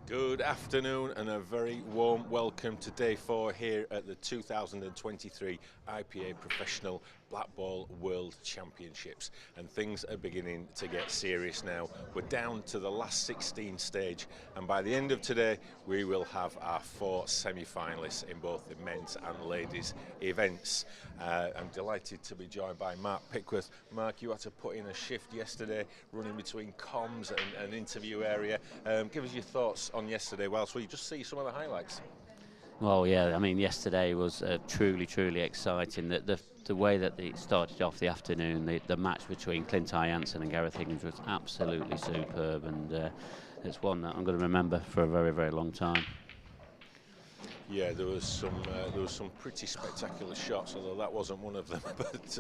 Good afternoon and a very warm welcome to day 4 here at the 2023 IPA Professional Black Ball World Championships, and things are beginning to get serious now. We're down to the last 16 stage, and by the end of today we will have our 4 semi-finalists in both the men's and ladies events. I'm delighted to be joined by Mark Pickworth. Mark, you had to put in a shift yesterday running between comms and interview area. Give us your thoughts on yesterday whilst we just see some of the highlights. Well, yeah, I mean, yesterday was truly exciting. The way that it started off the afternoon, the match between Clint Jansen and Gareth Higgins was absolutely superb, and it's one that I'm going to remember for a very long time. Yeah, there was some pretty spectacular shots, although that wasn't one of them. But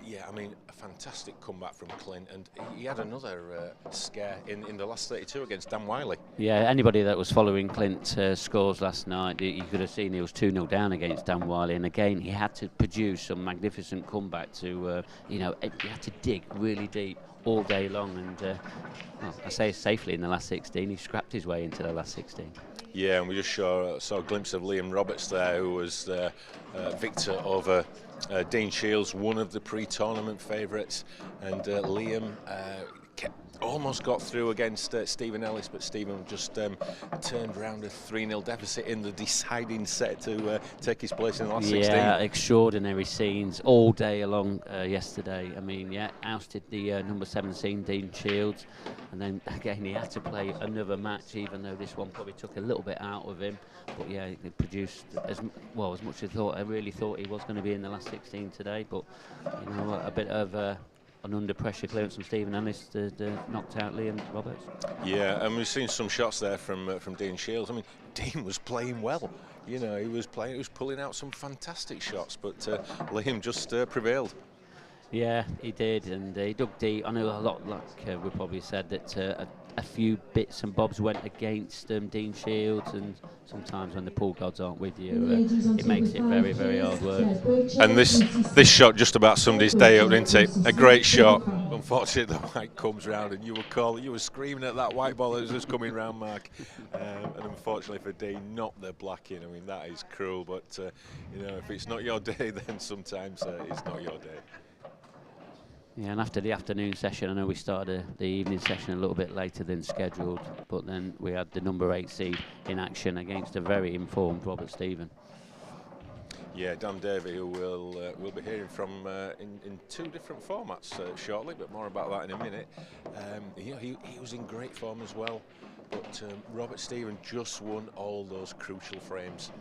yeah, I mean, a fantastic comeback from Clint, and he had another scare in the last 32 against Dan Wiley. Yeah, anybody that was following Clint's scores last night, you could have seen he was 2-0 down against Dan Wiley, and again he had to produce some magnificent comeback to, he had to dig really deep all day long, and well, I say safely in the last 16, he scrapped his way into the last 16. Yeah, and we just saw a glimpse of Liam Roberts there, who was the victor over Dean Shields, one of the pre-tournament favourites, and Liam almost got through against Stephen Ellis, but Stephen just turned around a 3-0 deficit in the deciding set to take his place in the last 16. Yeah, extraordinary scenes all day along yesterday. I mean, yeah, ousted the number 17 Dean Shields, and then again he had to play another match, even though this one probably took a little bit out of him. But yeah, he produced as much as I really thought he was going to be in the last 16 today. But you know, a bit of an under pressure clearance from Stephen Ellis knocked out Liam Roberts. Yeah, and we've seen some shots there from Dean Shields. I mean, Dean was playing well. You know, he was pulling out some fantastic shots, but Liam just prevailed. Yeah, he did, and he dug deep. I know a lot, like we probably said, that a few bits and bobs went against Dean Shields, and sometimes when the pool gods aren't with you, it makes it very hard work. And this shot just about somebody's day up, didn't it? A great shot. Unfortunately, the white comes round, and you were screaming at that white ball that was just coming round, Mark. And unfortunately for Dean, not the black in. I mean, that is cruel, but you know, if it's not your day, then sometimes it's not your day. Yeah, and after the afternoon session, I know we started the evening session a little bit later than scheduled, but then we had the number 8 seed in action against a very informed Robert Stephen. Yeah, Dan Davey, who we'll be hearing from in 2 different formats shortly, but more about that in a minute. He was in great form as well, but Robert Stephen just won all those crucial frames.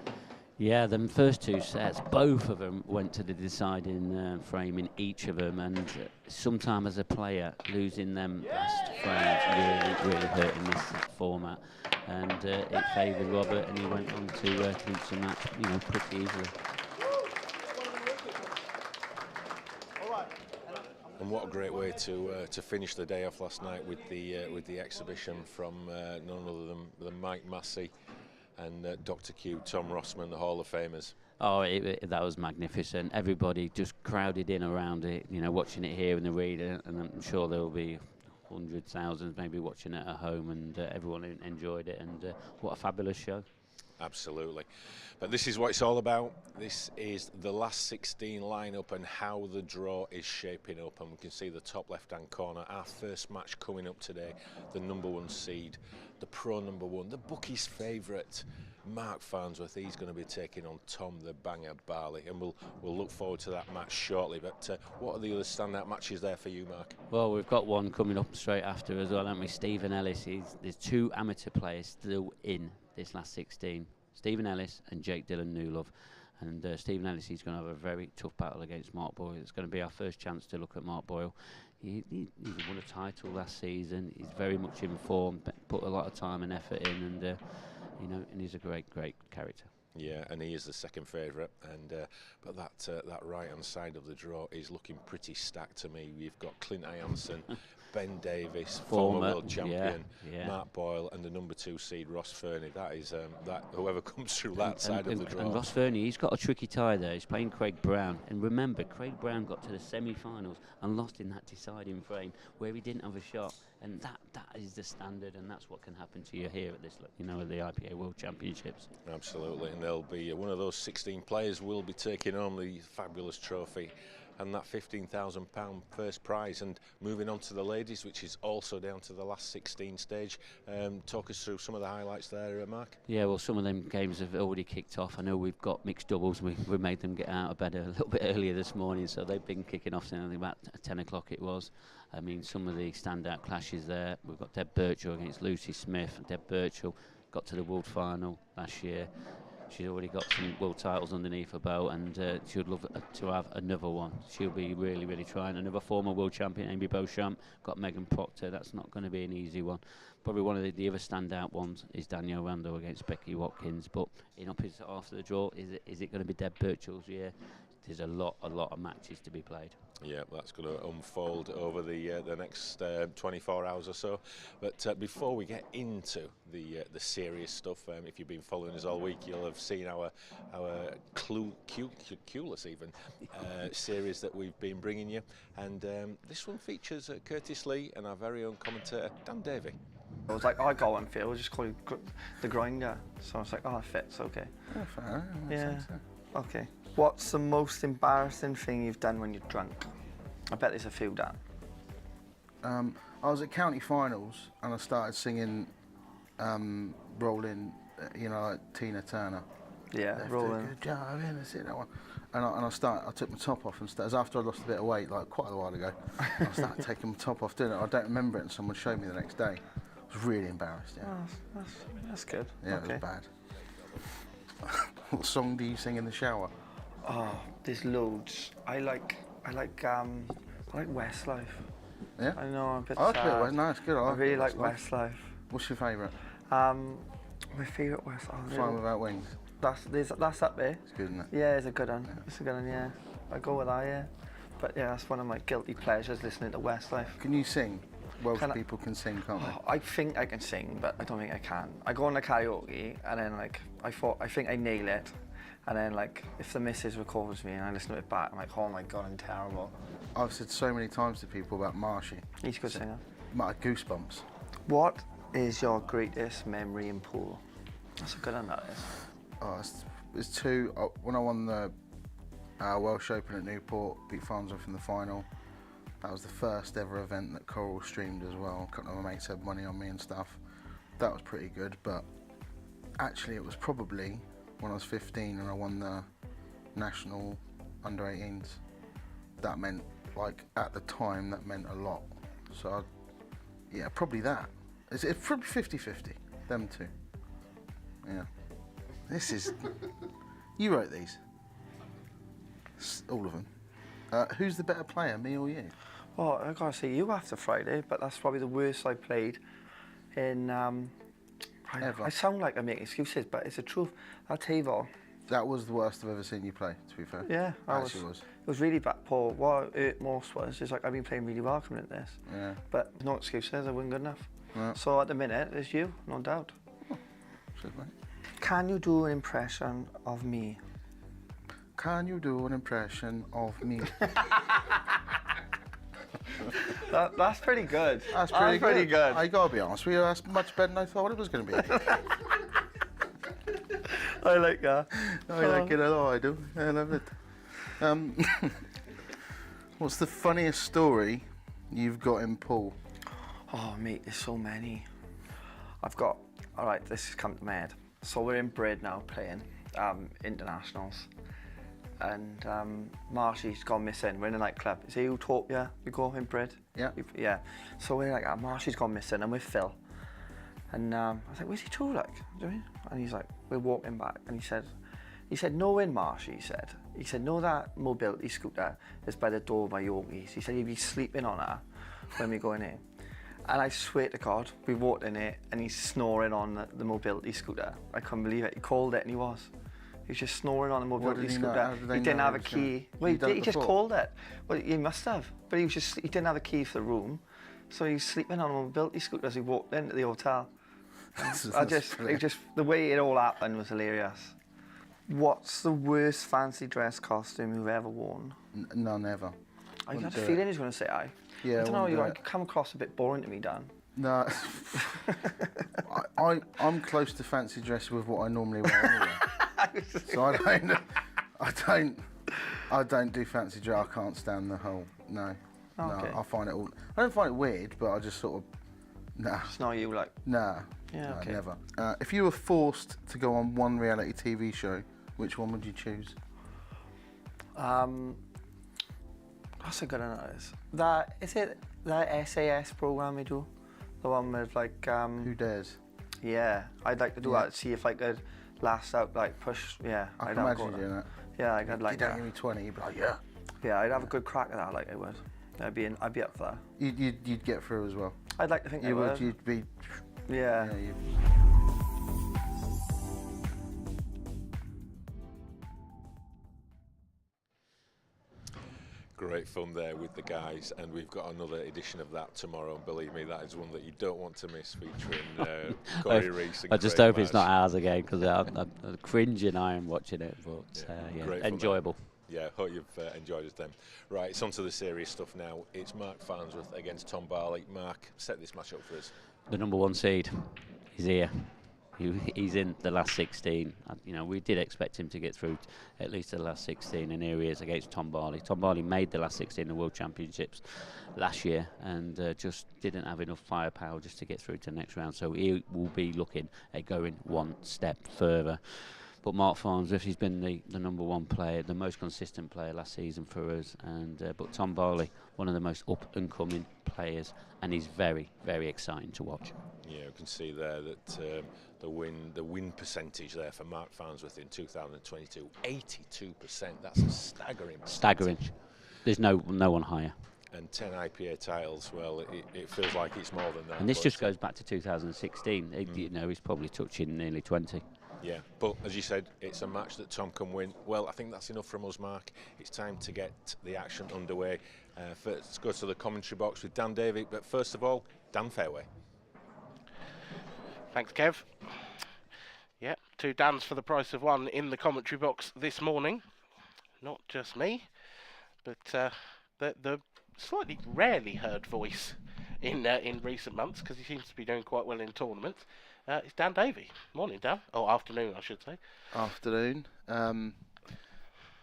Yeah, the first 2 sets, both of them went to the deciding frame in each of them, and sometime as a player, losing them last frames really hurt in this format. And it favoured Robert, and he went on to clinch the match, pretty easily. And what a great way to finish the day off last night with the exhibition from none other than Mike Massey and Dr. Q, Tom Rossman, the Hall of Famers. Oh, that was magnificent. Everybody just crowded in around it, watching it here in the reader, and I'm sure there will be hundreds, thousands maybe watching it at home, and everyone enjoyed it, and what a fabulous show. Absolutely. But this is what it's all about. This is the last 16 lineup and how the draw is shaping up, and we can see the top left-hand corner, our first match coming up today, the number 1 seed, the pro number 1, the bookies' favourite, Mark Farnsworth. He's going to be taking on Tom the Banger Barley, and we'll look forward to that match shortly. But what are the other standout matches there for you, Mark? Well, we've got one coming up straight after as well, haven't we? Stephen Ellis. There's 2 amateur players still in this last 16. Stephen Ellis and Jake Dillon Newlove. And Stephen Ellis, he's going to have a very tough battle against Mark Boyle. It's going to be our first chance to look at Mark Boyle. He won a title last season. He's very much informed, put a lot of time and effort in, and and he's a great character. Yeah, and he is the second favourite, and but that right-hand side of the draw is looking pretty stacked to me. We've got Clint Jansen, Ben Davis, former world champion, yeah. Mark Boyle, and the number 2 seed Ross Fernie. That is that whoever comes through that side of the draw. And Ross Fernie, he's got a tricky tie there. He's playing Craig Brown, and remember, Craig Brown got to the semi-finals and lost in that deciding frame where he didn't have a shot. And that is the standard, and that's what can happen to you here at this, at the IPA World Championships. Absolutely, and they'll be one of those 16 players will be taking home the fabulous trophy and that £15,000 first prize. And moving on to the ladies, which is also down to the last 16 stage. Talk us through some of the highlights there, Mark. Yeah, well, some of them games have already kicked off. I know we've got mixed doubles. We made them get out of bed a little bit earlier this morning, so they've been kicking off since about 10 o'clock it was. I mean, some of the standout clashes there. We've got Deb Birchall against Lucy Smith. Deb Birchall got to the world final last year. She's already got some world titles underneath her belt, and she would love to have another one. She'll be really, really trying. Another former world champion, Amy Beauchamp, got Megan Proctor. That's not going to be an easy one. Probably one of the other standout ones is Danielle Rando against Becky Watkins. But in opposite half of the draw, is it going to be Deb Birchall's year? There's a lot of matches to be played. Yeah, that's going to unfold over the next 24 hours or so. But before we get into the serious stuff, if you've been following us all week, you'll have seen our Clueless even series that we've been bringing you. And this one features Curtis Lee and our very own commentator Dan Davey. I was like, I got one fit. We'll just call it the grinder. So I was like, oh, it fits, okay. Oh, fair. Yeah. Okay. What's the most embarrassing thing you've done when you're drunk? I bet there's a few, Dan. I was at county finals and I started singing Rolling, like Tina Turner. Yeah, Rolling. Good job, that's it, that one. And I took my top off, and it was after I lost a bit of weight, like quite a while ago. I started taking my top off doing it. I don't remember it, and someone showed me the next day. I was really embarrassed. Yeah. Oh, that's good. Yeah, okay. It was bad. What song do you sing in the shower? Oh, there's loads. I like Westlife. Yeah. I know, I'm a bit I like sad. it. No, it's good. I really like Westlife. Westlife. What's your favourite? My favourite Westlife. Flying Without Wings. That's up there. It's good, isn't it? Yeah, it's a good one. It's a good one. Yeah, I go with that. Yeah, but yeah, that's one of my guilty pleasures, listening to Westlife. Can you sing? Welsh people can sing, can't they? I think I can sing, but I don't think I can. I go on the karaoke, and then I think I nail it, and then if the missus records me and I listen to it back, I'm like, oh my god, I'm terrible. I've said so many times to people about Marshy. He's a good singer. Goosebumps. What is your greatest memory in pool? That's a good one, that is. Oh, it's two. When I won the Welsh Open at Newport, beat Farnsworth in the final. That was the first ever event that Coral streamed as well. A couple of my mates had money on me and stuff. That was pretty good, but actually it was probably when I was 15 and I won the national under-18s. That meant, at the time, that meant a lot. So, yeah, probably that. It's probably 50-50, them two. Yeah. This is... You wrote these? All of them. Who's the better player, me or you? Well, I gotta say you after Friday, but that's probably the worst I played in. Ever. I sound like I make excuses, but it's the truth. That table. That was the worst I've ever seen you play, to be fair. Yeah, was. It was really bad, Paul. What hurt most was I've been playing really well coming at this. Yeah. But no excuses, I wasn't good enough. Yeah. So at the minute, it's you, no doubt. Oh, shit, mate. Can you do an impression of me? Can you do an impression of me? That's pretty good. That's pretty good. I gotta be honest with you, that's much better than I thought it was going to be. I like that. I like it a lot, I do. I love it. What's the funniest story you've got in pool? Oh, mate, there's so many. All right, this has come to my head. So we're in Brid now playing internationals. And Marshy's gone missing. We're in a nightclub. Is it Utopia we go in Brid? Yeah. Yeah. So we're like, Marshy's gone missing, and we're Phil. And I was like, where's he to, like? And he's like, we're walking back. And he said, no in Marshy, he said, no, that mobility scooter is by the door by Yogi's. He said, he'd be sleeping on her when we go in here. And I swear to God, we walked in here and he's snoring on the mobility scooter. I couldn't believe it. He called it and he was. He was just snoring on the mobility scooter. He didn't have a key. Well, he just called it. Well, he must have. But he didn't have a key for the room. So he's sleeping on a mobility scooter as he walked into the hotel. That's brilliant. The way it all happened was hilarious. What's the worst fancy dress costume you've ever worn? None ever. I Wouldn't had a do feeling it. he was going to say aye. Yeah, I don't know, wouldn't you do like come across a bit boring to me, Dan. No, I'm close to fancy dress with what I normally wear anyway. So I don't do fancy dress. I can't stand the whole no. Okay. No, I don't find it weird, but I just sort of nah. It's not you, like. Nah. Yeah, no, okay. never. If you were forced to go on one reality TV show, which one would you choose? That's a good one, that is. Is it that SAS program we do? The one with like Who Dares? yeah, I'd like to do that, see if I could last out, like push, yeah. I I'd can have a imagine go you at doing that. that. Yeah, I'd like You don't that. give me 20, you'd be like, yeah. Yeah, I'd have a good crack at that, like I would. I'd be up for that. You'd get through as well. I'd like to think I You would. would. You'd be. Yeah. Yeah, you. Great fun there with the guys, and we've got another edition of that tomorrow, and believe me, that is one that you don't want to miss, featuring Corey Reese and I just Craig hope it's not Marsh. ours again, because I'm cringing I am watching it, but Yeah, great yeah, fun, enjoyable. Yeah, hope you've enjoyed it then. Right, it's on to the serious stuff now. It's Mark Farnsworth against Tom Barley. Mark, set this match up for us. The number 1 seed is here. He's in the last 16. You know, we did expect him to get through at least the last 16, and here he is against Tom Barley. Tom Barley made the last 16 in the World Championships last year and just didn't have enough firepower just to get through to the next round. So he will be looking at going one step further. But Mark Farnsworth, he's been the number 1 player, the most consistent player last season for us. And but Tom Barley, one of the most up and coming players, and he's very, very exciting to watch. Yeah, you can see there that the win percentage there for Mark Farnsworth in 2022, 82%. That's a staggering percentage. Staggering. There's no one higher. And 10 IPA titles, well, it feels like it's more than that. And this but, just goes back to 2016. You know, he's probably touching nearly 20. Yeah, but as you said, it's a match that Tom can win. Well, I think that's enough from us, Mark. It's time to get the action underway. Let's go to the commentary box with Dan Davey. But first of all, Dan Fairway. Thanks, Kev. Yeah, 2 Dans for the price of 1 in the commentary box this morning. Not just me, but the slightly rarely heard voice in recent months, because he seems to be doing quite well in tournaments. It's Dan Davey. Morning, Dan. Oh, afternoon, I should say. Afternoon.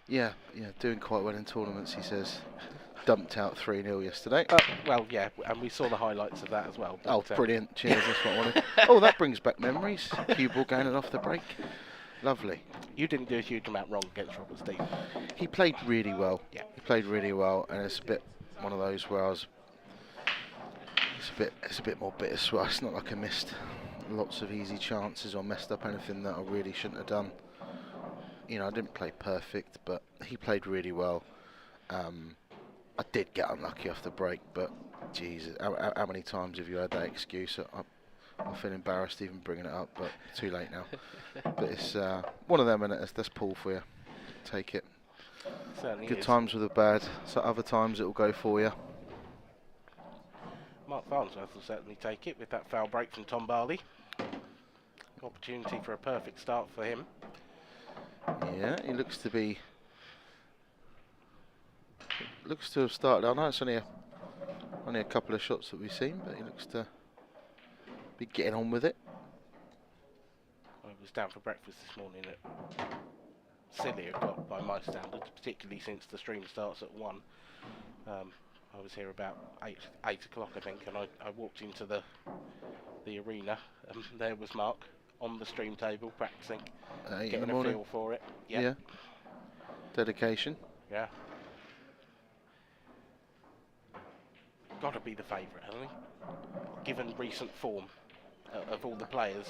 Yeah, doing quite well in tournaments, he says. Dumped out 3-0 yesterday. Well, yeah, and we saw the highlights of that as well. Oh, but, brilliant. Cheers, that's what I wanted. Oh, that brings back memories. Cue ball going off the break. Lovely. You didn't do a huge amount wrong against Robert Steve. He played really well. Yeah. He played really well, and it's a bit one of those where it's a bit more bittersweet. It's not like I missed lots of easy chances or messed up anything that I really shouldn't have done. You know, I didn't play perfect, but he played really well. I did get unlucky off the break, but Jesus, how many times have you heard that excuse? I feel embarrassed even bringing it up, but too late now. But it's one of them, and that's Paul for you. Take it. Certainly Good is. times with the bad, so other times it will go for you. Mark Farnsworth will certainly take it with that foul break from Tom Barley. Opportunity for a perfect start for him. Yeah, he looks to have started. I know it's only a couple of shots that we've seen, but he looks to be getting on with it. I was down for breakfast this morning at silly o'clock by my standards, particularly since the stream starts at 1. I was here about 8 o'clock, I think, and I walked into the arena, and there was Mark on the stream table practicing, 8 in getting the a morning. feel for it. Yeah. Dedication. Yeah. Got to be the favourite, hasn't he? Given recent form of all the players.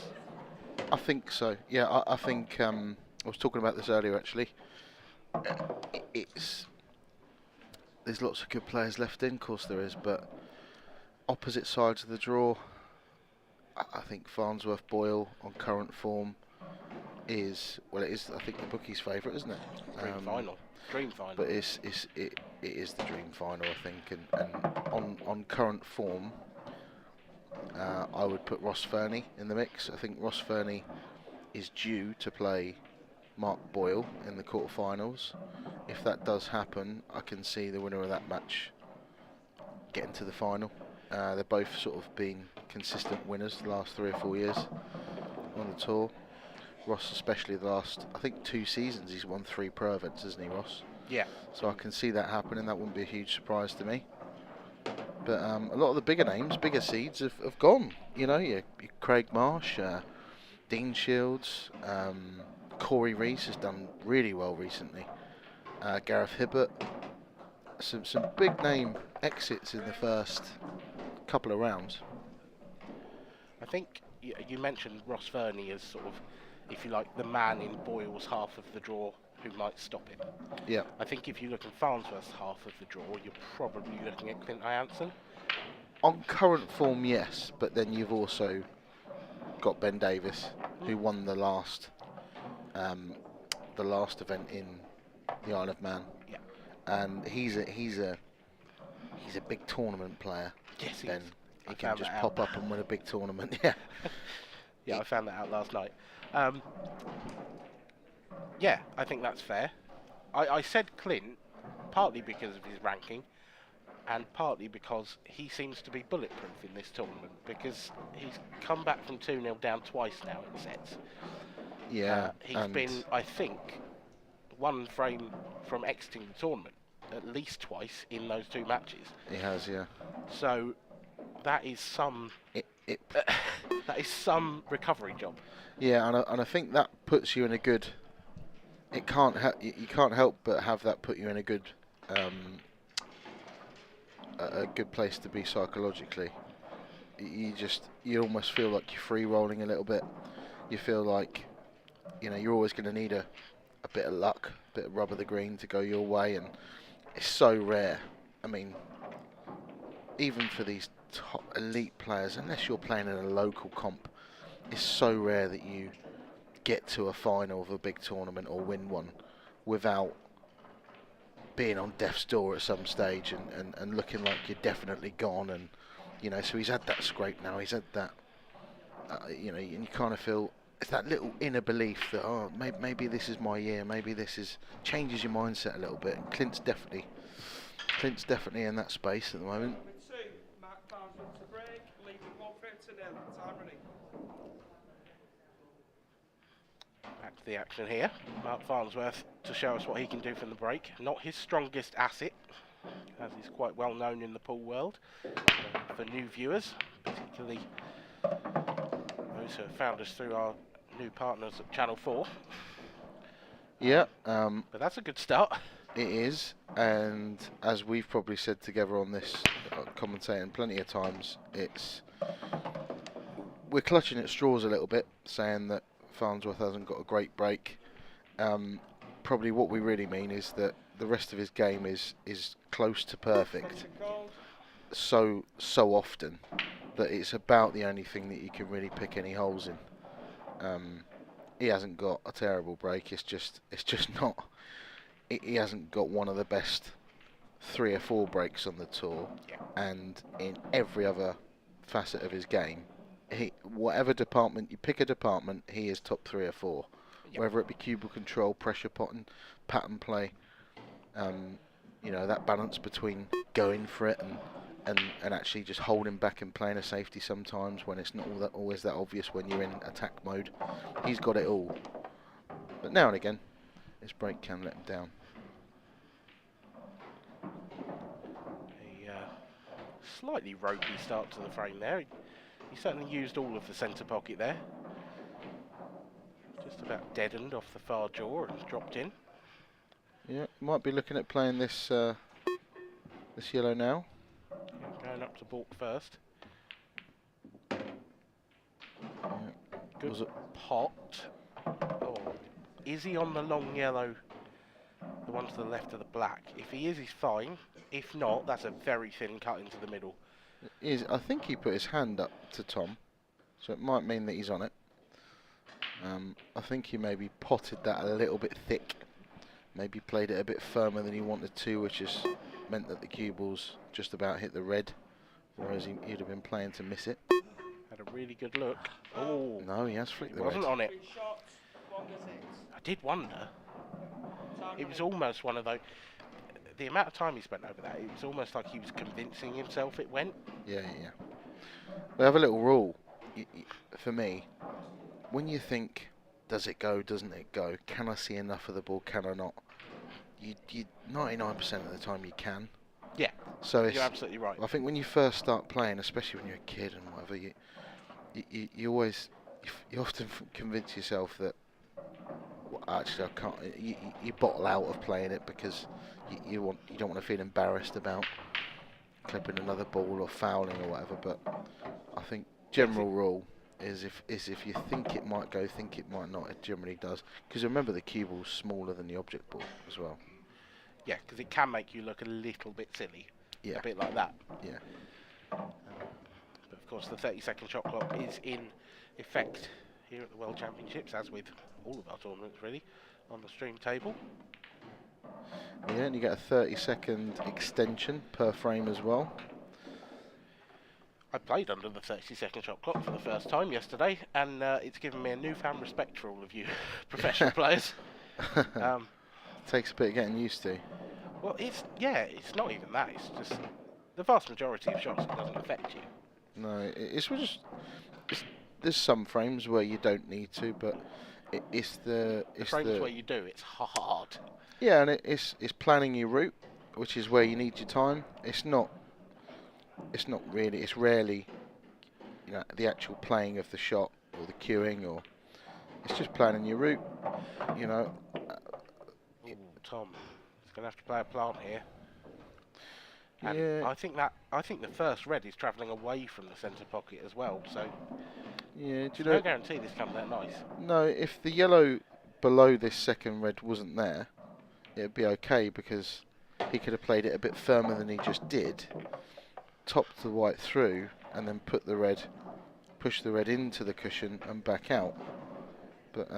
I think so. Yeah, I think I was talking about this earlier actually. There's lots of good players left in, of course there is, but opposite sides of the draw, I think Farnsworth Boyle on current form is, well, it is, I think, the bookie's favourite, isn't it? Dream final. But it is the dream final, I think, and on current form, I would put Ross Fernie in the mix. I think Ross Fernie is due to play Mark Boyle in the quarterfinals. If that does happen, I can see the winner of that match getting to the final. They're both sort of been consistent winners the last 3 or 4 years on the tour. Ross especially the last, I think 2 seasons, he's won 3 pro events, hasn't he, Ross? Yeah. So I can see that happening. That wouldn't be a huge surprise to me. But a lot of the bigger names, bigger seeds have gone. You know, your Craig Marsh, Dean Shields, Corey Reese has done really well recently. Gareth Hibbert. Some big name exits in the first couple of rounds. I think you mentioned Ross Fernie as sort of, if you like, the man in Boyle's half of the draw who might stop it. Yeah. I think if you look in Farnsworth's half of the draw, you're probably looking at Clint Jansen. On current form, yes, but then you've also got Ben Davis, who won the last event in the Isle of Man. Yeah. And he's a big tournament player. Yes, he Ben. is. He I can found just that pop out. up and win a big tournament. Yeah. Yeah, I found that out last night. Yeah, I think that's fair. I said Clint partly because of his ranking and partly because he seems to be bulletproof in this tournament because he's come back from 2-0 down twice now in sets. Yeah. He's and been, I think, 1 frame from exiting the tournament at least twice in those 2 matches. he has, yeah. So that is some that is some recovery job. Yeah, and I think that puts you in a good. You can't help but have that put you in a good place to be psychologically. You almost feel like you're free rolling a little bit. You feel like, you know, you're always going to need a bit of luck, a bit of rub of the green to go your way, and it's so rare. I mean, even for these top elite players, unless you're playing in a local comp, it's so rare that you get to a final of a big tournament or win one without being on death's door at some stage and looking like you're definitely gone. And you know, so he's had that scrape now. He's had that. You know, and you kind of feel it's that little inner belief that maybe this is my year. Maybe this is changes your mindset a little bit. And Clint's definitely in that space at the moment. Back to the action here. Mark Farnsworth to show us what he can do from the break. Not his strongest asset, as he's quite well known in the pool world. For new viewers, particularly those who have found us through our new partners at Channel 4. Yeah. But that's a good start. It is, and as we've probably said together on this, commentating plenty of times, we're clutching at straws a little bit, saying that Farnsworth hasn't got a great break. Probably what we really mean is that the rest of his game is close to perfect so often that it's about the only thing that you can really pick any holes in. He hasn't got a terrible break. It's just not. He hasn't got one of the best 3 or 4 breaks on the tour, Yeah. and in every other facet of his game, whatever department you pick a department, he is top 3 or 4. Yep. Whether it be cubal control, pressure potting, pattern play, you know, that balance between going for it and actually just holding back and playing a safety sometimes when it's not always that obvious when you're in attack mode. He's got it all, but now and again, his break can let him down. A slightly ropey start to the frame there. He certainly used all of the centre pocket there. Just about deadened off the far jaw and dropped in. Yeah, might be looking at playing this this yellow now. Going up to balk first. Yeah. Good Was it? pot. Oh, is he on the long yellow? The one to the left of the black. If he is, he's fine. If not, that's a very thin cut into the middle. I think he put his hand up to Tom, so it might mean that he's on it. I think he maybe potted that a little bit thick. Maybe played it a bit firmer than he wanted to, which has meant that the cue balls just about hit the red, whereas he'd have been playing to miss it. had a really good look. Oh, No, he has flicked he the wasn't red. on it. I did wonder. It was almost one of those. The amount of time he spent over that, it was almost like he was convincing himself it went. Yeah. We have a little rule for me. When you think, does it go, doesn't it go? Can I see enough of the ball? Can I not? You 99% of the time you can. Yeah, So you're absolutely right. I think when you first start playing, especially when you're a kid and whatever, you often convince yourself that actually I can't. You bottle out of playing it because you don't want to feel embarrassed about clipping another ball or fouling or whatever. But I think general rule is if you think it might go, think it might not, it generally does. Because remember, the cue ball's smaller than the object ball as well. Yeah, because it can make you look a little bit silly. Yeah. A bit like that. Yeah. But of course, the 30-second shot clock is in effect here at the World Championships, as with all of our tournaments really, on the stream table. Yeah, and you get a 30-second extension per frame as well. I played under the 30-second shot clock for the first time yesterday, and it's given me a newfound respect for all of you professional players. Takes a bit of getting used to. Well, it's not even that. It's just the vast majority of shots it doesn't affect you. No, there's some frames where you don't need to, but it's the frames where you do, it's hard. Yeah, and it's planning your route, which is where you need your time. It's rarely, the actual playing of the shot or the cueing, or it's just planning your route. Ooh, Tom, he's going to have to play a plant here. And Yeah. I think the first red is travelling away from the centre pocket as well. So Yeah, do you no know? guarantee this comes out nice. No, if the yellow below this second red wasn't there, it'd be okay because he could have played it a bit firmer than he just did, topped the white through, and then push the red into the cushion and back out. But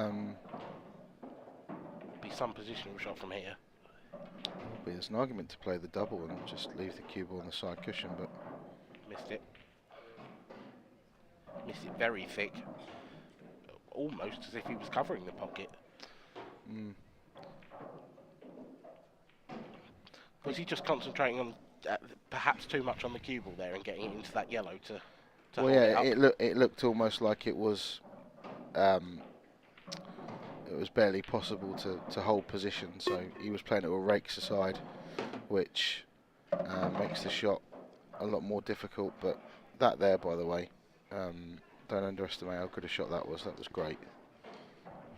Be some positional shot from here. there's an argument to play the double and just leave the cue ball on the side cushion, but Missed it. Missed it very thick. Almost as if he was covering the pocket. Was he just concentrating on perhaps too much on the cue ball there and getting it into that yellow to well, hold yeah, it up? it looked almost like it was barely possible to hold position. So he was playing it with rakes aside, which makes the shot a lot more difficult. But that there, by the way, don't underestimate how good a shot that was. That was great.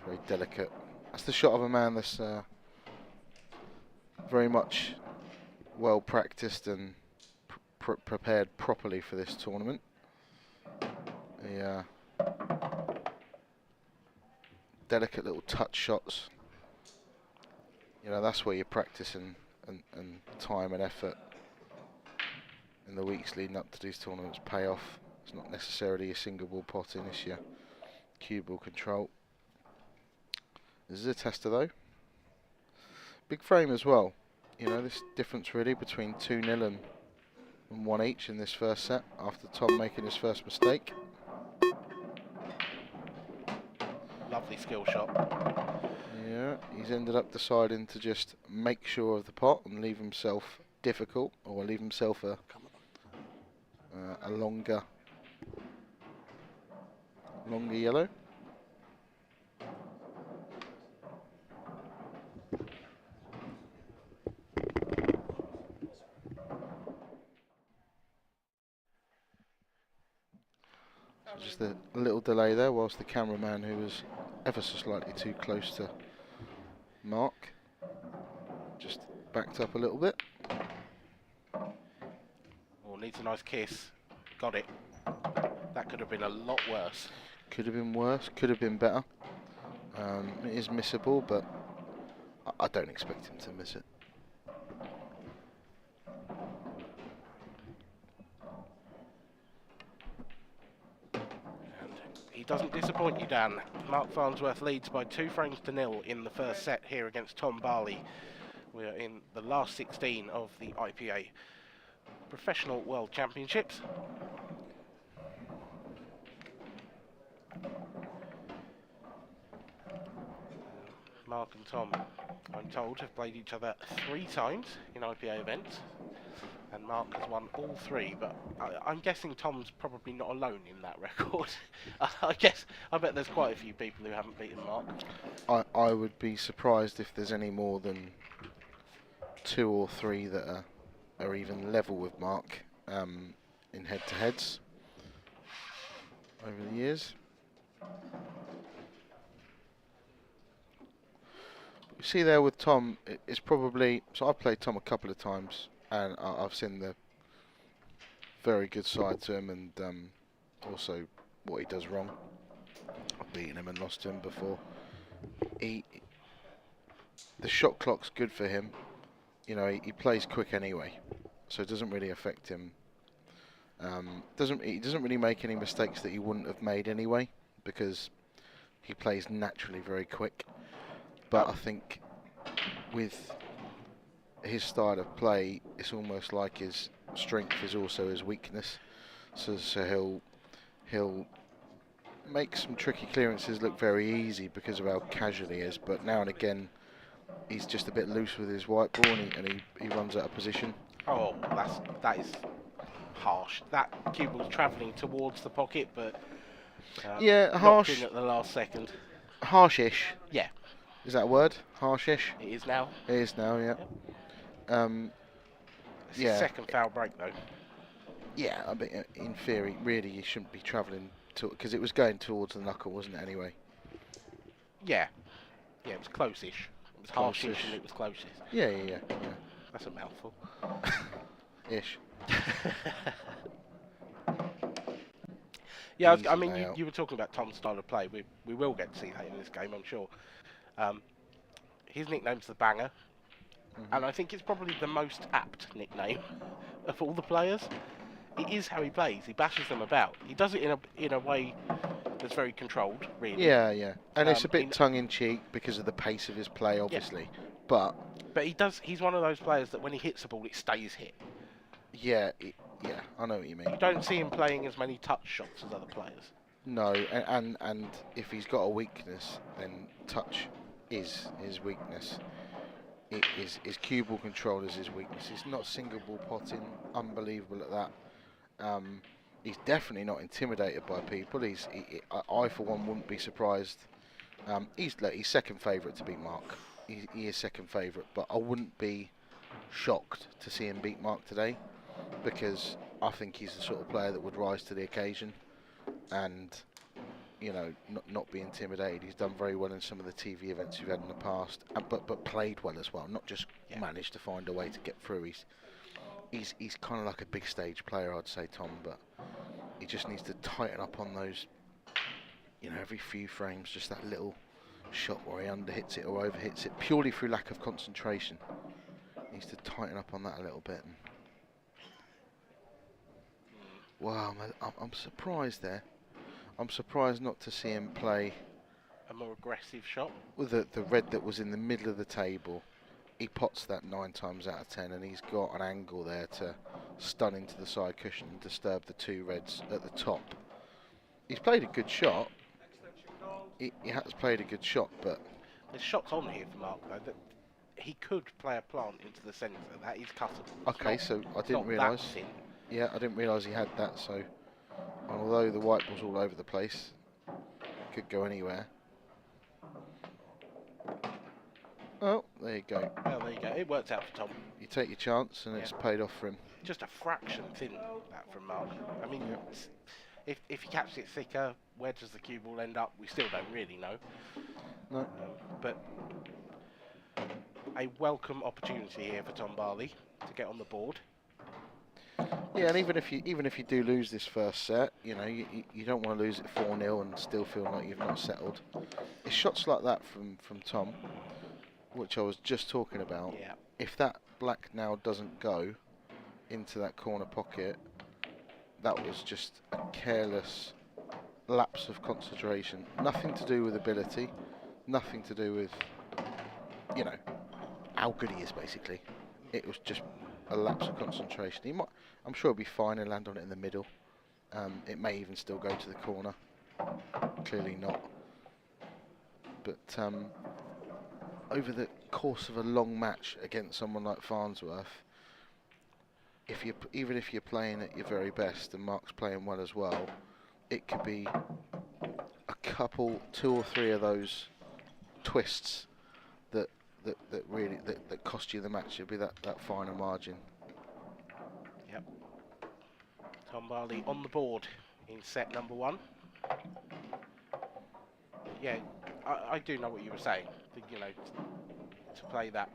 Very delicate. That's the shot of a man that's very much well practiced and prepared properly for this tournament. Delicate little touch shots. That's where your practice and time and effort in the weeks leading up to these tournaments pay off. It's not necessarily a single ball potting, it's your cue ball control. This is a tester though. Big frame as well. This difference really between 2-0 and 1 each in this first set after Tom making his first mistake. Lovely skill shot. Yeah, he's ended up deciding to just make sure of the pot and leave himself difficult, or leave himself a longer yellow. Just a little delay there whilst the cameraman, who was ever so slightly too close to Mark, just backed up a little bit. Oh, needs a nice kiss. Got it. That could have been a lot worse. Could have been worse, could have been better. It is missable, but I don't expect him to miss it. He doesn't disappoint you, Dan. Mark Farnsworth leads by 2-0 in the first set here against Tom Barley. We are in the last 16 of the IPA Professional World Championships. Mark and Tom, I'm told, have played each other 3 times in IPA events, and Mark has won all 3, but I'm guessing Tom's probably not alone in that record. I bet there's quite a few people who haven't beaten Mark. I would be surprised if there's any more than 2 or 3 that are even level with Mark in head-to-heads over the years. You see there with Tom, it's probably, so I've played Tom a couple of times and I've seen the very good side to him and also what he does wrong. I've beaten him and lost to him before. The shot clock's good for him. You know, he plays quick anyway, so it doesn't really affect him. He doesn't really make any mistakes that he wouldn't have made anyway, because he plays naturally very quick. But I think with his style of play, it's almost like his strength is also his weakness. So he'll make some tricky clearances look very easy because of how casual he is. But now and again, he's just a bit loose with his white ball and he runs out of position. Oh, that is harsh. That cue ball's travelling towards the pocket, but yeah, harsh. In at the last second. Harshish. Yeah. Is that a word? Harshish? It is now. It is now, yeah. It's his second foul break, though. Yeah, I mean, in theory, really, you shouldn't be travelling to, because it was going towards the knuckle, wasn't it? Anyway. Yeah. Yeah, it was close-ish. It was harshish and it was closest. Yeah. That's a mouthful. Ish. Yeah, I mean, you were talking about Tom's style of play. We will get to see that in this game, I'm sure. His nickname's the Banger, and I think it's probably the most apt nickname of all the players. It is how he plays. He bashes them about. He does it in a way that's very controlled, really. Yeah. And it's a bit tongue-in-cheek because of the pace of his play, obviously. Yeah. But he's one of those players that when he hits a ball, it stays hit. Yeah, I know what you mean. You don't see him playing as many touch shots as other players. No, and if he's got a weakness, then touch is his weakness. His cue ball control is his weakness. He's not single ball potting, unbelievable at that. He's definitely not intimidated by people. I for one wouldn't be surprised. He's second favourite to beat Mark. He is second favourite, but I wouldn't be shocked to see him beat Mark today, because I think he's the sort of player that would rise to the occasion and, you know, not be intimidated. He's done very well in some of the TV events we've had in the past, but played well as well, not just managed to find a way to get through. He's kind of like a big stage player, I'd say, Tom, but he just needs to tighten up on those, you know, every few frames, just that little shot where he underhits it or overhits it, purely through lack of concentration. He needs to tighten up on that a little bit. Wow, I'm surprised there. I'm surprised not to see him play a more aggressive shot. With the red that was in the middle of the table. He pots that 9 times out of 10, and he's got an angle there to stun into the side cushion and disturb the 2 reds at the top. He's played a good shot. He has played a good shot, but there's shots on here for Mark though that he could play a plant into the centre. That is cuttable. Okay, so I didn't realise. Yeah, I didn't realise he had that. So, although the white ball's all over the place, could go anywhere. Oh, there you go. Well, there you go. It worked out for Tom. You take your chance, and it's paid off for him. Just a fraction thin, that from Mark. I mean, if he catches it thicker, where does the cue ball end up? We still don't really know. No. But a welcome opportunity here for Tom Barley to get on the board. Yeah, and even if you do lose this first set, you know, you don't want to lose it 4-0 and still feel like you've not settled. It's shots like that from Tom, which I was just talking about. Yeah. If that black now doesn't go into that corner pocket, that was just a careless lapse of concentration. Nothing to do with ability, nothing to do with, you know, how good he is, basically. It was just a lapse of concentration. I'm sure he'll be fine and land on it in the middle. It may even still go to the corner. Clearly not. But over the course of a long match against someone like Farnsworth, even if you're playing at your very best and Mark's playing well as well, it could be a couple, 2 or 3 of those twists that really cost you the match. It'll be that final margin. Yep. Tom Barley on the board in set number 1. Yeah, I do know what you were saying. You know, to play that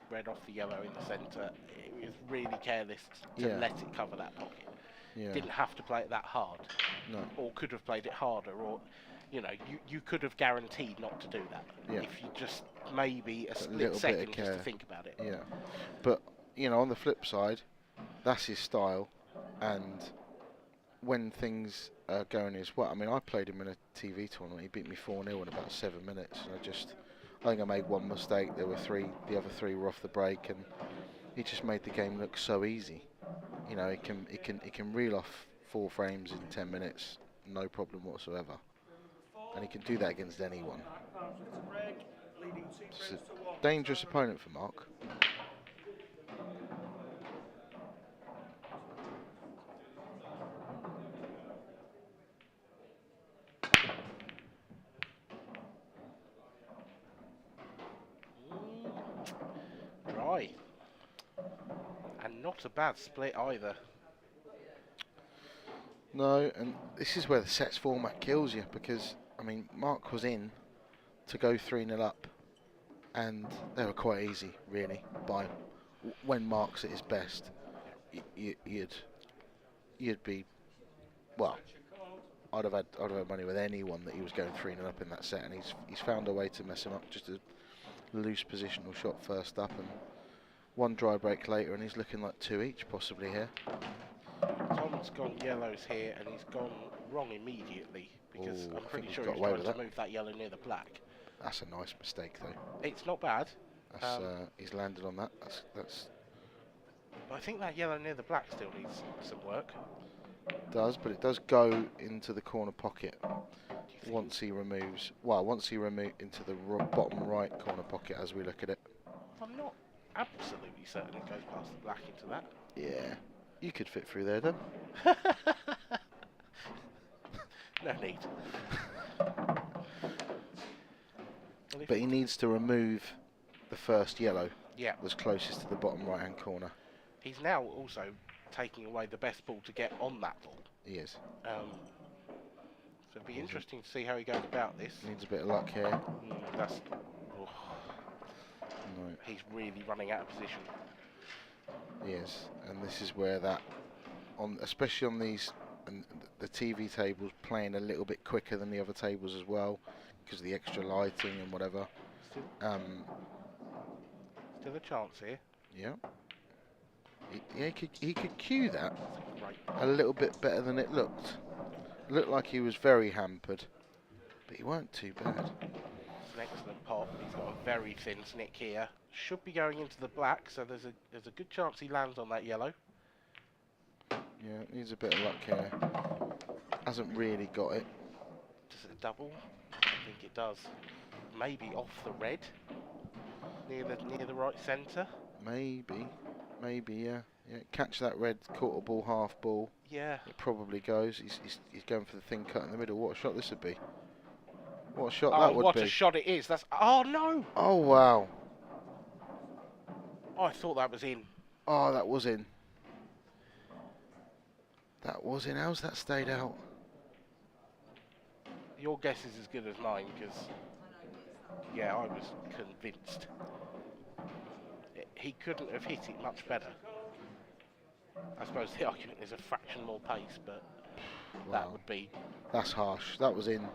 red off the yellow in the centre, it was really careless to let it cover that pocket. Yeah. Didn't have to play it that hard. No. Or could have played it harder, or you know, you could have guaranteed not to do that if you just maybe a split second just to think about it. Yeah, but you know, on the flip side, that's his style, and when things are going his way, I mean, I played him in a TV tournament. He beat me 4-0 in about 7 minutes, and I think I made one mistake. There were 3, the other 3 were off the break, and he just made the game look so easy. You know, he can reel off 4 frames in 10 minutes, no problem whatsoever. And he can do that against anyone. It's a dangerous opponent for Mark. Right. And not a bad split either. No, and this is where the sets format kills you, because I mean, Mark was in to go 3-0 up, and they were quite easy, really. When Mark's at his best, you'd be, well, I'd have had money with anyone that he was going 3-0 up in that set, and he's found a way to mess him up. Just a loose positional shot first up, and 1 dry break later, and he's looking like 2 each possibly here. Tom's gone yellows here, and he's gone wrong immediately, because I'm pretty sure he's away trying with to move that yellow near the black. That's a nice mistake, though. It's not bad. That's, he's landed on that. That's But I think that yellow near the black still needs some work. but it does go into the corner pocket once he removes. Well, once he into the bottom right corner pocket as we look at it. I'm not absolutely certain it goes past the black into that. Yeah, you could fit through there, though. No need. But he needs to remove the first yellow. Yeah. That's closest to the bottom right-hand corner. He's now also taking away the best ball to get on that ball. He is. So it'll be interesting to see how he goes about this. Needs a bit of luck here. That's. Oh, No. he's really running out of position. He is, and this is where especially on these, and the TV tables playing a little bit quicker than the other tables as well, because of the extra lighting and whatever. Still a chance here. Yeah. He could cue that Right. a little bit better than it looked. Looked like he was very hampered, but he weren't too bad. It's an excellent pop. He's got a very thin snick here. Should be going into the black, so there's a good chance he lands on that yellow. Yeah, needs a bit of luck here. Hasn't really got it. Does it double? I think it does. Maybe off the red, near the right centre. Maybe, yeah. Catch that red quarter ball, half ball. Yeah. It probably goes. He's going for the thin cut in the middle. What a shot this would be. What a shot Oh, that would what be. a shot it is. That's. Oh no! Oh wow. Oh, I thought that was in. Oh, that was in. That was in. How's that stayed out? Your guess is as good as mine, because yeah, I was convinced. He couldn't have hit it much better. I suppose the argument is a fraction more pace, but that Wow. would be. That's harsh. That was in.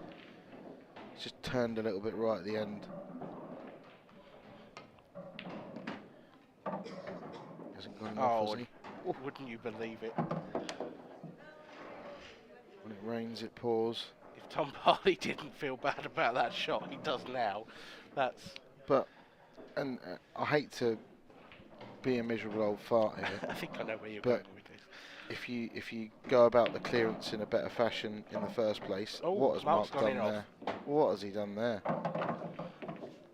Just turned a little bit right at the end. Hasn't gone enough, has he? Wouldn't you believe it? When it rains, it pours. If Tom Barley didn't feel bad about that shot, he does now. That's. But, and I hate to be a miserable old fart here. I think I know where you're But going with this. if you go about the clearance in a better fashion in the first place, Oh, what has Mark's Mark gone done in there? What has he done there?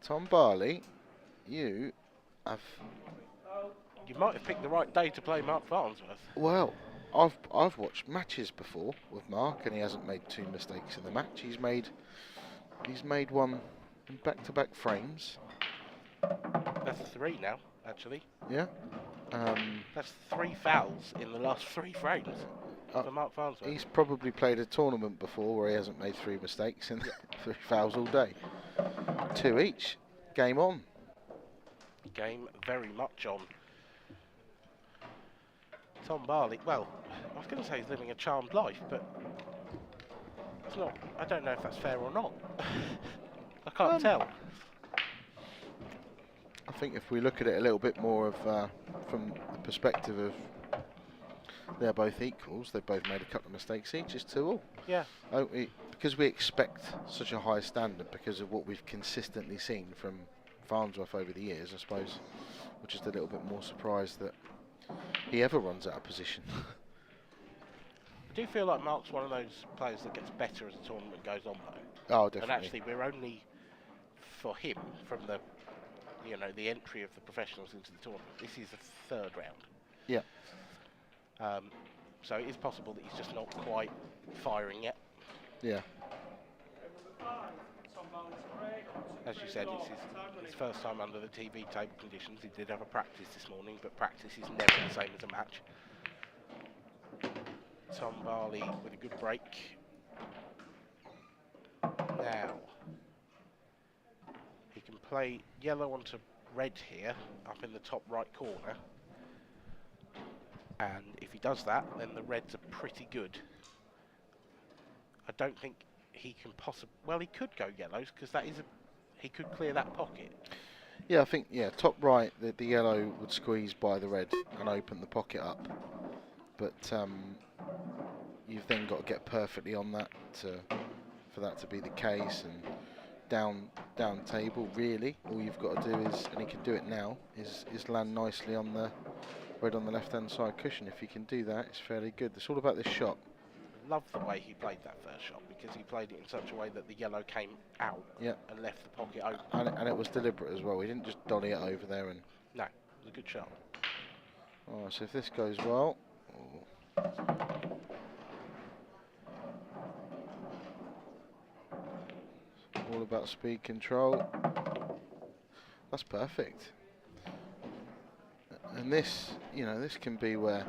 Tom Barley, you have... You might have picked the right day to play Mark Farnsworth. Well, I've watched matches before with Mark, and he hasn't made 2 mistakes in the match. He's made one in back-to-back frames. That's 3 now, actually. Yeah. That's 3 fouls in the last 3 frames for Mark Farnsworth. He's probably played a tournament before where he hasn't made 3 mistakes and 3 fouls all day. 2 each. Game on. Game very much on. Tom Barley, well, I was going to say he's living a charmed life, but it's not. I don't know if that's fair or not. I can't tell. I think if we look at it a little bit more of from the perspective of they're both equals, they've both made a couple of mistakes each, it's 2-2. Yeah. Because we expect such a high standard because of what we've consistently seen from Farnsworth over the years, I suppose, we're just a little bit more surprised that he ever runs out of position. I do feel like Mark's one of those players that gets better as the tournament goes on, though. Oh, definitely. And actually, we're only, for him, from the, the entry of the professionals into the tournament, this is the 3rd round. Yeah. So it is possible that he's just not quite firing yet. Yeah. As you said, it's his first time under the TV table conditions. He did have a practice this morning, but practice is never the same as a match. Tom Barley with a good break. Now, he can play yellow onto red here, up in the top right corner. And if he does that, then the reds are pretty good. I don't think he can possibly... Well, he could go yellows, because that is he could clear that pocket. Yeah, I think, top right, the yellow would squeeze by the red and open the pocket up. But you've then got to get perfectly on that for that to be the case. And down table, really, all you've got to do is, and he can do it now, is land nicely on the red on the left-hand side cushion. If he can do that, it's fairly good. It's all about this shot. Love the way he played that first shot, because he played it in such a way that the yellow came out and left the pocket open. And it was deliberate as well. He didn't just dolly it over there. And no, it was a good shot. Oh, so if this goes well... all about speed control. That's perfect. And this, this can be where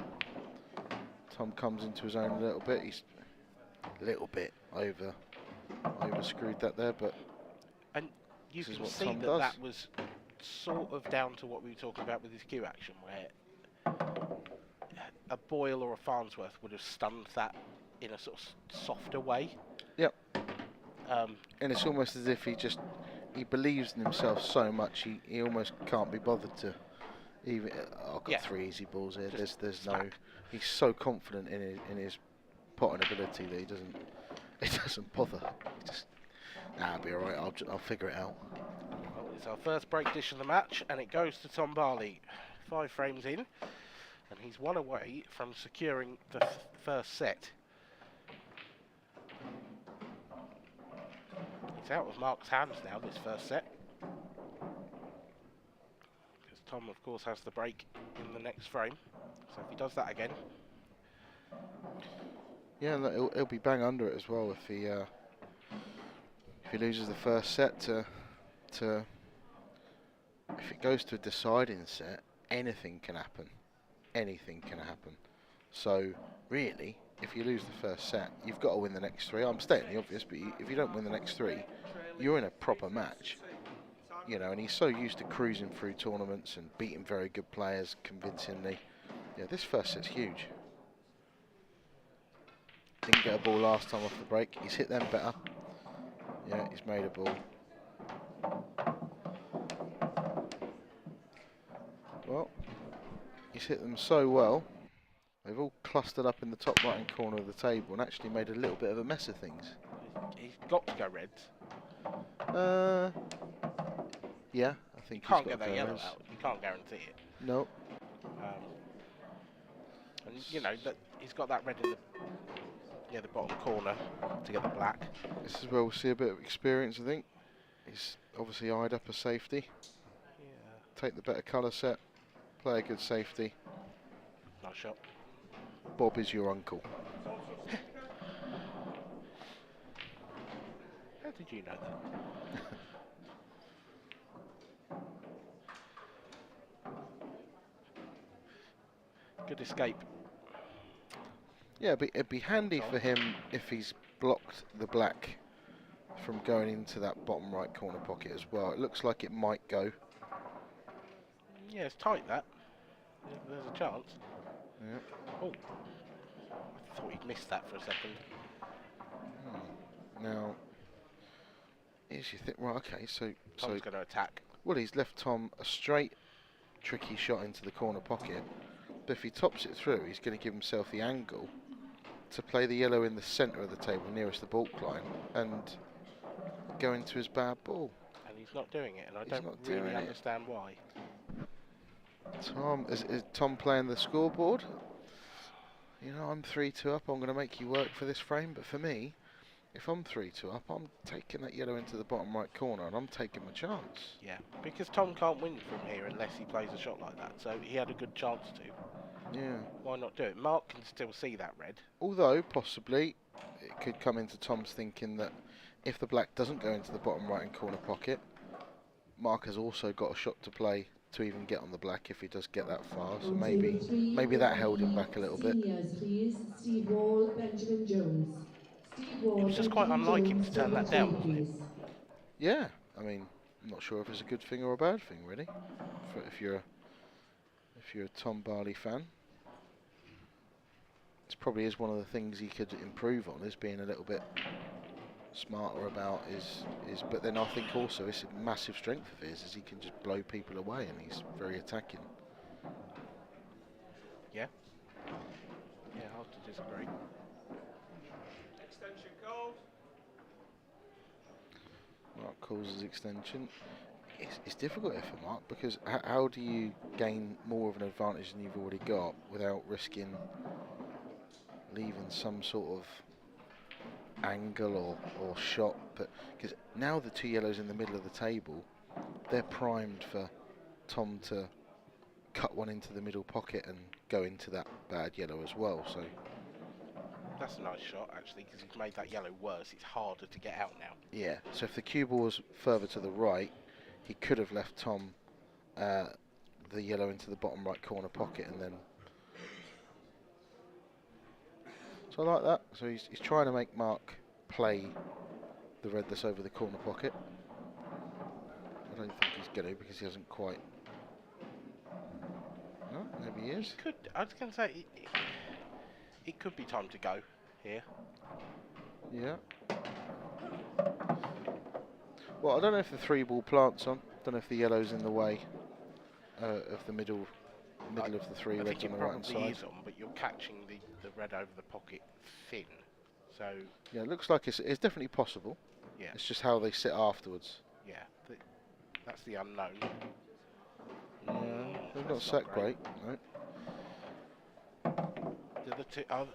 Tom comes into his own a little bit. He's a little bit over screwed that there, but and you can see Tom that was sort of down to what we were talking about with his cue action, where a Boyle or a Farnsworth would have stunned that in a sort of softer way. Yep. And it's almost as if he believes in himself so much he almost can't be bothered to even. I've got 3 easy balls here. There's no. He's so confident in his potting ability that he doesn't bother. I'll be all right. I'll figure it out. Well, it's our first break dish of the match, and it goes to Tom Barley. 5 frames in, and he's 1 away from securing the first set. It's out of Mark's hands now, this first set. Because Tom, of course, has the break in the next frame. So if he does that again... Yeah, look, he'll be bang under it as well if he loses the first set to if it goes to a deciding set, anything can happen. Anything can happen. So really, if you lose the first set, you've got to win the next 3. I'm stating the obvious, but if you don't win the next 3, you're in a proper match. And he's so used to cruising through tournaments and beating very good players convincingly. Yeah, this first set's huge. Didn't get a ball last time off the break. He's hit them better. Yeah, he's made a ball. Well, he's hit them so well. They've all clustered up in the top right-hand corner of the table and actually made a little bit of a mess of things. He's got to go reds. Yeah, I think you can't get that yellow out. You can't guarantee it. No. And that he's got that red in the bottom corner to get the black. This is where we'll see a bit of experience, I think. He's obviously eyed up a safety. Yeah. Take the better colour set. Play a good safety. Nice shot. Bob is your uncle. How did you know that? Good escape. Yeah, but it'd be handy for him if he's blocked the black from going into that bottom right corner pocket as well. It looks like it might go. Yeah, it's tight, that. There's a chance. Yeah. Oh. I thought he'd missed that for a second. Now, here's your thing. Right, okay, so Tom's going to attack. well, he's left Tom a straight, tricky shot into the corner pocket. But if he tops it through, he's going to give himself the angle to play the yellow in the centre of the table nearest the baulk line and go into his bad ball. And he's not doing it, and I He's don't not really doing it. understand why. Tom, is Tom playing the scoreboard? You know, I'm 3-2 up, I'm going to make you work for this frame, but for me, if I'm 3-2 up, I'm taking that yellow into the bottom right corner and I'm taking my chance. Yeah, because Tom can't win from here unless he plays a shot like that, so he had a good chance to. Yeah. Why not do it? Mark can still see that red. Although, possibly, it could come into Tom's thinking that if the black doesn't go into the bottom right-hand corner pocket, Mark has also got a shot to play to even get on the black if he does get that far. So maybe that held him back a little bit. Steve Wall, Benjamin Jones. Steve Wall, It was just quite unlike him to turn that down, wasn't it? Yeah, I mean, I'm not sure if it's a good thing or a bad thing, really. If you're a Tom Barley fan, this probably is one of the things he could improve on, is being a little bit smarter about his. But then I think also it's a massive strength of his, is he can just blow people away and he's very attacking. Yeah. Yeah, hard to disagree. Extension called. Mark calls his extension. It's difficult here for Mark because how do you gain more of an advantage than you've already got without risking leaving some sort of angle or shot? But because now the two yellows in the middle of the table, they're primed for Tom to cut one into the middle pocket and go into that bad yellow as well. So That's a nice shot, actually, because he's made that yellow worse. It's harder to get out now. yeah, so if the cue ball was further to the right, he could have left Tom the yellow into the bottom right corner pocket and then. So I like that. So he's trying to make Mark play the red that's over the corner pocket. I don't think he's going to because he hasn't quite. No, maybe he is. I was going to say, it could be time to go here. Yeah. Well, I don't know if the three ball plant's on. I don't know if the yellow's in the way of the middle of the three I reds think on it the right hand probably side. is on, but you're catching the red over the pocket thin. So, Yeah, it looks like it's definitely possible. yeah, It's just how they sit afterwards. yeah, that's the unknown. Yeah, they've not That's set not great. No.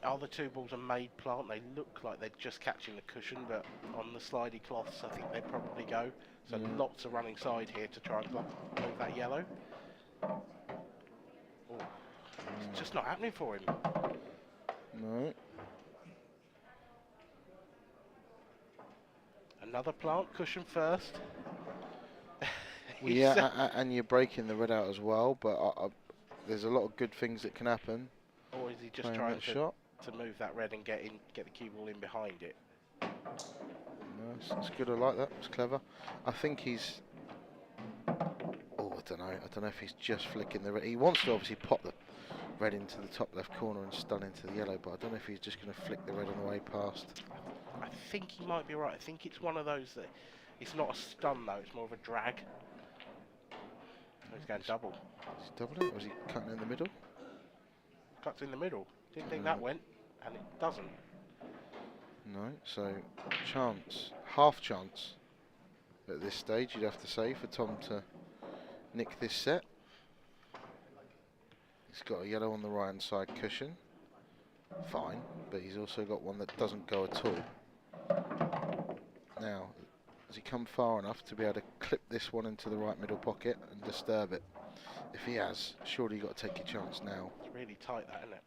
Are the two balls a made plant? They look like they're just catching the cushion, but on the slidey cloths, I think they probably go. So Yeah. lots of running side here to try and block that yellow. Oh, it's just not happening for him. No. Another plant, cushion first. Well, yeah, and you're breaking the red out as well, but there's a lot of good things that can happen. Or is he just Playing trying that shot. to move that red and get the cue ball in behind it? No, it's good. I like that. It's clever. I think he's. Oh, I don't know. I don't know if he's just flicking the red. He wants to obviously pop the red into the top left corner and stun into the yellow, but I don't know if he's just going to flick the red on the way past. I think he might be right. I think it's one of those that it's not a stun though. It's more of a drag. So he's going double. Is he doubling it? Or is he cutting in the middle? Cuts in the middle. Didn't think that went, and it doesn't. No. So chance, half chance at this stage, you'd have to say, for Tom to nick this set. He's got a yellow on the right hand side cushion. Fine, but he's also got one that doesn't go at all. Now, Has he come far enough to be able to clip this one into the right middle pocket and disturb it? If he has, surely you've got to take your chance now. It's really tight, that, isn't it?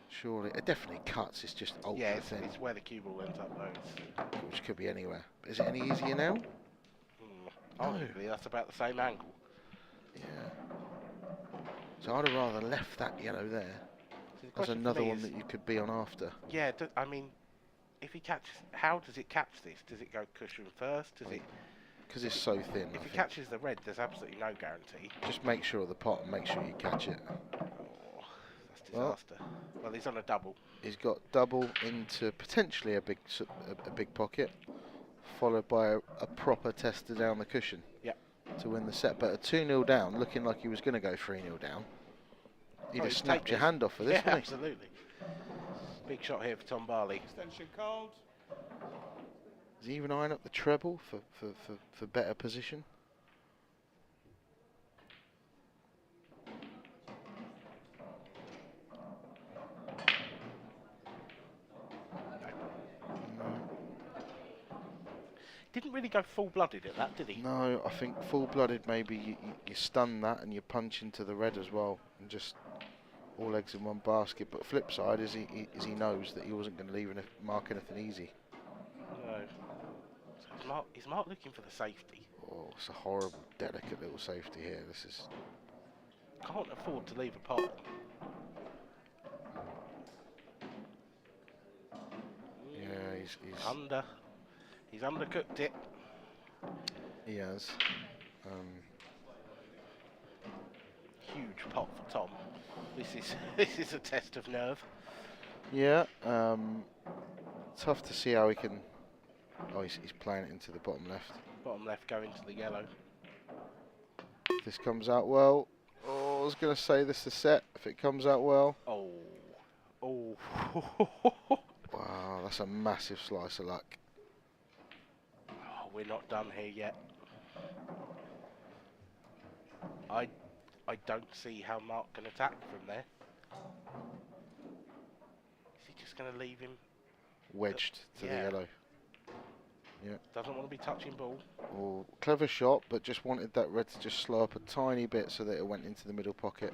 Surely. It definitely cuts, it's just ultra Yeah, thin. it's where the cue ball ends up, though. Which could be anywhere. But is it any easier now? Arguably, that's about the same angle. Yeah. So I'd have rather left that yellow there. So the There's question for another me one is- that you could be on after. Yeah, I mean, if he catches, how does it catch this? Does it go cushion first? Does it? Because it's so thin. If I he think. catches the red, there's absolutely no guarantee. Just make sure of the pot and make sure you catch it. Oh, that's Well- disaster. Well, he's on a double. He's got double into potentially a big pocket, followed by a proper tester down the cushion. Yep. To win the set, but a 2-0 down, looking like he was going to go 3-0 down. You'd have he's snapped your taken- hand off for this, Yeah, wouldn't he? absolutely. Big shot here for Tom Barley. Extension called. Is he even eyeing up the treble for better position? Didn't really go full-blooded at that, did he? No, I think full-blooded maybe you stun that and you punch into the red as well, and just all eggs in one basket. But flip side is he knows that he wasn't going to leave mark anything easy. No. So is Mark looking for the safety? Oh, it's a horrible, delicate little safety here. This is Can't afford to leave a pot. yeah, He's undercooked it. he has. Huge pot for Tom. This is a test of nerve. Yeah, tough to see how he can. Oh, he's playing it into the bottom left. Bottom left go into the yellow. If this comes out well, oh, I was going to say this is set. If it comes out well, Oh. Oh. wow, that's a massive slice of luck. Oh, we're not done here yet. I don't see how Mark can attack from there. Is he just going to leave him? Wedged to the Yeah. yellow. Doesn't want to be touching ball. Oh, clever shot, but just wanted that red to just slow up a tiny bit so that it went into the middle pocket.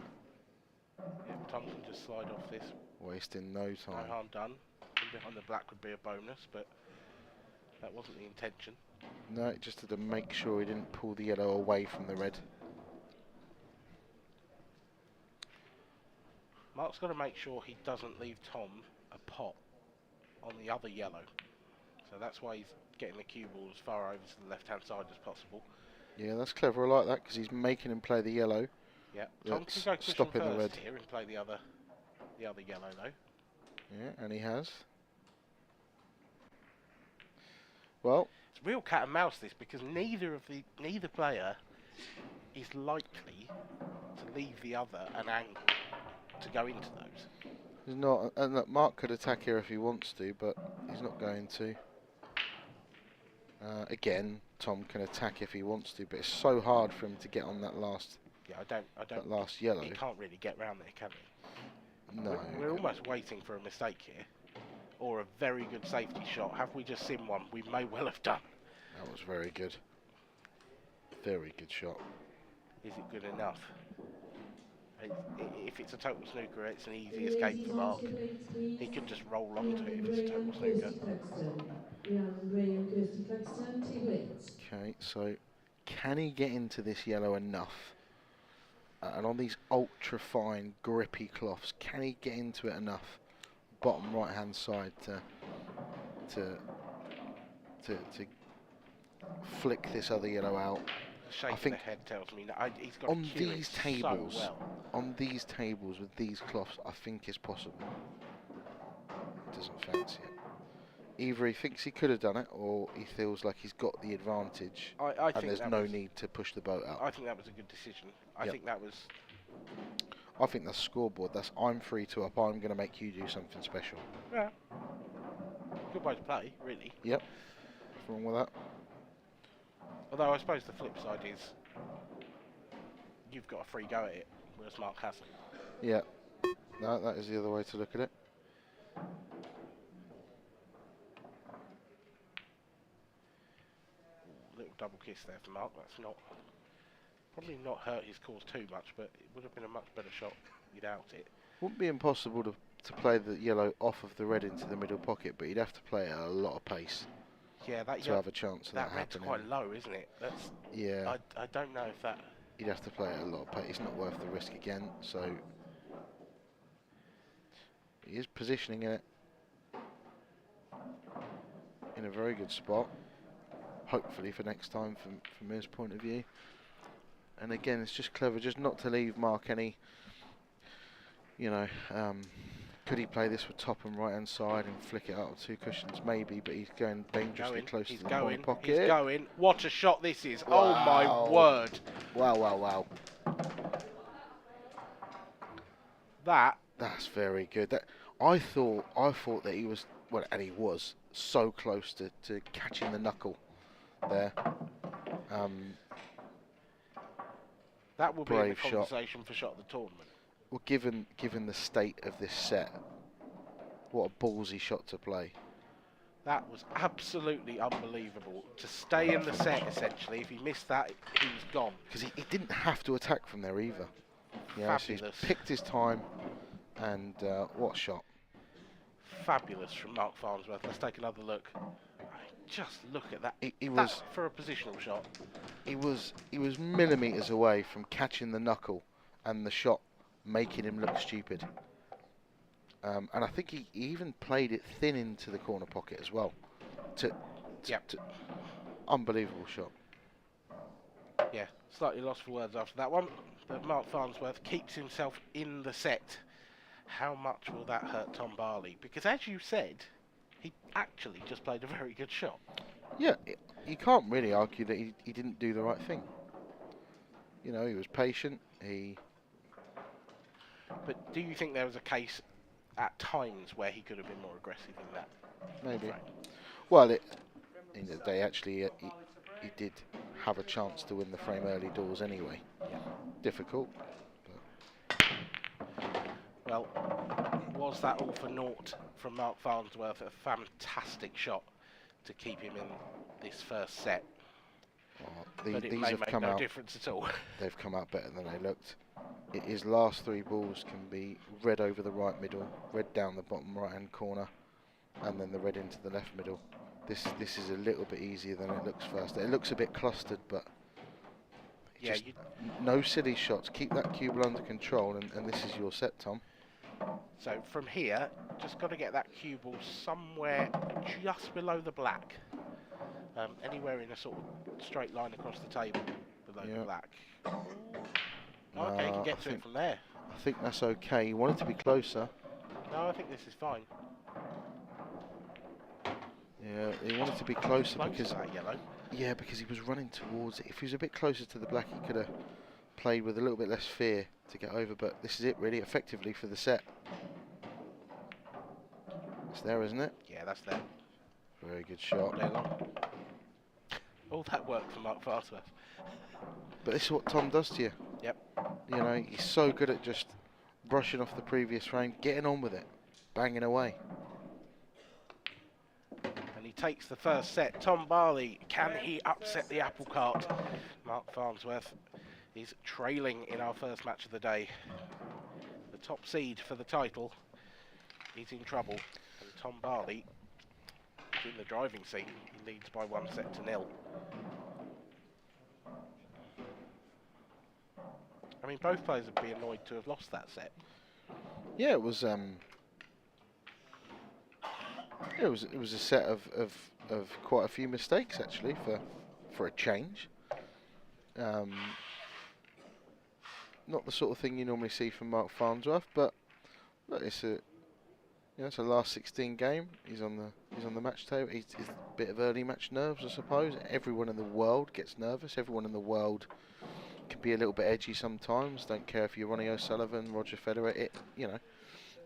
Yeah, Tom can just slide off this. Wasting no No time. harm done. From behind the black would be a bonus, but that wasn't the intention. No, just had to make sure he didn't pull the yellow away from the red. Mark's got to make sure he doesn't leave Tom a pot on the other yellow. So that's why he's getting the cue ball as far over to the left-hand side as possible. Yeah, that's clever. I like that because he's making him play the yellow. Yeah, Tom That's can go cushion stopping the first red. here and play the other yellow though. Yeah, and he has. Well, It's real cat and mouse this because neither player is likely to leave the other an angle to go into those. he's not. And look, Mark could attack here if he wants to, but he's not going to. Again, Tom can attack if he wants to, but it's so hard for him to get on that last Yeah, I don't. last yellow. He can't really get round there, can he? No. We're almost waiting for a mistake here, or a very good safety shot. Have we just seen one? We may well have done. That was very good. Very good shot. Is it good enough? If it's a total snooker, it's an easy escape for Mark. He could just roll onto it if it's a total snooker. Okay, so can he get into this yellow enough? And on these ultra fine grippy cloths, can he get into it enough? Bottom right hand side to flick this other yellow out. Shaking think the head tells me that he's got on to cue these it so tables, well. on these tables with these cloths, I think it's possible. Doesn't fancy it. Either he thinks he could have done it, or he feels like he's got the advantage, I and think there's that no was, need to push the boat out. I think that was a good decision. I Yep. think that was. I think that's scoreboard. That's I'm 3-2 up. I'm going to make you do something special. Yeah. Good way to play, really. Yep. What's wrong with that? Although I suppose the flip side is you've got a free go at it, whereas Mark hasn't. Yeah. No, that is the other way to look at it. kiss there for Mark. That's probably not hurt his cause too much, but it would have been a much better shot without it. Wouldn't be impossible to play the yellow off of the red into the middle pocket, but you'd have to play it at a lot of pace. Yeah, that to have a chance of that red's happening. quite low, isn't it? That's Yeah. I don't know if that. You'd have to play it at a lot of pace. It's not worth the risk again. So he is positioning it in a very good spot. Hopefully for next time, from his point of view. And again, it's just clever, just not to leave Mark any. Could he play this with top and right hand side and flick it out of 2 cushions? Maybe, but he's going dangerously close to the corner pocket. He's going. What a shot this is! Wow. Oh my word! Wow, wow, wow. That's very good. I thought that he was, well, and he was so close to catching the knuckle there. That will be in the brave shot. conversation for shot of the tournament. Well, given the state of this set, what a ballsy shot to play. That was absolutely unbelievable. To stay in the set, essentially. If he missed that, he was gone. Because he didn't have to attack from there either. Yeah, so he's Fabulous. picked his time, and what a shot. Fabulous from Mark Farnsworth. Let's take another look. Just look at that. He That was for a positional shot. he was millimetres away from catching the knuckle and the shot making him look stupid. And I think he even played it thin into the corner pocket as well. Unbelievable shot. Yeah, slightly lost for words after that one. But Mark Farnsworth keeps himself in the set. How much will that hurt Tom Barley? Because as you said, he actually just played a very good shot. Yeah, you can't really argue that he didn't do the right thing. He was patient. But do you think there was a case at times where he could have been more aggressive in that? Maybe. frame? Well, in the day, actually, he did have a chance to win the frame early doors anyway. Yeah. Difficult. Well, was that all for naught from Mark Farnsworth? A fantastic shot to keep him in this first set. But it These may have make come no out. difference at all. They've come out better than they looked. His last 3 balls can be red over the right middle, red down the bottom right hand corner, and then the red into the left middle. This is a little bit easier than it looks first. It looks a bit clustered, but Yeah, just no silly shots. Keep that cue ball under control, and this is your set, Tom. So from here, just got to get that cue ball somewhere just below the black. Anywhere in a sort of straight line across the table below the black. Okay, you can get to it from there. I think that's okay. You want it to be closer. No, I think this is fine. Yeah, he wanted to be closer Close because to that yellow. yeah, because he was running towards it. If he was a bit closer to the black, he could have played with a little bit less fear to get over. But this is it, really, effectively for the set. It's there, isn't it? Yeah, that's there. Very good shot. There long. All that work for Mark Farnsworth. But this is what Tom does to you. Yep. He's so good at just brushing off the previous frame, getting on with it, banging away. And he takes the first set. Tom Barley, can he upset the apple cart? Mark Farnsworth is trailing in our first match of the day. The top seed for the title is in trouble. And Tom Barley is in the driving seat. He leads by 1-0. I mean, both players would be annoyed to have lost that set. Yeah, it was. It was a set of quite a few mistakes actually for a change. Not the sort of thing you normally see from Mark Farnsworth, but look, it's a last 16 game. He's on the match table. He's a bit of early match nerves, I suppose. Everyone in the world gets nervous. Everyone in the world can be a little bit edgy sometimes. Don't care if you're Ronnie O'Sullivan, Roger Federer. It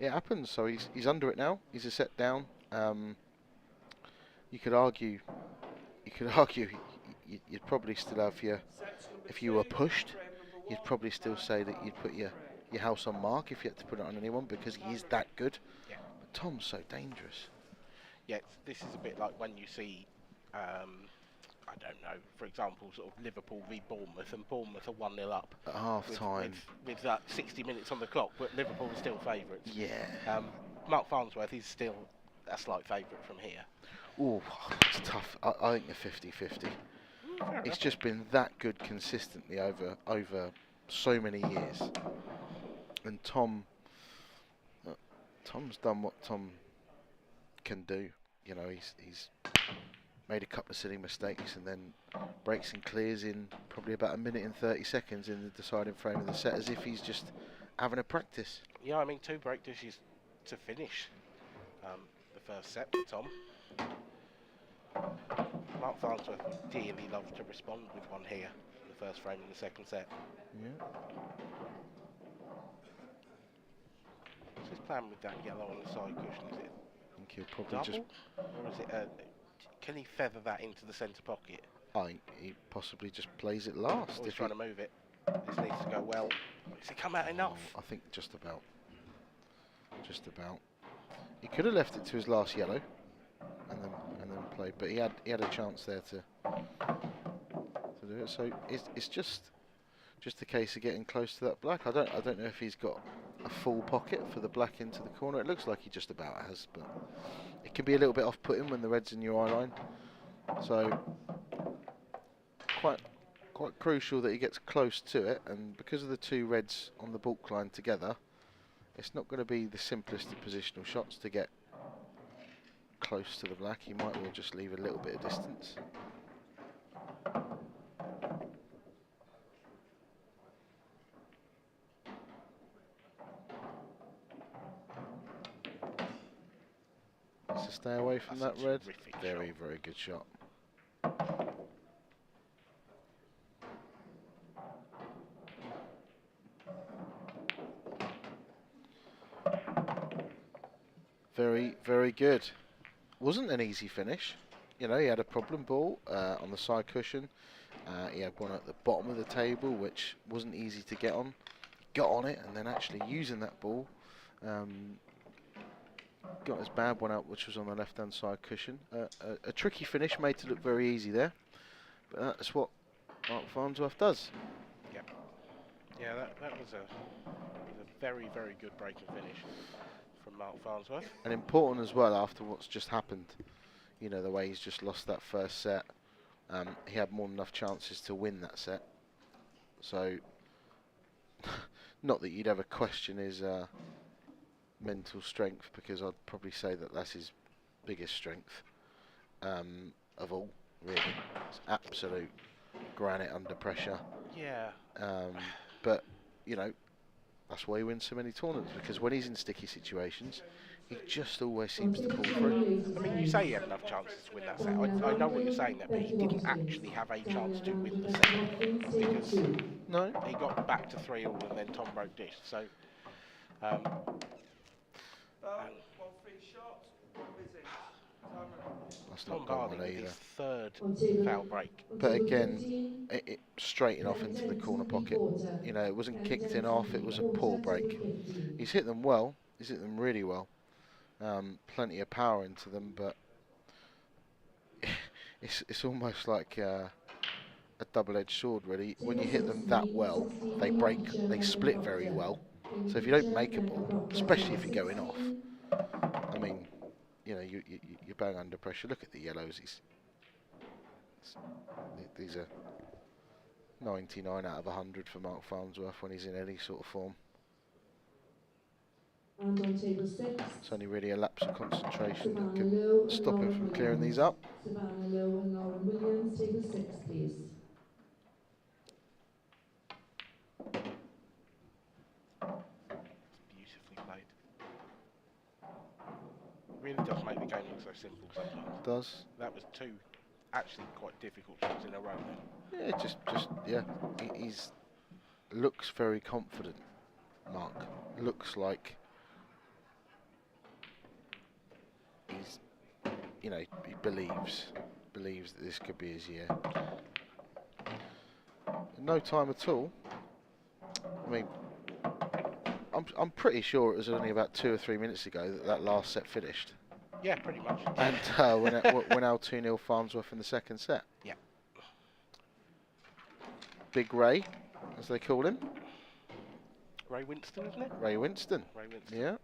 happens. So he's under it now. He's a set down. You could argue you'd probably still have if you were pushed, you'd probably still say that you'd put your house on Mark if you had to put it on anyone because he is that good. Yeah. But Tom's so dangerous. Yeah, this is a bit like when you see I don't know, for example, sort of Liverpool v Bournemouth, and Bournemouth are 1-0 up At half time. with 60 minutes on the clock, but Liverpool are still favourites. Yeah. Mark Farnsworth is still a slight favourite from here. Oh, it's tough. I think a 50-50. It's just been that good consistently over so many years. And Tom's done what Tom can do. You know, he's made a couple of silly mistakes and then breaks and clears in probably about 1 minute and 30 seconds in the deciding frame of the set, as if he's just having a practice. Yeah, I mean, 2 break dishes to finish the first set for Tom. Mark Farnsworth would dearly love to respond with one here in the first frame of the second set. Yeah. What's his plan with that yellow on the side cushion? Is it I think he'll probably double? Or is it can he feather that into the centre pocket? I think he possibly just plays it last. Or he's if trying to move it. This needs to go well. Has it come out enough? I think just about. Just about. He could have left it to his last yellow and then played, but he had a chance there to do it. So it's just a case of getting close to that black. I don't know if he's got a full pocket for the black into the corner. It looks like he just about has, but it can be a little bit off-putting when the red's in your eye line. So quite crucial that he gets close to it, and because of the 2 reds on the bulk line together, it's not going to be the simplest of positional shots to get close to the black. He might well just leave a little bit of distance. So stay away from that red. Very, very good shot. Very, very good. Wasn't an easy finish. You know, he had a problem ball on the side cushion. He had one at the bottom of the table, which wasn't easy to get on. Got on it, and then actually using that ball, got his bad one out, which was on the left-hand side cushion. A tricky finish made to look very easy there, but that's what Mark Farnsworth does. Yeah, that was a very, very good break and finish from Mark Farnsworth. And important as well after what's just happened. You know, the way he's just lost that first set. He had more than enough chances to win that set. So, not that you'd ever question his mental strength, because I'd probably say that that's his biggest strength of all, really. It's absolute granite under pressure. Yeah. But, you know, that's why he wins so many tournaments, because when he's in sticky situations, he just always seems to pull through. I mean, you say he had enough chances to win that set. I know what you're saying there, but he didn't actually have a chance to win the set, because he got back to 3-all and then Tom broke dish. So, that's Tom not Barley gone with either. his 3rd foul break. But again, it straighten off into the corner pocket. You know, it wasn't kicked in off, it was a poor break. He's hit them well, he's hit them really well. Plenty of power into them, but it's almost like a double-edged sword, really. When you hit them that well, they break, they split very well. So if you don't make a ball, especially if you're going off, I mean, you know, you're bang under pressure. Look at the yellows. These are 99 out of 100 for Mark Farnsworth when he's in any sort of form. And on table 6, It's only really a lapse of concentration that can stop him from clearing these up. Savannah Lowe and Lauren Williams, table 6, please. Beautifully played. Really does make the game look so simple sometimes. It does. That was 2 actually quite difficult shots in a row then. Yeah, yeah. He's looks very confident. Mark looks like he's, you know, he believes that this could be his year. In no time at all. I mean, I'm pretty sure it was only about 2 or 3 minutes ago that last set finished. Yeah, pretty much. And when Al 2-0 Farnsworth in the second set. Yeah. Big Ray, as they call him. Ray Winston, isn't it? Ray Winston. Ray Winston. Yeah.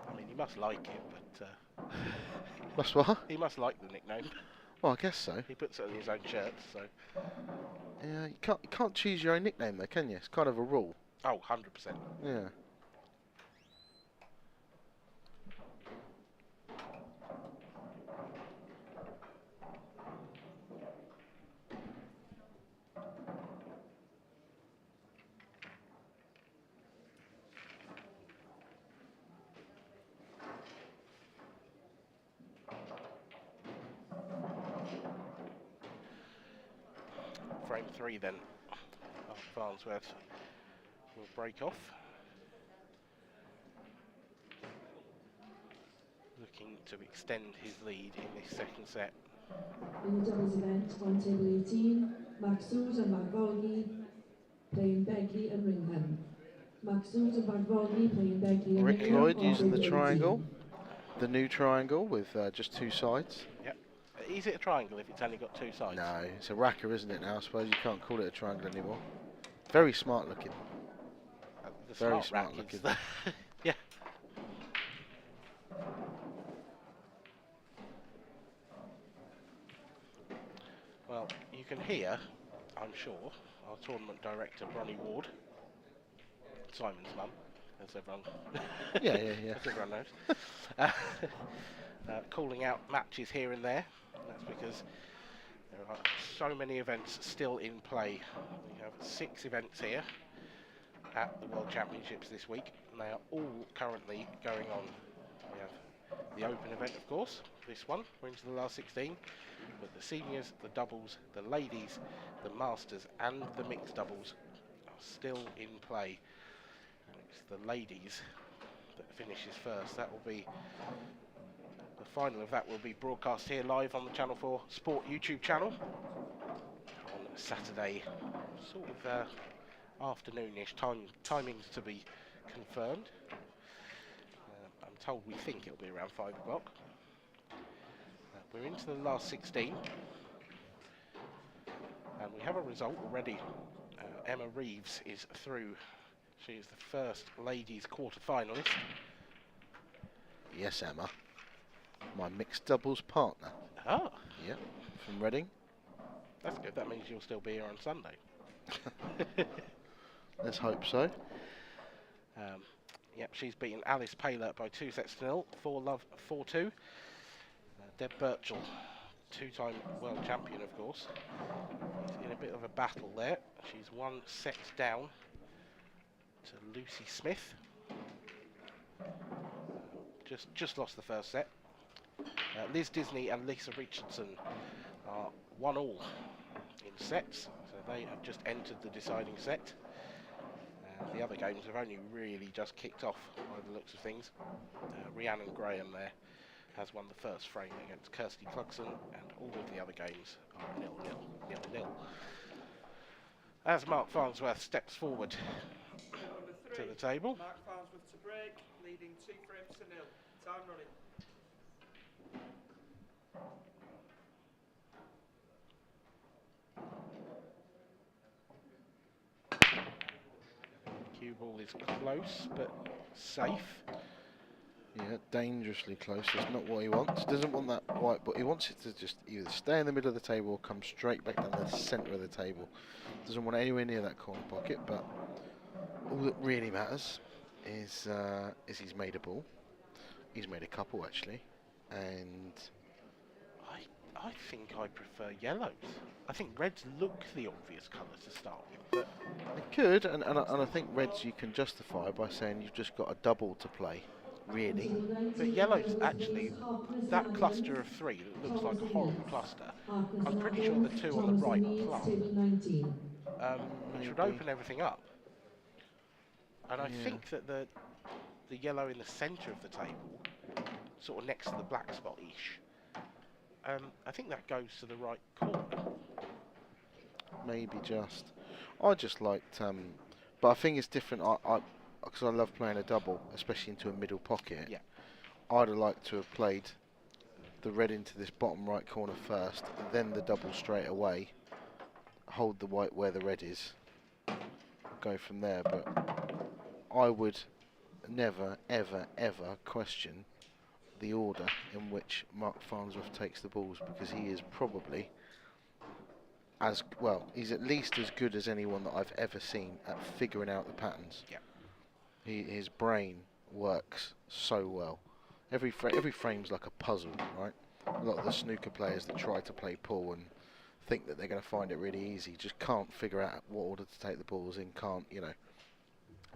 I mean, he must like it, but That's what? he must like the nickname. Well, I guess so. He puts it on his own shirts, so. Yeah, you can't choose your own nickname though, can you? It's kind of a rule. Oh, 100%. Yeah. Frame 3 then. Farnsworth will break off. Looking to extend his lead in this second set. In the doubles event on table 18, Maxud and Magvolgi playing Begley and Ringham. Maxud and Magvolgi playing Begley and Rick Ringham. Lloyd on using the table triangle. 18. The new triangle with just 2 sides. Yep. Is it a triangle if it's only got 2 sides? No, it's a racker, isn't it now? I suppose you can't call it a triangle anymore. Very smart looking. The Very smart smart rack looking. is the yeah. Well, you can hear, I'm sure, our tournament director, Bronnie Ward, Simon's mum, as everyone, Yeah. as everyone knows, calling out matches here and there. That's because there are so many events still in play. We have 6 events here at the World Championships this week, and they are all currently going on. We have the Open event, of course, this one, we're into the last 16, but the seniors, the doubles, the ladies, the masters, and the mixed doubles are still in play. And it's the ladies that finishes first. That will be the final of that will be broadcast here live on the Channel 4 Sport YouTube channel on Saturday, sort of afternoonish timings to be confirmed. I'm told we think it'll be around 5 o'clock. We're into the last 16, and we have a result already. Emma Reeves is through. She is the first ladies quarter-finalist. Yes, Emma. My mixed doubles partner. Ah, Yep, from Reading. that's good. That means you'll still be here on Sunday. Let's hope so. Yep, she's beaten Alice Paler by 2-0, 4-love, 4-2. Deb Birchall, 2-time world champion, of course. She's in a bit of a battle there. She's 1 set down to Lucy Smith. Just lost the first set. Liz Disney and Lisa Richardson are 1-all in sets, so they have just entered the deciding set. The other games have only really just kicked off by the looks of things. Rhiannon Graham there has won the first frame against Kirsty Clugson, and all of the other games are 0-0. As Mark Farnsworth steps forward to the table. Mark Farnsworth to break, leading 2 frames to 0. Time running. Cue ball is close but safe. Yeah, dangerously close. That's not what he wants. He doesn't want that white, but he wants it to just either stay in the middle of the table or come straight back down the centre of the table. Doesn't want anywhere near that corner pocket, but all that really matters is he's made a ball. He's made a couple actually, and I think I prefer yellows. I think reds look the obvious colour to start with, but it could, and I think reds you can justify by saying you've just got a double to play, really. but yellows actually, that cluster of 3 that looks like a horrible cluster, I'm pretty sure the 2 on the right are plum, which would open everything up. And I think that the yellow in the centre of the table, sort of next to the black spot-ish, I think that goes to the right corner. Maybe just. I just liked, but I think it's different. Because I love playing a double, especially into a middle pocket. Yeah. I'd have liked to have played the red into this bottom right corner first, then the double straight away, hold the white where the red is, go from there. But I would never, ever, ever question the order in which Mark Farnsworth takes the balls, because he is probably as well, he's at least as good as anyone that I've ever seen at figuring out the patterns. Yeah. His brain works so well. Every frame's like a puzzle, right? A lot of the snooker players that try to play pool and think that they're going to find it really easy just can't figure out what order to take the balls in. Can't, you know?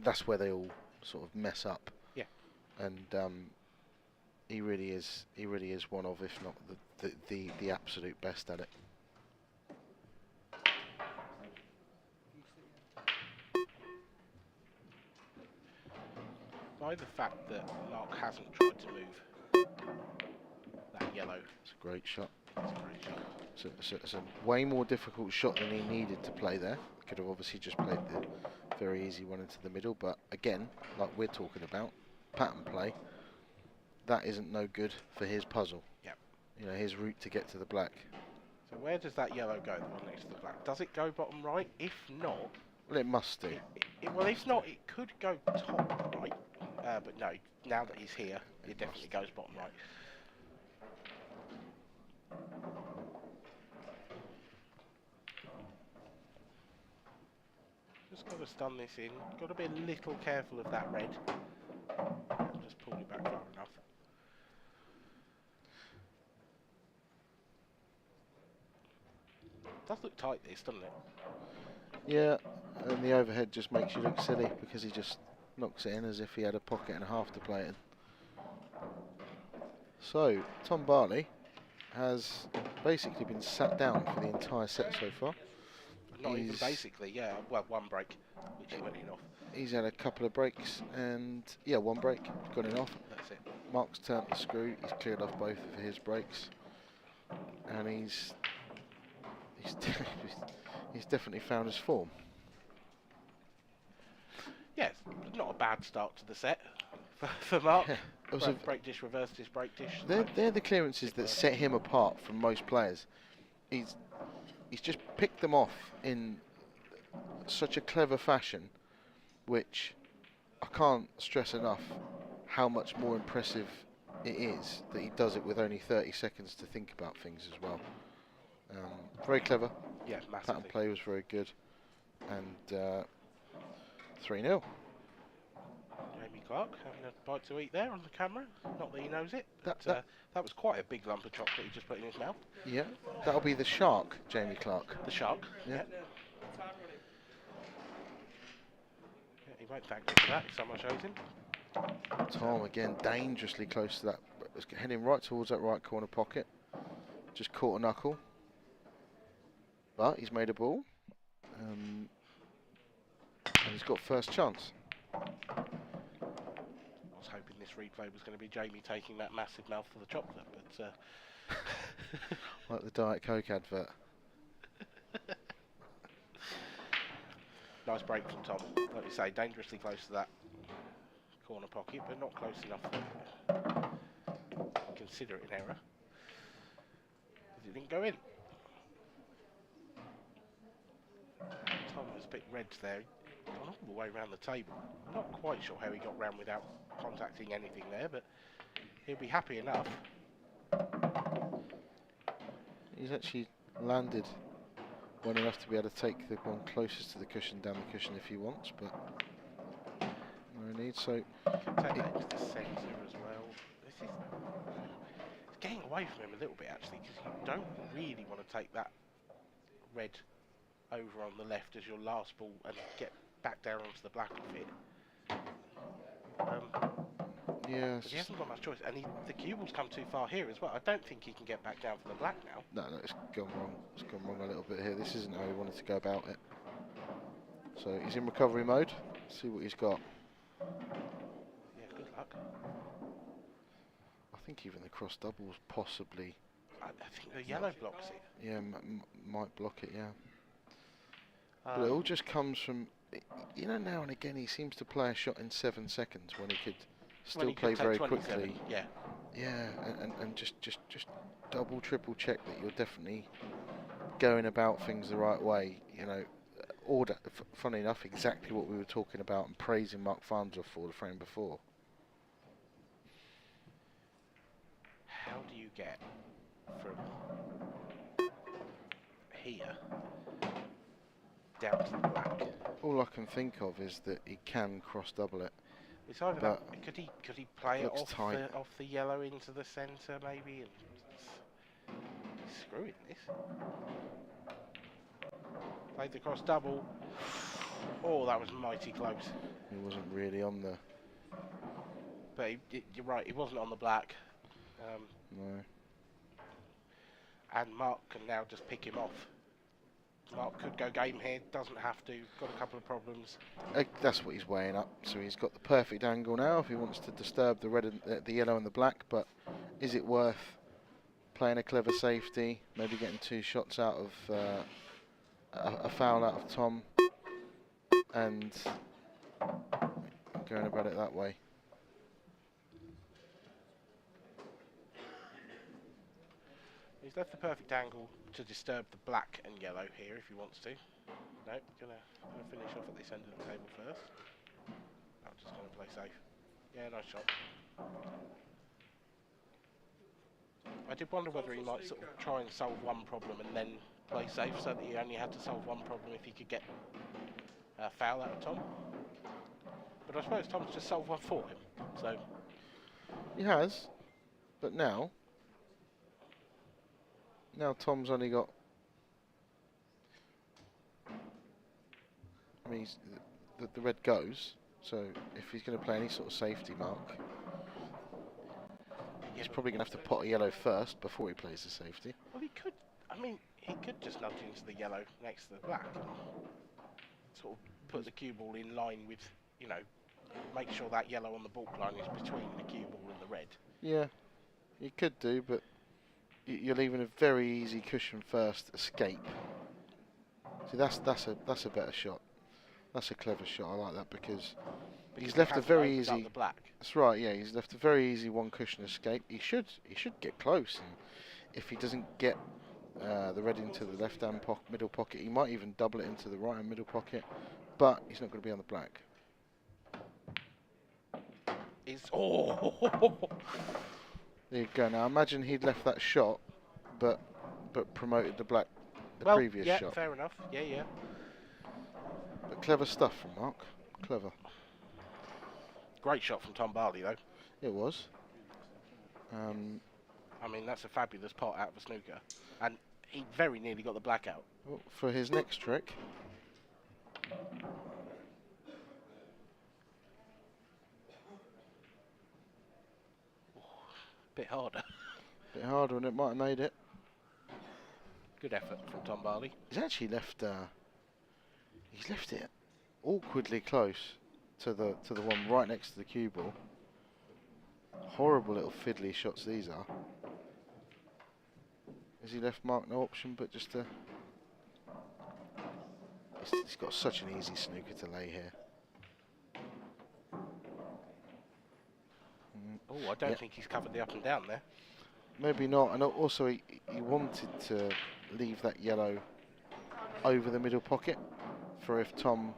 That's where they all sort of mess up. Yeah. And he really is one of, if not the absolute best at it. By the fact that Lark hasn't tried to move that yellow. It's a great shot. It's a great shot. So it's a way more difficult shot than he needed to play there. Could have obviously just played the very easy one into the middle, but again, like we're talking about, pattern play, that isn't no good for his puzzle. Yep. You know, his route to get to the black. So where does that yellow go, the one next to the black? Does it go bottom right? If not... Well, it must do. Well, if not, it could go top right. But no, now that he's here, it definitely goes bottom right. Just got to stun this in. Got to be a little careful of that red. Just pull it back far enough. Does look tight, this, doesn't it? Yeah, and the overhead just makes you look silly because he just knocks it in as if he had a pocket and a half to play it in. So, Tom Barley has basically been sat down for the entire set so far. Not even basically, yeah. Well, one break, which he went in off. He's had a couple of breaks and, yeah, one break, got it off. That's it. Mark's turned the screw, he's cleared off both of his breaks. And he's definitely found his form. Yes, not a bad start to the set for Mark. Yeah, it was break dish, reverse dish, break dish. They're the clearances that set him apart from most players. He's just picked them off in such a clever fashion, which I can't stress enough how much more impressive it is that he does it with only 30 seconds to think about things as well. Very clever. Yeah, massively. Pattern play was very good. And 3-0. Jamie Clark having a bite to eat there on the camera. Not that he knows it. That was quite a big lump of chocolate he just put in his mouth. Yeah, that'll be the shark, Jamie Clark. The shark. Yeah. Yeah, he won't thank me for that if someone shows him. Tom again dangerously close to that. Was heading right towards that right corner pocket. Just caught a knuckle. But he's made a ball. And he's got first chance. I was hoping this replay was going to be Jamie taking that massive mouthful of chocolate, but... Like the Diet Coke advert. Nice break from Tom. Like you say, dangerously close to that corner pocket, but not close enough to consider it an error. Because it didn't go in. Tom has picked reds there. Gone all the way around the table. I'm not quite sure how he got round without contacting anything there, but he'll be happy enough. He's actually landed well enough to be able to take the one closest to the cushion down the cushion if he wants, but no need. So Take that into the centre as well. It's getting away from him a little bit actually, because you don't really want to take that red over on the left as your last ball and get back down onto the black of it. yeah, He hasn't got much choice, and the cue ball's come too far here as well. I don't think he can get back down for the black now. no, it's gone wrong. It's gone wrong a little bit here. This isn't how he wanted to go about it. So he's in recovery mode. See what he's got. Yeah, good luck. I think even the cross doubles possibly. I think the yellow blocks it. Yeah, might block it. Yeah. But it all just comes from, you know, now and again he seems to play a shot in 7 seconds when he could still play very quickly. Yeah. Yeah, and just double, triple check that you're definitely going about things the right way. You know, funny enough, exactly what we were talking about and praising Mark Farnsworth for the frame before. How do you get from here down to the black? All I can think of is that he can cross double it. It's either But that. Could he play it looks off tight. off the yellow into the centre maybe? And he's screwing this. Played the cross double. Oh, that was mighty close. He wasn't really on the. But you're right. He wasn't on the black. No. And Mark can now just pick him off. Mark could go game here, doesn't have to, got a couple of problems. That's what he's weighing up. So he's got the perfect angle now if he wants to disturb the red and the yellow and the black. But is it worth playing a clever safety, maybe getting 2 shots out of a foul out of Tom, and going about it that way? He's left the perfect angle to disturb the black and yellow here if he wants to. No, gonna finish off at this end of the table first. I'm just gonna play safe. Yeah, nice shot. I did wonder whether he might sort of try and solve one problem and then play safe, so that he only had to solve one problem if he could get a foul out of Tom. But I suppose Tom's just solved one for him, so. He has, but now Tom's only got. I mean, the red goes. So if he's going to play any sort of safety mark, he's probably going to have to pot a yellow first before he plays the safety. Well, he could. I mean, he could just nudge into the yellow next to the black, and sort of put the cue ball in line with, you know, make sure that yellow on the baulk line is between the cue ball and the red. Yeah, you could do, but you're leaving a very easy cushion first escape. See, that's a better shot. That's a clever shot. I like that because he's left a very easy. The black. That's right. Yeah, he's left a very easy one cushion escape. He should get close, and if he doesn't get the red into the left-hand middle pocket, he might even double it into the right-hand middle pocket. But he's not going to be on the black. There you go. Now imagine he'd left that shot, but promoted the black the previous shot. Yeah, fair enough. Yeah. But clever stuff from Mark. Clever. Great shot from Tom Barley, though. It was. I mean, that's a fabulous pot out of a snooker, and he very nearly got the black out. Well, for his next trick. Bit harder. Bit harder, and it might have made it. Good effort from Tom Barley. He's actually left. He's left it awkwardly close to the one right next to the cue ball. Horrible little fiddly shots these are. Has he left Mark no option but just to? He's got such an easy snooker to lay here. Oh, I don't think he's covered the up and down there. Maybe not, and also he wanted to leave that yellow over the middle pocket for if Tom.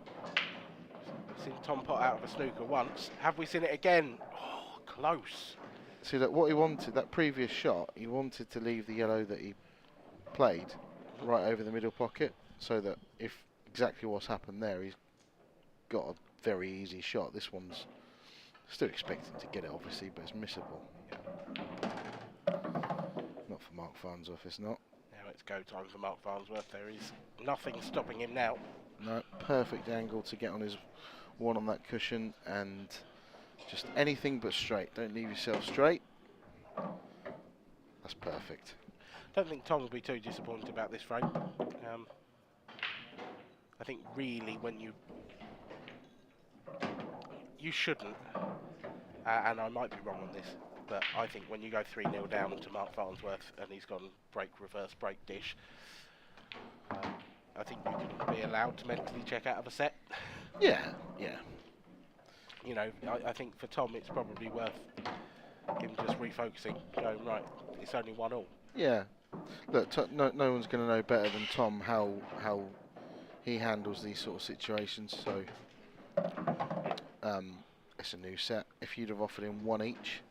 Seen Tom pot out of a snooker once. Have we seen it again? Oh, close. See that what he wanted, that previous shot, he wanted to leave the yellow that he played right over the middle pocket, so that if exactly what's happened there, he's got a very easy shot. This one's still expecting to get it, obviously, but it's missable. Not for Mark Farnsworth, it's not. Now it's go time for Mark Farnsworth. There is nothing stopping him now. No, perfect angle to get on his one on that cushion, and just anything but straight. Don't leave yourself straight. That's perfect. Don't think Tom will be too disappointed about this frame. I think really when you shouldn't, and I might be wrong on this, but I think when you go 3-0 down to Mark Farnsworth and he's gone reverse break dish, I think you can be allowed to mentally check out of a set. Yeah. You know, I think for Tom it's probably worth him just refocusing, going, right, it's only 1-1. Yeah. Look, no one's going to know better than Tom how he handles these sort of situations. So it's a new set. If you'd have offered him one each,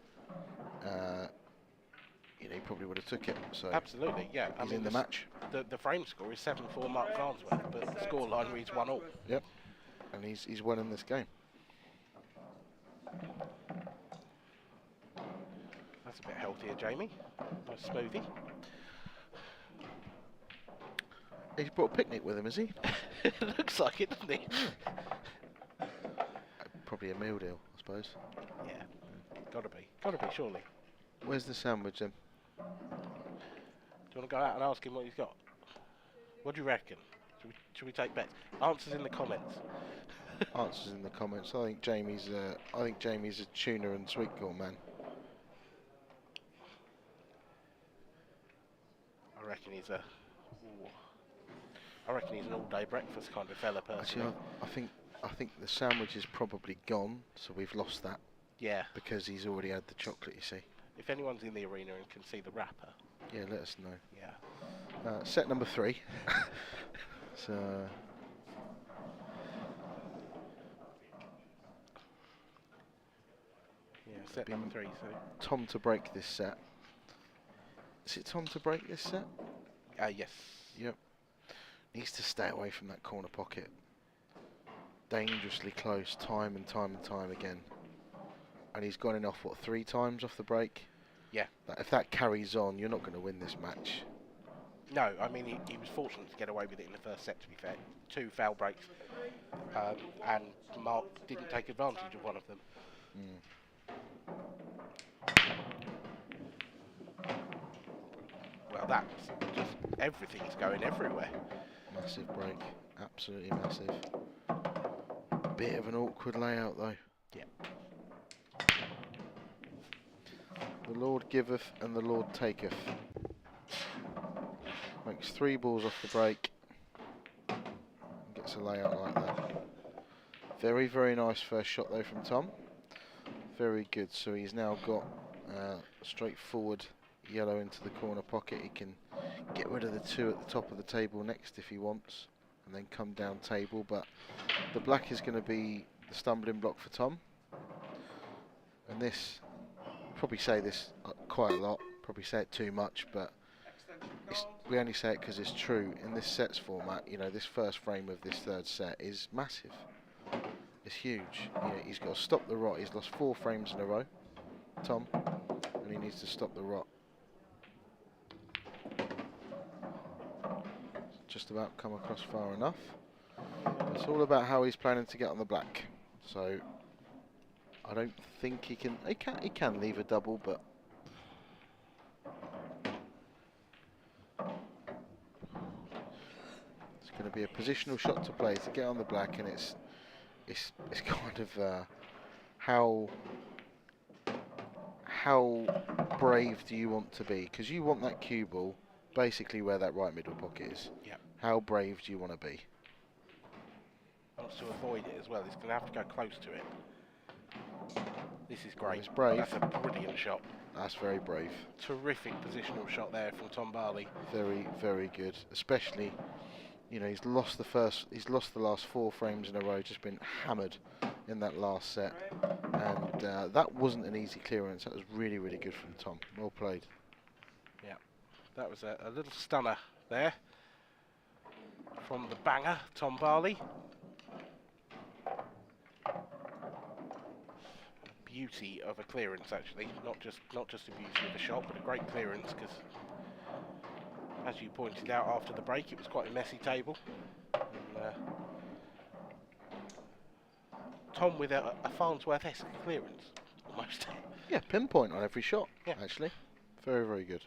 he probably would have took it. So Absolutely, yeah. he's in the match. The frame score is 7-4 Mark Farnsworth, but the scoreline reads 1-1. Yep. And he's winning this game. That's a bit healthier, Jamie. Nice smoothie. He's brought a picnic with him, has he? Looks like it, doesn't he? Probably a meal deal, I suppose. Yeah, gotta be, surely. Where's the sandwich then? Do you want to go out and ask him what he's got? What do you reckon? Should we take bets? Answers in the comments. Answers in the comments. I think Jamie's a tuna and sweet corn man. I reckon he's an all-day breakfast kind of fella, personally. Actually, I think the sandwich is probably gone, so we've lost that. Yeah. Because he's already had the chocolate, you see. If anyone's in the arena and can see the wrapper. Yeah, let us know. Yeah. Set number 3. So. Yeah, set number 3. So. Tom to break this set. Is it Tom to break this set? Yes. Yep. Needs to stay away from that corner pocket. Dangerously close, time and time again. And he's gone in off, 3 times off the break? Yeah. If that carries on, you're not going to win this match. No, I mean, he was fortunate to get away with it in the first set, to be fair. 2 foul breaks. And Mark didn't take advantage of one of them. Well, that's just everything's going everywhere. Massive break. Absolutely massive. Bit of an awkward layout, though. Yeah. The Lord giveth and the Lord taketh. Makes 3 balls off the break. Gets a layout like that. Very, very nice first shot though from Tom. Very good. So he's now got straightforward yellow into the corner pocket. He can get rid of the 2 at the top of the table next if he wants, and then come down table. But the black is going to be the stumbling block for Tom. And this, probably say this quite a lot, probably say it too much, but we only say it because it's true. In this sets format, this first frame of this third set is massive. It's huge. He's got to stop the rot. He's lost 4 frames in a row, Tom, and he needs to stop the rot. Just about come across far enough. It's all about how he's planning to get on the black. So I don't think he can. He can leave a double, but it's going to be a positional shot to play to get on the black, and it's kind of how brave do you want to be? Because you want that cue ball basically where that right middle pocket is. Yep. How brave do you want to be? Wants to avoid it as well. He's going to have to go close to it. This is great. It's brave. That's a brilliant shot. That's very brave. Terrific positional shot there from Tom Barley. Very, very good. Especially, he's lost the last 4 frames in a row. Just been hammered in that last set, and that wasn't an easy clearance. That was really, really good from Tom. Well played. Yeah, that was a little stunner there from the banger, Tom Barley. Beauty of a clearance, actually, not just a beauty of a shot, but a great clearance, because as you pointed out after the break, it was quite a messy table. And, Tom with a Farnsworth-esque clearance, almost. Yeah, pinpoint on every shot, yeah. Actually. Very, very good.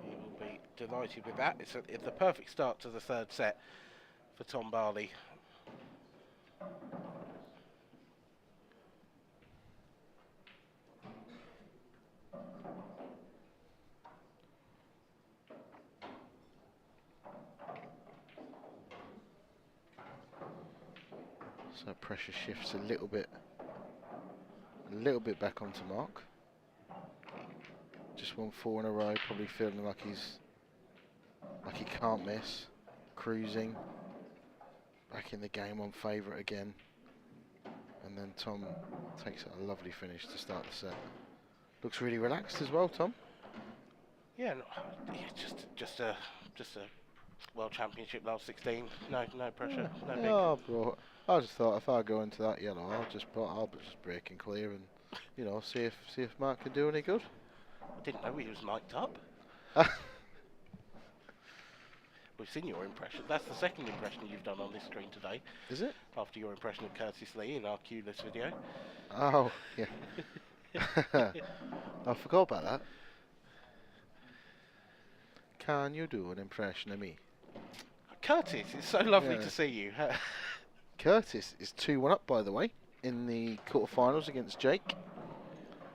He will be delighted with that. It's the perfect start to the third set for Tom Barley. So pressure shifts a little bit A little bit back onto Mark. Just won 4 in a row, probably feeling like he can't miss. Cruising. Back in the game on favourite again. And then Tom takes a lovely finish to start the set. Looks really relaxed as well, Tom. Yeah, no, yeah, just a World Championship last 16. No pressure. No big. Oh, bro. I just thought if I go into that yellow, I'll just break and clear and, you know, see if Mark can do any good. I didn't know he was mic'd up. We've seen your impression. That's the second impression you've done on this screen today. Is it? After your impression of Curtis Lee in our Q-list video. Oh, yeah. I forgot about that. Can you do an impression of me? Curtis, it's so lovely Yeah. to see you. Curtis is 2-1 up, by the way, in the quarterfinals against Jake.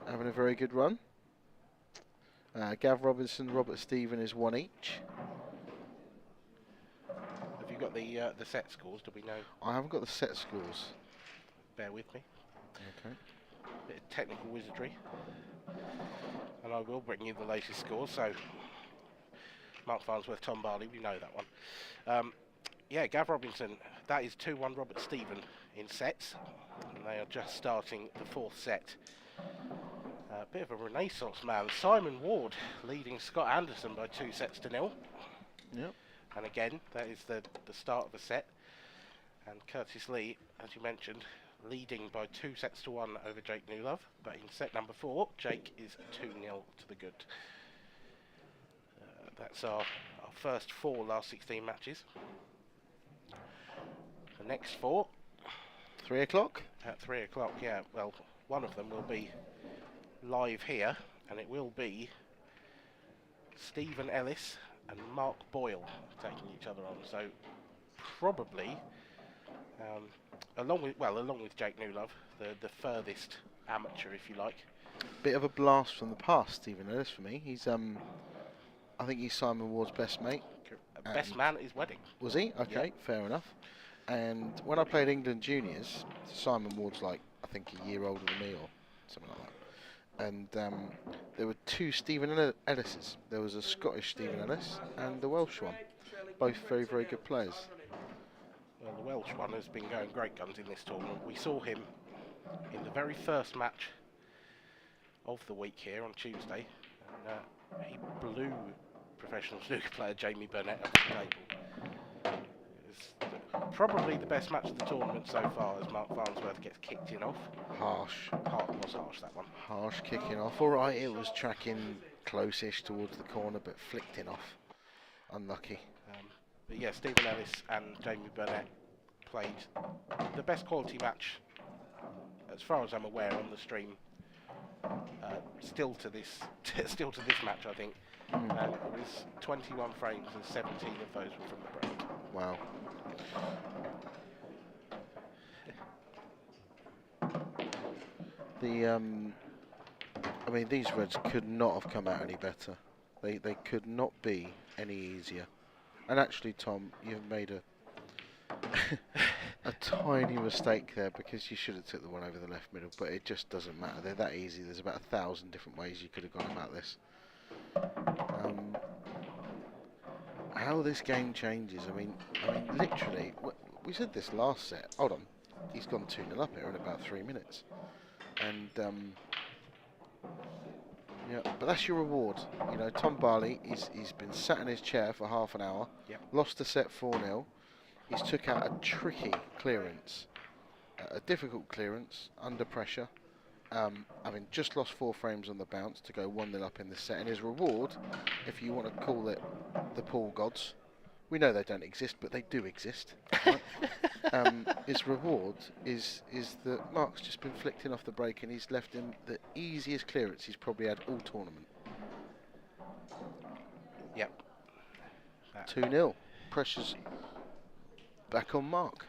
Having a very good run. Gav Robinson, Robert Stephen is 1 each. Have you got the set scores? Do we know? I haven't got the set scores. Bear with me. Okay. Bit of technical wizardry. And I will bring you the latest scores. So, Mark Farnsworth, Tom Barley, we know that one. Yeah, Gav Robinson, that is 2-1 Robert Stephen in sets. And they are just starting the 4th set. A bit of a renaissance man. Simon Ward leading Scott Anderson by 2-0. Yep. And again, that is the start of the set. And Curtis Lee, as you mentioned, leading by 2-1 over Jake Newlove. But in set number 4, Jake is 2-0 to the good. That's our first 4 last 16 matches. The next 4. 3 o'clock? At 3 o'clock, yeah. Well, one of them will be live here, and it will be Stephen Ellis and Mark Boyle taking each other on. So probably, along with Jake Newlove, the furthest amateur, if you like. Bit of a blast from the past, Stephen Ellis, for me. He's I think he's Simon Ward's best mate. Best man at his wedding. Was he? Okay, Yeah. fair enough. And when I played England Juniors, Simon Ward's like, I think a year older than me or something like that. And there were 2 Stephen Ellises. There was a Scottish Stephen Ellis and the Welsh one. Both very, very good players. Well, the Welsh one has been going great guns in this tournament. We saw him in the very first match of the week here on Tuesday. And he blew professional snooker player Jamie Burnett up the table. It's probably the best match of the tournament so far as Mark Farnsworth gets kicked in off. Harsh. Was harsh, that one. Harsh kicking off. All right, it was tracking close-ish towards the corner, but flicked in off. Unlucky. But yeah, Stephen Ellis and Jamie Burnett played the best quality match, as far as I'm aware, on the stream. Still to this match, I think. And it was 21 frames and 17 of those were from the break. Wow. I mean, these reds could not have come out any better. They could not be any easier. And actually, Tom, you've made a tiny mistake there, because you should have took the one over the left middle, but it just doesn't matter. They're that easy. There's about 1,000 different ways you could have gone about this. How this game changes. I mean, literally, we said this last set. Hold on, he's gone 2-0 up here in about 3 minutes, and yeah, but that's your reward. You know, Tom Barley, he's been sat in his chair for half an hour. Yep. Lost the set 4-0. He's took out a tricky clearance, a difficult clearance under pressure. Having just lost 4 frames on the bounce to go 1-0 up in the set, and his reward, if you want to call it the pool gods, we know they don't exist, but they do exist. Right? His reward is that Mark's just been flicked off the break, and he's left him the easiest clearance he's probably had all tournament. Yep. 2-0. Pressure's back on Mark.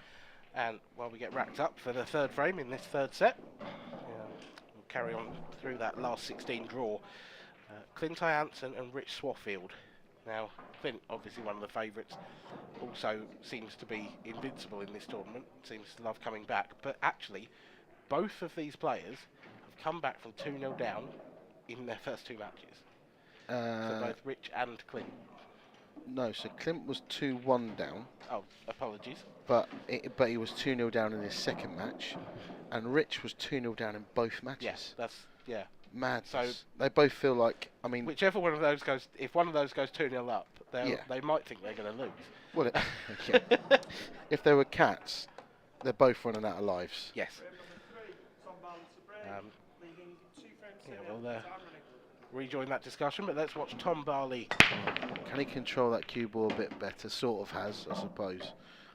And while we get racked up for the 3rd frame in this 3rd set, we'll carry on through that last 16 draw. Clint Hansen and Rich Swaffield. Now, Clint, obviously one of the favourites, also seems to be invincible in this tournament, seems to love coming back, but actually, both of these players have come back from 2-0 down in their first 2 matches. So Uh, both Rich and Clint. no, so Clint was 2-1 down, Oh, apologies. but he was 2-0 down in his second match, and Rich was 2-0 down in both matches. Yes, yeah. Mad. So- They both feel like, I mean, Whichever one of those goes, if one of those goes 2-0 up, Yeah. they might think they're going to lose. well, yeah. If they were cats, they're both running out of lives. Yes. Yeah, we'll rejoin that discussion, but let's watch Tom Barley. Can he control that cue ball a bit better? Sort of has, I suppose.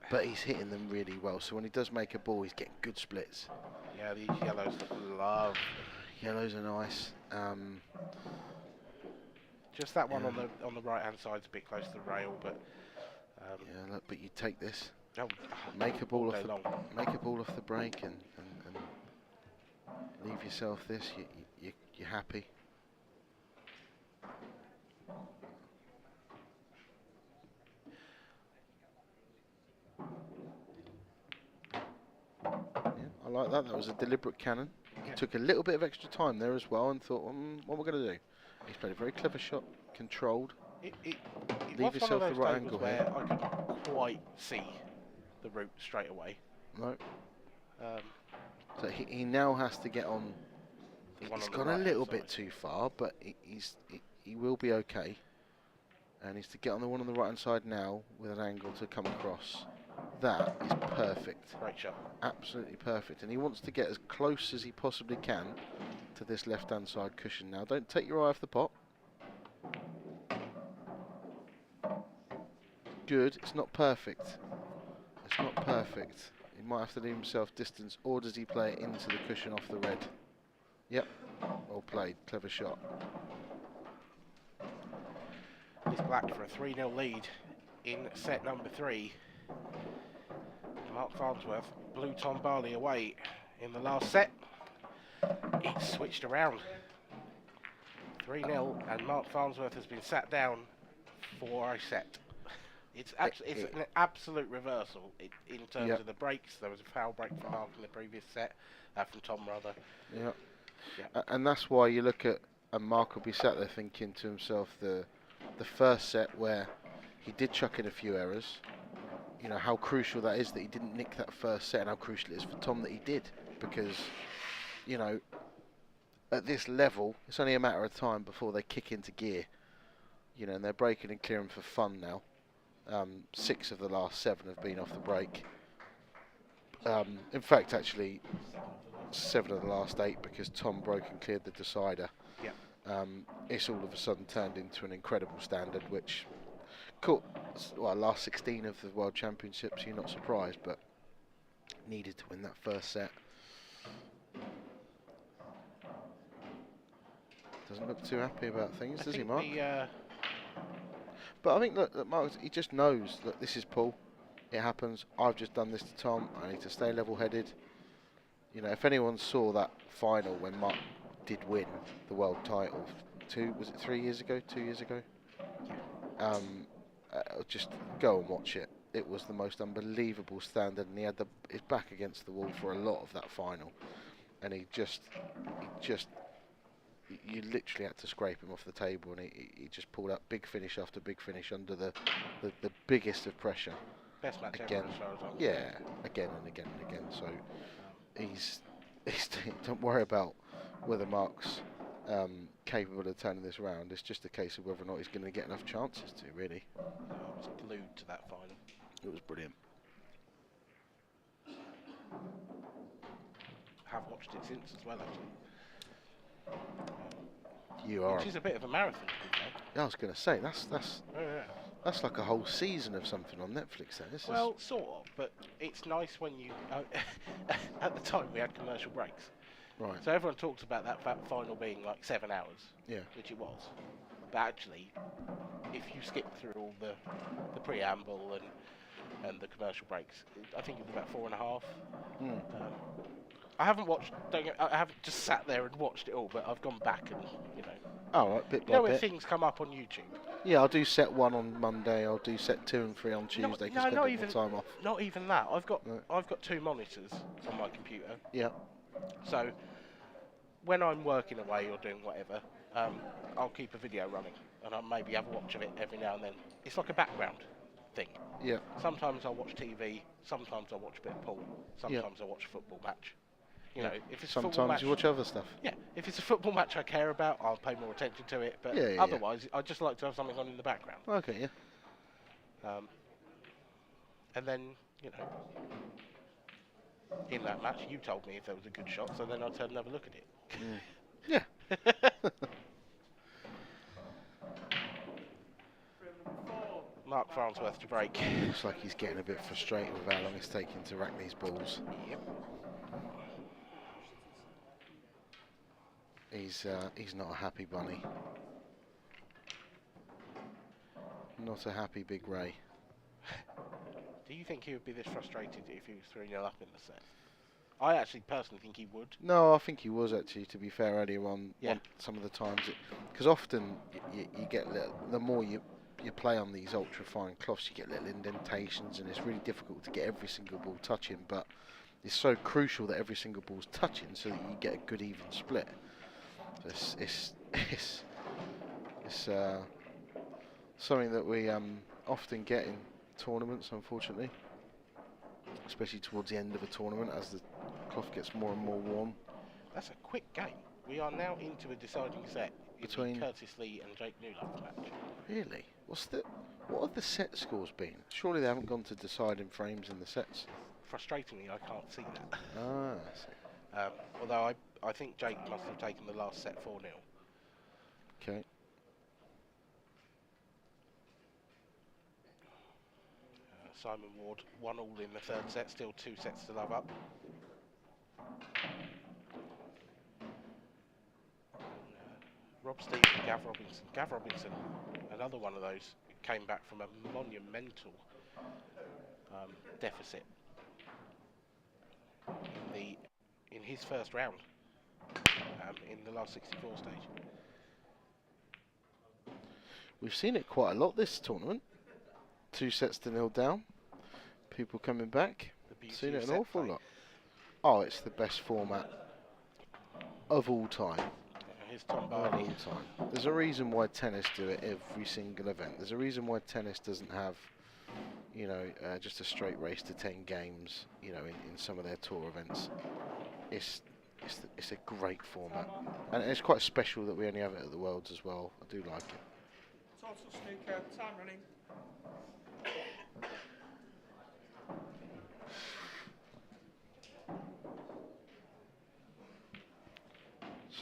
But he's hitting them really well, so when he does make a ball, he's getting good splits. Yeah, these yellows love. Yellows are nice. Just that one Yeah. on the right hand side's a bit close to the rail, but Yeah, look, but you take this, oh, make a ball all off day the, long. make a ball off the break, and leave yourself this. You're happy. Yeah, I like that. That was a deliberate cannon. He Yeah. took a little bit of extra time there as well, and thought, what we're going to do? He's played a very clever shot, controlled. It Leave was yourself one the of those right tables angle where here. I couldn't quite see the route straight away. No, Um, so he now has to get on. the one He's on the gone a right-hand little side. bit too far, but he will be okay. And he's to get on the one on the right hand side now with an angle to come across. That is perfect, Great shot. absolutely perfect. And he wants to get as close as he possibly can to this left hand side cushion now. Don't take your eye off the pot. Good, it's not perfect. It's not perfect. He might have to leave himself distance, or does he play it into the cushion off the red? Yep, well played, clever shot. It's black for a 3-0 lead in set number 3. Mark Farnsworth blew Tom Barley away in the last set. It switched around. 3-0 and Mark Farnsworth has been sat down for a set. It's an absolute reversal in terms Yep. of the breaks. There was a foul break from Mark in the previous set, from Tom rather. Yeah. Yeah. And that's why you look at, and Mark will be sat there thinking to himself, the first set where he did chuck in a few errors, you know, how crucial that is that he didn't nick that first set, and how crucial it is for Tom that he did, because, you know, at this level, it's only a matter of time before they kick into gear, you know, and they're breaking and clearing for fun now. 6 of the last 7 have been off the break. In fact, actually, 7 of the last 8, because Tom broke and cleared the decider. Yeah. It's all of a sudden turned into an incredible standard, which caught, well, last 16 of the World Championships. You're not surprised, but needed to win that first set. Doesn't look too happy about things, does he, Mark? But I think that Mark, he just knows that this is Paul. It happens. I've just done this to Tom. I need to stay level-headed. You know, if anyone saw that final when Mark did win the world title, 2 years ago? Just go and watch it. It was the most unbelievable standard, and he had his back against the wall for a lot of that final, and you literally had to scrape him off the table, and he just pulled out big finish after big finish under the biggest of pressure. Best match Again. ever as far as I'm Yeah, again and again and again. So he's don't worry about whether Mark's capable of turning this around. It's just a case of whether or not he's going to get enough chances to, really. I was glued to that final. It was brilliant. I have watched it since as well, actually. You are. Which is a bit of a marathon, to be fair. Yeah, I was going to say that's Oh, yeah. that's like a whole season of something on Netflix. Then. Well, sort of, but it's nice when you. At the time, we had commercial breaks, right. so everyone talks about that final being like 7 hours, Yeah. which it was. But actually, if you skip through all the preamble and the commercial breaks, I think it was about 4.5. Mm. I haven't watched. I haven't just sat there and watched it all, but I've gone back and Oh, right, bit you know by when bit. things come up on YouTube. Yeah, I'll do set 1 on Monday. I'll do set 2 and 3 on Tuesday. No, Because not I've got even- more time off. Not even that. I've got Right. 2 monitors on my computer. Yeah. So when I'm working away or doing whatever, I'll keep a video running, and I'll maybe have a watch of it every now and then. It's like a background thing. Yeah. Sometimes I'll watch TV, sometimes I'll watch a bit of pool, sometimes I'll watch a football match. You know, if it's a football Sometimes match, you watch other stuff. yeah, if it's a football match I care about, I'll pay more attention to it. But otherwise, I just like to have something on in the background. Okay, yeah. And then, you know, in that match, you told me if there was a good shot, so then I'd turn and have a look at it. Yeah. Mark Farnsworth to break. Looks like he's getting a bit frustrated with how long it's taking to rack these balls. Yep. He's not a happy bunny. Not a happy Big Ray. Do you think he would be this frustrated if he was 3-0 up in the set? I actually personally think he would. No, I think he was actually, to be fair, earlier on. Some of the times. Because often you get, the more you play on these ultra fine cloths, you get little indentations, and it's really difficult to get every single ball touching, but it's so crucial that every single ball's touching so that you get a good even split. So it's something that we often get in tournaments, unfortunately, especially towards the end of a tournament as the cloth gets more and more warm. That's a quick game. We are now into a deciding set between Curtis Lee and Jake Newlove's match. Really? What have the set scores been? Surely they haven't gone to deciding frames in the sets. Frustratingly, I can't see that. Ah, I see. Although I think Jake must have taken the last set 4-0. Okay. Simon Ward 1-all in the third set, still 2 sets to love up. Rob Steve and Gav Robinson. Gav Robinson, another one of those, came back from a monumental deficit in his first round in the last 64 stage. We've seen it quite a lot this tournament. 2 sets to 0 down. People coming back. Seen it an awful lot. Oh, it's the best format of all time. Here's Tom Barley. There's a reason why tennis do it every single event. There's a reason why tennis doesn't have, you know, just a straight race to 10 games, you know, in some of their tour events. It's a great format, and it's quite special that we only have it at the Worlds as well. I do like it. Total snooker, time running.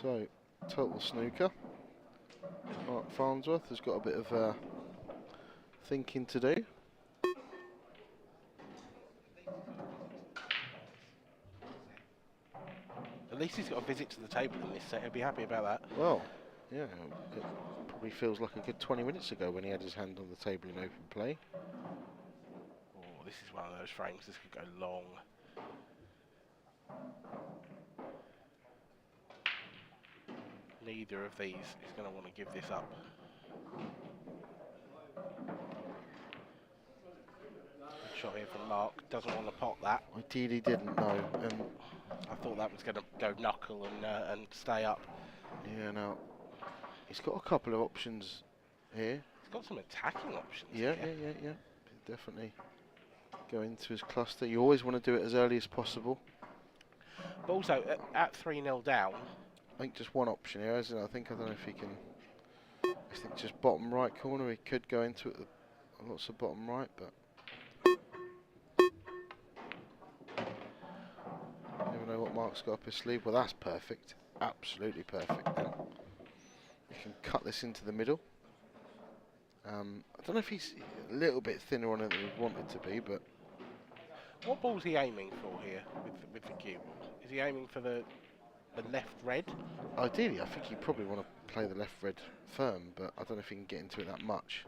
So, total snooker. Mark Farnsworth has got a bit of thinking to do. At least he's got a visit to the table in this set. He'll be happy about that. Well, yeah, it probably feels like a good 20 minutes ago when he had his hand on the table in open play. Oh, this is one of those frames. This could go long. Neither of these is going to want to give this up. Good shot here from Mark. Doesn't want to pot that. Ideally didn't know. I thought that was going to go knuckle and stay up. Yeah, no. He's got a couple of options here. He's got some attacking options. Yeah. Definitely go into his cluster. You always want to do it as early as possible. But also, at 3-0 down, I think just one option here, isn't it? I don't know if he can. I think just bottom right corner. He could go into it. Lots of bottom right, but never know what Mark's got up his sleeve. Well, that's perfect. Absolutely perfect. Then you can cut this into the middle. I don't know if he's a little bit thinner on it than he wanted to be, but what ball's he aiming for here with the cue ball? Is he aiming for the left red? Ideally, I think you probably want to play the left red firm, but I don't know if he can get into it that much.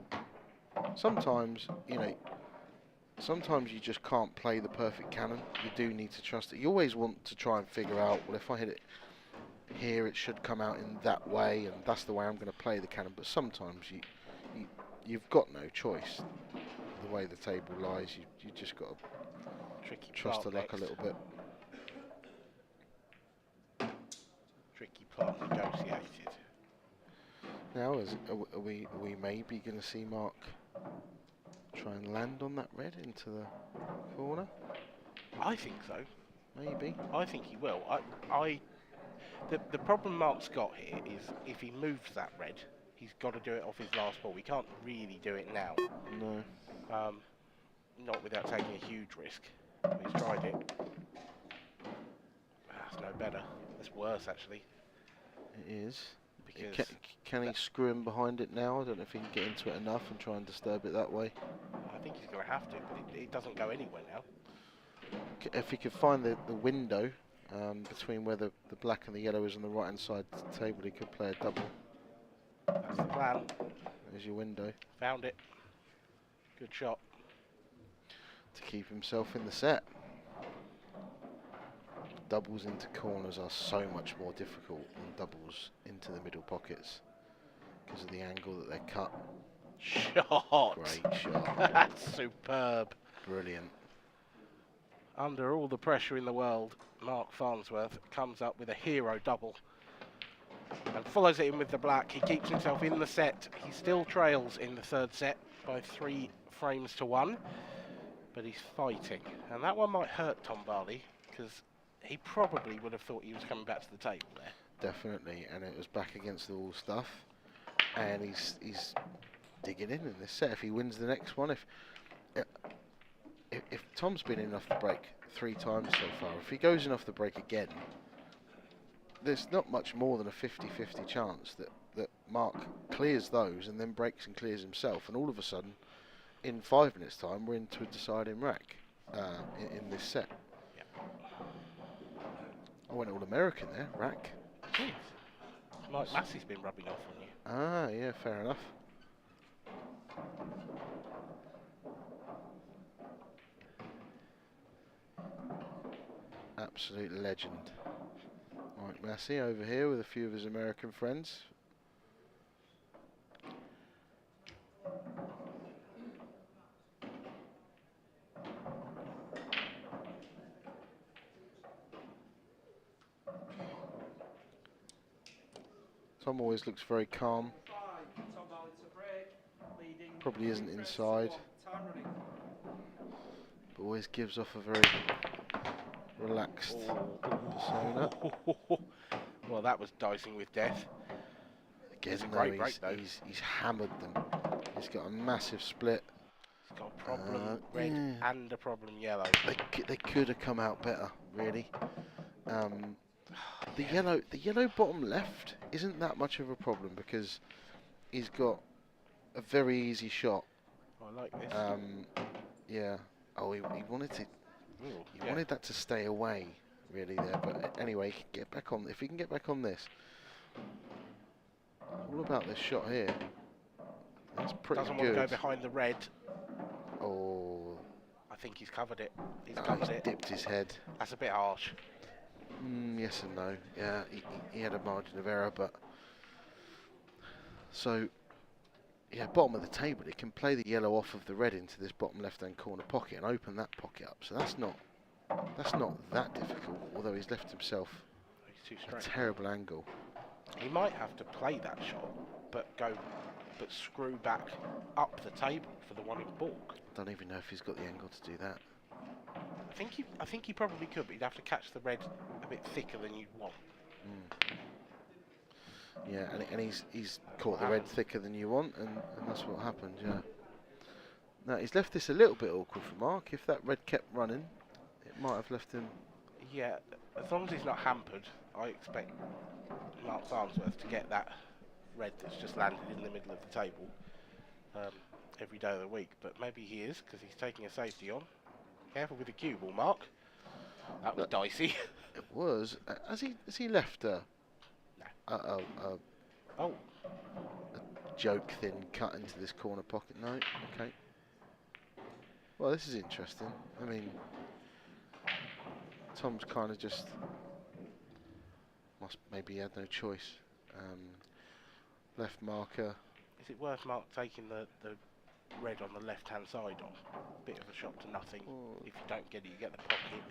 Sometimes, you know, sometimes you just can't play the perfect cannon. You do need to trust it. You always want to try and figure out, well, if I hit it here, it should come out in that way, and that's the way I'm going to play the cannon. But sometimes you've got no choice. The way the table lies, you just got to trust the luck a little bit. Tricky Now, are we maybe going to see Mark try and land on that red into the corner? I think so. Maybe. I think he will. The problem Mark's got here is if he moves that red, he's got to do it off his last ball. He can't really do it now. No. Not without taking a huge risk. He's tried it. That's no better. That's worse, actually. It is. Because Can he screw him behind it now? I don't know if he can get into it enough and try and disturb it that way. I think he's going to have to, but it doesn't go anywhere now. If he could find the window between where the black and the yellow is on the right-hand side of the table, he could play a double. That's the plan. There's your window. Found it. Good shot. To keep himself in the set. Doubles into corners are so much more difficult than doubles into the middle pockets because of the angle that they're cut. Shot! Great shot. That's superb. Brilliant. Under all the pressure in the world, Mark Farnsworth comes up with a hero double and follows it in with the black. He keeps himself in the set. He still trails in the third set by 3 frames to 1, but he's fighting. And that one might hurt Tom Barley because he probably would have thought he was coming back to the table there. Definitely, and it was back against the wall stuff. And he's digging in this set. If he wins the next one, if Tom's been in off the break 3 times so far, if he goes in off the break again, there's not much more than a 50-50 chance that Mark clears those and then breaks and clears himself, and all of a sudden, in 5 minutes' time, we're into a deciding rack in this set. Yep. I went all-American there, rack. Jeez. Mike Massey's been rubbing off on you. Ah, yeah, fair enough. Absolute legend. Mike Massey over here with a few of his American friends. Tom always looks very calm. Probably isn't inside, but always gives off a very relaxed persona. Well, that was dicing with death. Again, It's a great break, though. he's hammered them. He's got a massive split. He's got a problem red yeah. and a problem yellow. They could have come out better, really. The yellow bottom left isn't that much of a problem because he's got a very easy shot. I like this. Yeah. Oh, he wanted to. Ooh, He yeah. wanted that to stay away, really, there. But anyway, he can get back on. If he can get back on this, it's all about this shot here. That's pretty Doesn't good. want to go behind the red. Oh, I think he's covered it. He's no, covered he's it. dipped his head. That's a bit harsh. Yes and no. Yeah, he had a margin of error, but so yeah, bottom of the table. He can play the yellow off of the red into this bottom left-hand corner pocket and open that pocket up. So that's not that difficult. Although he's left himself He's too a straight. terrible angle. He might have to play that shot, but screw back up the table for the one in balk. Don't even know if he's got the angle to do that. I think he probably could, but he'd have to catch the red a bit thicker than you'd want. Yeah, and he's caught the red thicker than you want, and that's what happened. Yeah. Now he's left this a little bit awkward for Mark. If that red kept running, it might have left him. Yeah, as long as he's not hampered, I expect Mark Farnsworth to get that red that's just landed in the middle of the table every day of the week. But maybe he is, because he's taking a safety on. Careful with the cue ball, Mark. That was dicey. It was. Has he left a joke thin cut into this corner pocket? No. Okay. Well, this is interesting. I mean, Tom's kind of just maybe he had no choice. Left marker. Is it worth Mark taking the red on the left-hand side on? Bit of a shot to nothing. If you don't get it, you get the pocket.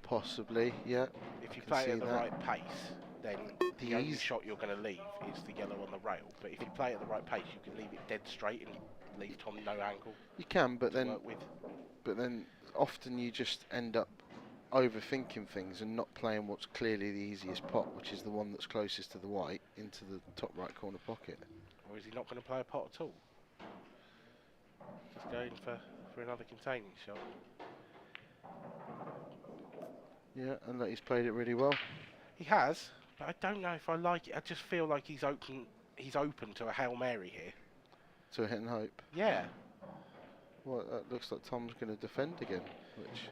Possibly, yeah. If you can play see at the that. right pace, then the only ease- shot you're going to leave is the yellow on the rail. But if you play at the right pace, you can leave it dead straight and leave Tom no angle You can, but to then work with. often you just end up overthinking things and not playing what's clearly the easiest pot, which is the one that's closest to the white into the top right corner pocket. Or is he not going to play a pot at all? Just going for another containing shot. Yeah, and that he's played it really well. He has, but I don't know if I like it. I just feel like he's open. He's open to a Hail Mary here. To a hit and hope. Yeah. Well, that looks like Tom's going to defend again, which.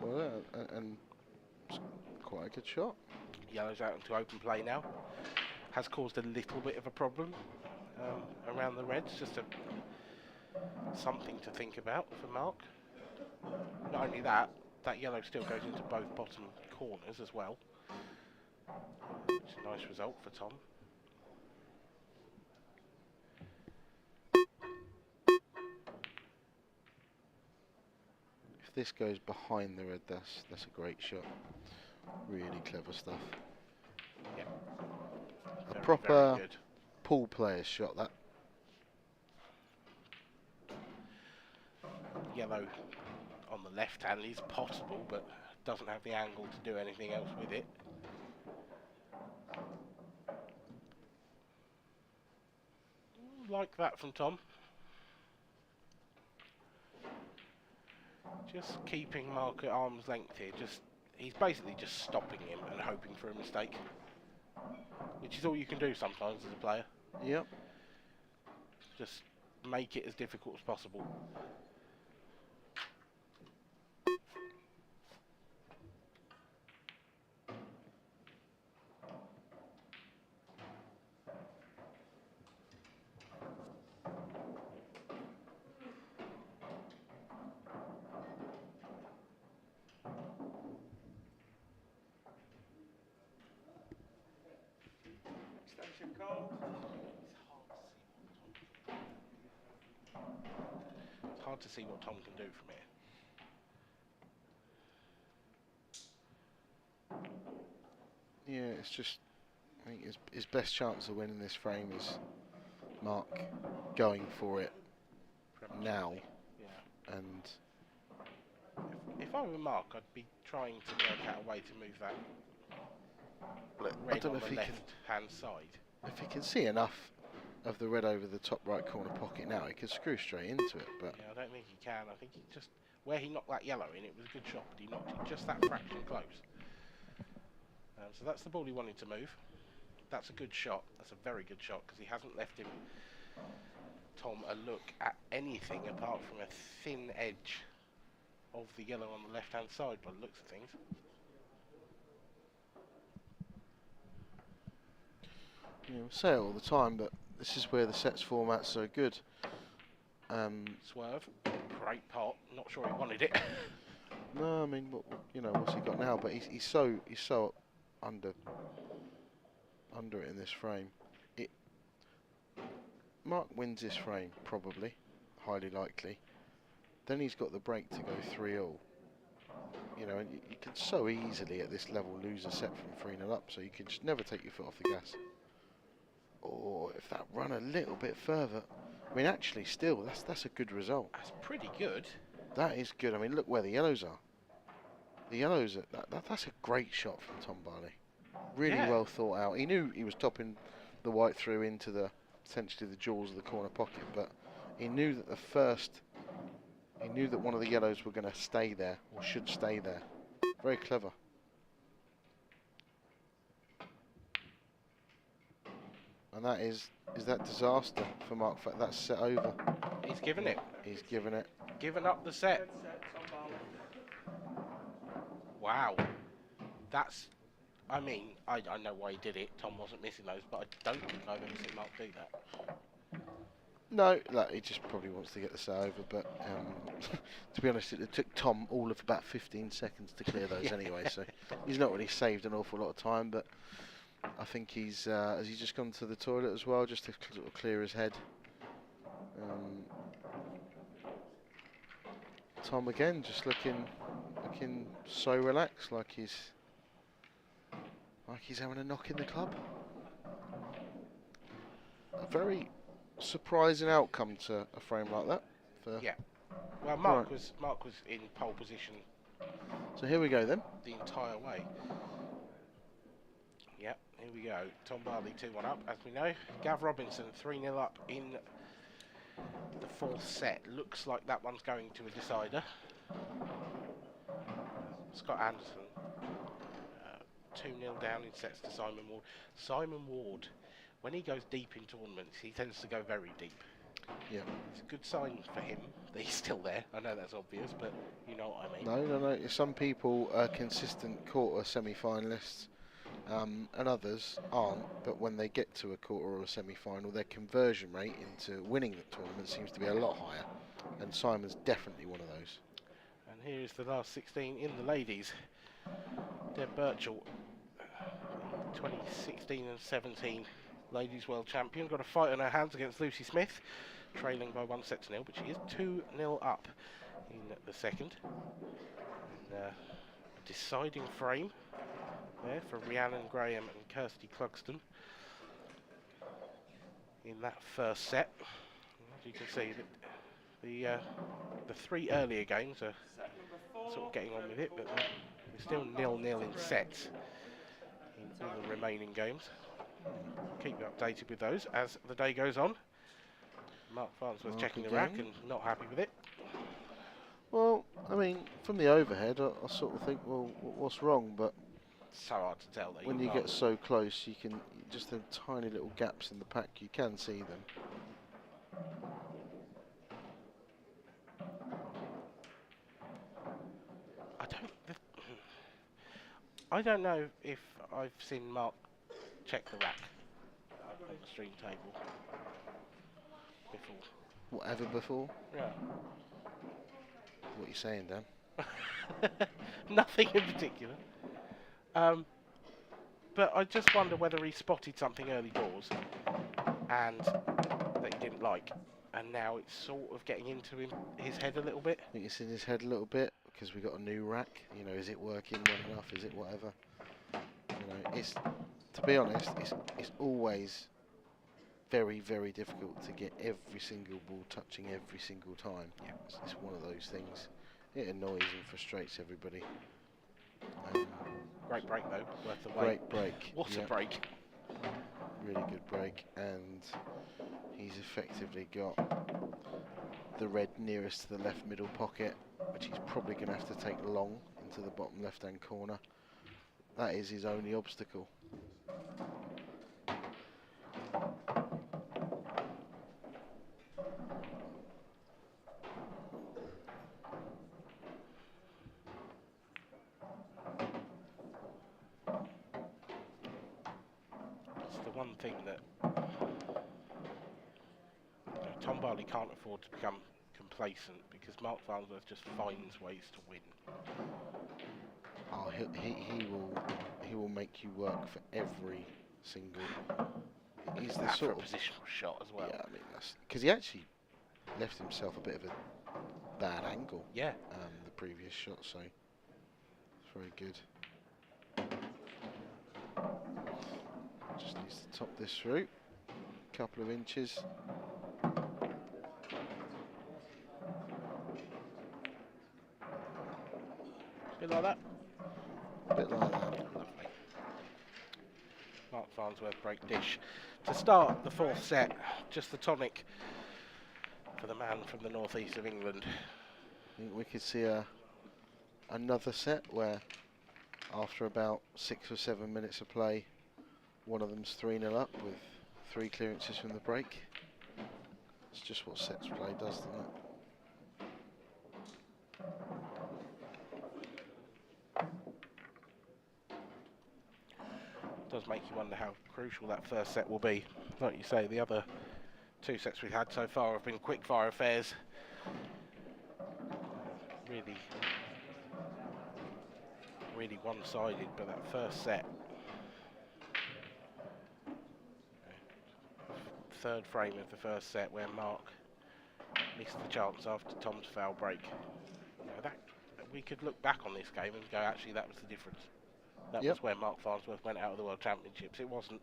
Well, and it's quite a good shot. Yellow's out into open play now. Has caused a little bit of a problem around the reds. Just something to think about for Mark. Not only that, that yellow still goes into both bottom corners as well. It's a nice result for Tom. If this goes behind the red, that's a great shot. Really clever stuff. Yeah. A Very, proper very good. pool player's shot, that. Yellow on the left hand is possible, but doesn't have the angle to do anything else with it. Like that from Tom. Just keeping Mark at arm's length here. He's basically just stopping him and hoping for a mistake, which is all you can do sometimes as a player. Yep. Just make it as difficult as possible. Extension call. It's hard to see what Tom can do from here. Yeah, it's just, I think his best chance of winning this frame is Mark going for it now. Yeah. And If I were Mark, I'd be trying to work out a way to move that I red don't know on if the he can, left-hand side. if he can see enough of the red over the top right corner pocket now, he could screw straight into it. But Yeah, I don't think he can. I think he just, where he knocked that yellow in, it was a good shot, but he knocked it just that fraction close. So that's the ball he wanted to move. That's a good shot. That's a very good shot, because he hasn't left him, Tom, a look at anything apart from a thin edge of the yellow on the left-hand side by the looks of things. we say it all the time, but this is where the sets format's so good. Swerve, great pot. Not sure he wanted it. No, I mean, what's he got now? But he's so under it in this frame. Mark wins this frame, probably, highly likely. Then he's got the break to go 3-all. And you can so easily at this level lose a set from 3-0 up, so you can just never take your foot off the gas. Or if that run a little bit further, I mean, actually, still, that's a good result. That's pretty good. That is good. I mean, look where the yellows are. The yellows, that's a great shot from Tom Barley. Really Yeah. well thought out. He knew he was topping the white through into essentially the jaws of the corner pocket, but he knew that he knew that one of the yellows were going to stay there, or should stay there. Very clever. And that is that disaster for Mark. That's set over. He's given it. He's given it. Given up the set. Red set, Tom Barley. Wow. That's, I mean, I know why he did it. Tom wasn't missing those, but I don't think I've ever seen Mark do that. No, like, he just probably wants to get the set over, but to be honest, it took Tom all of about 15 seconds to clear those anyway, so he's not really saved an awful lot of time, but I think has he just gone to the toilet as well, just to sort of clear his head? Tom again, just looking so relaxed, like he's having a knock in the club. A very surprising outcome to a frame like that. Yeah. Well, Mark was in pole position. So here we go then. The entire way. Yep, here we go. Tom Barley 2-1 up, as we know. Gav Robinson 3-0 up in the fourth set. Looks like that one's going to a decider. Scott Anderson 2-0 down in sets to Simon Ward. Simon Ward, when he goes deep in tournaments, he tends to go very deep. Yeah. It's a good sign for him that he's still there. I know that's obvious, but you know what I mean. No. Some people are consistent quarter semi-finalists, and others aren't. But when they get to a quarter or a semi-final, their conversion rate into winning the tournament seems to be a lot higher. And Simon's definitely one of those. And here is the last 16 in the ladies. Deb Birchall, 2016 and 17 ladies world champion, got a fight on her hands against Lucy Smith, trailing by 1-0, but she is 2-0 up in the second. And, a deciding frame there for Rhiannon Graham and Kirsty Clugston in that first set. As you can see, the three earlier games are sort of getting on with it, but we're still 0-0 in sets in all the remaining games. Keep you updated with those as the day goes on. Mark Farnsworth checking the rack and not happy with it. Well, I mean, from the overhead, I sort of think, well, what's wrong? But So hard to tell. when you get so close, you can just the tiny little gaps in the pack, you can see them. I don't know if I've seen Mark check the rack on the stream table before. Whatever before? Yeah. What are you saying, Dan? Nothing in particular. But I just wonder whether he spotted something early doors and that he didn't like, and now it's sort of getting into his head a little bit. I think it's in his head a little bit because we got a new rack. You know, is it working well enough? Is it whatever? You know, it's, to be honest, it's always very, very difficult to get every single ball touching every single time. Yeah. It's one of those things. It annoys and frustrates everybody. Great break though, worth the Great wait. break. What a break. Really good break, and he's effectively got the red nearest to the left middle pocket, which he's probably going to have to take long into the bottom left hand corner. That is his only obstacle. It's the one thing that Tom Barley can't afford to become complacent, because Mark Farnsworth just finds ways to win. Oh, he will make you work for every single. He's the That sort for a of positional shot as well. Yeah, I mean that's because he actually left himself a bit of a bad angle. Yeah. The previous shot, so it's very good. Just needs to top this through. Couple of inches. Bit like that. Bit like that. Lovely. Mark Farnsworth break dish. To start the fourth set, just the tonic for the man from the northeast of England. I think we could see another set where after about 6 or 7 minutes of play, one of them's 3-0 up with 3 clearances from the break. It's just what sets play does, doesn't it? Does make you wonder how crucial that first set will be. Like you say, the other 2 sets we've had so far have been quick fire affairs. Really one-sided, but that first set, third frame of the first set where Mark missed the chance after Tom's foul break. we could look back on this game and go, actually, that was the difference. That Yep. was where Mark Farnsworth went out of the World Championships. It wasn't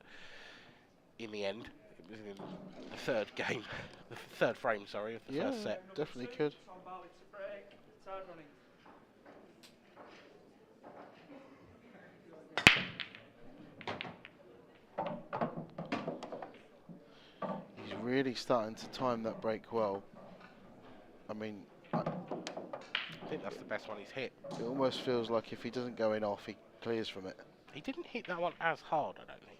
in the end. It was in the third game, the third frame, sorry, of the Yeah, first set. definitely could. Tom Barley to break. Third running. He's really starting to time that break well. I mean, I think that's the best one he's hit. it almost feels like if he doesn't go in off, he clears from it. He didn't hit that one as hard, I don't think.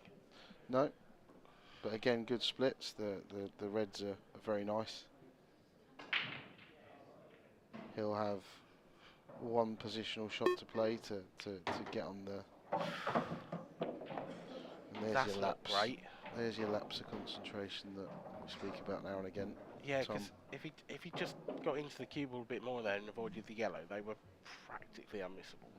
No, but again, good splits. The reds are very nice. He'll have one positional shot to play to get on the. And there's That's your not lapse. great. There's your lapse of concentration that we speak about now and again. Yeah, Tom. because if he just got into the cue ball a bit more there and avoided the yellow, they were practically unmissable.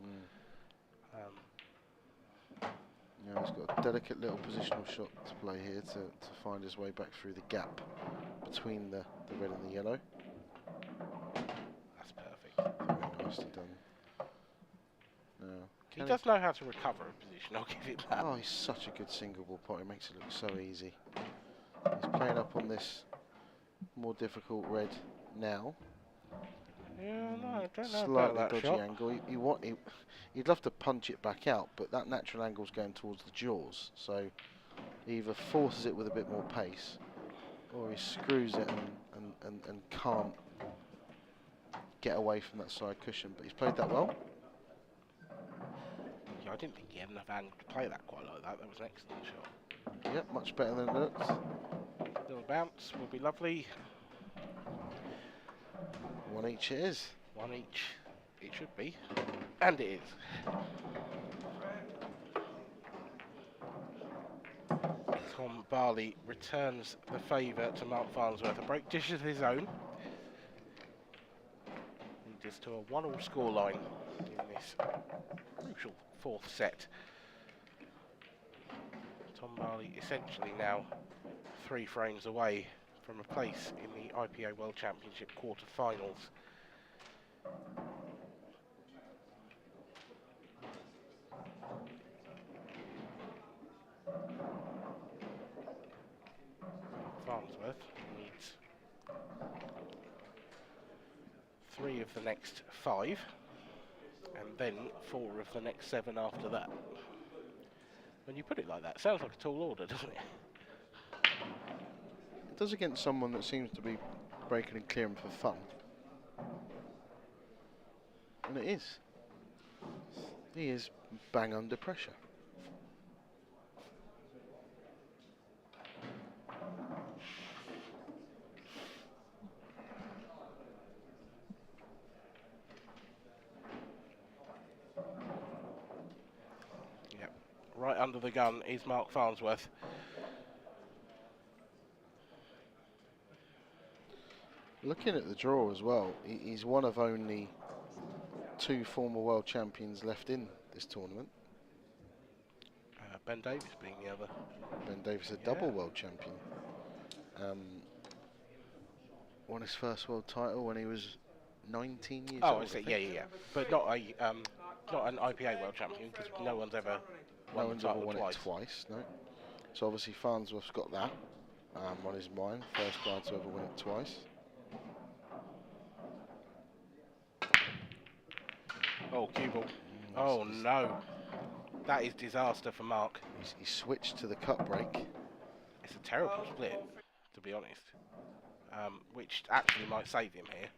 Yeah, he's got a delicate little positional shot to play here to find his way back through the gap between the red and the yellow. That's perfect. Very nicely done. Now, He can does know how to recover a position, I'll give it that. Oh, he's such a good single ball pot. It makes it look so easy. He's playing up on this more difficult red now. Yeah, no, I don't know Slightly about that dodgy shot. angle. You'd love to punch it back out, but that natural angle's going towards the jaws. So he either forces it with a bit more pace, or he screws it and can't get away from that side cushion. But he's played that well. Yeah, I didn't think he had enough angle to play that quite like that. That was an excellent shot. Yep, much better than it looks. Little bounce will be lovely. One each it is. One each. It should be. And it is. Tom Barley returns the favour to Mark Farnsworth. A break dishes of his own. Leads us to a 1-1 scoreline in this crucial fourth set. Tom Barley essentially now 3 frames away from a place in the IPA World Championship quarter-finals. Farnsworth needs 3 of the next 5, and then 4 of the next 7 after that. When you put it like that, it sounds like a tall order, doesn't it? It does against someone that seems to be breaking and clearing for fun. And it is. He is bang under pressure. Yep. Right under the gun is Mark Farnsworth. Looking at the draw as well, he's one of only 2 former world champions left in this tournament. Ben Davis being the other. Ben Davis, a double world champion. Won his first world title when he was 19 years old. Oh, I see. Yeah. But not an IPA world champion, because no one's ever No won the one's ever title won twice. it twice, no. So obviously Farnsworth's got that on his mind. First guy to ever win it twice. Oh, cue ball. Oh no. That is disaster for Mark. He switched to the cut break. It's a terrible split, to be honest. Which actually might save him here.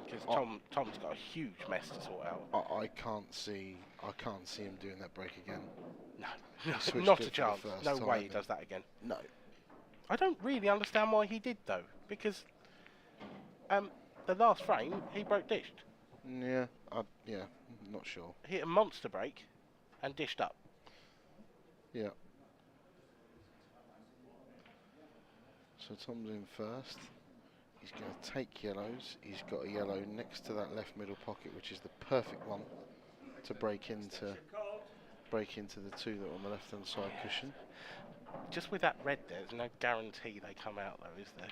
Because Tom's got a huge mess to sort out. I can't see him doing that break again. No, switched not it a for the chance. first No time, way he then. does that again. No. I don't really understand why he did though, because the last frame he broke dished. Yeah, not sure. Hit a monster break and dished up. Yeah. So Tom's in first. He's going to take yellows. He's got a yellow next to that left middle pocket, which is the perfect one to break into the 2 that are on the left hand side cushion. Just with that red there, there's no guarantee they come out though, is there?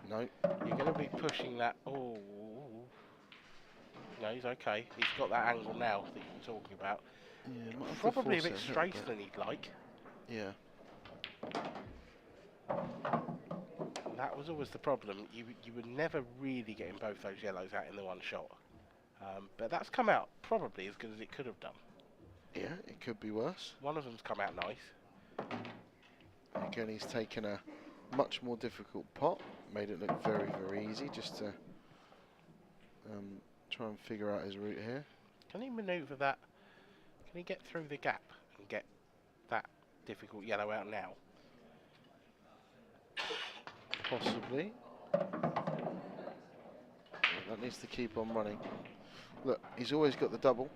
No. You're going to be pushing that. Oh, No, he's okay. He's got that angle now that you're talking about. Yeah, might have to Probably a force bit it little straighter bit. than he'd like. Yeah. That was always the problem. You were never really getting both those yellows out in the one shot. But that's come out probably as good as it could have done. Yeah, it could be worse. One of them's come out nice. Again, he's taken a much more difficult pot, made it look very, very easy, just to try and figure out his route here. Can he manoeuvre that? Can he get through the gap and get that difficult yellow out now? Possibly. That needs to keep on running. Look, he's always got the double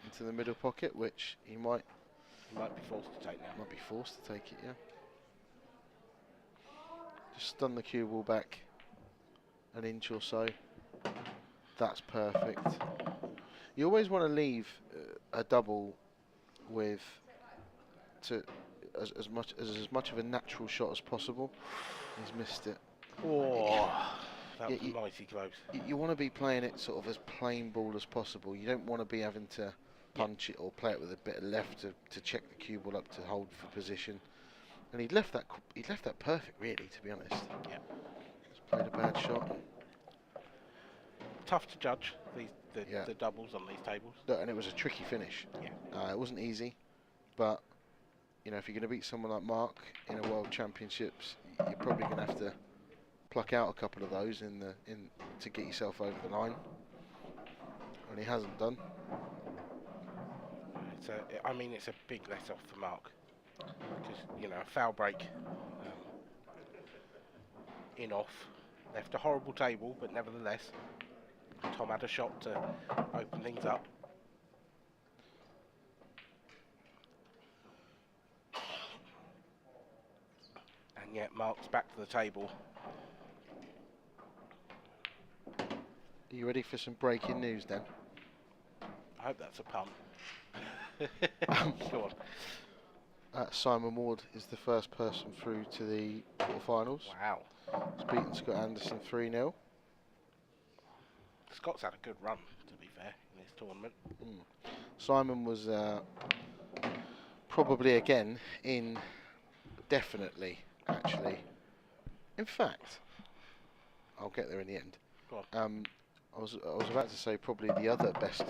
into the middle pocket, which he might He might be forced to take now. be forced to take it, yeah. Just stun the cue ball back an inch or so. That's perfect. You always want to leave a double with as much of a natural shot as possible. He's missed it. Oh, that was Yeah, mighty close. You want to be playing it sort of as plain ball as possible. You don't want to be having to punch it or play it with a bit of left to check the cue ball up to hold for position. And he'd left that perfect, really, to be honest. Yeah. Just played a bad shot. Tough to judge Yeah. the doubles on these tables. Look, and it was a tricky finish. Yeah. It wasn't easy, but you know, if you're going to beat someone like Mark in a World Championships, you're probably going to have to pluck out a couple of those to get yourself over the line. And he hasn't done. I mean, it's a big let off for Mark. Because, you know, a foul break in off. Left a horrible table, but nevertheless, Tom had a shot to open things up. And yet Mark's back to the table. Are you ready for some breaking news then? I hope that's a pun. Go on. Simon Ward is the first person through to the quarterfinals. Wow. He's beaten Scott Anderson 3-0. Scott's had a good run, to be fair, in this tournament. Simon was probably again definitely, actually. In fact, I'll get there in the end. Go on. I was about to say probably the other best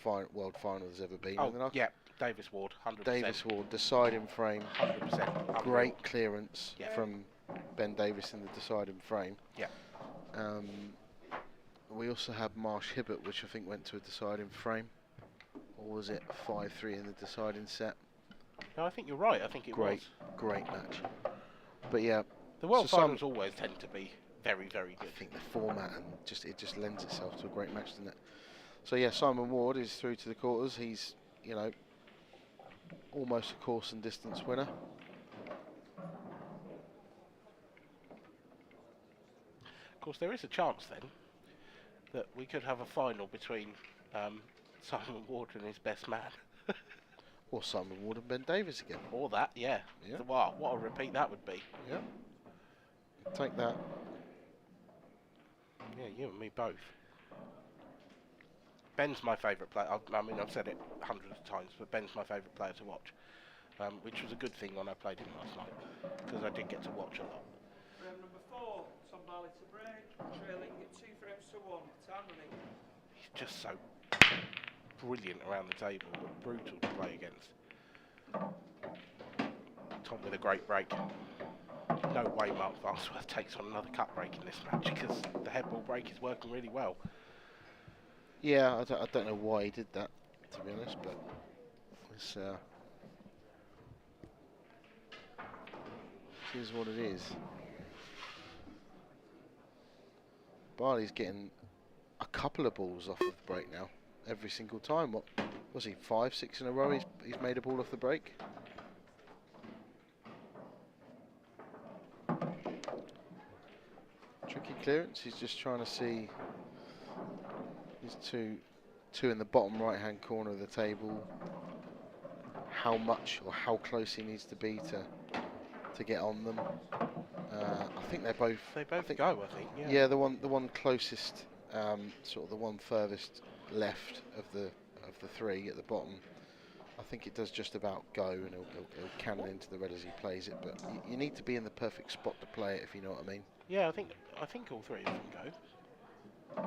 world final there's ever been. Oh, and then yeah, Davis Ward, 100%. Davis Ward, deciding frame. 100%. Great clearance Yeah. from Ben Davis in the deciding frame. Yeah. We also had Marsh Hibbert, which I think went to a deciding frame. Or was it 5-3 in the deciding set? No, I think you're right. I think it was. Great match. But yeah, The world so finals always tend to be very, very I good. think the format and it just lends itself to a great match, doesn't it? So yeah, Simon Ward is through to the quarters. He's, you know, almost a course and distance winner. Of course, there is a chance then that we could have a final between Simon Ward and his best man. Or Simon Ward and Ben Davis again. Or that, yeah. Yeah. Wow, what a repeat that would be. Yeah. Take that. Yeah, you and me both. Ben's my favourite player. I mean, I've said it hundreds of times, but Ben's my favourite player to watch, which was a good thing when I played him last night, because I did get to watch a lot. Frame number 4, Tom Barley to break, trailing at 2 frames to 1, time running. He's just so brilliant around the table, but brutal to play against. Tom with a great break. No way Mark Farnsworth takes on another cut break in this match, because the head ball break is working really well. Yeah, I don't know why he did that, to be honest, but it's it is what it is. Barley's getting a couple of balls off of the break now, every single time. What was he, 5, 6 in a row? He's made a ball off the break. Tricky clearance. He's just trying to see his two in the bottom right hand corner of the table, how much or how close he needs to be to get on them. I think they both go, I think. yeah, the one closest, sort of the one furthest left of the three at the bottom, I think it does just about go, and he'll cannon into the red as he plays it. But you need to be in the perfect spot to play it, if you know what I mean. Yeah, I think all three of them go. Yeah.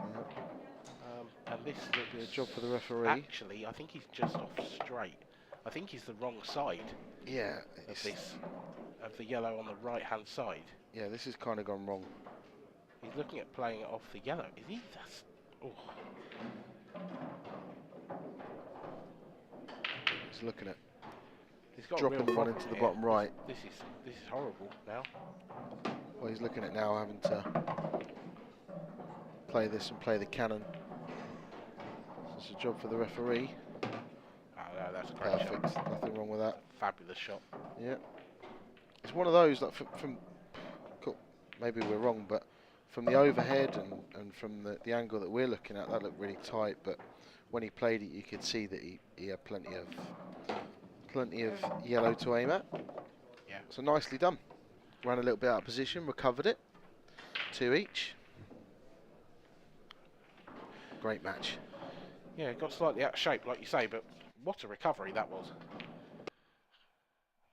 And this Be a looks... job for the referee. Actually, I think he's just off straight. I think he's the wrong side Yeah. of the yellow on the right-hand side. Yeah, this has kind of gone wrong. He's looking at playing it off the yellow. Is he? That's... Oh. He's looking at He's got dropping a real one problem into the here. bottom right. This is horrible now. Well, he's looking at now having to play this and play the cannon. So it's a job for the referee. Oh no, that's a great Perfect. shot. Nothing wrong with that. Fabulous shot. Yeah. It's one of those, like from cool, maybe we're wrong, but from the overhead and from the angle that we're looking at, that looked really tight. But when he played it, you could see that he had plenty of yellow to aim at. Yeah. So nicely done. Ran a little bit out of position, recovered it. 2 each. Great match. Yeah, it got slightly out of shape, like you say, but what a recovery that was.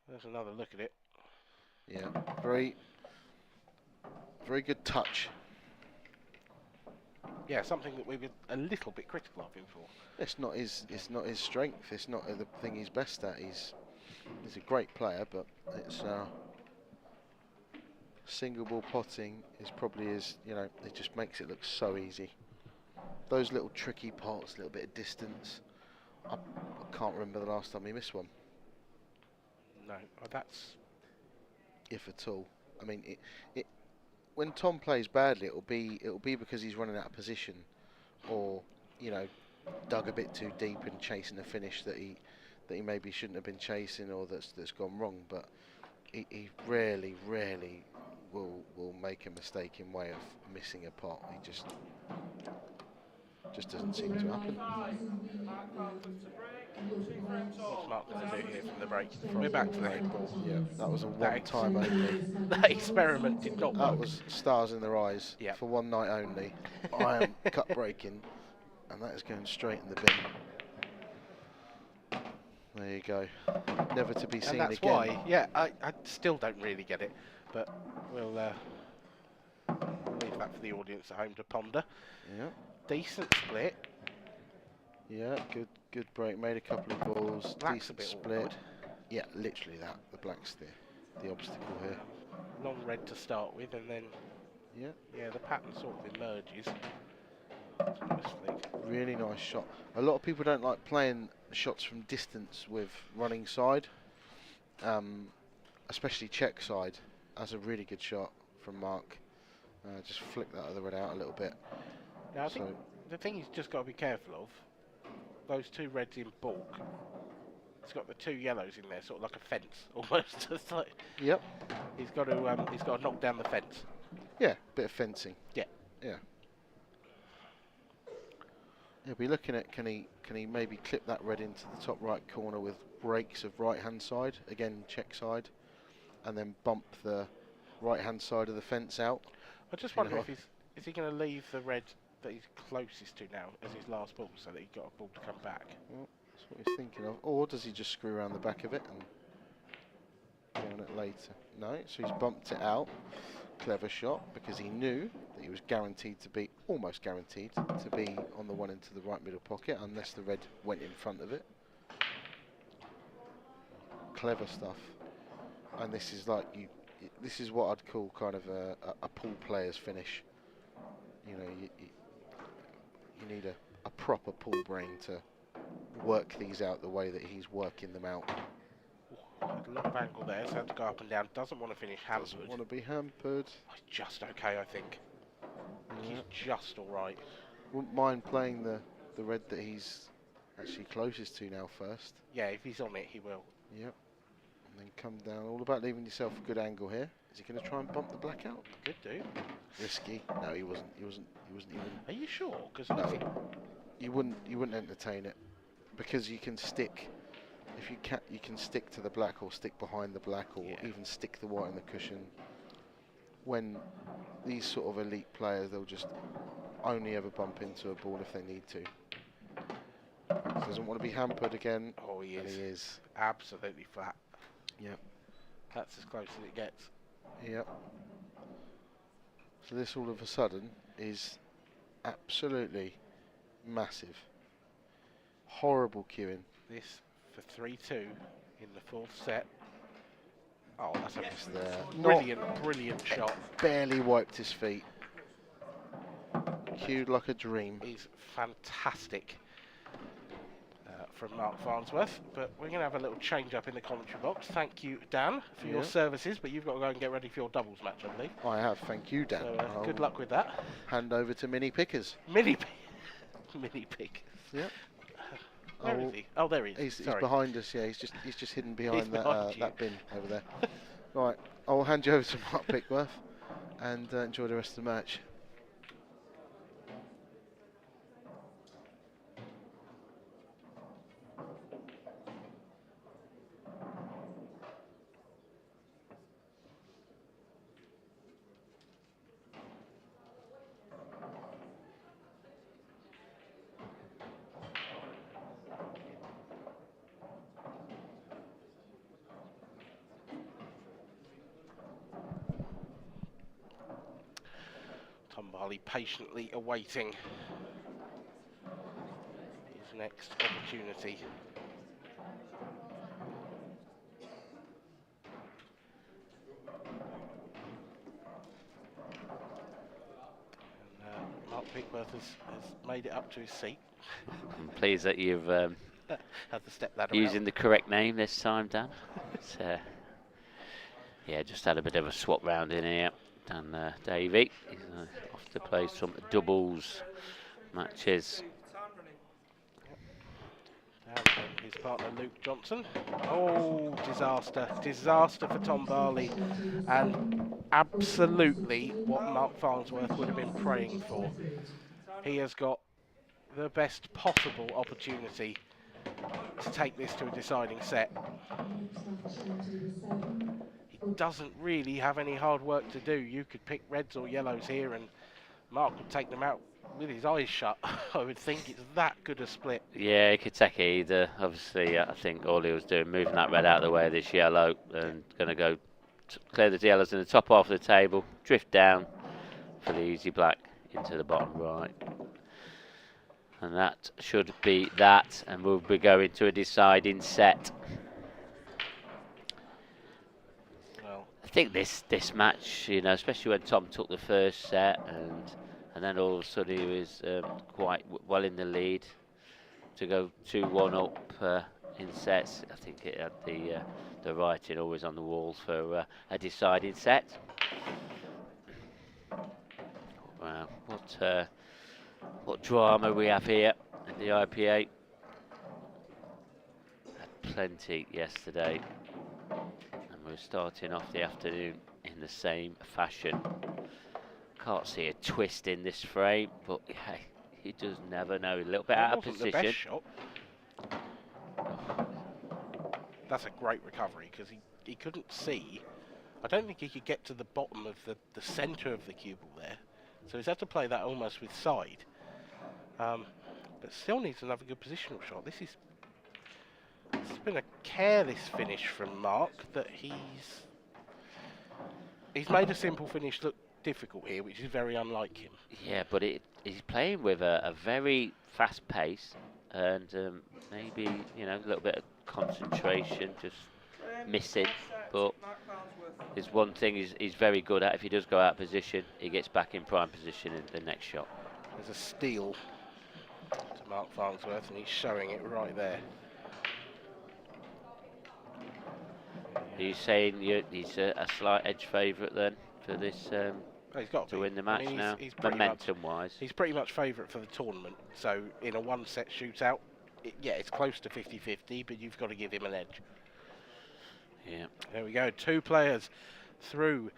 There's another look at it. Yeah, very good touch. Yeah, something that we were a little bit critical of him for. It's not his strength. It's not the thing he's best at. He's a great player, but it's single ball potting is probably his. You know, it just makes it look so easy. Those little tricky pots, a little bit of distance. I can't remember the last time he missed one. No, that's... If at all. I mean, when Tom plays badly, it'll be because he's running out of position, or you know, dug a bit too deep and chasing a finish that he maybe shouldn't have been chasing, or that's gone wrong. But he rarely will make a mistake in way of missing a pot. He just doesn't seem to happen. What's Mark going to do here from the break? We're back to the head ball. Yeah, that was a one-time only. That experiment did not That work. was stars in their eyes. Yep. For one night only. I am cut breaking, and that is going straight in the bin. There you go. Never to be seen And that's again. why, yeah, I still don't really get it, but we'll leave that for the audience at home to ponder. Yeah. Decent split. Yeah, good break. Made a couple of balls. Black's a Decent bit split. awkward. Yeah, literally that. The black's the obstacle here. Long red to start with, and then Yeah. the pattern sort of emerges. Nice flick. Really nice shot. A lot of people don't like playing shots from distance with running side, especially check side. That's a really good shot from Mark. Just flick that other red out a little bit. Now I think the thing he's just got to be careful of, those two reds in bulk, it's got the two yellows in there, sort of like a fence almost. It's like Yep. he's got to knock down the fence. Yeah, bit of fencing. Yeah. Yeah. He'll be looking at can he maybe clip that red into the top right corner with breaks of right hand side, again check side, and then bump the right hand side of the fence out. I just wonder if is he going to leave the red that he's closest to now as his last ball, so that he got a ball to come back. Well, that's what he's thinking of. Or does he just screw around the back of it and go on it later? No, so he's bumped it out. Clever shot, because he knew that he was almost guaranteed to be on the one into the right middle pocket, unless the red went in front of it. Clever stuff. And this is like this is what I'd call kind of a pool player's finish. You know, you need a proper pool brain to work these out the way that he's working them out. A lot of angle there, so had to go up and down. Doesn't want to finish hampered. Doesn't want to be hampered. He's just okay, I think. Yeah. He's just all right. Wouldn't mind playing the red that he's actually closest to now first. Yeah, if he's on it, he will. Yep. And then come down. All about leaving yourself a good angle here. Is he going to try and bump the black out? Could do. Risky. No, he wasn't even. Are you sure? Because No. I think You wouldn't entertain it, because you can stick. If you can stick to the black, or stick behind the black, or even stick the white in the cushion. When these sort of elite players, they'll just only ever bump into a ball if they need to. Doesn't want to be hampered again. Oh, he And is. he is. Absolutely flat. Yep. That's as close as it gets. Yep. So this all of a sudden is absolutely massive. Horrible queuing. This for 3-2 in the fourth set. Oh, that's a Just there. brilliant shot. Barely wiped his feet. Cued like a dream. Is fantastic from Mark Farnsworth. But we're going to have a little change up in the commentary box. Thank you, Dan, for your services, but you've got to go and get ready for your doubles match, I believe. I have, thank you, Dan. So good luck with that. Hand over to Mini Pickers. Mini Pig. Yep. Where is he? Oh, there he is. He's behind us. Yeah, he's just hidden behind behind that bin over there. Right, I'll hand you over to Mark Pickworth and enjoy the rest of the match. Barley patiently awaiting his next opportunity. And Mark Pickworth has made it up to his seat. I'm pleased that you've Had the step ladder using the correct name this time, Dan. Yeah, just had a bit of a swap round in here. Dan Davey is off to play some doubles matches. And his partner Luke Johnson. Oh, disaster for Tom Barley, and absolutely what Mark Farnsworth would have been praying for. He has got the best possible opportunity to take this to a deciding set. He doesn't really have any hard work to do. You could pick reds or yellows here and Mark would take them out with his eyes shut. I would think it's that good a split. Yeah, he could take it either. Obviously, I think all he was doing, moving that red out of the way of this yellow, and going to go clear the yellows in the top half of the table, drift down for the easy black into the bottom right. And that should be that, and we'll be going to a deciding set. Well, I think this match, you know, especially when Tom took the first set, and then all of a sudden he was quite well in the lead to go 2-1 up in sets. I think it had the writing always on the wall for a deciding set. Wow, what drama we have here at the IPA. Had plenty yesterday, and we're starting off the afternoon in the same fashion. Can't see a twist in this frame, but hey, you just never know. A little bit out of position. The best shot. That's a great recovery because he couldn't see. I don't think he could get to the bottom of the centre of the cue ball there, so he's had to play that almost with side. But still needs another good positional shot. It's been a careless finish from Mark that he's made a simple finish look difficult here, which is very unlike him. Yeah, but he's playing with a very fast pace and maybe, you know, a little bit of concentration just missing. But there's one thing he's very good at. If he does go out of position, he gets back in prime position in the next shot. There's a steal to Mark Farnsworth, and he's showing it right there. Are you saying he's a slight edge favourite then for this He's got to win the match now, momentum-wise? He's pretty much favourite for the tournament. So in a one-set shootout, it's close to 50-50, but you've got to give him an edge. Yeah. There we go. 2 players through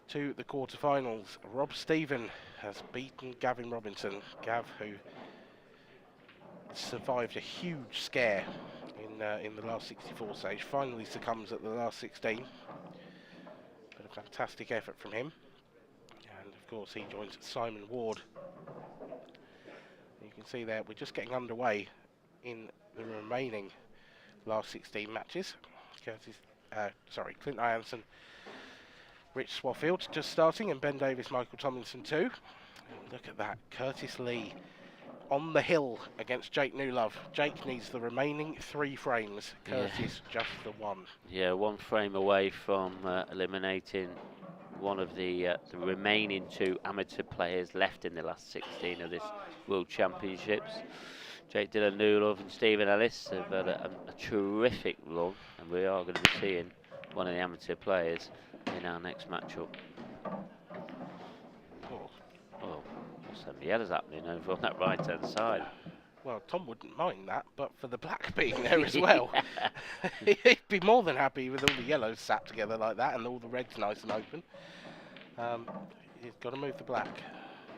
to the quarterfinals. Rob Stephen has beaten Gavin Robinson. Gav, who survived a huge scare in the last 64 stage, finally succumbs at the last 16. But a fantastic effort from him. And of course he joins Simon Ward. You can see there, we're just getting underway in the remaining last 16 matches. Clint Ianson, Rich Swaffield just starting, and Ben Davis, Michael Tomlinson too. Look at that, Curtis Lee on the hill against Jake Newlove. Jake needs the remaining 3 frames, Curtis just the 1. Yeah, 1 frame away from eliminating one of the remaining 2 amateur players left in the last 16 of this World Championships. Jake Dylan Newlove and Stephen Ellis have had a terrific run, and we are going to be seeing one of the amateur players in our next matchup. Oh, what's them yellows happening over on that right-hand side? Well, Tom wouldn't mind that, but for the black being there as well, he'd be more than happy with all the yellows sat together like that and all the reds nice and open. He's got to move the black.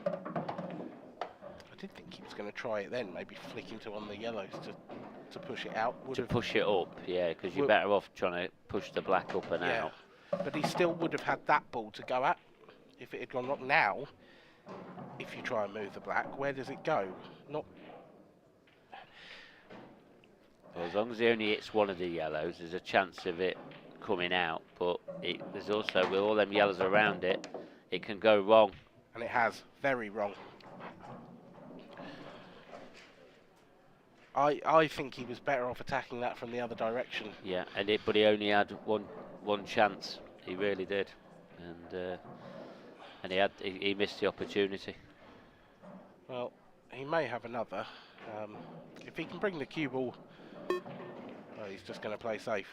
I did think he was going to try it then, maybe flick into one of the yellows to push it out. To push it up, yeah, because you're better off trying to push the black up and out. But he still would have had that ball to go at if it had gone wrong. Now, if you try and move the black, where does it go? Not. Well, as long as he only hits one of the yellows, there's a chance of it coming out. But there's also, with all them yellows around it, it can go wrong. And it has, very wrong. I think he was better off attacking that from the other direction. Yeah, but he only had one chance. He really did, and he missed the opportunity. Well, he may have another. If he can bring the cue ball, well, he's just going to play safe.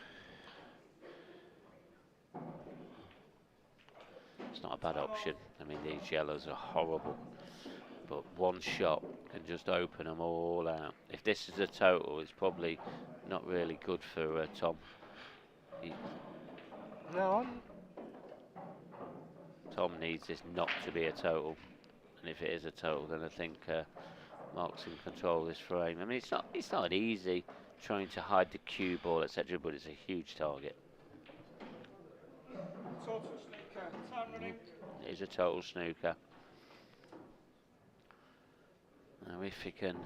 It's not a bad option. I mean, these yellows are horrible, but one shot can just open them all out. If this is a total, it's probably not really good for Tom. No, Tom needs this not to be a total, and if it is a total, then I think Mark's in control of this frame. I mean, it's not easy trying to hide the cue ball, etc., but it's a huge target. Total snooker. Time running. It is a total snooker. Now, if he can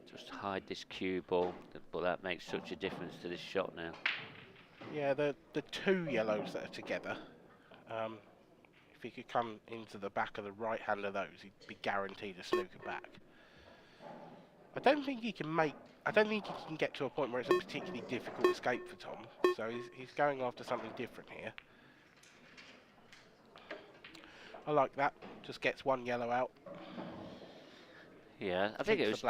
just hide this cue ball, but that makes such a difference to this shot now. Yeah, the 2 yellows that are together, if he could come into the back of the right hand of those, he'd be guaranteed a snooker back. I don't think he can get to a point where it's a particularly difficult escape for Tom, so he's going after something different here. I like that, just gets 1 yellow out. Yeah, I think it was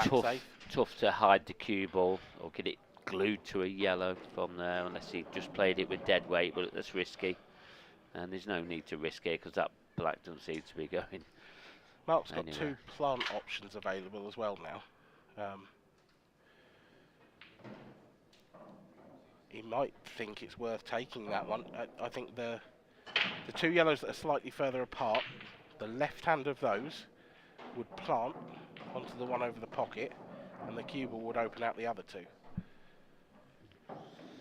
tough to hide the cue ball or get it glued to a yellow from there, unless he just played it with dead weight, but that's risky. And there's no need to risk it because that black doesn't seem to be going. Mark's got 2 plant options available as well now. He might think it's worth taking that one. I think the 2 yellows that are slightly further apart, the left hand of those would plant onto the one over the pocket, and the cue ball would open out the other 2.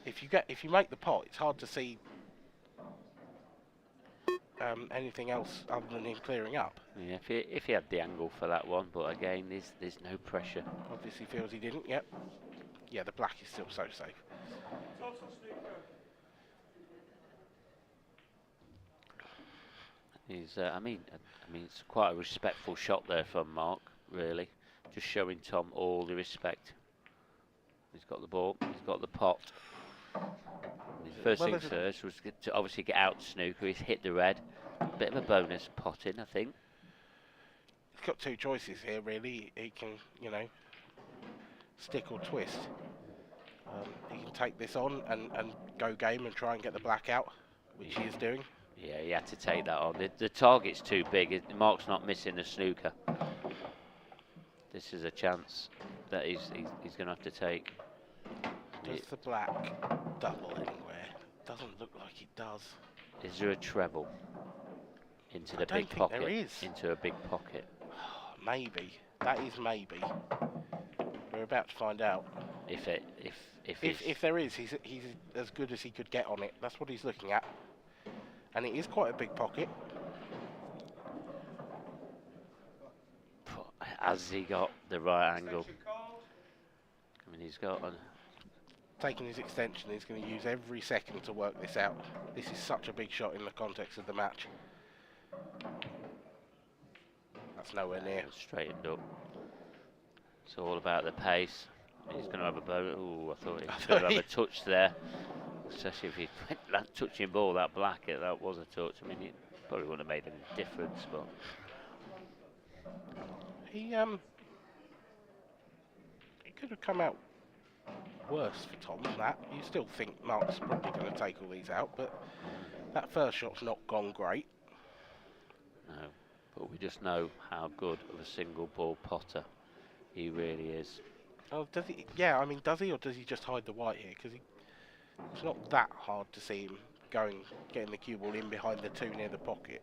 If you make the pot, it's hard to see anything else other than him clearing up. Yeah, if he had the angle for that one, but again, there's no pressure. Obviously feels he didn't. Yep. Yeah, the black is still so safe. Total snooker. I mean, it's quite a respectful shot there from Mark, really. Just showing Tom all the respect. He's got the ball, he's got the pot. His first things first was to obviously get out snooker. He's hit the red. Bit of a bonus pot in, I think. He's got 2 choices here, really. He can, stick or twist. He can take this on and go game and try and get the black out, which he is doing. Yeah, he had to take that on. The target's too big. Mark's not missing the snooker. This is a chance that he's going to have to take. Does the black double anywhere? Doesn't look like it does. Is there a treble into the big pocket? There is. Into a big pocket. Maybe. That is maybe. We're about to find out. If there is, he's as good as he could get on it. That's what he's looking at. And it is quite a big pocket. Has he got the right angle? I mean, he's got an... Taking his extension, he's going to use every second to work this out. This is such a big shot in the context of the match. That's nowhere near. Straightened up. It's all about the pace. He's going to have a bow. Oh, I thought he was going to have a touch there. Especially if he that touching ball, that black, that was a touch. I mean, it probably wouldn't have made any difference, but He could have come out worse for Tom than that. You still think Mark's probably going to take all these out, but that first shot's not gone great. no. But we just know how good of a single ball potter he really is. Oh, does he? Yeah, I mean, does he, or does he just hide the white here? Because it's not that hard to see him getting the cue ball in behind the two near the pocket.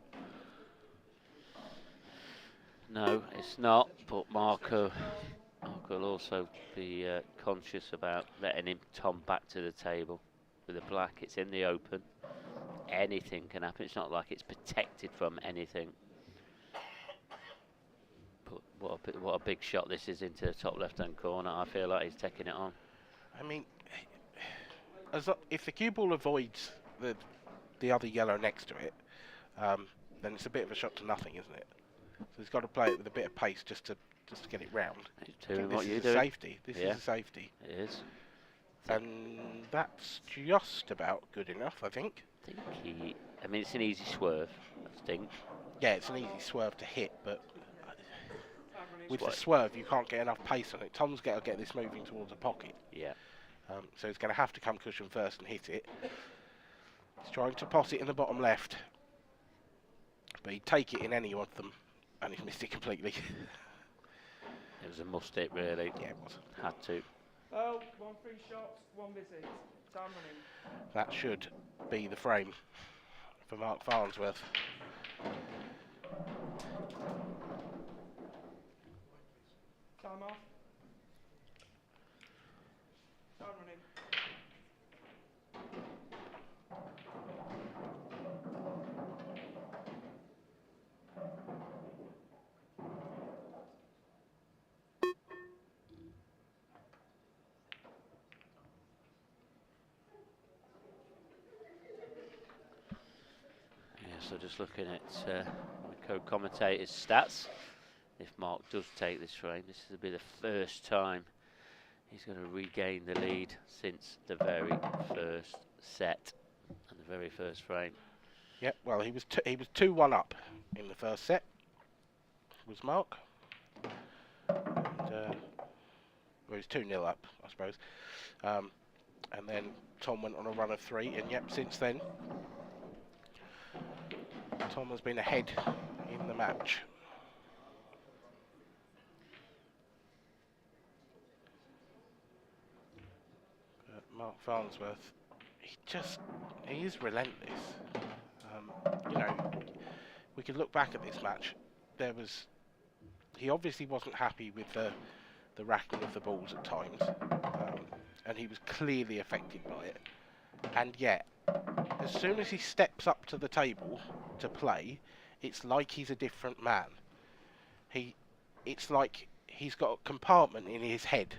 No, it's not. But Mark will also be conscious about letting Tom back to the table with the black. It's in the open. Anything can happen. It's not like it's protected from anything. But what a big shot this is into the top left-hand corner. I feel like he's taking it on. I mean, if the cue ball avoids the other yellow next to it, then it's a bit of a shot to nothing, isn't it? So he's got to play it with a bit of pace just to get it round. He's doing what this you is do. a safety. This is a safety. It is. And that's just about good enough, I think. I mean, it's an easy swerve, I think. Yeah, it's an easy swerve to hit, but with the What? swerve, you can't get enough pace on it. Tom's got to get this moving towards the pocket. Yeah. So he's going to have to come cushion first and hit it. He's trying to pot it in the bottom left. But he'd take it in any of them, and he's missed it completely. It was a must hit, really. Yeah, it was. Had to. Oh, 1 free shot, 1 visit. Time running. That should be the frame for Mark Farnsworth. Time off. Time running. So just looking at the co-commentator's stats, if Mark does take this frame, this will be the first time he's going to regain the lead since the very first set and the very first frame. Yep, well, he was 2-1 up in the first set, was Mark. And, well, he was 2-0 up, I suppose. And then Tom went on a run of 3, and yep, since then, Tom has been ahead in the match. But Mark Farnsworth, he is relentless. You know, we could look back at this match. He obviously wasn't happy with the racking of the balls at times, and he was clearly affected by it. And yet, as soon as he steps up to the table to play, it's like he's a different man. It's like he's got a compartment in his head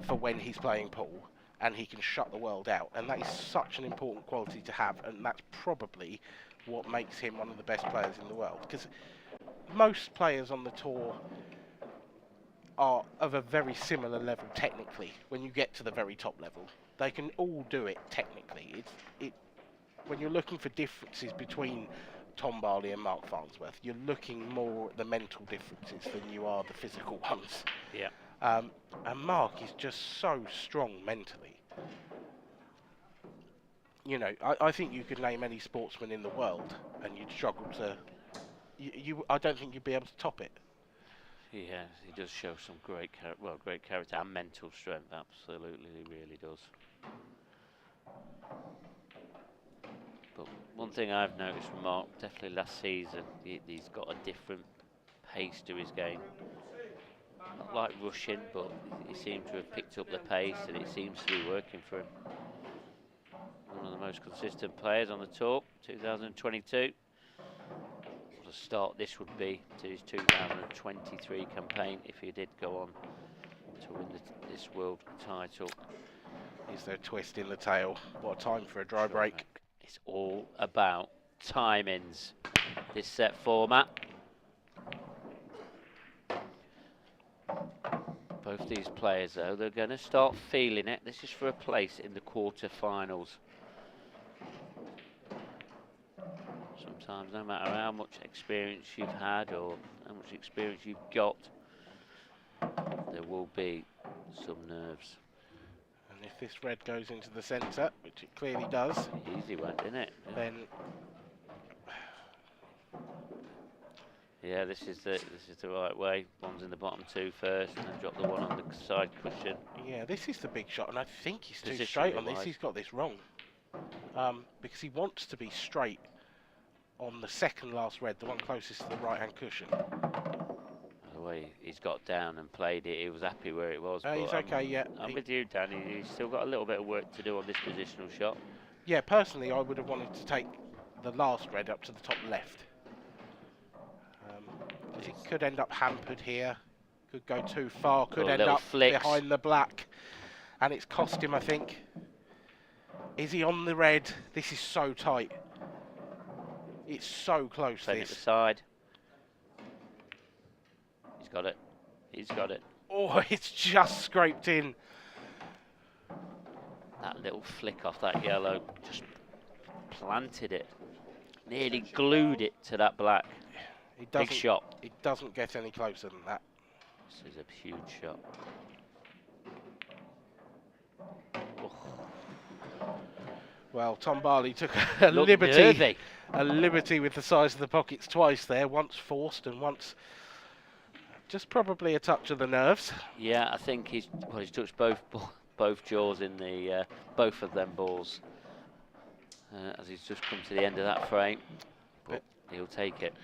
for when he's playing pool, and he can shut the world out. And that is such an important quality to have, and that's probably what makes him one of the best players in the world. Because most players on the tour are of a very similar level technically. When you get to the very top level, they can all do it technically. When you're looking for differences between Tom Barley and Mark Farnsworth, you're looking more at the mental differences than you are the physical ones. Yeah. And Mark is just so strong mentally. You know, I think you could name any sportsman in the world, and you'd struggle to. I don't think you'd be able to top it. Yeah, he does show some great character and mental strength. Absolutely, he really does. But one thing I've noticed from Mark, definitely last season, he's got a different pace to his game. Not like rushing, but he seems to have picked up the pace, and it seems to be working for him. One of the most consistent players on the tour, 2022. What a start this would be to his 2023 campaign if he did go on to win this world title. Is there a twist in the tail? What a time for a dry break. It's all about timings, this set format. Both these players, though, they're going to start feeling it. This is for a place in the quarter-finals. Sometimes, no matter how much experience you've had or how much experience you've got, there will be some nerves. And if this red goes into the centre, which it clearly does, Easy went, didn't it? then yeah, this is the right way. One's in the bottom two first, and then drop the one on the side cushion. yeah, this is the big shot, and I think he's too Position straight it on this. wide. He's got this wrong, because he wants to be straight on the second last red, the one closest to the right-hand cushion. The way he's got down and played it, he was happy where it was. He's but okay, yeah. I'm with you, Danny. He's still got a little bit of work to do on this positional shot. Yeah, personally, I would have wanted to take the last red up to the top left. Because it could end up hampered here, could go too far, could Little end up flicks. behind the black, and it's cost him, I think. Is he on the red? This is so tight. It's so close, Playing it this. the side. He's got it. He's got it. Oh, it's just scraped in. That little flick off that yellow just planted it. Nearly glued it to that black. It Big doesn't, shot. it doesn't get any closer than that. This is a huge shot. Oh, Well, Tom Barley took a looked liberty. nervy. A liberty with the size of the pockets twice there, once forced and once just probably a touch of the nerves. Yeah, I think he's touched both jaws in the both of them balls as he's just come to the end of that frame. But he'll take it.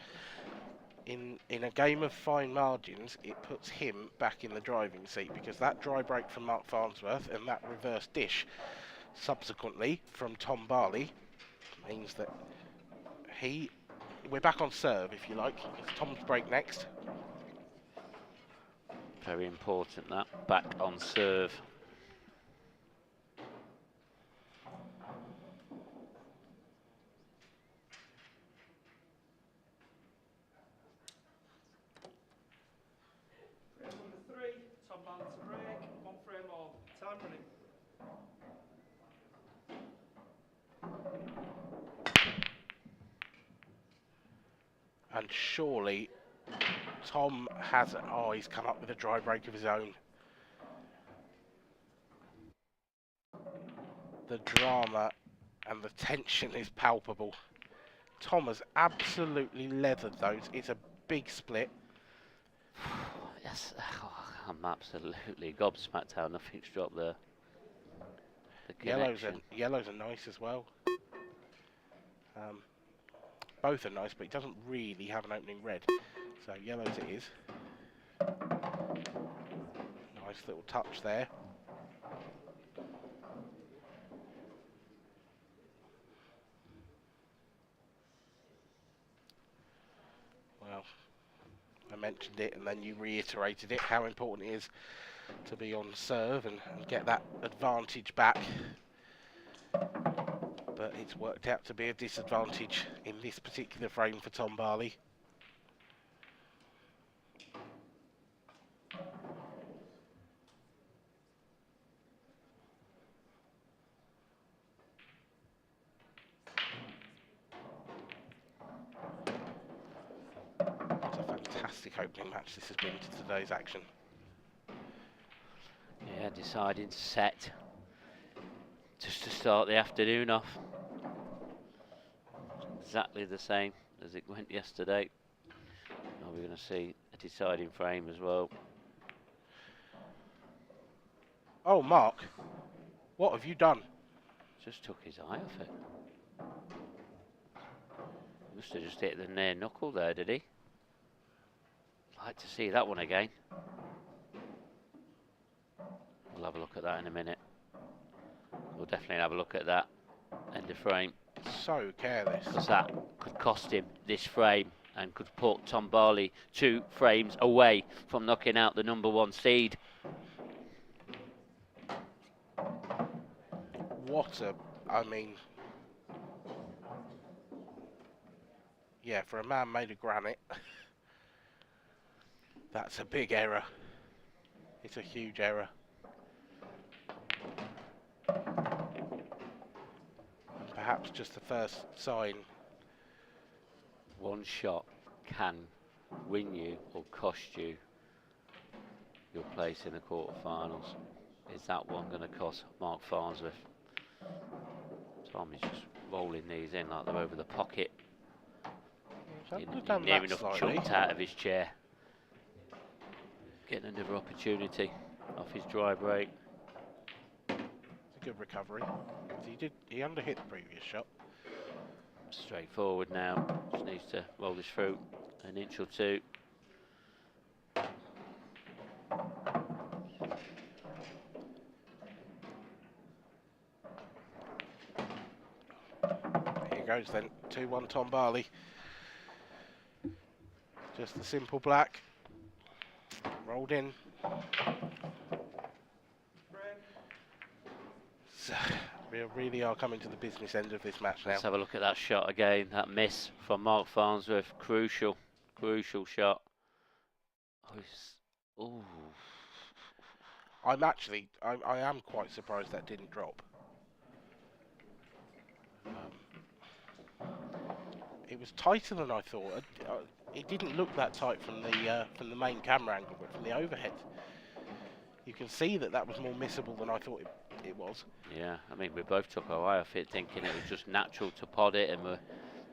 In a game of fine margins, it puts him back in the driving seat, because that dry break from Mark Farnsworth and that reverse dish subsequently from Tom Barley means that we're back on serve, if you like. It's Tom's break next. Very important, that. Back on serve. Frame number 3, Tom Barley to break, 1 frame more, time running. And surely Tom has, oh, he's come up with a dry break of his own. The drama and the tension is palpable. Tom has absolutely leathered those. It's a big split. Yes, I'm absolutely gobsmacked how nothing's dropped there. The connection. Yellows are nice as well. Both are nice, but it doesn't really have an opening red. So yellows it is. Nice little touch there. Well, I mentioned it and then you reiterated it, how important it is to be on serve and get that advantage back. But it's worked out to be a disadvantage in this particular frame for Tom Barley. It's a fantastic opening match this has been to today's action. Yeah, deciding to set just to start the afternoon off. Exactly the same as it went yesterday. Now we're going to see a deciding frame as well. Oh, Mark, what have you done? Just took his eye off it. Must have just hit the near knuckle there, did he? Like to see that one again. We'll have a look at that in a minute. We'll definitely have a look at that end of frame. So careless. Because that could cost him this frame and could put Tom Barley 2 frames away from knocking out the #1 seed. I mean, yeah, for a man made of granite, that's a big error. It's a huge error. Perhaps just the first sign. One shot can win you or cost you your place in the quarterfinals. Is that one going to cost Mark Farnsworth? Tom is just rolling these in like they're over the pocket. He's Near done that enough slightly. jumped out of his chair. Getting another opportunity off his dry break. It's a good recovery. He underhit the previous shot. Straightforward now. Just needs to roll this through an inch or two. Here goes then. 2-1 Tom Barley. Just the simple black. Rolled in. So, we really are coming to the business end of this match now. Let's have a look at that shot again. That miss from Mark Farnsworth. Crucial shot. Ooh. I am quite surprised that didn't drop. It was tighter than I thought. It didn't look that tight from the main camera angle, but from the overhead, you can see that was more missable than I thought it was. Yeah, I mean, we both took our eye off it, thinking it was just natural to pod it, and we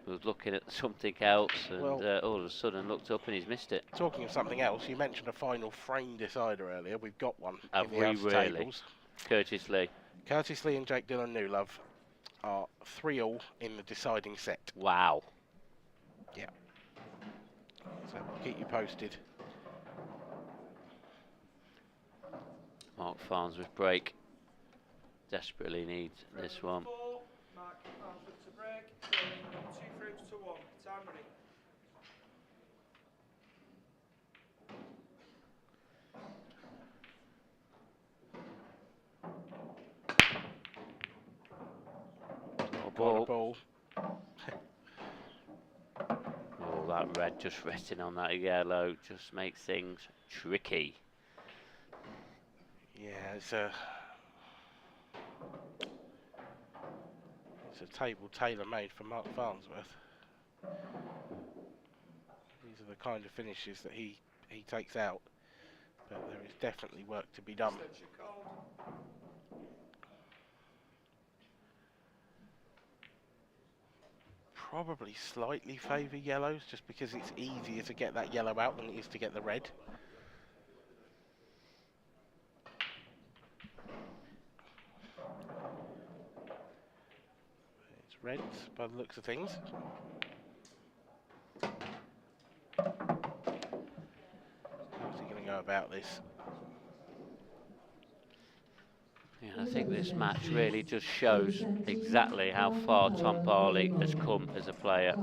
were looking at something else, and all of a sudden looked up and he's missed it. Talking of something else, you mentioned a final frame decider earlier. We've got one Have in the we really? tables. Curtis Lee. Curtis Lee and Jake Dillon Newlove are 3-all in the deciding set. Wow. Yeah. So we'll keep you posted. Mark Farnsworth break. Desperately needs this one. Mark Farnsworth to break. 2 frames to 1. Time running. Ball. Oh, that red just resting on that yellow just makes things tricky. Yeah, it's a table tailor-made for Mark Farnsworth. These are the kind of finishes that he takes out, but there is definitely work to be done. Probably slightly favour yellows, just because it's easier to get that yellow out than it is to get the red. It's reds by the looks of things. How's he going to go about this? Yeah, I think this match really just shows exactly how far Tom Barley has come as a player.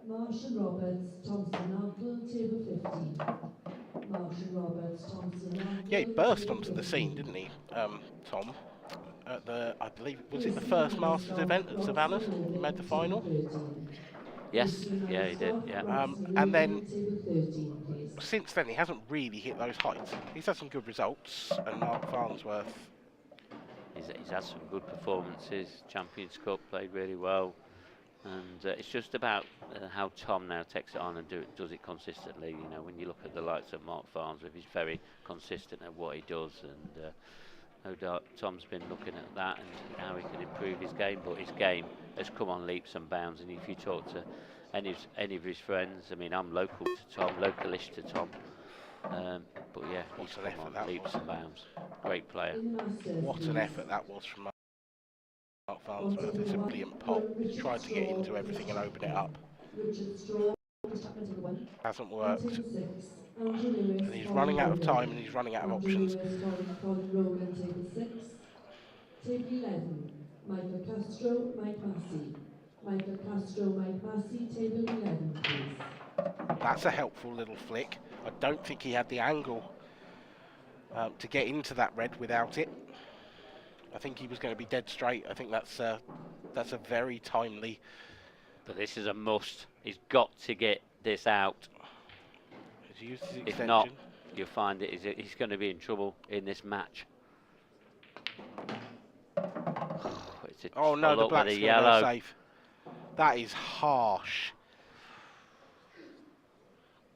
Marshall Roberts, Thompson Arkle, table 15. Marshall Roberts, Thompson Arkle. Yeah, he burst onto the scene, didn't he, Tom? At I believe, was it the first Masters event at Savannah? He made the final. Yes, yeah, he did. Yeah. And then since then, he hasn't really hit those heights. He's had some good results, and Mark Farnsworth. He's had some good performances. Champions Cup played really well, and it's just about how Tom now takes it on and does it consistently. You know, when you look at the likes of Mark Farnsworth, he's very consistent at what he does, and no doubt Tom's been looking at that and how he can improve his game. But his game has come on leaps and bounds, and if you talk to any of his friends, I mean, I'm local to Tom, localish to Tom. But yeah, he's come on leaps and bounds. Great player. What an effort that was from Mark Farnsworth. It's a brilliant pop. He's tried to get into everything and open it up. Hasn't worked. And he's running out of time and he's running out of options. Table 11, Michael Castro, Mike Massey. Michael Castro, Mike Massey, table 11, please. That's a helpful little flick. I don't think he had the angle to get into that red without it. I think he was going to be dead straight. I think that's a very timely. But this is a must. He's got to get this out. He's used his If extension. not, you'll find that he's going to be in trouble in this match. Oh no, the black's yellow. Safe. That is harsh.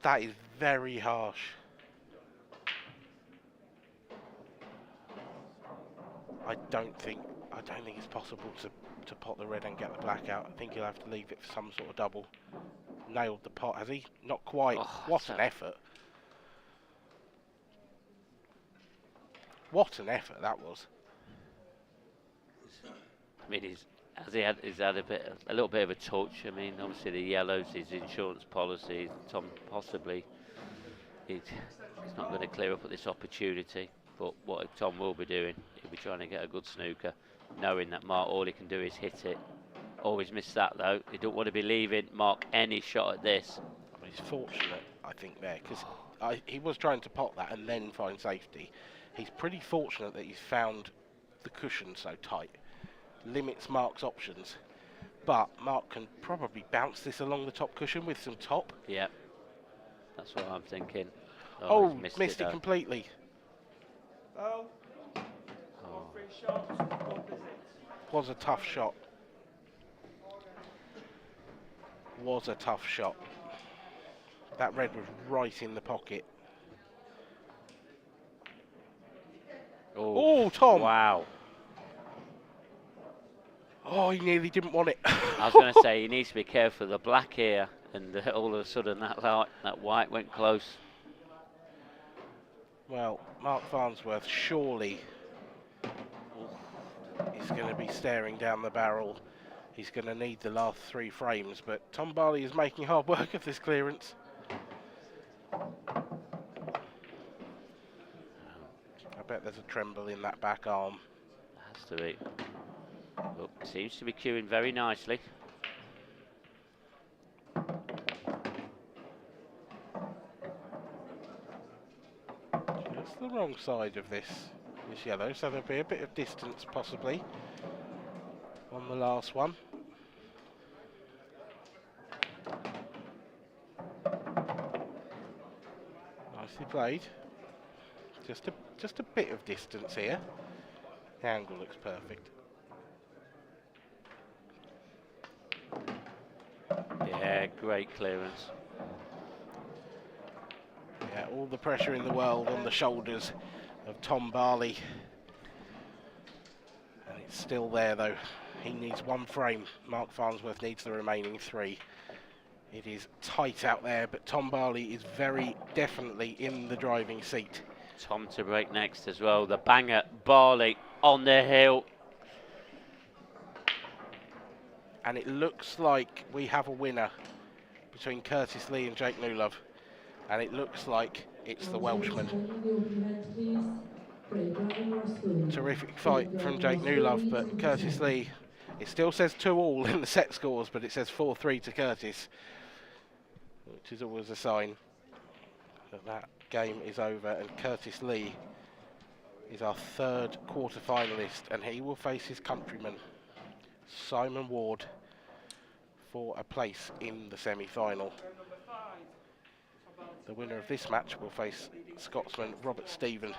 That is very harsh. I don't think it's possible to pot the red and get the black out. I think he'll have to leave it for some sort of double. Nailed the pot, has he? Not quite. Oh, what an effort. What an effort that was. I mean, he's had a little bit of a touch. I mean, obviously the yellows, his insurance policy. Tom possibly he's not going to clear up at this opportunity. But what Tom will be doing, he'll be trying to get a good snooker, knowing that Mark all he can do is hit it. Always miss that though. He don't want to be leaving Mark any shot at this. I mean, he's fortunate, I think, there, because he was trying to pot that and then find safety. He's pretty fortunate that he's found the cushion so tight. Limits Mark's options. But Mark can probably bounce this along the top cushion with some top. Yep. That's what I'm thinking. Oh, he's missed it completely. Oh. Oh. 3 shots, 1 visit. Was a tough shot. Was a tough shot. That red was right in the pocket. Oh, Tom! Wow. Oh, he nearly didn't want it. I was going to say, he needs to be careful of the black here, and all of a sudden that white went close. Well, Mark Farnsworth surely is going to be staring down the barrel. He's going to need the last 3 frames, but Tom Barley is making hard work of this clearance. I bet there's a tremble in that back arm. Has to be. Look, seems to be queuing very nicely. Just the wrong side of this yellow, so there'll be a bit of distance possibly on the last one. Nicely played. Just a bit of distance here. The angle looks perfect. Yeah, great clearance. Yeah, all the pressure in the world on the shoulders of Tom Barley. And it's still there though. He needs 1 frame. Mark Farnsworth needs the remaining 3. It is tight out there, but Tom Barley is very definitely in the driving seat. Tom to break next as well. The banger, Barley on the hill. And it looks like we have a winner between Curtis Lee and Jake Newlove. And it looks like it's the Welshman. Terrific fight from Jake Newlove, but Curtis Lee, it still says 2-2 in the set scores, but it says 4-3 to Curtis, which is always a sign that that game is over. And Curtis Lee is our 3rd quarter-finalist, and he will face his countryman, Simon Ward, for a place in the semi-final. The winner of this match will face Scotsman Robert Stephen.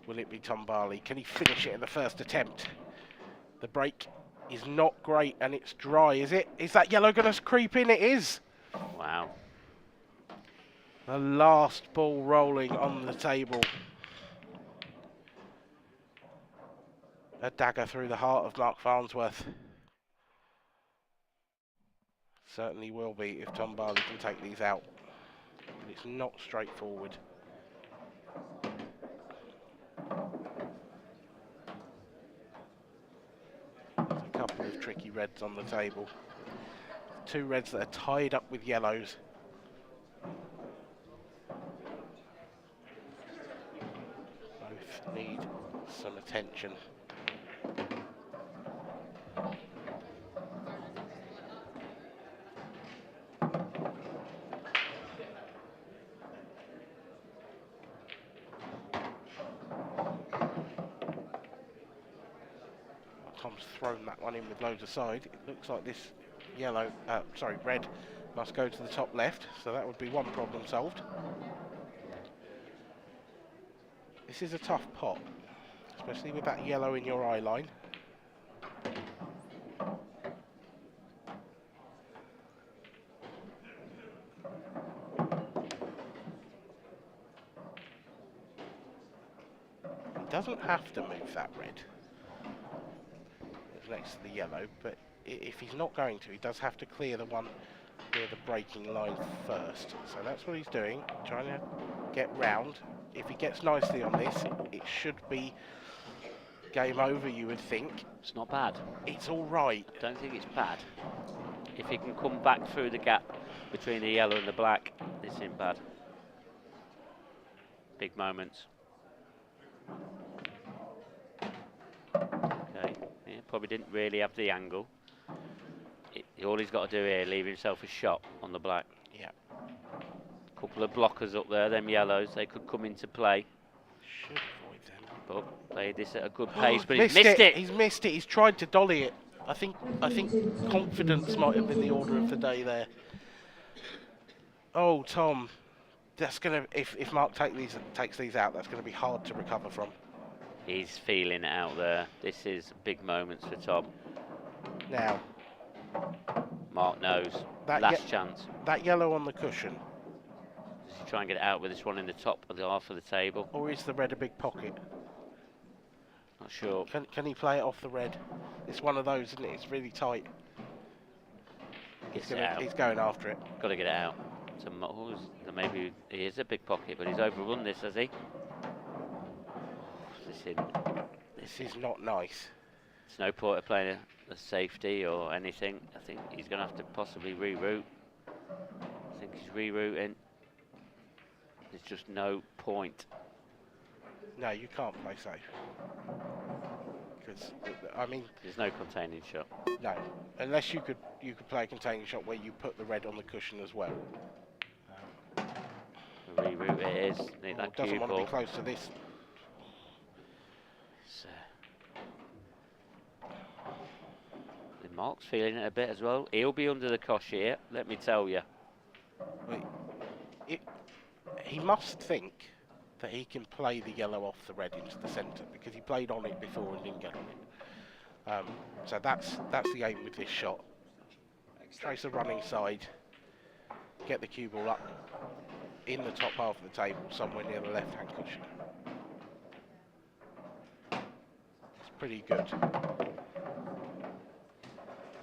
Will it be Tom Barley? Can he finish it in the first attempt? The break is not great and it's dry, is it? Is that yellow going to creep in? It is. Wow. The last ball rolling on the table. A dagger through the heart of Mark Farnsworth. Certainly will be if Tom Barley can take these out. But it's not straightforward. There's a couple of tricky reds on the table. 2 reds that are tied up with yellows. Both need some attention. Tom's thrown that one in with loads aside. It looks like this red must go to the top left, so that would be one problem solved. This is a tough pot, especially with that yellow in your eye line. He doesn't have to move that red. It's next to the yellow, but if he's not going to, he does have to clear the one near the breaking line first. So that's what he's doing, trying to get round. If he gets nicely on this, it should be game over, you would think. It's not bad. It's all right. I don't think it's bad. If he can come back through the gap between the yellow and the black, this isn't bad. Big moments. Okay, yeah, probably didn't really have the angle. All he's got to do here, leave himself a shot on the black. Yeah. Couple of blockers up there, them yellows, they could come into play. Should avoid them. But played this at a good pace, but he's he's missed it. He's missed it. He's tried to dolly it. I think confidence might have been the order of the day there. Oh, Tom, that's gonna if Mark takes these out, that's gonna be hard to recover from. He's feeling it out there. This is big moments for Tom. Now, Mark knows. That Last chance. That yellow on the cushion. Does he try and get it out with this one in the top of the half of the table? Or is the red a big pocket? Not sure. Can he play it off the red? It's one of those, isn't it? It's really tight. He's going after it. Got to get it out. So maybe he is a big pocket, but he's overrun this, has he? This is not nice. There's no point of playing a safety or anything. I think he's going to have to possibly reroute. I think he's rerouting. There's just no point. No, you can't play safe. Because, I mean... There's no containing shot. No, unless you could play a containing shot where you put the red on the cushion as well. The reroute it is. Need that cue doesn't want to ball. be close to this. Mark's feeling it a bit as well. He'll be under the cosh here, let me tell you. He must think that he can play the yellow off the red into the centre, because he played on it before and didn't get on it. So that's the aim with this shot. Trace a running side, get the cue ball up in the top half of the table, somewhere near the left-hand cushion. It's pretty good.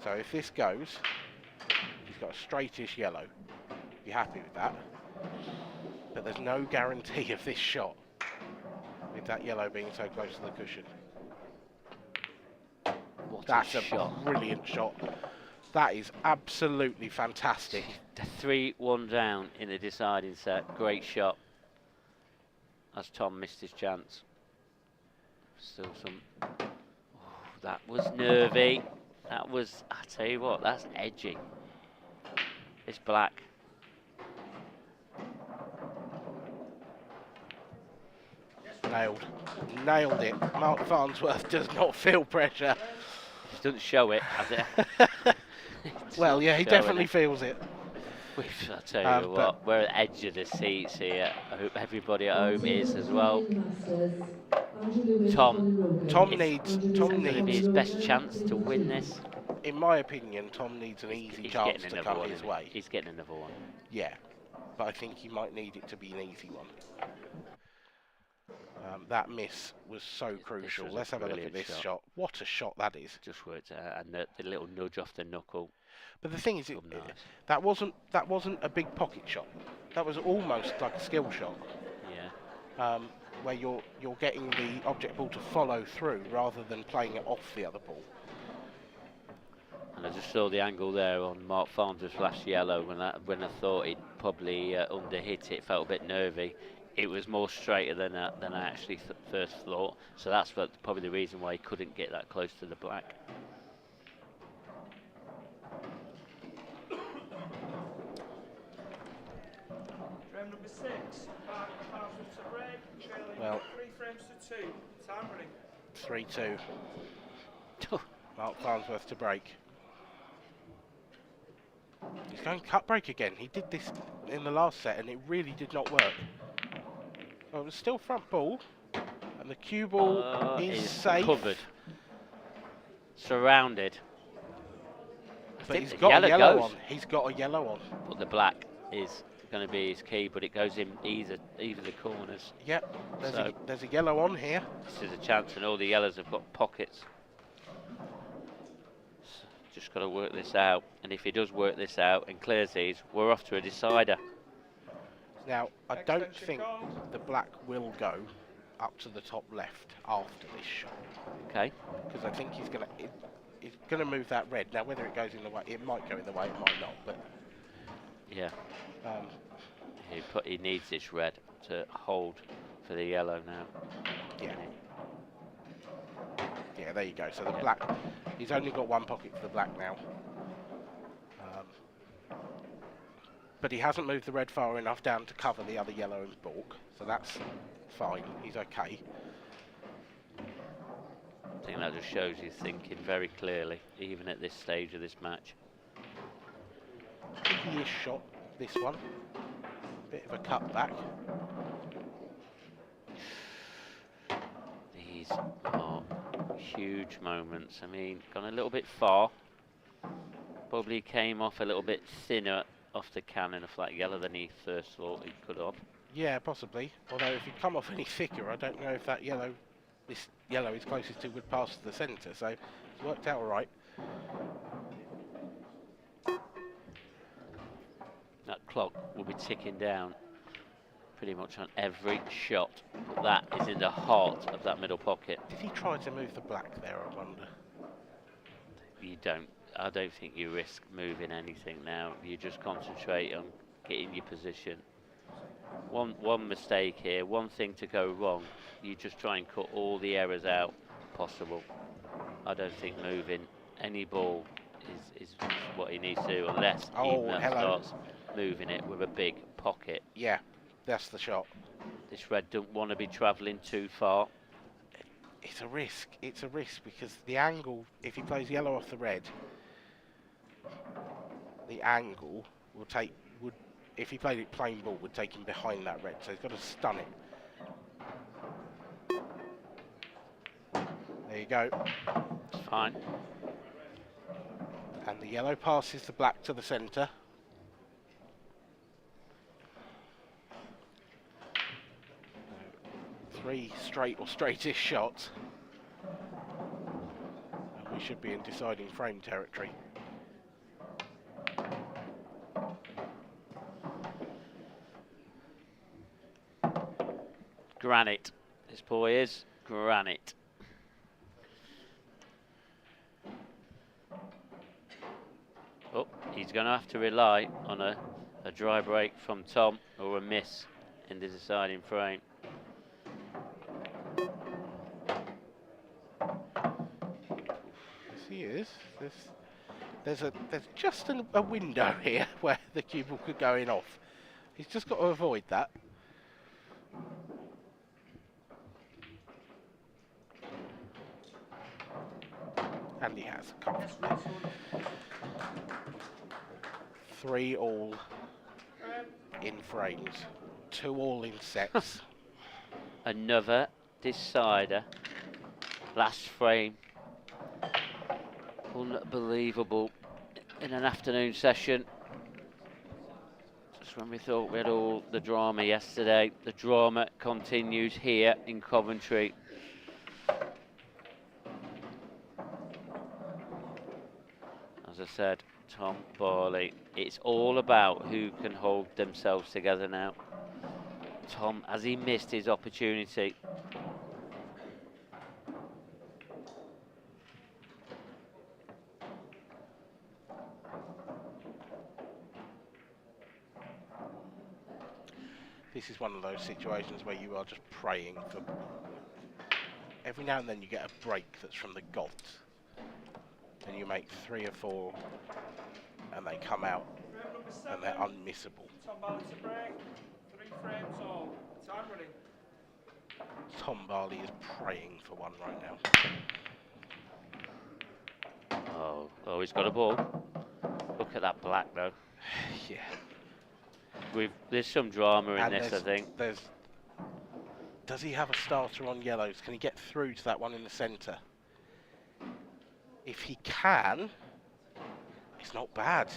So if this goes, he's got a straightish yellow. Be happy with that. But there's no guarantee of this shot with that yellow being so close to the cushion. That's a shot. Brilliant shot. That is absolutely fantastic. The 3-1 down in the deciding set. Great shot. As Tom missed his chance. Still some... Oh, that was nervy. That was, I tell you what, that's edgy. It's black. Nailed it. Mark Farnsworth does not feel pressure. He doesn't show it, has it? Well, yeah, he definitely feels it. I tell you what, we're at the edge of the seats here. I hope everybody at home is as well. Tom needs to be his best chance to win this. In my opinion, Tom needs an easy chance to come his way. He's getting another one. Yeah, but I think he might need it to be an easy one. That miss was so crucial. Let's have a look at this shot. What a shot that is. Just worked out, and the little nudge off the knuckle. But the thing is, that wasn't a big pocket shot. That was almost like a skill shot. Yeah. Where you're getting the object ball to follow through rather than playing it off the other ball. And I just saw the angle there on Mark Farnsworth's flash yellow when I thought he'd probably underhit it. Felt a bit nervy. It was more straighter than I actually first thought. So that's probably the reason why he couldn't get that close to the black. Frame number 6, Farnsworth to break, trailing 3 frames to 2, time running. 3-2. Mark Farnsworth to break. He's going cut break again. He did this in the last set and it really did not work. Well, it was still front ball. And the cue ball is safe. Covered. Surrounded. But he's got a yellow on. He's got a yellow on. But the black is going to be his key, but it goes in either the corners. Yep, there's a yellow on here. This is a chance, and all the yellows have got pockets. So just got to work this out, and if he does work this out and clears these, we're off to a decider. Now, I don't think the black will go up to the top left after this shot. Okay. Because I think he's going to move that red. Now, whether it goes in the way, it might go in the way, it might not, but... Yeah. He needs this red to hold for the yellow now. Yeah. Yeah, there you go. So the black, he's only got one pocket for the black now. But he hasn't moved the red far enough down to cover the other yellow and balk, so that's fine. He's okay. I think that just shows he's thinking very clearly, even at this stage of this match. Tricky-ish shot, this one. Bit of a cutback. These are huge moments. I mean, gone a little bit far. Probably came off a little bit thinner off the cannon of that yellow than he first thought he could have. Yeah, possibly. Although if he'd come off any thicker, I don't know if that yellow, this yellow he's closest to, would pass to the centre. So it's worked out all right. That clock will be ticking down pretty much on every shot. But that is in the heart of that middle pocket. Did he try to move the black there, I wonder? You don't. I don't think you risk moving anything now. You just concentrate on getting your position. One mistake here, one thing to go wrong, you just try and cut all the errors out possible. I don't think moving any ball is what he needs to do unless he starts moving it with a big pocket. Yeah, that's the shot. This red don't want to be travelling too far. It's a risk. It's a risk because the angle, if he plays yellow off the red, the angle if he played it plain ball, would take him behind that red. So he's got to stun it. There you go. It's fine. And the yellow passes the black to the centre. Three straight or straightish shots. And we should be in deciding frame territory. Granite. This boy is granite. Oh, he's going to have to rely on a dry break from Tom or a miss in the deciding frame. Yes, he is. There's just a window here where the cue ball could go in off. He's just got to avoid that. And he has comfortably. 3 all in frames, 2 all in sets. Another decider. Last frame. Unbelievable in an afternoon session. Just when we thought we had all the drama yesterday, the drama continues here in Coventry. As I said, Tom, Barley, it's all about who can hold themselves together now. Tom, has he missed his opportunity? This is one of those situations where you are just praying for... Every now and then you get a break that's from the gods. And you make 3 or 4 and they come out and they're unmissable. Tom Barley to break. 3 frames all. Time running. Tom Barley is praying for one right now. Oh, he's got a ball. Look at that black, though. Yeah. There's some drama in And this, I think. Does he have a starter on yellows? Can he get through to that one in the centre? If he can, it's not bad.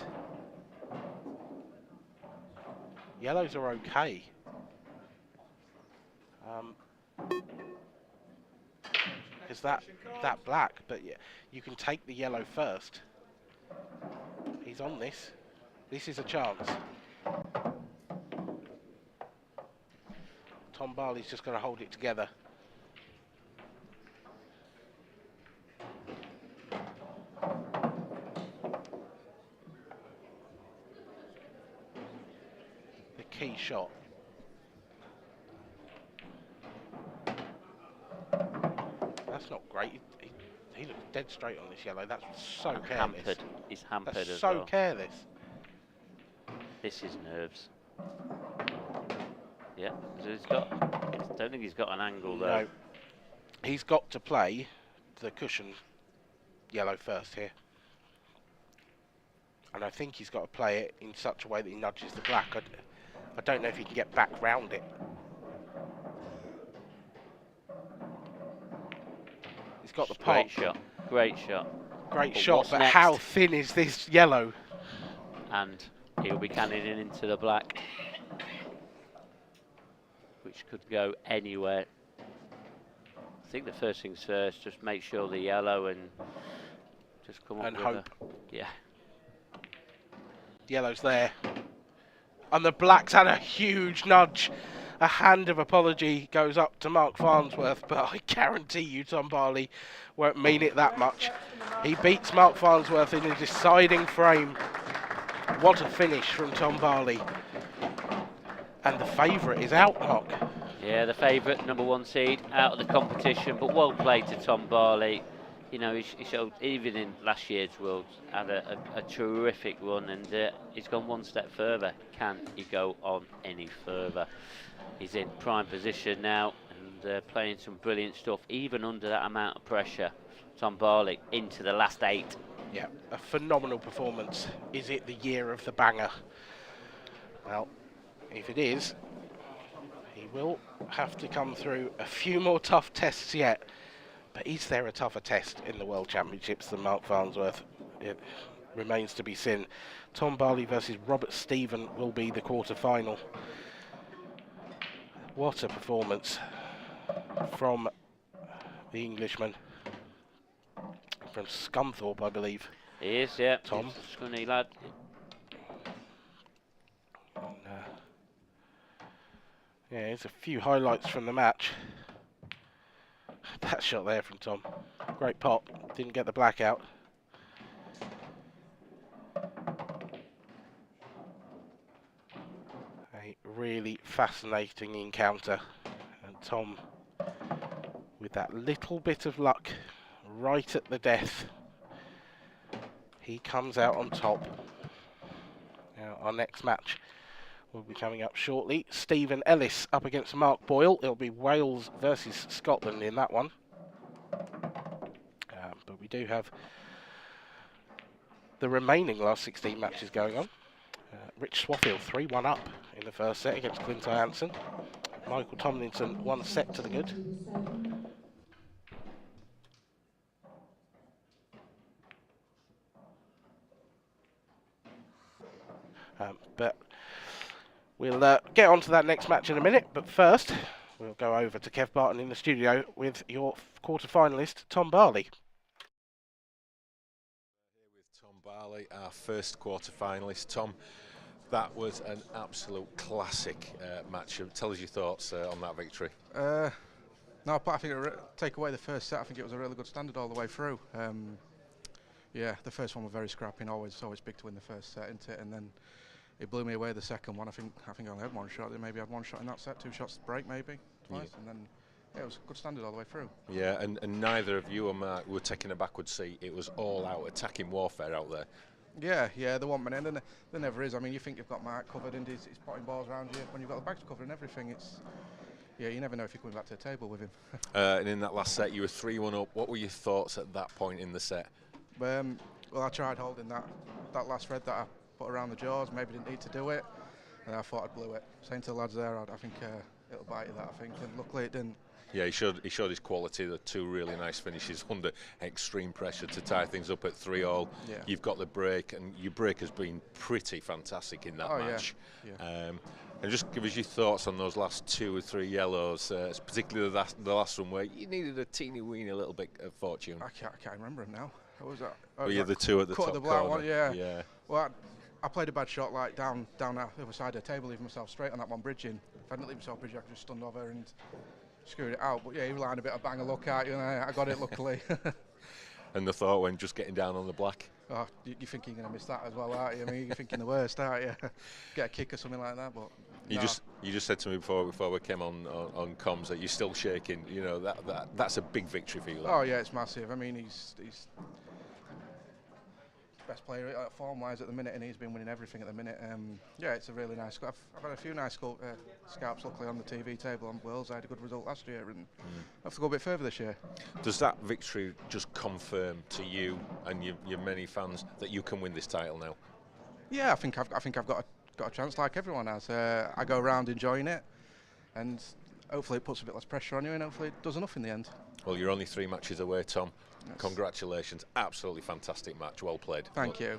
Yellows are okay. Is that black? But yeah, you can take the yellow first. He's on this. This is a chance. Tom Barley's just got to hold it together. The key shot. That's not great. He looks dead straight on this yellow. That's so careless. Hampered. He's hampered That's as so well. careless. This is nerves. Yeah, so he's got. I don't think he's got an angle though. No. He's got to play the cushion yellow first here. And I think he's got to play it in such a way that he nudges the black. I don't know if he can get back round it. He's got the pot. Great shot. Great shot. Great But shot, what's but next? how thin is this yellow? And he'll be canning it into the black, which could go anywhere. I think the first things first, just make sure the yellow and just come up And with hope. Yeah. Yellow's there. And the black's had a huge nudge. A hand of apology goes up to Mark Farnsworth, but I guarantee you Tom Barley won't mean it that much. He beats Mark Farnsworth in a deciding frame. What a finish from Tom Barley. And the favourite is out, Mark. Yeah, the favourite, #1 seed, out of the competition, but well played to Tom Barley. You know, he showed, even in last year's Worlds, had a terrific run, and he's gone one step further. Can he go on any further? He's in prime position now, and playing some brilliant stuff, even under that amount of pressure. Tom Barley into the last 8. Yeah, a phenomenal performance. Is it the year of the banger? Well, if it is, he will have to come through a few more tough tests yet. But is there a tougher test in the World Championships than Mark Farnsworth? It remains to be seen. Tom Barley versus Robert Stephen will be the quarter-final. What a performance from the Englishman. From Scunthorpe, I believe. He is, yeah. Tom. He's a scunny lad. And, yeah, there's a few highlights from the match. That shot there from Tom. Great pot. Didn't get the black out. A really fascinating encounter. And Tom, with that little bit of luck right at the death, he comes out on top. Now, our next match will be coming up shortly. Stephen Ellis up against Mark Boyle. It'll be Wales versus Scotland in that one. But we do have the remaining last 16 matches going on. Rich Swaffield 3-1 up in the first set against Clint Hansen. Michael Tomlinson 1 set to the good. But we'll get on to that next match in a minute, but first we'll go over to Kev Barton in the studio with your quarter-finalist, Tom Barley. Here with Tom Barley, our first quarter-finalist. Tom, that was an absolute classic match. Tell us your thoughts on that victory. No, but I think take away the first set, I think it was a really good standard all the way through. Yeah, the first one was very scrappy, and always big to win the first set, isn't it? And then it blew me away the second one. I think I only had one shot. They maybe had one shot in that set, 2 shots to break maybe, twice, and then yeah, it was a good standard all the way through. Yeah, and neither of you or Mark were taking a backward seat. It was all out attacking warfare out there. Yeah, there wasn't many, and there never is. I mean, you think you've got Mark covered and he's potting balls around you. When you've got the bags covered and everything, yeah, you never know if you're coming back to the table with him. And in that last set, you were 3-1 up. What were your thoughts at that point in the set? Well, I tried holding that last red that I put around the jaws. Maybe didn't need to do it, and I thought I'd blew it. Saying to the lads there, I think it'll bite you that. I think, and luckily it didn't. Yeah, he showed his quality. The two really nice finishes under extreme pressure to tie things up at 3-all. Yeah. You've got the break, and your break has been pretty fantastic in that match. Yeah. And just give us your thoughts on those last 2 or 3 yellows, particularly the last one where you needed a teeny weeny little bit of fortune. I can't remember him now. What was that? Were you the two at the top the black corner? one, yeah. Well, I played a bad shot, like down the other side of the table, leaving myself straight on that one bridging. If I didn't leave myself bridging, I could just stunned over and screwed it out. But yeah, he was lying a bit of bang a look at you, and I got it luckily. And the thought when just getting down on the black? Oh, you think you're going to miss that as well, aren't you? I mean, you're thinking the worst, aren't you? Get a kick or something like that, but you just said to me before we came on comms that you're still shaking. You know that's a big victory for you. Oh yeah, it's massive. I mean, he's best player form-wise at the minute, and he's been winning everything at the minute. Yeah, it's a really nice. I've had a few nice scalps luckily on the TV table on Worlds. I had a good result last year, and I have to go a bit further this year. Does that victory just confirm to you and your many fans that you can win this title now? Yeah, I think I've got a chance like everyone has. I go around enjoying it, and hopefully it puts a bit less pressure on you, and hopefully it does enough in the end. Well, you're only 3 matches away, Tom. Yes. Congratulations, absolutely fantastic match, well played. Thank you.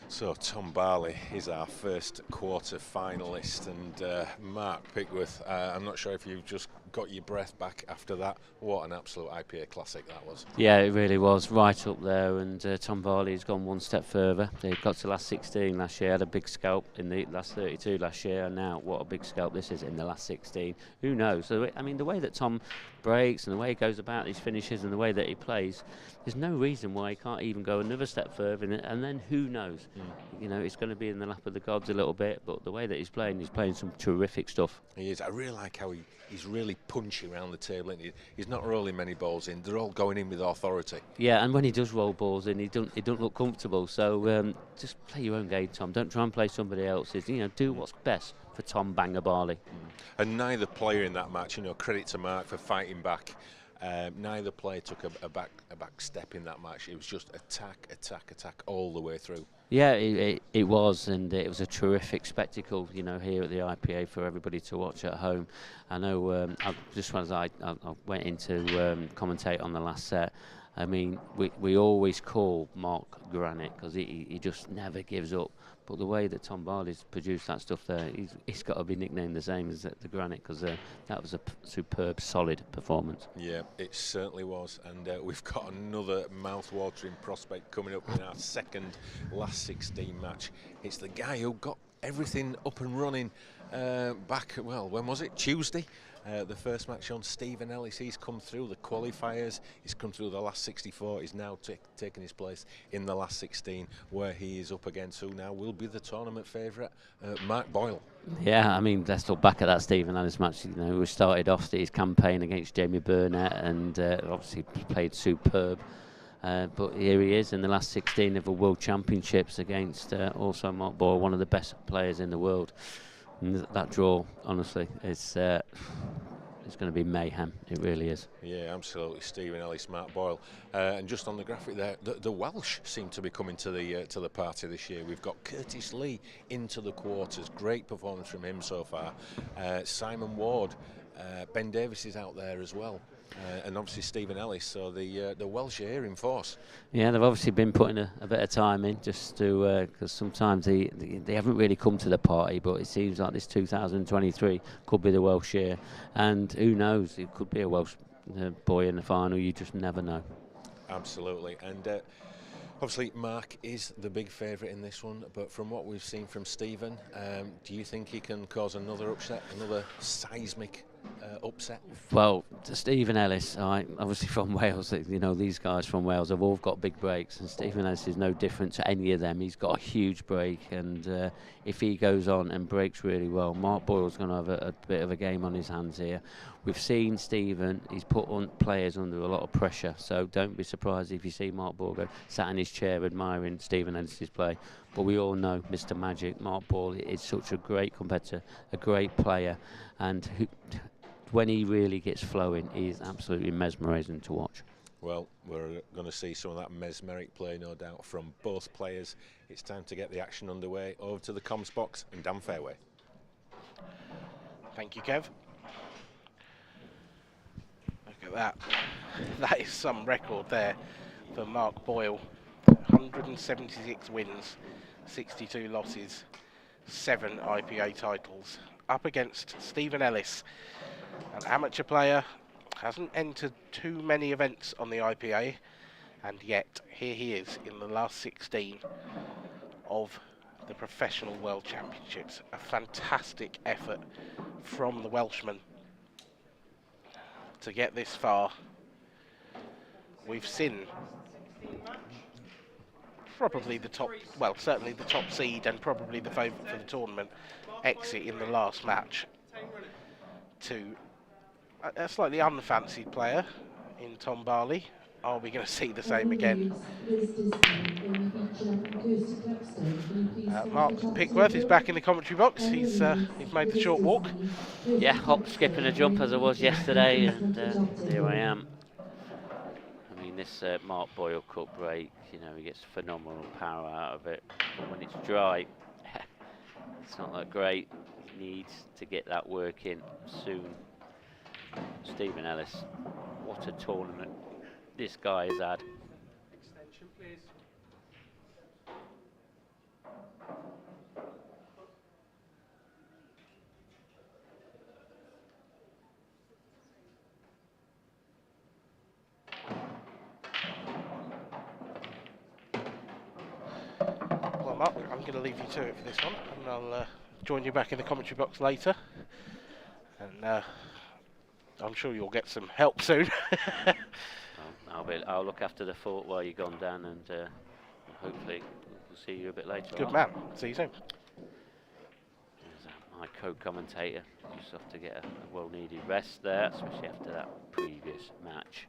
So Tom Barley is our first quarter finalist, and Mark Pickworth, I'm not sure if you've just got your breath back after that. What an absolute IPA classic that was. Yeah, it really was, right up there, and Tom Barley's gone one step further. They got to last 16 last year, had a big scalp in the last 32 last year, and now what a big scalp this is in the last 16. Who knows? So, I mean, the way that Tom breaks and the way he goes about these finishes and the way that he plays, there's no reason why he can't even go another step further, and then who knows? You know, it's going to be in the lap of the gods a little bit, but the way that he's playing some terrific stuff. He is. I really like how he's really punchy around the table, and he's not rolling many balls in. They're all going in with authority. Yeah, and when he does roll balls in, he don't look comfortable. So just play your own game, Tom. Don't try and play somebody else's. You know, do what's best for Tom Banger Barley. And neither player in that match, you know, credit to Mark for fighting back. Neither player took a back step in that match. It was just attack all the way through. Yeah, it was, and it was a terrific spectacle, you know, here at the IPA for everybody to watch at home. I know, just as I went in to commentate on the last set, I mean, we always call Mark Granite because he just never gives up. But the way that Tom Barley's produced that stuff there, he's got to be nicknamed the same as the Granite, because that was a superb, solid performance. Yeah, it certainly was. And we've got another mouth-watering prospect coming up in our second last 16 match. It's the guy who got everything up and running back, well, when was it? Tuesday? The first match on Stephen Ellis. He's come through the qualifiers, he's come through the last 64, he's now taken his place in the last 16, where he is up against who now will be the tournament favourite, Mark Boyle. Yeah, I mean, let's look back at that Stephen Ellis match. You know, we started off his campaign against Jamie Burnett, and obviously played superb. But here he is in the last 16 of the World Championships against also Mark Boyle, one of the best players in the world. And that draw, honestly, it's going to be mayhem. It really is. Yeah, absolutely. Stephen Ellis, Mark Boyle, and just on the graphic there, the Welsh seem to be coming to the party this year. We've got Curtis Lee into the quarters. Great performance from him so far. Simon Ward, Ben Davis is out there as well. And obviously Stephen Ellis, so the Welsh are here in force. Yeah, they've obviously been putting a bit of time in, just to because sometimes they haven't really come to the party, but it seems like this 2023 could be the Welsh year, and who knows, it could be a Welsh boy in the final. You just never know. Absolutely, and obviously Mark is the big favourite in this one, but from what we've seen from Stephen, do you think he can cause another upset, another seismic upset? Well, to Stephen Ellis, obviously from Wales, you know, these guys from Wales have all got big breaks, and Stephen Ellis is no different to any of them. He's got a huge break, and if he goes on and breaks really well, Mark Boyle's going to have a bit of a game on his hands here. We've seen Stephen, he's put on players under a lot of pressure, so don't be surprised if you see Mark Boyle go sat in his chair admiring Stephen Ellis's play. But we all know Mr. Magic, Mark Boyle, is such a great competitor, a great player, and when he really gets flowing, he is absolutely mesmerising to watch. Well, we're going to see some of that mesmeric play, no doubt, from both players. It's time to get the action underway. Over to the comms box and Dan Fairway. Thank you, Kev. Look at that. That is some record there for Mark Boyle. 176 wins, 62 losses, 7 IPA titles. Up against Stephen Ellis, an amateur player, hasn't entered too many events on the IPA, and yet here he is in the last 16 of the Professional World Championships. A fantastic effort from the Welshman to get this far. We've seen probably the top, well, certainly the top seed and probably the favourite for the tournament exit in the last match to a slightly unfancied player in Tom Barley. Are we going to see the same again? Mark Pickworth is back in the commentary box. He's made the short walk. Yeah, hop, skip and a jump as I was yesterday, and here I am. I mean, this Mark Boyle Cup break, you know, he gets phenomenal power out of it. But when it's dry, it's not that great. He needs to get that work in soon. Stephen Ellis, what a tournament this guy has had. Extension, please. Well, Mark, I'm going to leave you to it for this one, and I'll join you back in the commentary box later. And I'm sure you'll get some help soon. I'll look after the fort while you're gone down, and hopefully we'll see you a bit later. Good man. See you soon. There's my co-commentator. Just have to get a well-needed rest there, especially after that previous match.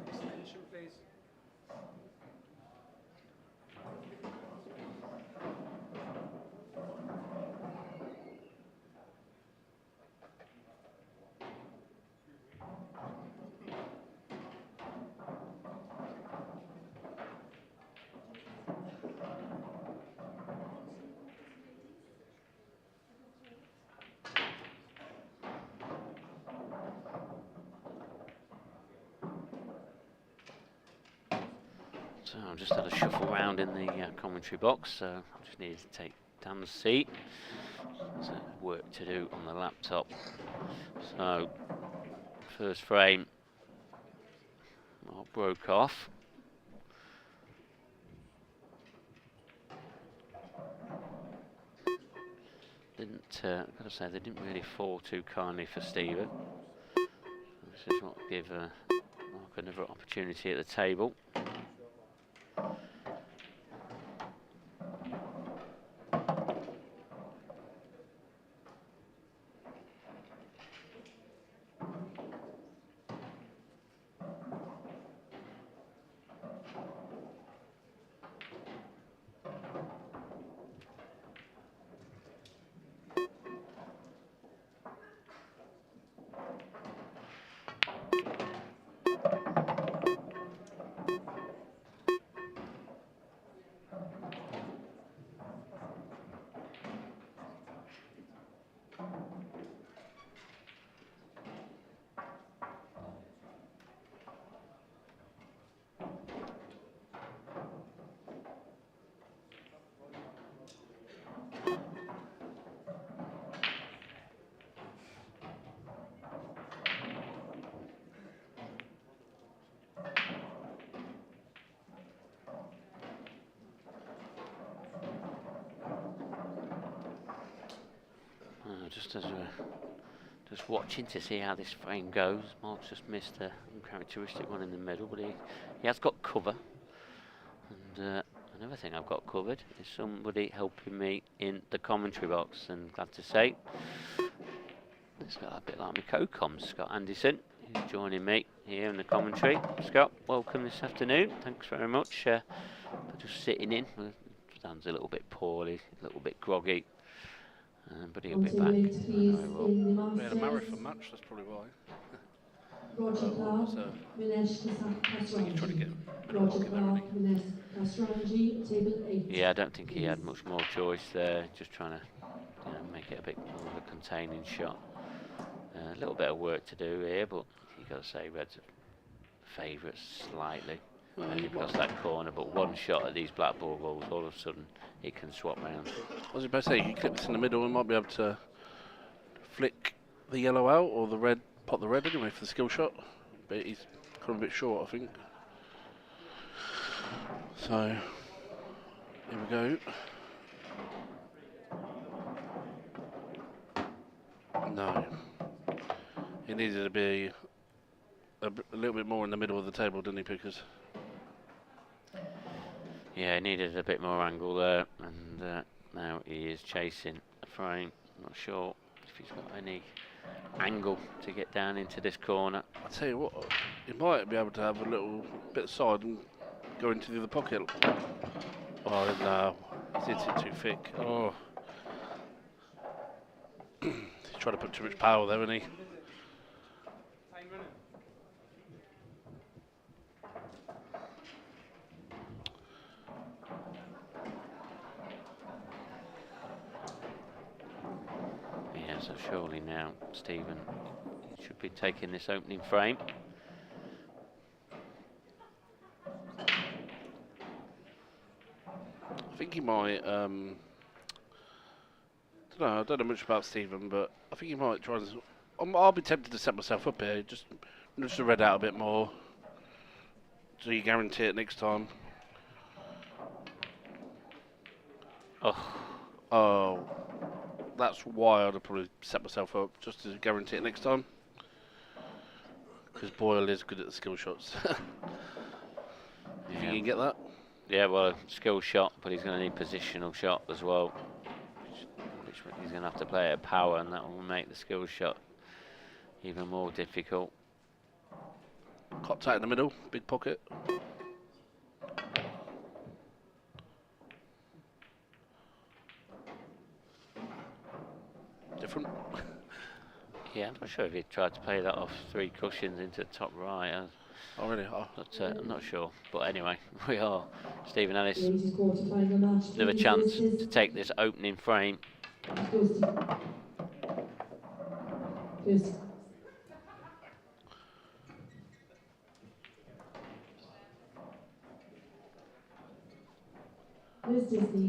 Extension, please. So I've just had a shuffle around in the commentary box, so I just needed to take Dan's seat. There's work to do on the laptop. So, first frame, Mark broke off. I've got to say, they didn't really fall too kindly for Stephen. This is what will give Mark another opportunity at the table. Just watching to see how this frame goes. Mark's just missed a uncharacteristic one in the middle, but he has got cover, and another thing I've got covered is somebody helping me in the commentary box, and glad to say it's got a bit like my co-com, Scott Anderson, who's joining me here in the commentary. Scott, welcome this afternoon. Thanks very much for just sitting in. Dan's a little bit poorly, a little bit groggy, but he'll be back. I know he will. We had a marathon match, that's probably why. Roger Clark, Minesh He's trying to get Kasranji. Roger Clark, Minesh Kasranji, table 8. Yeah, I don't think he had much more choice there. Just trying to, make it a bit more of a containing shot. A little bit of work to do here, but you got to say Red's a favourite slightly. Maybe because that corner, but one shot at these black ball balls, all of a sudden it can swap round. I was about to say, you clip this in the middle and might be able to flick the yellow out, or the red, pop the red anyway for the skill shot. But he's kind of a bit short, I think. So, here we go. No. He needed to be a little bit more in the middle of the table, didn't he, Pickers? Yeah, he needed a bit more angle there, and now he is chasing the frame. Not sure if he's got any angle to get down into this corner. I tell you what, he might be able to have a little bit of side and go into the other pocket. Oh no, he's hit it too thick. Oh, he's trying to put too much power there, isn't he? So surely now Stephen should be taking this opening frame. I think he might. I don't know much about Stephen, but I think he might try and. I'll be tempted to set myself up here, just to read out a bit more, so you guarantee it next time. Oh. That's why I'd have probably set myself up, just to guarantee it next time. Because Boyle is good at the skill shots. You think you can get that? Yeah, well, skill shot, but he's going to need positional shot as well. Which he's going to have to play at power, and that will make the skill shot even more difficult. Cop tight in the middle, big pocket. Different. Yeah, I'm not sure if he tried to play that off 3 cushions into the top right. Oh, really? Oh. I'm not sure. But anyway, we are. Stephen Ellis, Quarter-final match. another chance to take this opening frame.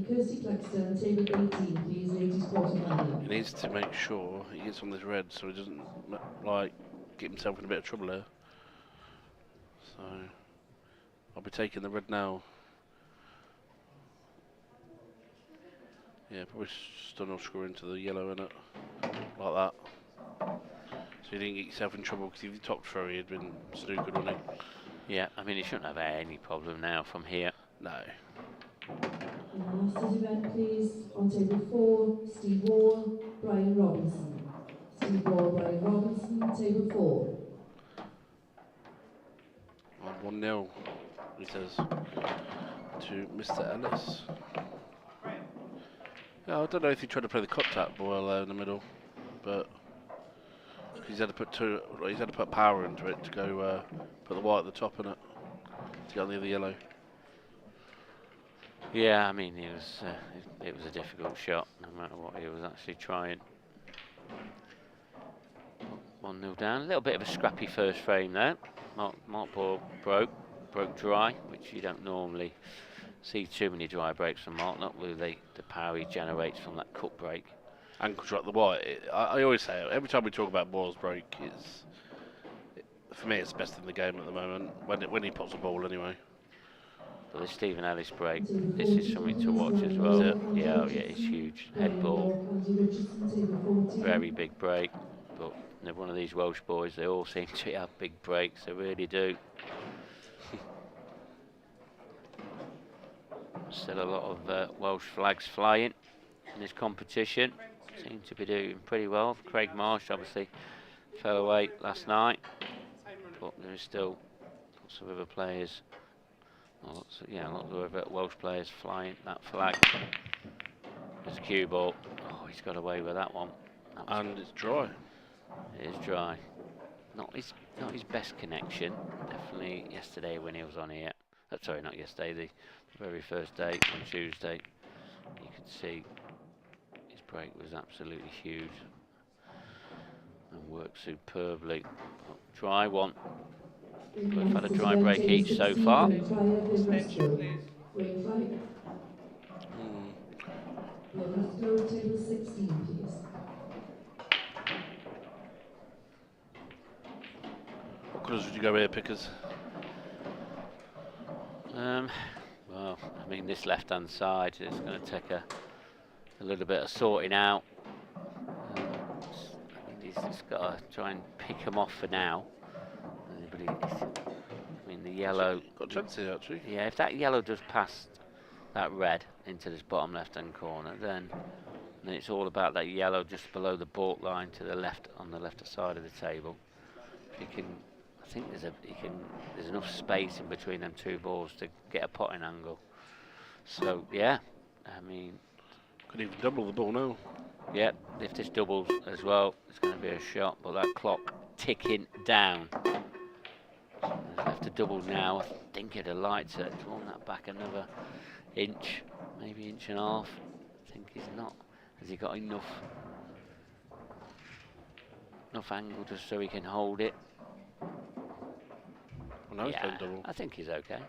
Kirsty Claxton, table 18, please, ladies quarter-final. He needs to make sure he gets on this red so he doesn't get himself in a bit of trouble here. So I'll be taking the red now. Yeah, probably still not screw into the yellow in it like that. So you didn't get yourself in trouble, because if you topped throw he'd been snookered, wouldn't he? Yeah, I mean he shouldn't have any problem now from here. No. Masters event, please. On table 4, Steve Wall, Brian Robinson. Steve Wall, Brian Robinson, table 4. 1-0, he says, to Mr. Ellis. Yeah, I don't know if he tried to play the cop tap Boyle there in the middle, but he's had to put power into it to go put the white at the top in it to get on the other yellow. Yeah, I mean it was a difficult shot, no matter what he was actually trying. 1-0 down. A little bit of a scrappy first frame there. Mark Boyle broke dry, which you don't normally see too many dry breaks from Mark, not with the power he generates from that cut break. And construct the white. I always say, every time we talk about Boyle's break, for me it's best in the game at the moment, when he puts a ball anyway. But the Stephen Ellis break, this is something to watch as well. Yeah, it's huge. Head ball, very big break. But one of these Welsh boys, they all seem to have big breaks, they really do. Still a lot of Welsh flags flying in this competition. Seem to be doing pretty well. Craig Marsh obviously fell away last night, but there is still lots of other players. Lots of other Welsh players flying that flag. There's a cue ball. Oh, he's got away with that one. And it's dry. It is dry. Not his best connection. Definitely yesterday when he was on here. Sorry, not yesterday. The very first day on Tuesday. You could see his break was absolutely huge and worked superbly. Dry one. We've had a dry break each so far. Table 16, please. What colours would you go here, Pickers? Well, I mean, this left-hand side is going to take a little bit of sorting out. I mean, he's just got to try and pick them off for now. I mean, the yellow... Got a chance here, actually. Yeah, if that yellow does pass that red into this bottom left-hand corner, then it's all about that yellow just below the baulk line to the left, on the left side of the table. He can... I think there's enough space in between them two balls to get a potting angle. So yeah, I mean, could even double the ball now. Yeah, if this doubles as well, it's going to be a shot. But that clock ticking down. I'll have to double now. I think it'd have liked to have drawn that back another inch, maybe inch and a half. I think he's not. Has he got enough angle just so he can hold it? Well, no, he's playing double. I think he's okay.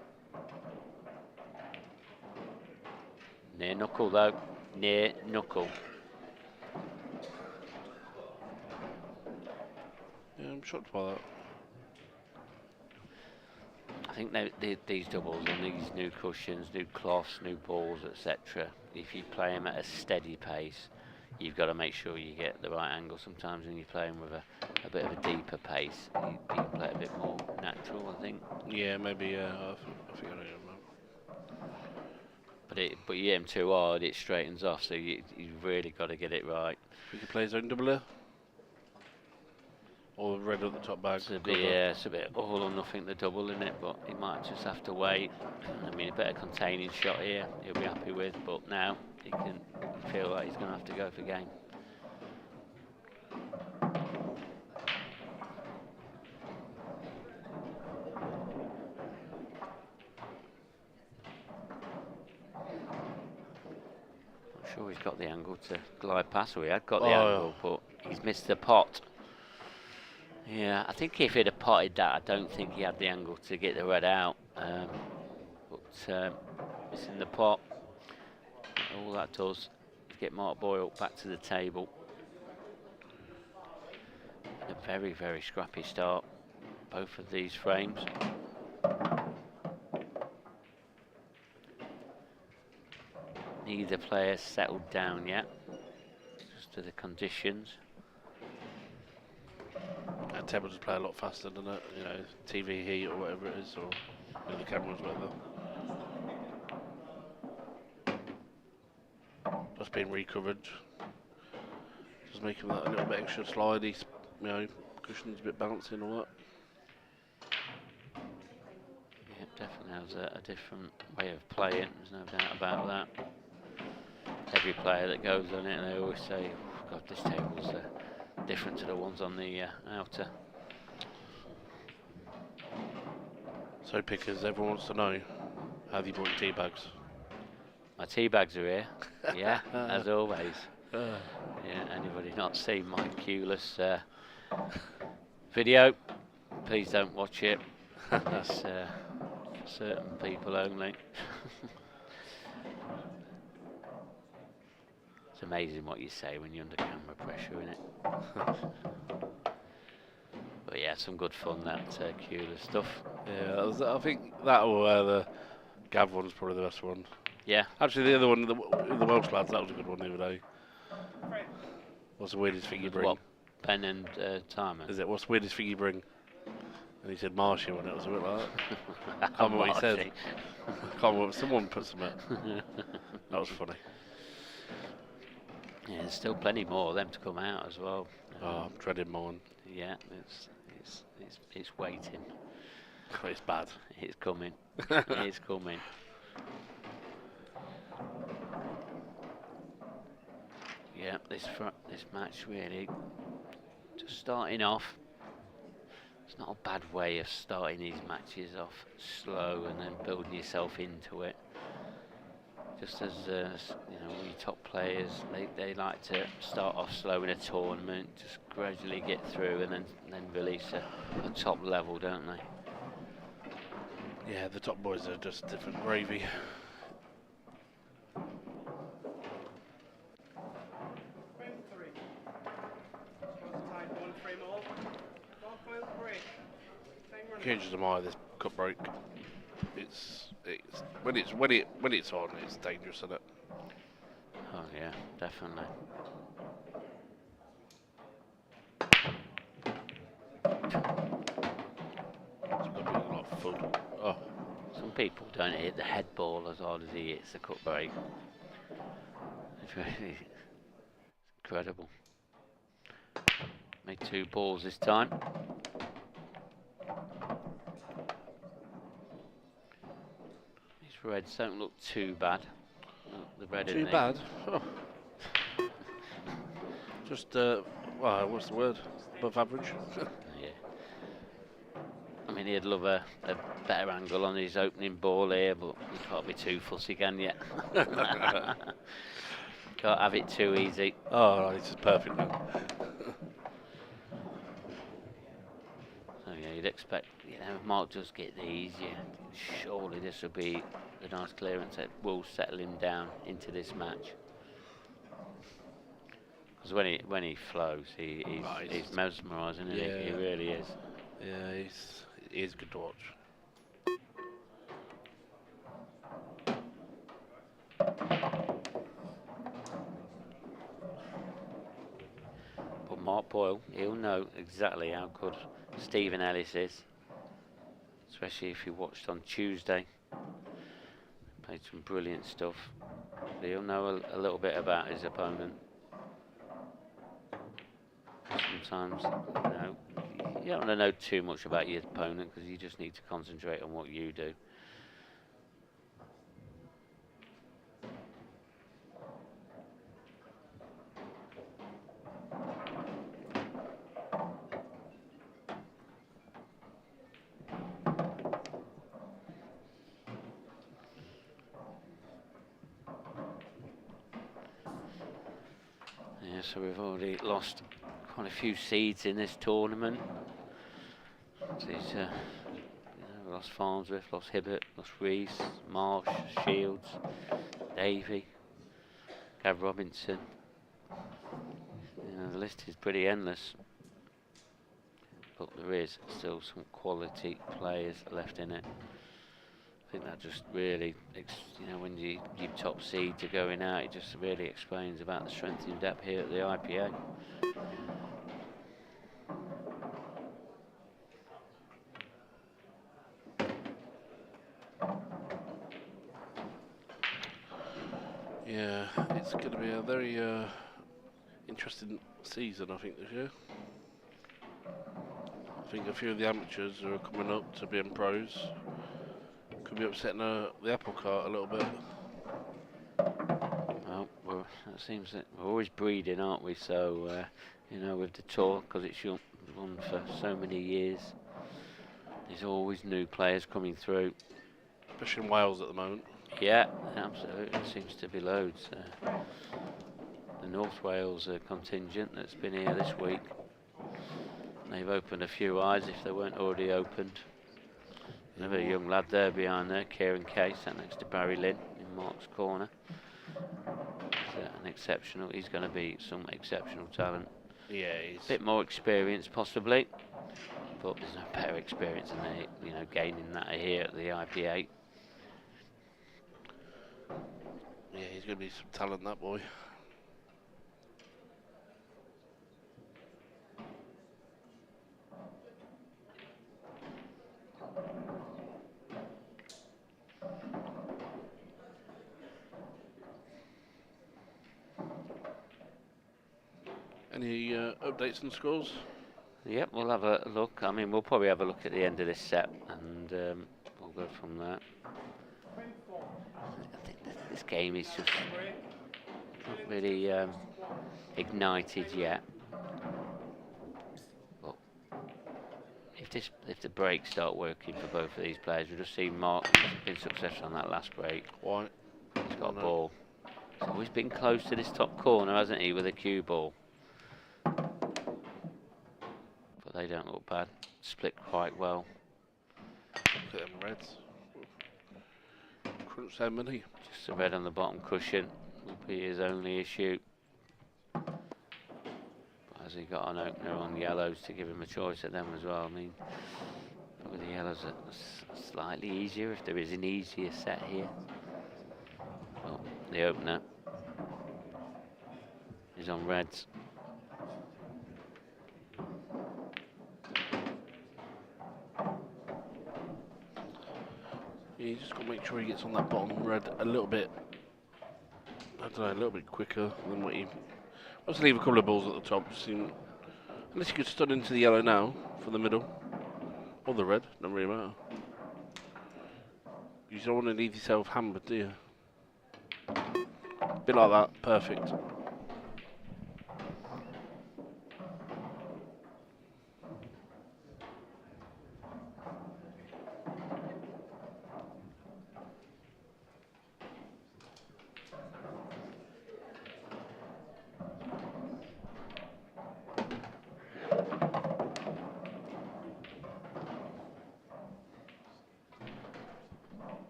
Near knuckle though. Near knuckle. Yeah, I'm shocked by that. I think these doubles and these new cushions, new cloths, new balls, etc. If you play them at a steady pace, you've got to make sure you get the right angle. Sometimes when you're playing with a bit of a deeper pace, you play it a bit more natural, I think. Yeah, maybe. I think I know. But you hit him too hard, it straightens off. So you've really got to get it right. He can play his own double here. Or red at the top bag. It's a bit all or nothing the double, isn't it? But he might just have to wait. I mean, a better containing shot here, he'll be happy with. But now he can feel like he's going to have to go for game. Not sure he's got the angle to glide past. He had got the angle, but he's missed the pot. Yeah, I think if he'd have potted that, I don't think he had the angle to get the red out. But missing the pot, all that does is get Mark Boyle back to the table. A very, very scrappy start, both of these frames. Neither player settled down yet, just to the conditions. That table just play a lot faster, doesn't it? You know, TV heat or whatever it is, or the cameras, whatever. Just being recovered. Just making that a little bit extra slidey, you know, cushions a bit bouncy and all that. Yeah, definitely has a different way of playing, there's no doubt about that. Every player that goes on it, they always say, oh, God, this table's different to the ones on the outer. So Pickers, everyone wants to know, have you brought tea bags? My tea bags are here, yeah, as always. Yeah, anybody not seen my Culus video, please don't watch it. It's for certain people only. It's amazing what you say when you're under camera pressure, isn't it? But yeah, some good fun, that Culus stuff. Yeah, I think that or the Gav one's probably the best one. Yeah. Actually, the other one, the Welsh lads, that was a good one the other day. What's the weirdest thing you bring? What, pen and timer? Is it? What's the weirdest thing you bring? And he said Marshy when it was a bit like that. I can't remember what he said. I can't remember. Someone put some out. That was funny. Yeah, there's still plenty more of them to come out as well. Oh, I'm dreading mine. Yeah, it's waiting. It's bad. It's coming. It's coming. Yeah, this match really just starting off. It's not a bad way of starting these matches off slow and then building yourself into it. Just as you know, your top players, they like to start off slow in a tournament, just gradually get through and then release a top level, don't they? Yeah, the top boys are just different gravy. Changes am I this cup break. It's when it's on, it's dangerous, isn't it? Oh yeah, definitely. It's got to be a lot of food. Oh, Some people don't hit the head ball as hard as he hits the cup break. It's really incredible. Made 2 balls this time. These reds don't look too bad. The red too in bad. Oh. Just well, what's the word? Above average. Yeah. I mean, he'd love a better angle on his opening ball here, but you can't be too fussy, can you? Can't have it too easy. Oh, this is perfect now. So yeah, you'd expect, you know, if Mark does get these, surely this will be a nice clearance that will settle him down into this match. Because when he flows, he's mesmerising, isn't he? He really is. Yeah, he's good to watch. But Mark Boyle, he'll know exactly how good Stephen Ellis is, especially if you watched on Tuesday. Played some brilliant stuff. So he'll know a little bit about his opponent. Sometimes, you know, you don't want to know too much about your opponent because you just need to concentrate on what you do. Yeah, so we've already lost quite a few seeds in this tournament. These, you know, we lost Farnsworth, lost Hibbert, lost Rees, Marsh, Shields, Davey, Gav Robinson. You know, the list is pretty endless, but there is still some quality players left in it. I think that just really, you know, when your top seeds are going out, it just really explains about the strength and depth here at the IPA. Yeah, it's going to be a very interesting season, I think, this year. I think a few of the amateurs who are coming up to being pros could be upsetting the apple cart a little bit. Well, it seems that we're always breeding, aren't we? So, you know, with the tour, because it's run for so many years, there's always new players coming through. Especially in Wales at the moment. Yeah, absolutely. There seems to be loads. The North Wales contingent that's been here this week, they've opened a few eyes if they weren't already opened. Another young lad there behind there, Kieran Kay, sat next to Barry Lynn in Mark's corner. He's he's going to be some exceptional talent. Yeah, he's a bit more experience possibly, but there's no better experience than gaining that here at the IPA. Yeah, he's going to be some talent, that boy. Any updates on scores? Yep, we'll have a look. I mean, we'll probably have a look at the end of this set, and we'll go from there. I think this game is just not really ignited yet. But if the breaks start working for both of these players, we've just seen Mark been successful on that last break. White. He's got a ball. He's always been close to this top corner, hasn't he, with a cue ball? But they don't look bad. Split quite well. Look at them reds. Crunch their money. Just a red on the bottom cushion will be his only issue. But has he got an opener on yellows to give him a choice at them as well? I mean, probably the yellows are slightly easier if there is an easier set here. Well, the opener is on reds. Yeah, you just got to make sure he gets on that bottom red a little bit. I don't know, a little bit quicker than what you. Let's leave a couple of balls at the top. Unless you could stud into the yellow now for the middle, or the red, don't really matter. You don't want to leave yourself hammered, do you? A bit like that, perfect.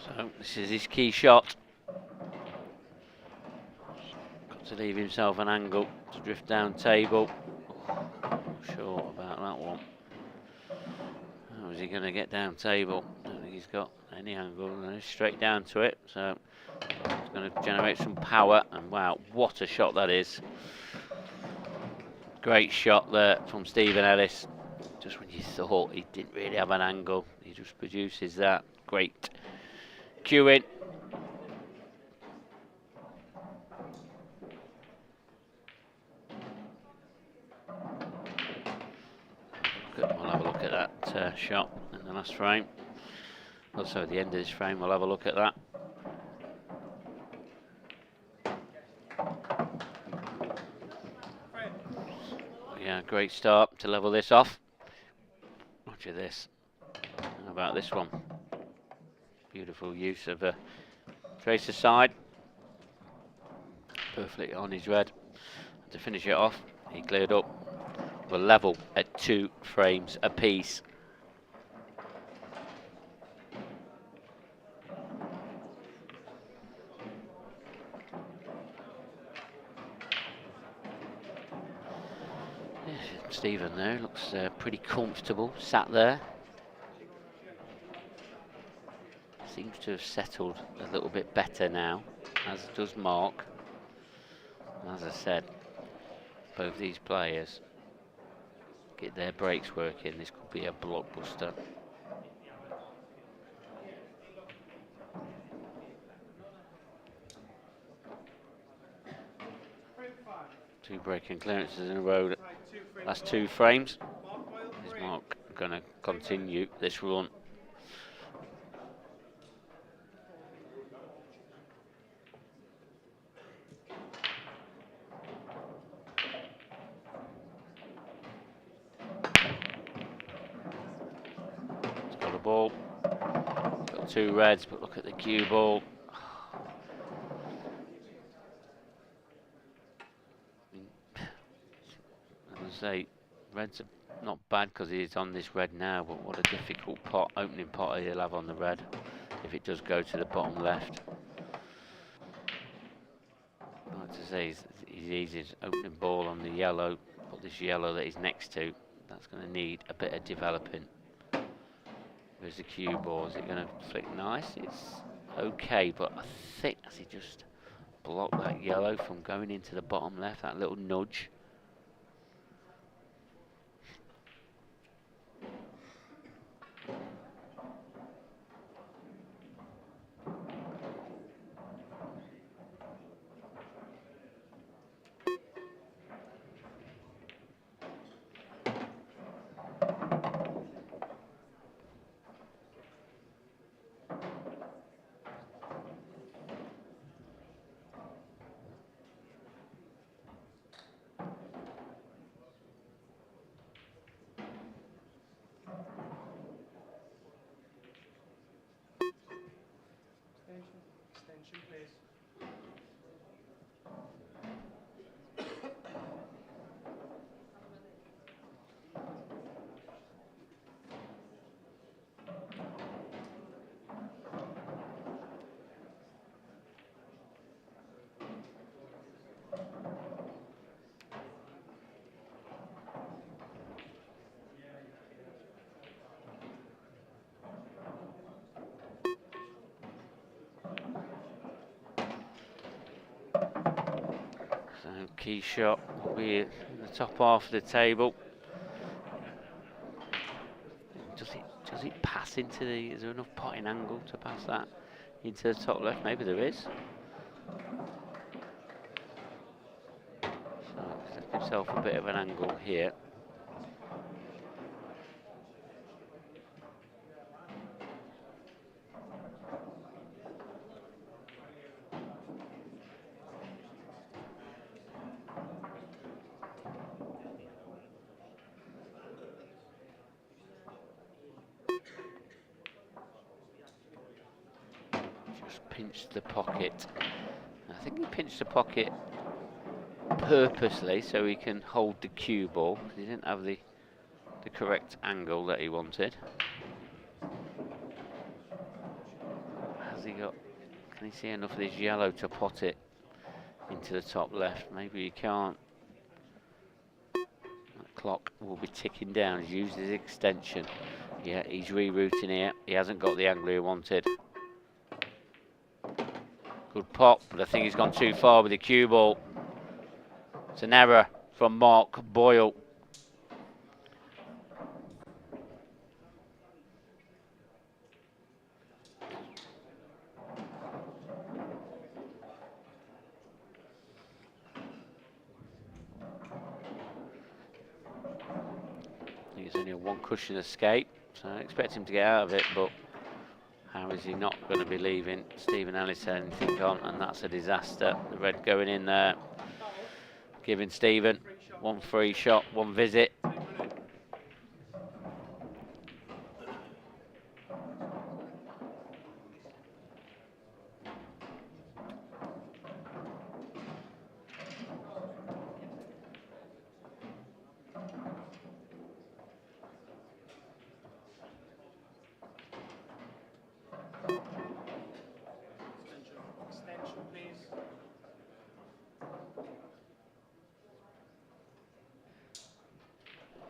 So this is his key shot. Got to leave himself an angle to drift down table. Not sure about that one. How is he going to get down table? I don't think he's got any angle. No, straight down to it. So it's going to generate some power. And wow, what a shot that is! Great shot there from Stephen Ellis. Just when you thought he didn't really have an angle, he just produces that. Great. Cue in. Good. We'll have a look at that shot in the last frame. Also, at the end of this frame, we'll have a look at that. Yeah, great start to level this off. Watch this. How about this one? Beautiful use of a tracer side. Perfectly on his red. To finish it off, he cleared up. We're level at 2 frames apiece. Stephen there looks pretty comfortable, sat there. Seems to have settled a little bit better now, as does Mark. As I said, both these players get their breaks working. This could be a blockbuster. Two breaking clearances in a row. Last 2 frames. Is Mark going to continue this run? He's got a ball. Got 2 reds, but look at the cue ball. Say red's not bad because he's on this red now, but what a difficult opening pot he'll have on the red if it does go to the bottom left. Like to say, he's easy opening ball on the yellow, but this yellow that he's next to, that's going to need a bit of developing. There's the cue ball. Is it going to flick nice? It's okay, but I think as he just blocked that yellow from going into the bottom left, that little nudge. Extension, please. So key shot will be in the top half of the table. Does it pass into the? Is there enough potting angle to pass that into the top left? Maybe there is. So he's left himself a bit of an angle here. Pinched the pocket. I think he pinched the pocket purposely so he can hold the cue ball. He didn't have the correct angle that he wanted. Has he got? Can he see enough of this yellow to pot it into the top left? Maybe he can't. That clock will be ticking down. He's used his extension. Yeah, he's rerouting here. He hasn't got the angle he wanted. Good pop, but I think he's gone too far with the cue ball. It's an error from Mark Boyle. I think it's only a one cushion escape, so I expect him to get out of it, but how is he not going to be leaving Stephen Ellis anything on? And that's a disaster. The red going in there, giving Stephen one free shot, one visit. Extension, please.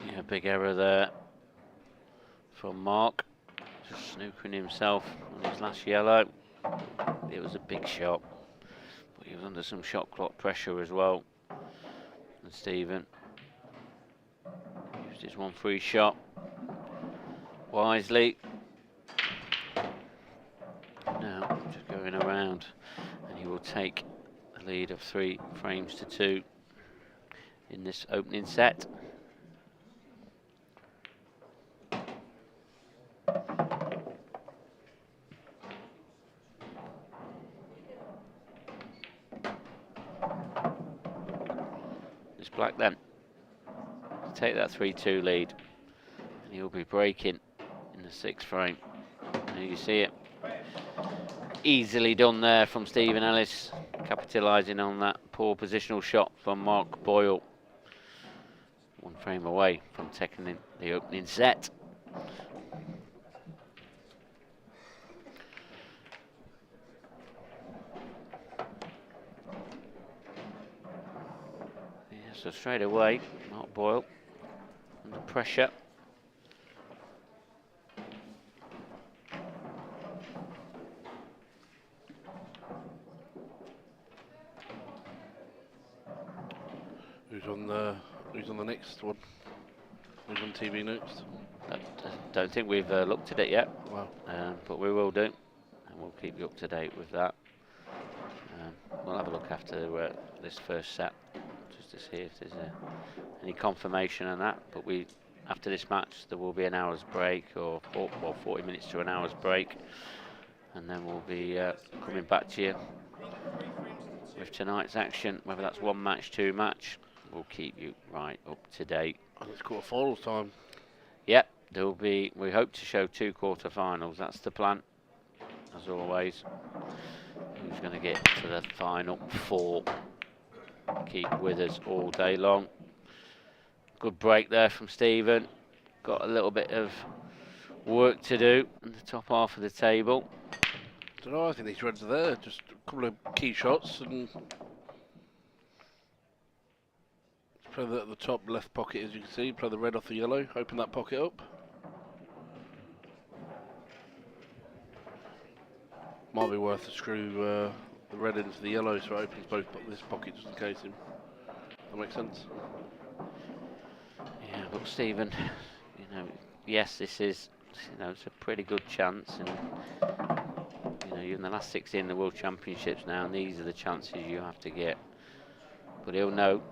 Yeah, big error there from Mark. Just snooking himself on his last yellow. It was a big shot, but he was under some shot clock pressure as well. And Stephen used his one free shot wisely. Now just going around, and he will take a lead of 3 frames to 2 in this opening set. It's black then to take that 3-2 lead, and he'll be breaking in the 6th frame. There you see it. Easily done there from Stephen Ellis, capitalising on that poor positional shot from Mark Boyle. 1 frame away from taking in the opening set. Yeah, so straight away, Mark Boyle under pressure. on the next one? Who's on TV next? Don't think we've looked at it yet. Wow. But we will do, and we'll keep you up to date with that. We'll have a look after this first set, just to see if there's any confirmation on that. But after this match, there will be an hour's break, or 40 minutes to an hour's break, and then we'll be coming back to you with tonight's action. Whether that's one match, two match, we'll keep you right up to date. And it's quarter-finals time. Yep, there'll be. We hope to show 2 quarter-finals. That's the plan, as always. Who's going to get to the final 4? Keep with us all day long. Good break there from Stephen. Got a little bit of work to do in the top half of the table. I don't know, I think these reds are there. Just a couple of key shots and play the top left pocket, as you can see. Play the red off the yellow. Open that pocket up. Might be worth to screw the red into the yellow so it opens both this pocket just in case. That makes sense. Yeah, but Stephen, yes, this is, it's a pretty good chance, and you're in the last 16 in the World Championships now, and these are the chances you have to get. But he'll know,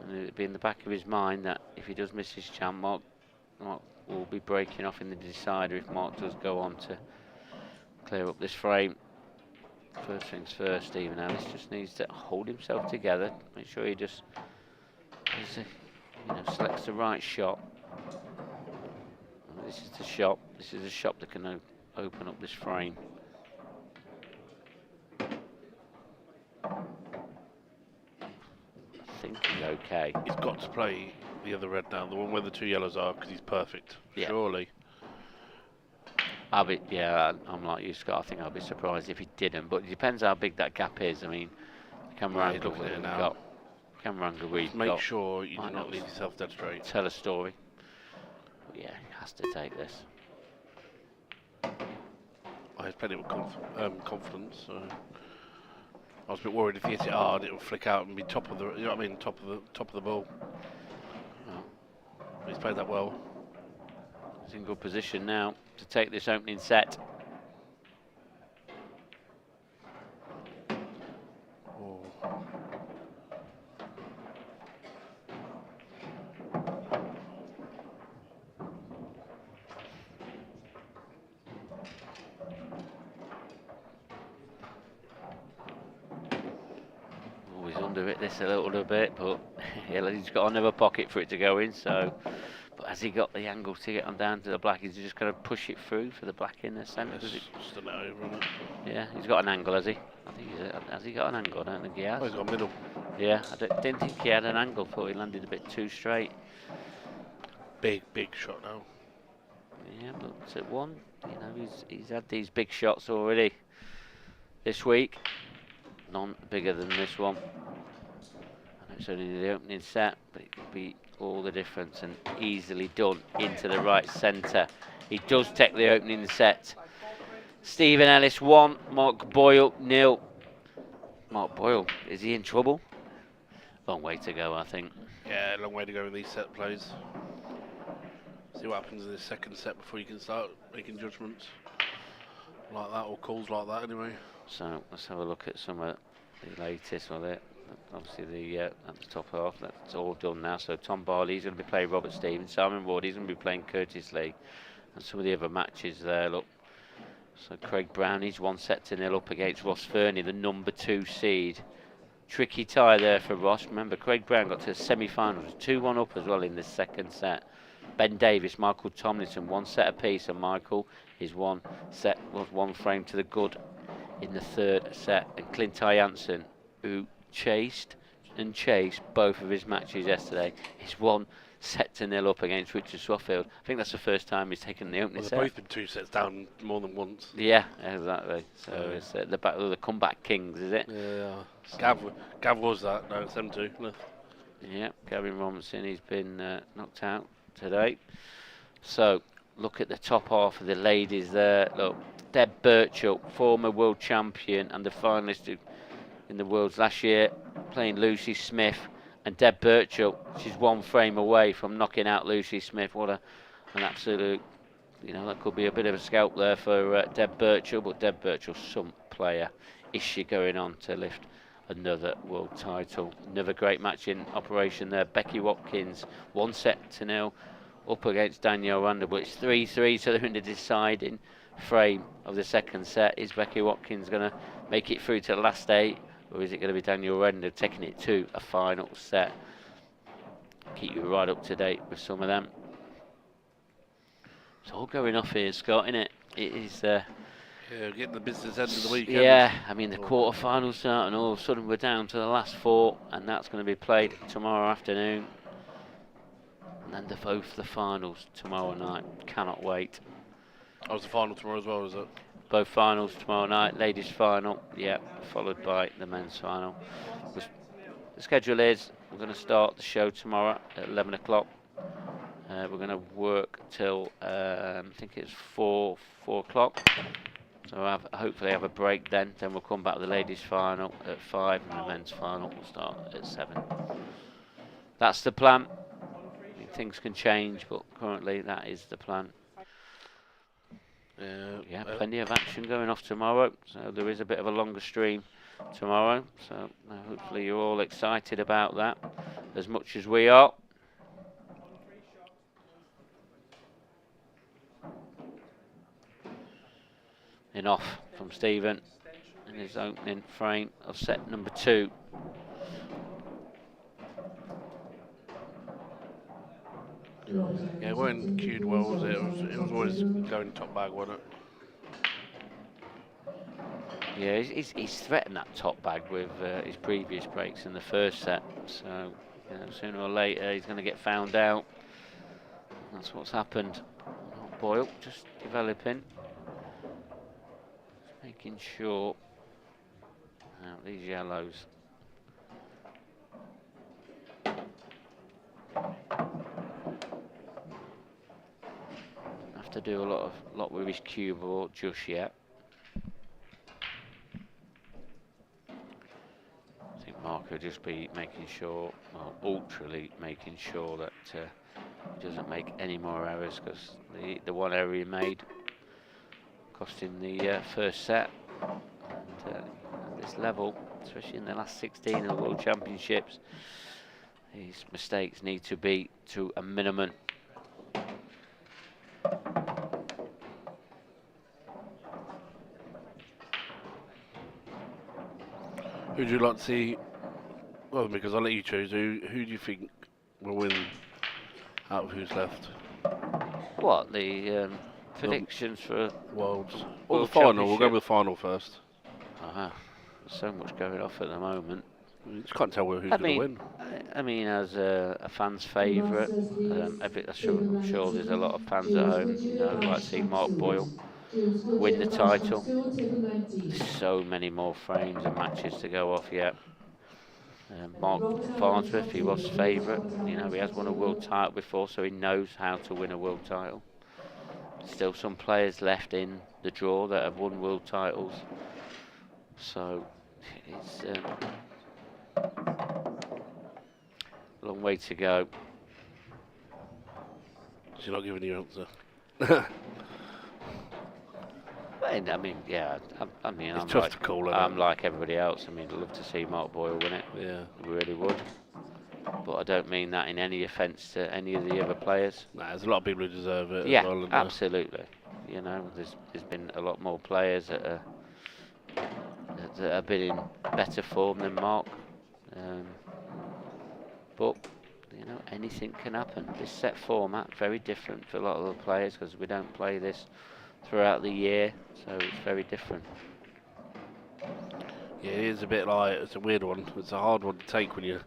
and it'll be in the back of his mind that if he does miss his chance, Mark will be breaking off in the decider if Mark does go on to clear up this frame. First things first, Stephen Ellis just needs to hold himself together, make sure he just selects the right shot. This is the shot. This is the shot that can open up this frame. I think he's okay. He's got to play the other red now, the one where the 2 yellows are, because he's perfect. Yeah. Surely. I'm like you, Scott. I think I'll be surprised if he didn't, but it depends how big that gap is. I mean, the camera angle looking at it we've now. got. Camera angle we've Make got. sure you do Might not leave yourself dead straight. Tell a story. But yeah, he has to take this. I had plenty of confidence. So I was a bit worried if he hit it hard, it would flick out and be top of the. You know what I mean? Top of the ball. Well, He's played that well. he's in good position now to take this opening set. Oh. Always under it this a little bit, but he's got another pocket for it to go in, so. But has he got the angle to get on down to the black? He's just going to push it through for the black in the centre. Just a bit over on it. Yeah, he's got an angle, has he? I think has he got an angle? I don't think he has. Oh, he's got a middle. Yeah, I didn't think he had an angle. Thought he landed a bit too straight. Big shot now. Yeah, but at 1, he's had these big shots already this week. None bigger than this one. I know it's only the opening set, but it could be all the difference and easily done into the right centre. He does take the opening set. Stephen Ellis 1, Mark Boyle 0. Mark Boyle, is he in trouble? Long way to go, I think. Yeah, long way to go with these set plays. See what happens in the second set before you can start making judgments like that, or calls like that anyway. So let's have a look at some of the latest with it. Obviously at the top half, that's all done now. So Tom Barley's going to be playing Robert Stevens. Simon Ward, he's going to be playing Curtis Lee. And some of the other matches there, look. So Craig Brown, he's 1-0 up against Ross Fernie, the number 2 seed. Tricky tie there for Ross. Remember, Craig Brown got to the semi-finals, 2-1 up as well in the second set. Ben Davis, Michael Tomlinson, 1 set apiece, and Michael is 1 frame to the good in the third set. And Clint Jansen, who chased both of his matches yesterday, is 1-0 up against Richard Swaffield. I think that's the first time he's taken the opening set. They've both been 2 sets down more than once. Yeah, exactly. So it's the battle of the comeback kings, is it? Yeah. So Gav was that. No, it's them 2. No. Yeah, Gavin Robinson, he's been knocked out today. So look at the top half of the ladies there. Look, Deb Birchall, former world champion and the finalist in the Worlds last year, playing Lucy Smith, And Deb Birchall, she's one frame away from knocking out Lucy Smith. What an absolute, that could be a bit of a scalp there for Deb Birchall, but Deb Birchall's some player. Is she going on to lift another world title? Another great match in operation there. Becky Watkins, 1-0 up against Danielle Randall, but it's 3-3, so they're in the deciding frame of the second set. Is Becky Watkins going to make it through to the last 8, or is it going to be Danielle Randall taking it to a final set? Keep you right up to date with some of them. It's all going off here, Scott, isn't it? It is. Yeah, getting the business end of the weekend. Yeah, I mean the quarter-finals start, and all of a sudden we're down to the last 4, and that's going to be played tomorrow afternoon. And then both the finals tomorrow night. Cannot wait. Oh, it's the final tomorrow as well, is it? Both finals tomorrow night. Ladies' final, yeah, followed by the men's final. The schedule is we're going to start the show tomorrow at 11 o'clock. We're going to work till I think it's 4 o'clock. So we'll hopefully have a break then. Then we'll come back to the ladies' final at 5, and the men's final will start at 7. That's the plan. I mean, things can change, but currently that is the plan. Yeah, plenty of action going off tomorrow. So there is a bit of a longer stream tomorrow. So hopefully you're all excited about that as much as we are. And off from Stephen in his opening frame of set number 2. Yeah, it weren't cued well, was it? It was always going top bag, wasn't it? Yeah, he's threatened that top bag with his previous breaks in the first set. So sooner or later he's going to get found out. That's what's happened. Boyle just developing. Making sure these yellows have to do a lot with his cue ball just yet. I think Mark will just be making sure, ultrally making sure that he doesn't make any more errors, because the one error he made costing the first set. And, at this level, especially in the last 16 of the World Championships, these mistakes need to be to a minimum. Who do you like to see? Well, because I'll let you choose. Who do you think will win out of who's left? What, the predictions for Worlds? Well, World the final. We'll Championship? go with the final first. There's so much going off at the moment. You just can't tell who's going to win. I mean, as a fan's favourite, I'm sure there's a lot of fans at home who like to see Mark Boyle win the title. There's so many more frames and matches to go off yet. Mark Farnsworth, he was favourite. He has won a world title before, so he knows how to win a world title. Still some players left in the draw that have won world titles. So it's a long way to go. So you're not giving your answer. I mean, yeah. I mean, it's tough to call. I'm like everybody else. I mean, I'd love to see Mark Boyle win it. Yeah, I really would. But I don't mean that in any offence to any of the other players. Nah, there's a lot of people who deserve it. Yeah, as well, absolutely. There's been a lot more players that have been in better form than Mark. But anything can happen. This set format very different for a lot of the players, because we don't play this throughout the year, so it's very different. Yeah, it is a bit like, it's a weird one. It's a hard one to take when you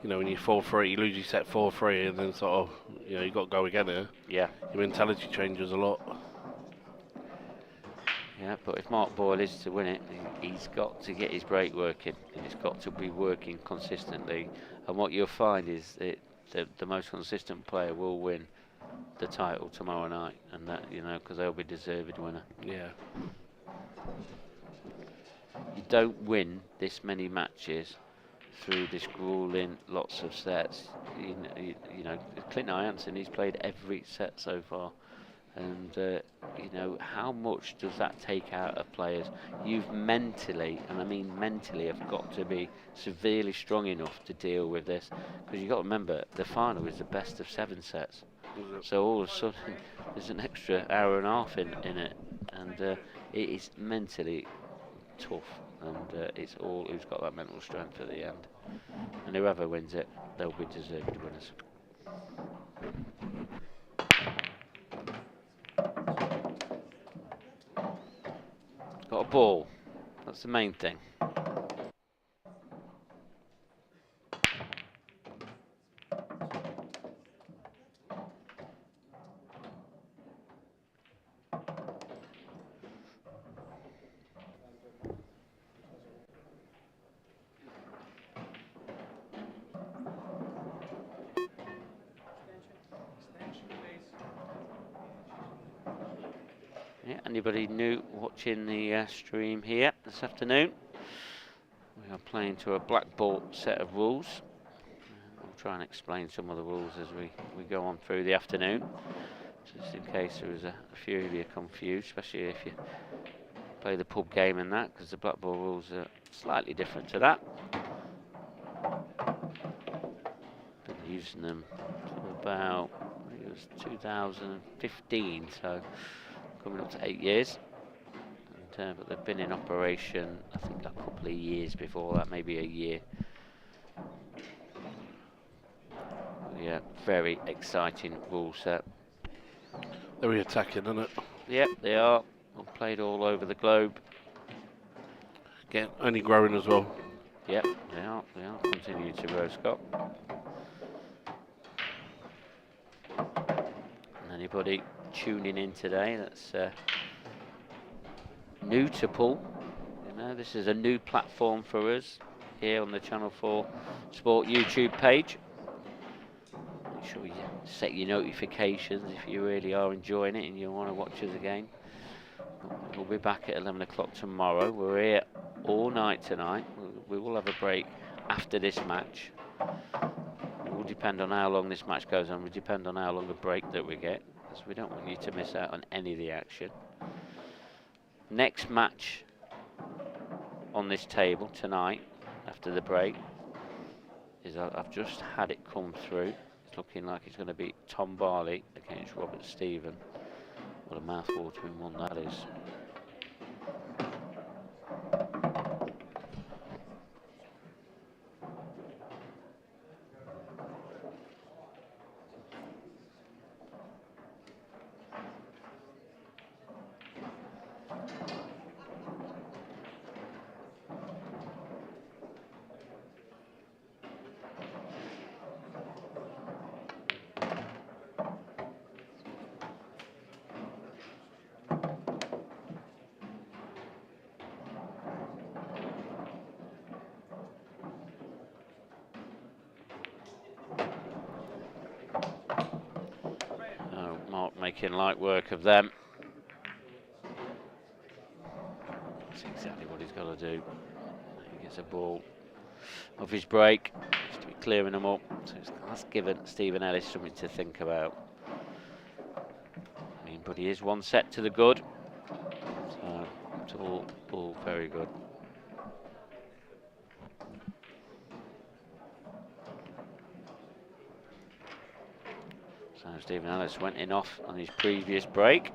when you 4-3, you lose your set 4-3, and then sort of, you got to go again here. Yeah. Your mentality changes a lot. Yeah, but if Mark Boyle is to win it, he's got to get his break working, and he's got to be working consistently. And what you'll find is that the most consistent player will win the title tomorrow night, and that because they'll be deserved winner. Yeah. You don't win this many matches through this grueling, lots of sets. You know, Clinton Jansen, he's played every set so far. And, you know, how much does that take out of players? You've mentally, and I mean mentally, have got to be severely strong enough to deal with this. Because you've got to remember, the final is the best of 7 sets. So all of a sudden, there's an extra hour and a half in it. And it is mentally tough. And it's all who's got that mental strength at the end. And whoever wins it, they'll be deserved winners. Got a ball. That's the main thing. Yeah, anybody new watching the stream here this afternoon? We are playing to a black ball set of rules. I'll try and explain some of the rules as we go on through the afternoon, just in case there was a few of you confused, especially if you play the pub game and that, because the black ball rules are slightly different to that. Been using them for about, I think it was 2015, so coming up to 8 years. And, but they've been in operation, I think, a couple of years before that, maybe a year. Yeah, very exciting rule set. Very attacking, isn't it? Yep, they are. All played all over the globe. Again, only growing as well. Yep, they are. They are continuing to grow, Scott. And anybody tuning in today that's new to pool, you know, this is a new platform for us here on the Channel 4 Sport YouTube page. Make sure you set your notifications if you really are enjoying it and you want to watch us again. We'll be back at 11 o'clock tomorrow. We're here all night tonight. We will have a break after this match. It will depend on how long this match goes on. It will depend on how long a break that we get, because we don't want you to miss out on any of the action. Next match on this table tonight, after the break, is I've just had it come through. It's looking like it's going to be Tom Barley against Robert Stephen. What a mouth-watering one that is. Making light work of them. That's exactly what he's got to do. He gets a ball off his break. Just to be clearing them up. So that's given Stephen Ellis something to think about. I mean, but he is one set to the good. So it's all very good. So Stephen Ellis went in off on his previous break.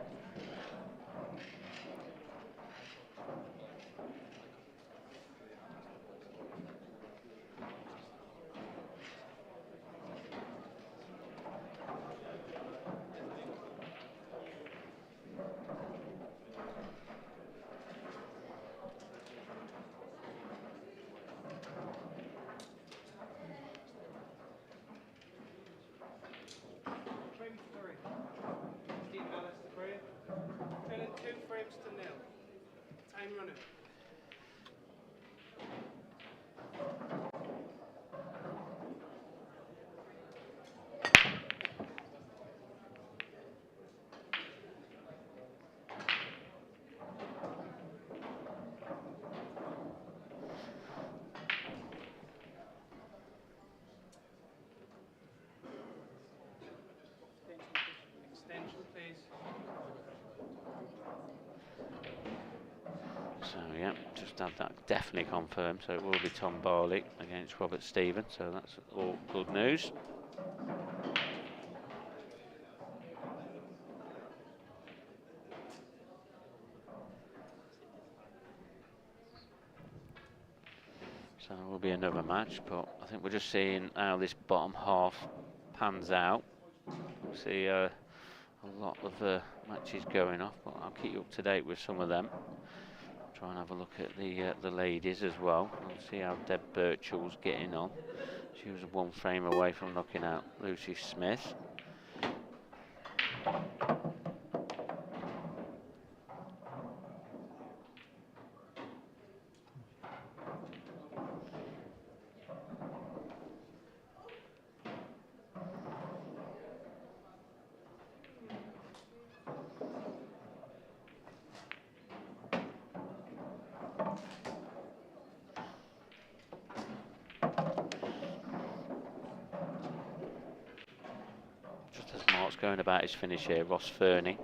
just had that definitely confirmed, so it will be Tom Barley against Robert Stephen, so that's all good news. So there will be another match, but I think we're just seeing how this bottom half pans out. We'll see a lot of matches going off, but I'll keep you up to date with some of them. Try and have a look at the ladies as well. We'll see how Deb Birchall's getting on. She was one frame away from knocking out Lucy Smith. Going about his finish here, Ross Fernie,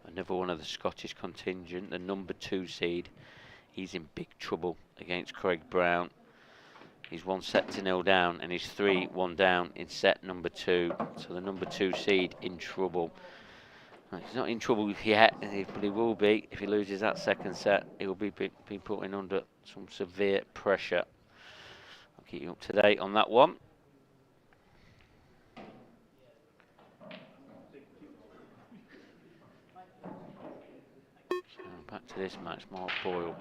another one of the Scottish contingent, the number 2 seed. He's in big trouble against Craig Brown. He's 1-0 down and he's 3-1 down in set number 2. So the number 2 seed in trouble. He's not in trouble yet, but he will be. If he loses that second set, he will be put in under some severe pressure. I'll keep you up to date on that one. Back to this match, Mark Boyle.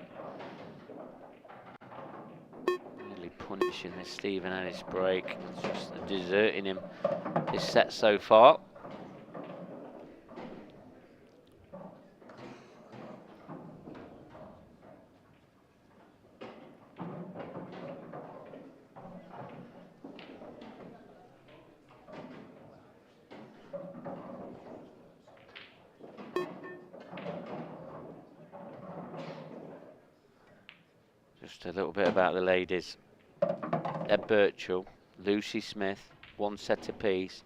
Really punishing this Stephen Ellis break. It's just deserting him this set so far. Just a little bit about the ladies. Ed Birchall, Lucy Smith, 1 set apiece,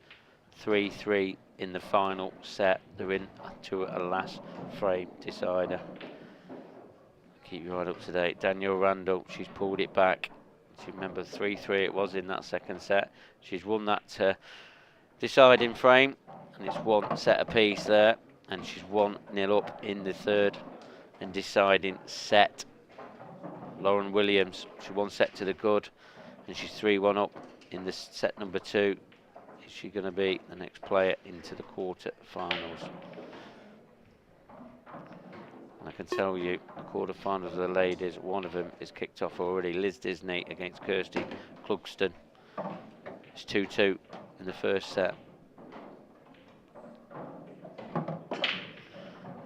3-3 in the final set. They're in to a last frame decider. Keep you right up to date. Danielle Randall, she's pulled it back. You remember 3-3 it was in that second set. She's won that deciding frame, and it's 1 set apiece there, and she's 1-0 up in the third and deciding set. Lauren Williams, she 1 set to the good, and she's 3-1 up in the set number 2. Is she going to be the next player into the quarter-finals? And I can tell you, the quarter-finals of the ladies, one of them is kicked off already. Liz Disney against Kirsty Clugston. It's 2-2 in the first set.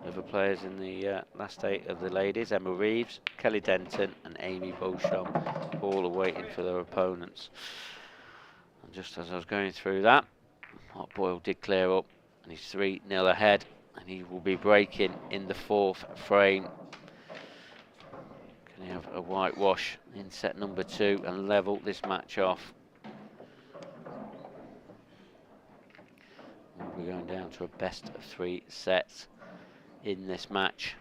Other players in the last 8 of the ladies, Emma Reeves, Kelly Denton and Amy Beauchamp, all are waiting for their opponents. And just as I was going through that, Mark Boyle did clear up, and he's 3-0 ahead, and he will be breaking in the 4th frame. Can he have a whitewash in set number 2 and level this match off? We're going down to a best of 3 sets in this match.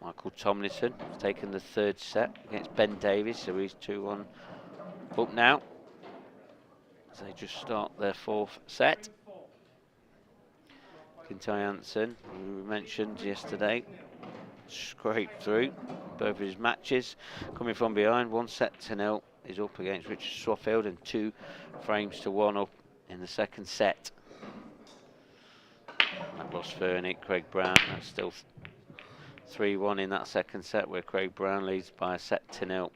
Michael Tomlinson has taken the 3rd set against Ben Davies, so he's 2-1 up now as they just start their 4th set. Kintai Hansen, who we mentioned yesterday, scraped through both of his matches, coming from behind, 1-0. He's up against Richard Swaffield and 2 frames to 1 up in the 2nd set. That Ross Fernie, Craig Brown, that's still 3-1 in that 2nd set, where Craig Brown leads by a 1-0.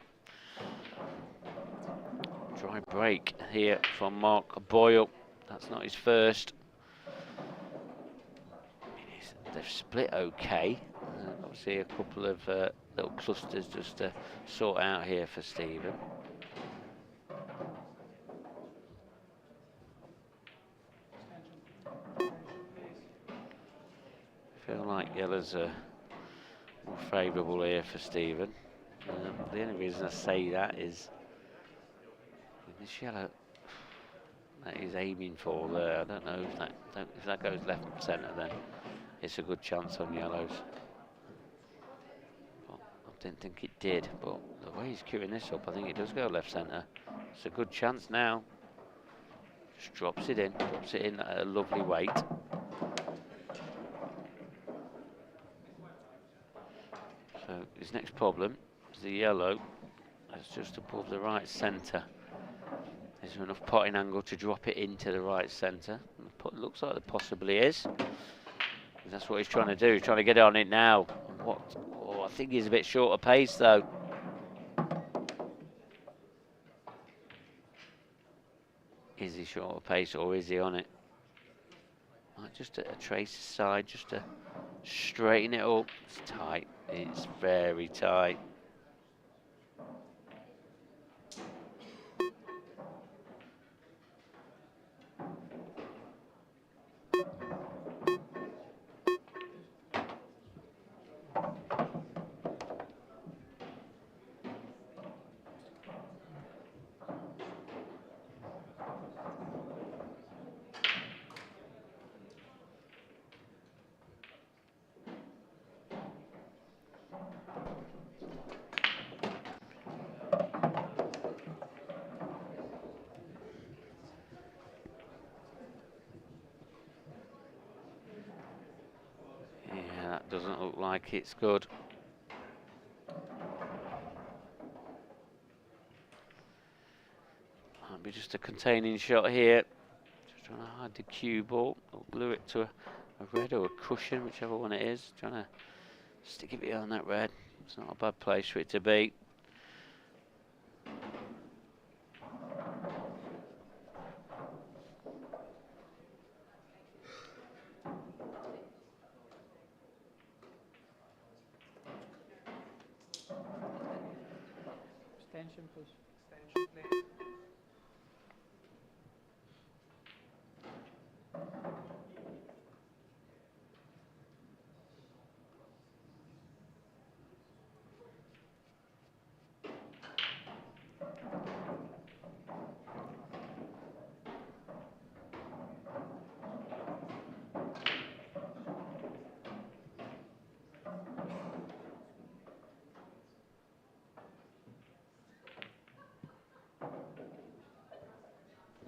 Dry break here from Mark Boyle. That's not his first. I mean, they've split okay. obviously a couple of little clusters just to sort out here for Stephen. Feel like yellows are more favourable here for Stephen. The only reason I say that is with this yellow that he's aiming for there. I don't know if that goes left and centre, then it's a good chance on yellows. Well, I didn't think it did, but the way he's queuing this up, I think it does go left centre. It's a good chance now. Just drops it in at a lovely weight. So his next problem is the yellow that's just above the right centre. Is there enough potting angle to drop it into the right centre? Looks like there possibly is. That's what he's trying to do. He's trying to get it on it now. Oh, I think he's a bit short of pace though. Is he short of pace or is he on it? Might just a trace aside, just to straighten it up. It's tight. It's very tight. Doesn't look like it's good. Might be just a containing shot here. Just trying to hide the cue ball, or glue it to a red or a cushion, whichever one it is. Trying to stick it behind that red. It's not a bad place for it to be. Extension, please. Extension, please.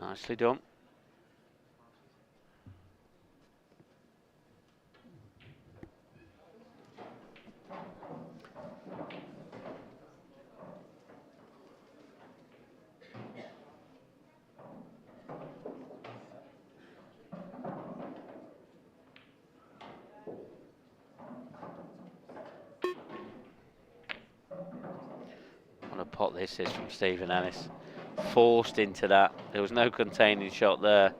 Nicely done. What a pot this is from Stephen Ellis. Forced into that. There was no containing shot there.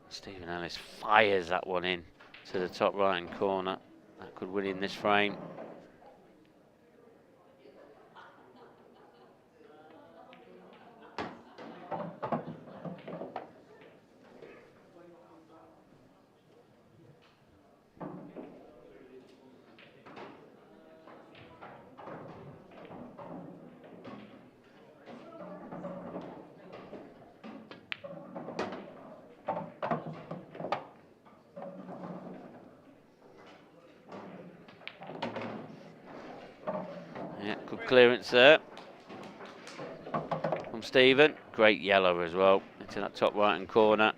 Stephen Ellis fires that one in to the top right hand corner. That could win in this frame. Yeah, good clearance there from Stephen. Great yellow as well into that top right hand corner.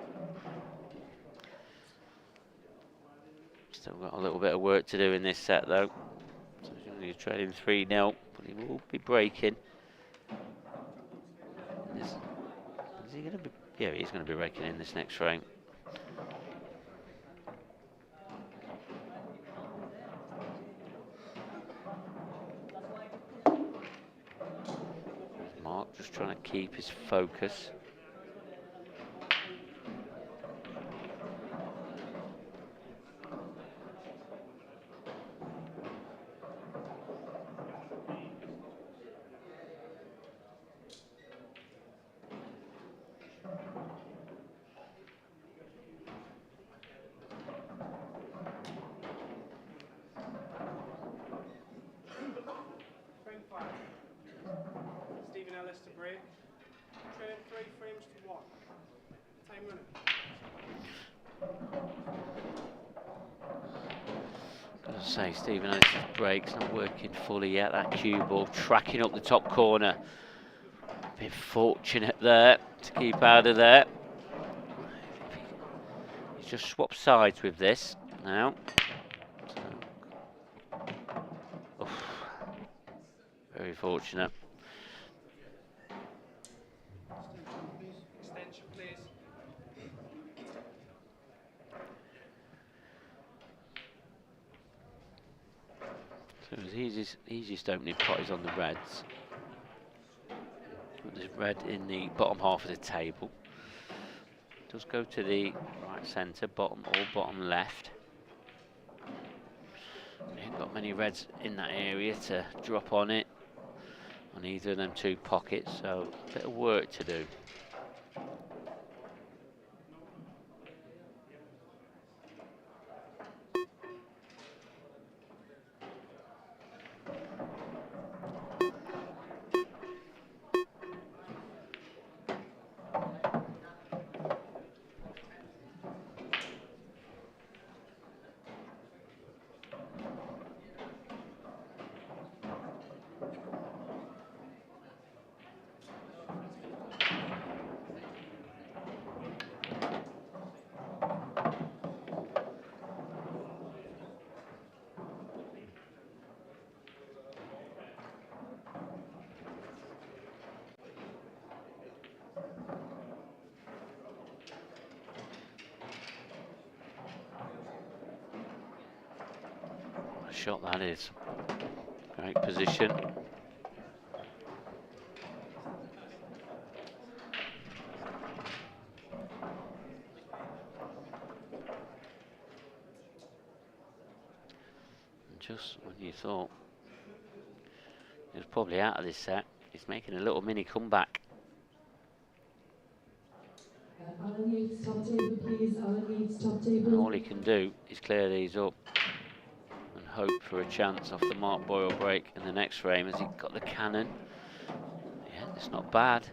Still got a little bit of work to do in this set though. So he's only trading 3-0, but he will be breaking. Is he going to be? Yeah, he's going to be breaking in this next frame. Mark just trying to keep his focus. Ellis to break. Train 3 frames to 1. Time running. Gotta say, Stephen Ellis' break's not working fully yet. That cue ball tracking up the top corner. A bit fortunate there to keep out of there. He's just swapped sides with this now. So, very fortunate. Extension, please. So his easiest opening pot is on the reds. There's red in the bottom half of the table. Does go to the right centre, bottom or bottom left. Ain't got many reds in that area to drop on it, on either of them two pockets, so a bit of work to do. Shot that is. Great position. And just when you thought he was probably out of this set, he's making a little mini comeback. Alan Yates, top table, please. Alan Yates, top table. And all he can do is clear these up and hope for a chance off the Mark Boyle break in the next frame. Has he got the cannon? Yeah, it's not bad.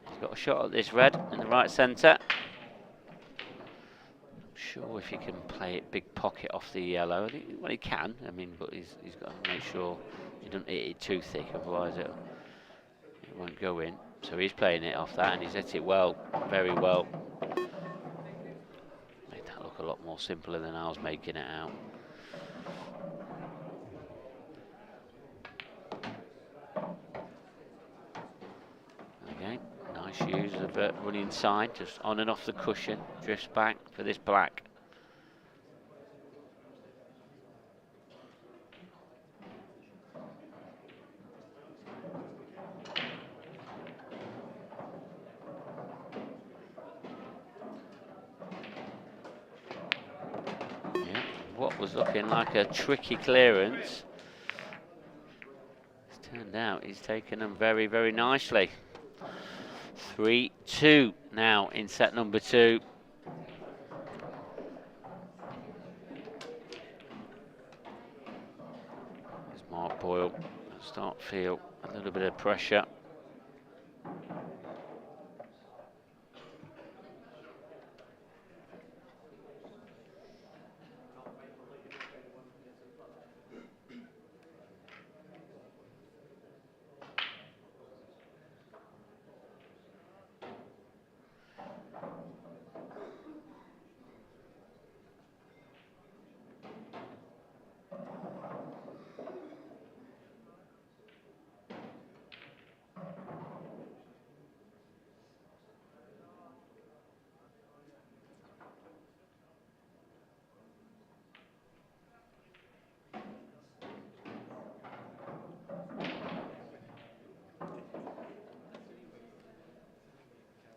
He's got a shot at this red in the right centre. Not sure if he can play it big pocket off the yellow. Well, he can, I mean, but he's got to make sure he doesn't hit it too thick, otherwise it won't go in. So he's playing it off that, and he's hit it well, very well. Made that look a lot more simpler than I was making it out. Okay, nice use of running side, just on and off the cushion, drifts back for this black. What was looking like a tricky clearance, it's turned out he's taken them very, very nicely. 3-2 now in set number 2. There's Mark Boyle. Start to feel a little bit of pressure.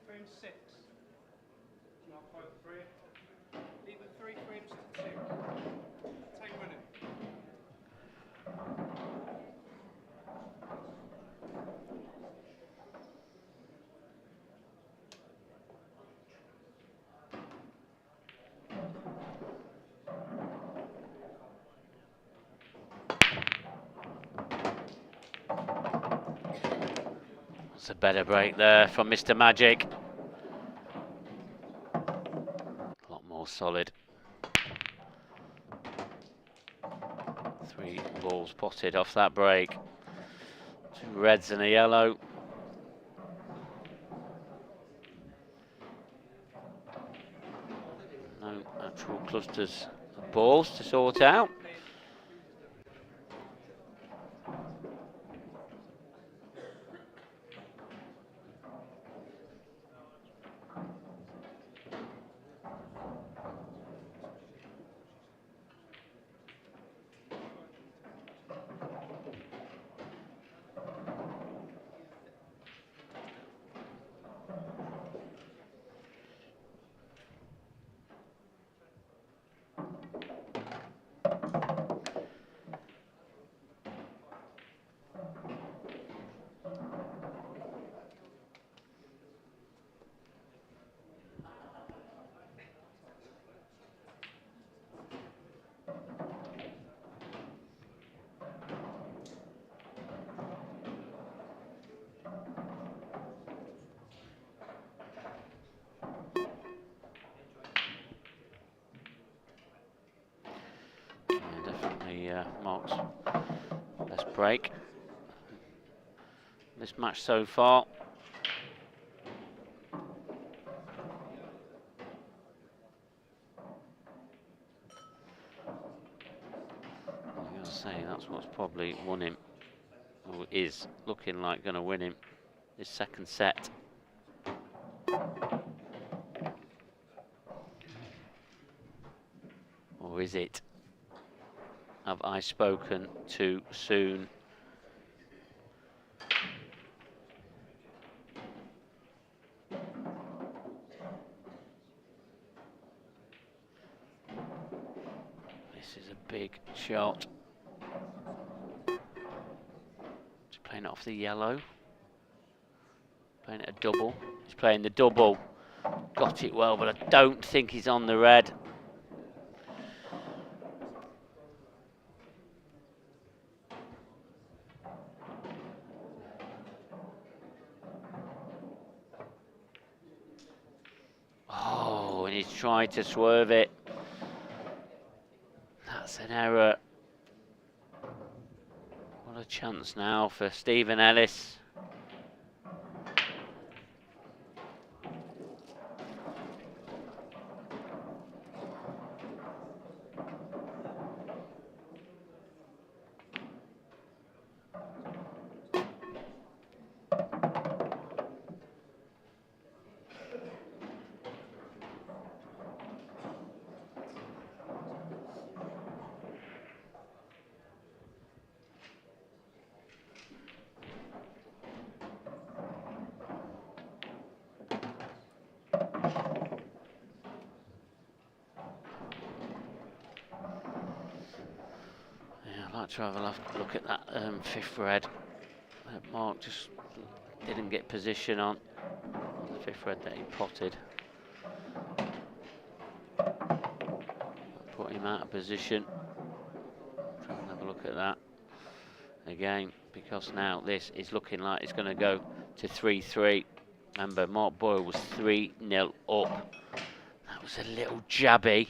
Frame 6. Mark Boyle break. Leaving 3 frames to 2. Time running. That's a better break there from Mr. Magic. A lot more solid. 3 balls potted off that break. 2 reds and a yellow. No actual clusters of balls to sort out. Mark's best break this match so far. I'm going to say that's what's probably won him, or is looking like going to win him this second set. Or is it? Have I spoken too soon? This is a big shot. Just playing it off the yellow. Playing it a double. He's playing the double. Got it well, but I don't think he's on the red. He's tried to swerve it. That's an error. What a chance now for Stephen Ellis. To have a look at that 5th red. Mark just didn't get position on the 5th red that he potted. Put him out of position. Try and have a look at that again, because now this is looking like it's going to go to 3-3. Remember, Mark Boyle was 3-0 up. That was a little jabby.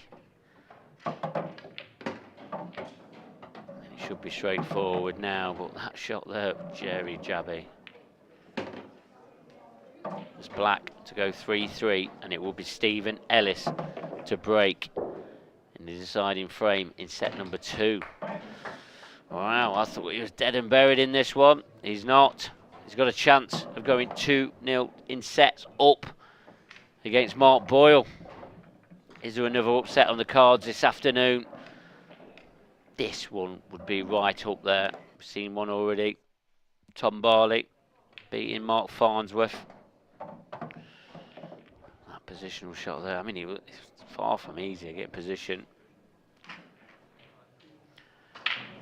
Should be straightforward now, but that shot there, Jerry jabby. It's black to go 3-3, and it will be Stephen Ellis to break in the deciding frame in set number 2. Wow, I thought he was dead and buried in this one. He's not. He's got a chance of going 2-0 in sets up against Mark Boyle. Is there another upset on the cards this afternoon? This one would be right up there. We've seen one already. Tom Barley beating Mark Farnsworth. That positional shot there. I mean, he was far from easy to get position.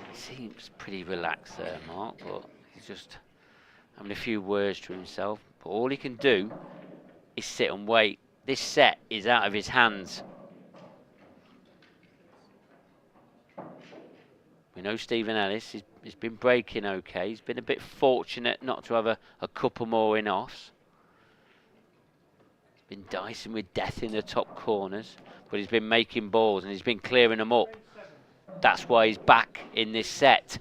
He seems pretty relaxed there, Mark, but he's just having a few words to himself. But all he can do is sit and wait. This set is out of his hands. We know Stephen Ellis, he's been breaking okay. He's been a bit fortunate not to have a couple more in-offs. He's been dicing with death in the top corners, but he's been making balls and he's been clearing them up. That's why he's back in this set.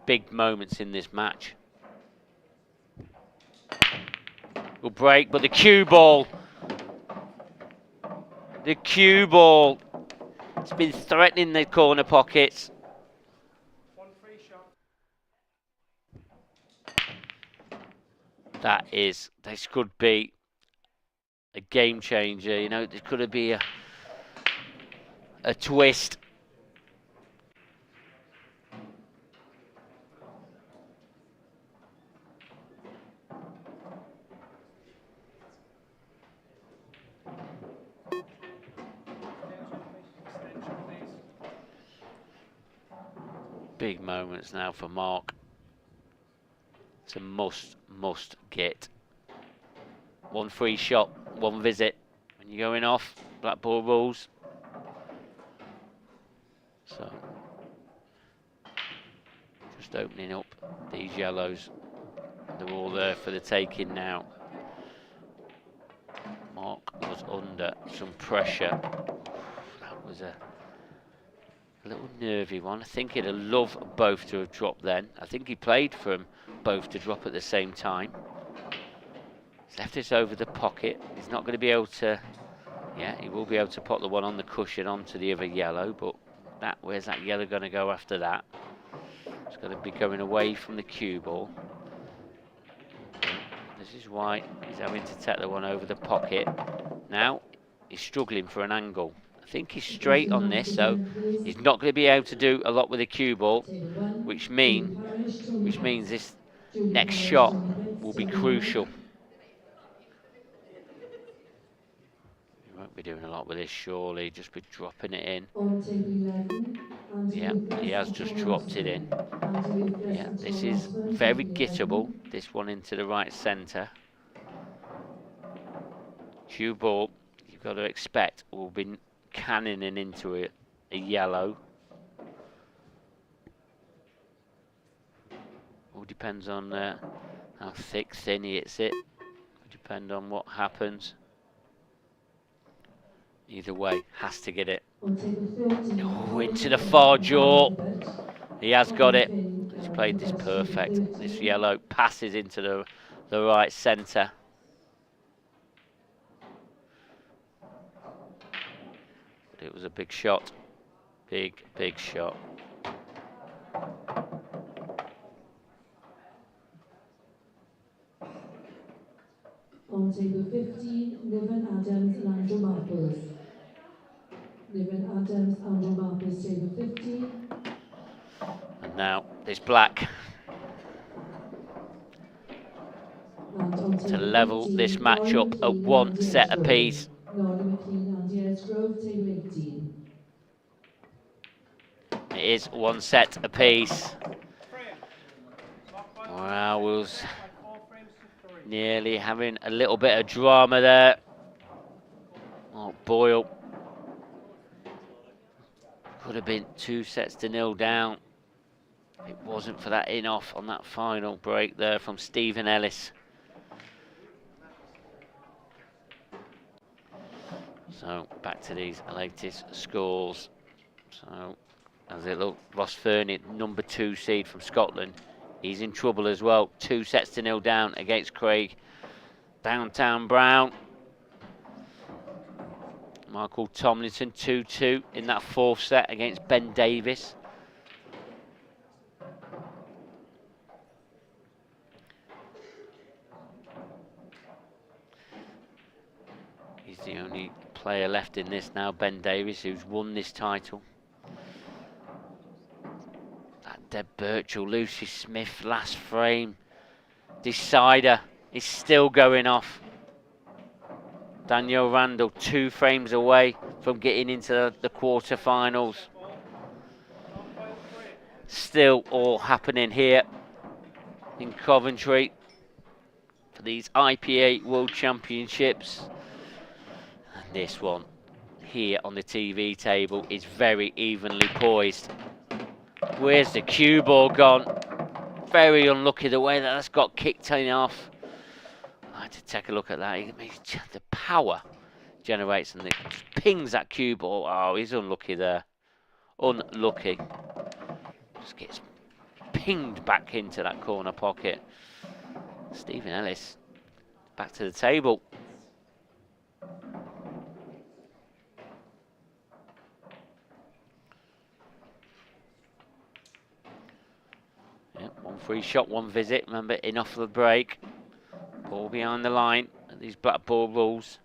Big moments in this match. Will break, but the cue ball. The cue ball. It's been threatening the corner pockets. This could be a game changer. You know, there could be a twist. Big moments now for Mark. It's a must get. One free shot, one visit. When you're going off, black ball rules. So, just opening up these yellows. They're all there for the taking now. Mark was under some pressure. That was a little nervy one. I think he'd have loved both to have dropped then. I think he played for them both to drop at the same time. He's left this over the pocket. He's not going to be able to... Yeah, he will be able to put the one on the cushion onto the other yellow, but where's that yellow going to go after that? It's going to be going away from the cue ball. This is why he's having to take the one over the pocket. Now, he's struggling for an angle. I think he's straight on this, so he's not going to be able to do a lot with the cue ball, which means this next shot will be crucial. He won't be doing a lot with this, surely, just be dropping it in. Yeah, he has just dropped it in. Yeah, this is very gettable, this one into the right centre. Cue ball, you've got to expect, will be cannoning into it, a yellow. All depends on how thick, thin he hits it. Will depend on what happens. Either way, has to get it. Oh, into the far jaw. He has got it. He's played this perfect. This yellow passes into the right centre. It was a big shot. Big shot. On table 15, Niven Adams and Andrew Marples. Niven Adams, Andrew Marples, table 15. And now this black to level this match up at one set apiece. It is one set apiece. Wow, was nearly having a little bit of drama there. Oh, Boyle. Could have been 2-0 down. It wasn't for that in-off on that final break there from Stephen Ellis. So back to these latest scores. So as it looked, Ross Fernie, number 2 seed from Scotland, he's in trouble as well. 2-0 down against Craig Downtown Brown. Michael Tomlinson 2-2 in that 4th set against Ben Davis. He's the only player left in this now, Ben Davis, who's won this title. That Deb Birchall, Lucy Smith, last frame. Decider is still going off. Danielle Randall 2 frames away from getting into the quarterfinals. Still all happening here in Coventry for these IPA World Championships. This one here on the TV table is very evenly poised. Where's the cue ball gone? Very unlucky the way that's got kicked in off. I had to take a look at that. The power generates and it just pings that cue ball. Oh, he's unlucky there. Unlucky. Just gets pinged back into that corner pocket. Stephen Ellis back to the table. Yep, 1 free shot, 1 visit. Remember, in off the break. Ball behind the line. These black ball rules.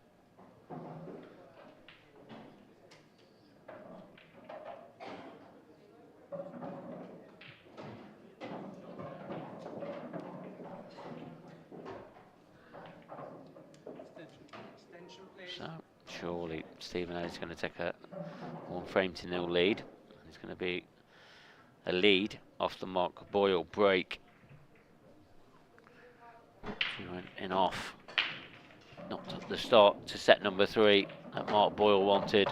So, surely Stephen Ellis is going to take a 1-frame-0 lead. It's going to be a lead off the Mark Boyle break. He went in off. Not the start to set number 3 that Mark Boyle wanted.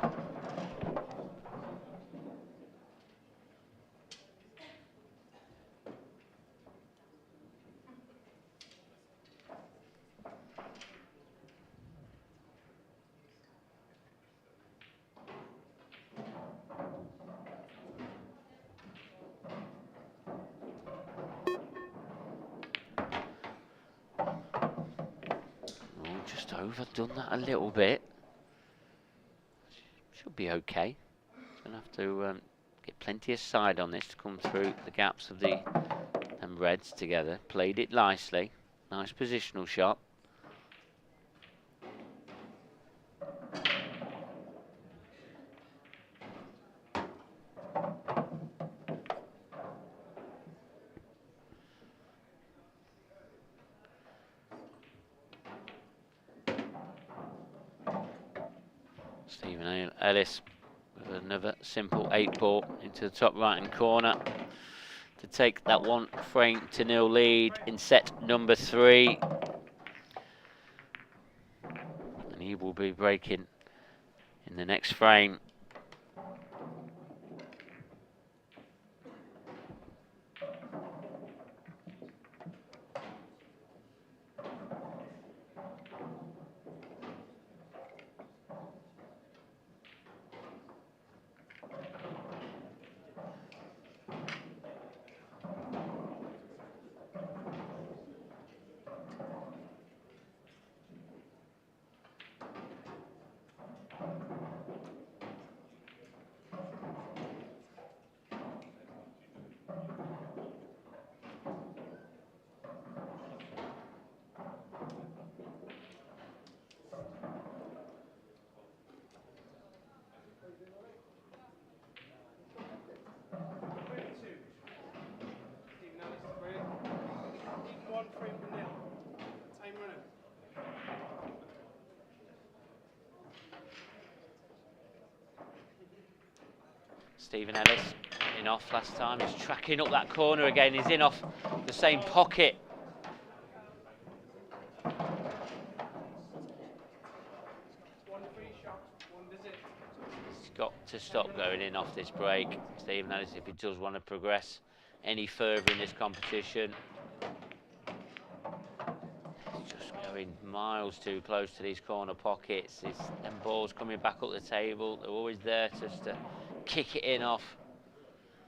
Just overdone that a little bit. Should be okay. Gonna have to get plenty of side on this to come through the gaps of the them reds together. Played it nicely. Nice positional shot. Stephen Ellis with another simple 8-ball into the top right-hand corner to take that 1-frame-0 lead in set number 3. And he will be breaking in the next frame. Stephen Ellis in off last time. He's tracking up that corner again. He's in off the same pocket. He's got to stop going in off this break, Stephen Ellis, if he does want to progress any further in this competition. He's just going miles too close to these corner pockets. Them balls coming back up the table. They're always there just to kick it in off.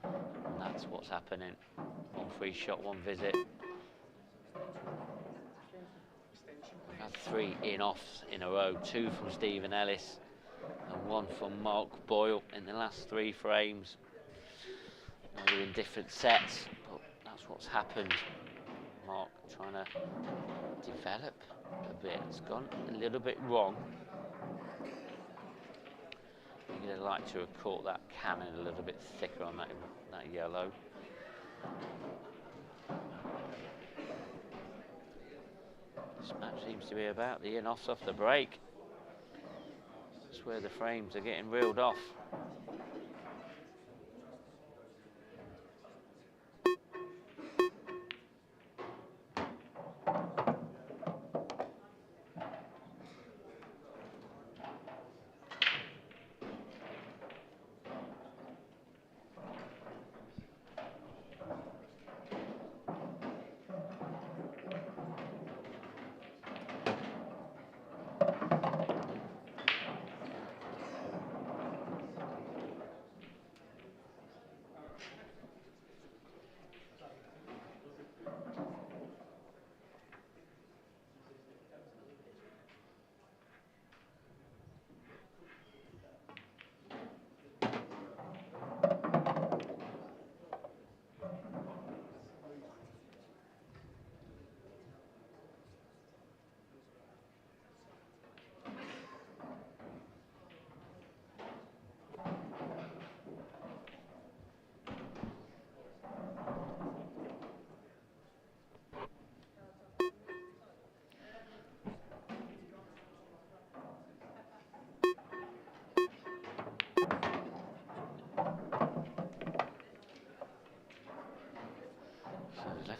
And that's what's happening. 1 free shot, 1 visit. We've had 3 in offs in a row. 2 from Stephen Ellis and 1 from Mark Boyle in the last 3 frames. Now they're in different sets, but that's what's happened. Mark trying to develop a bit. It's gone a little bit wrong. I'd like to have caught that cannon a little bit thicker on that yellow. This match seems to be about the in-offs off the break. That's where the frames are getting reeled off.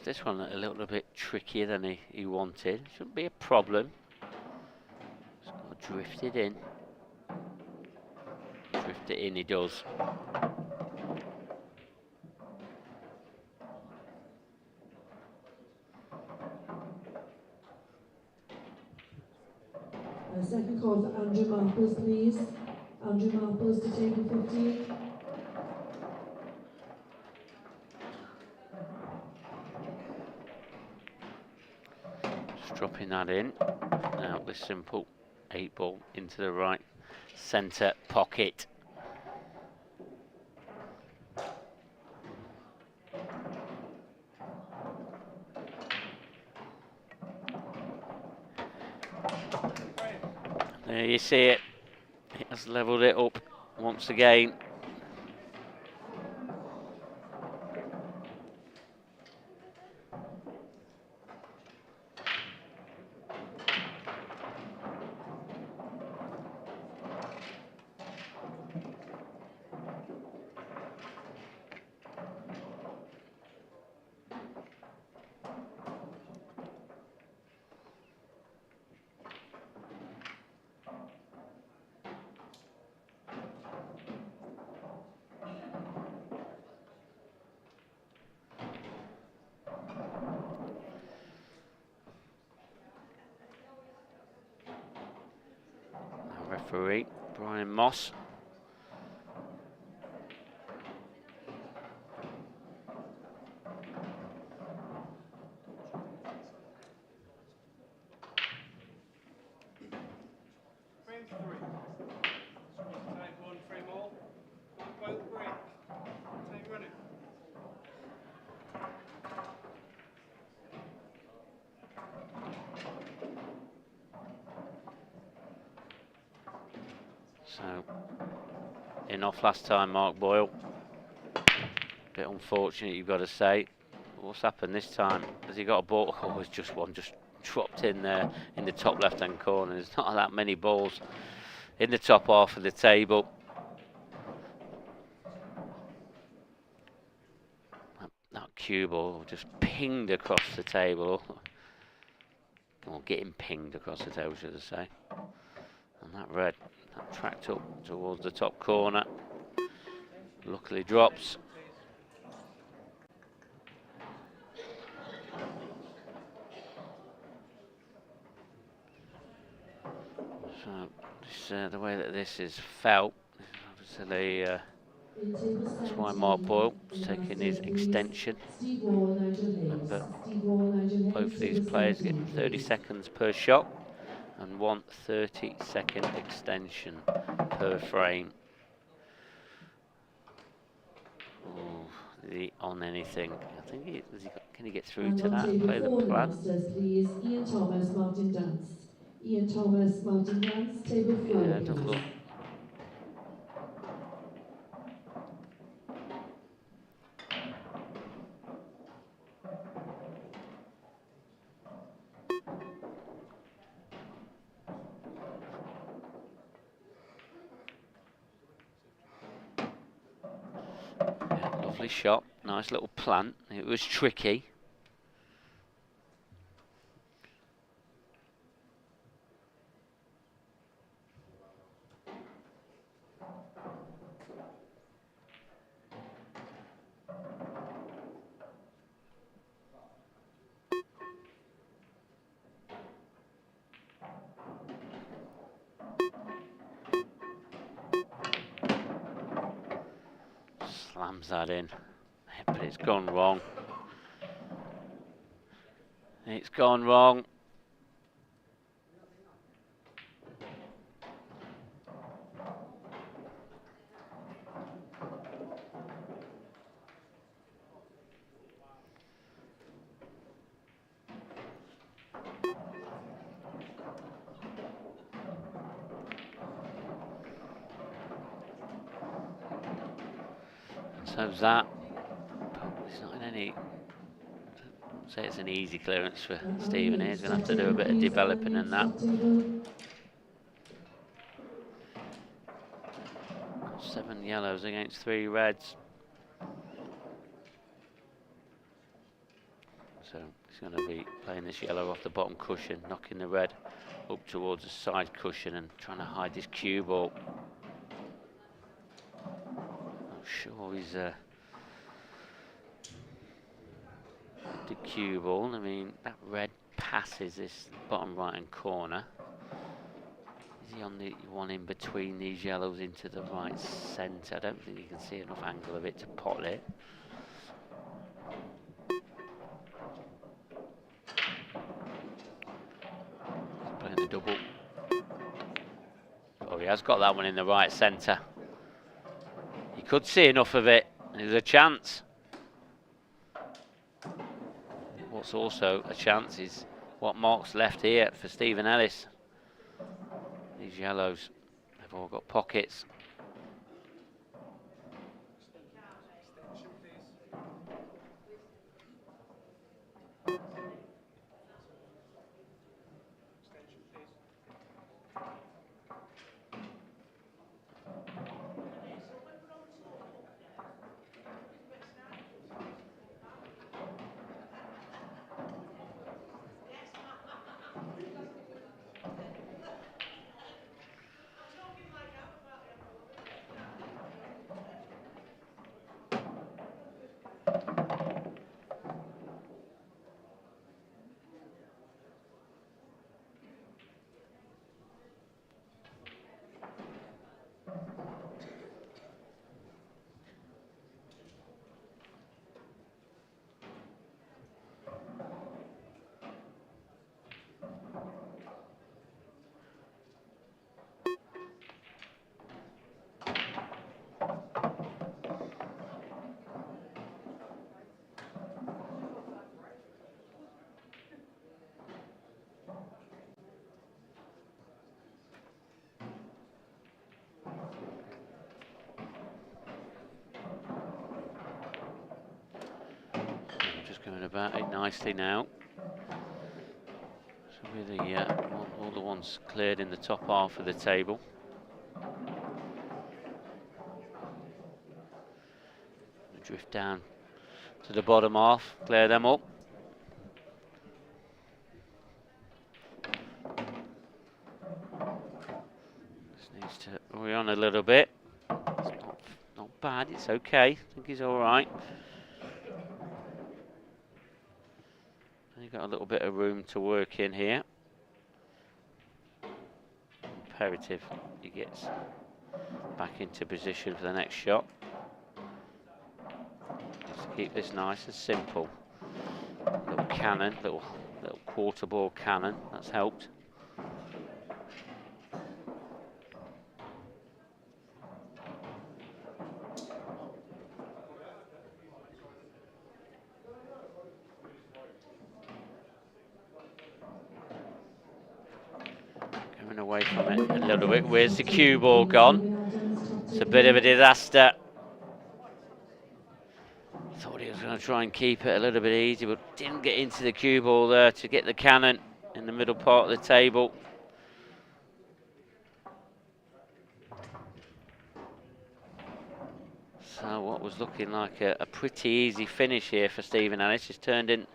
This one a little bit trickier than he wanted. Shouldn't be a problem. Just got to drift it in. Drift it in, he does. Second call for Andrew Marples, please. Andrew Marples to table 15. Just dropping that in. Now this simple 8 ball into the right centre pocket. There you see it. It has levelled it up once again. Referee Brian Moss. Frame 3. Time 1, frame all. Boyle break. Time running. So, in off last time, Mark Boyle. Bit unfortunate, you've got to say. What's happened this time? Has he got a ball? Oh, it's just one just dropped in there in the top left-hand corner. There's not that many balls in the top half of the table. That cue ball just pinged across the table. Or getting pinged across the table, should I say. And that red, that tracked up towards the top corner. Luckily drops. So this, the way that this is felt, obviously that's why Mark Boyle is taking his extension. Remember, both of these players get 30 seconds per shot and 1 30-second extension per frame. Ooh, on anything. I think can he get through to that and play the plan? Please. Ian Thomas, Martin Dance. Ian Thomas, Martin Dance, table 4. Yeah, don't look. Yeah, lovely shot, nice little plant. It was tricky. Slams that in, but it's gone wrong. It's gone wrong. So that, it's not in any, say it's an easy clearance for Stephen here. He's going to have to do a bit of developing in that. 7 yellows against 3 reds. So he's going to be playing this yellow off the bottom cushion, knocking the red up towards the side cushion and trying to hide this cue ball. Not sure he's the cue ball. I mean, that red passes this bottom right hand corner. Is he on the one in between these yellows into the right centre? I don't think you can see enough angle of it to pot it. Playing the double. Oh, he has got that one in the right centre. He could see enough of it. There's a chance. What's also a chance is what marks left here for Stephen Ellis. These yellows, they've all got pockets. Going about it nicely now. So with all the ones cleared in the top half of the table. Drift down to the bottom half, clear them up. Just needs to hurry on a little bit. It's not bad, it's okay. I think he's all right. You've got a little bit of room to work in here. Imperative he gets back into position for the next shot. Just to keep this nice and simple. Little cannon, little quarter ball cannon, that's helped. Away from it a little bit. Where's the cue ball gone? It's a bit of a disaster. Thought he was going to try and keep it a little bit easy, but didn't get into the cue ball there to get the cannon in the middle part of the table. So what was looking like a pretty easy finish here for Stephen Ellis has turned in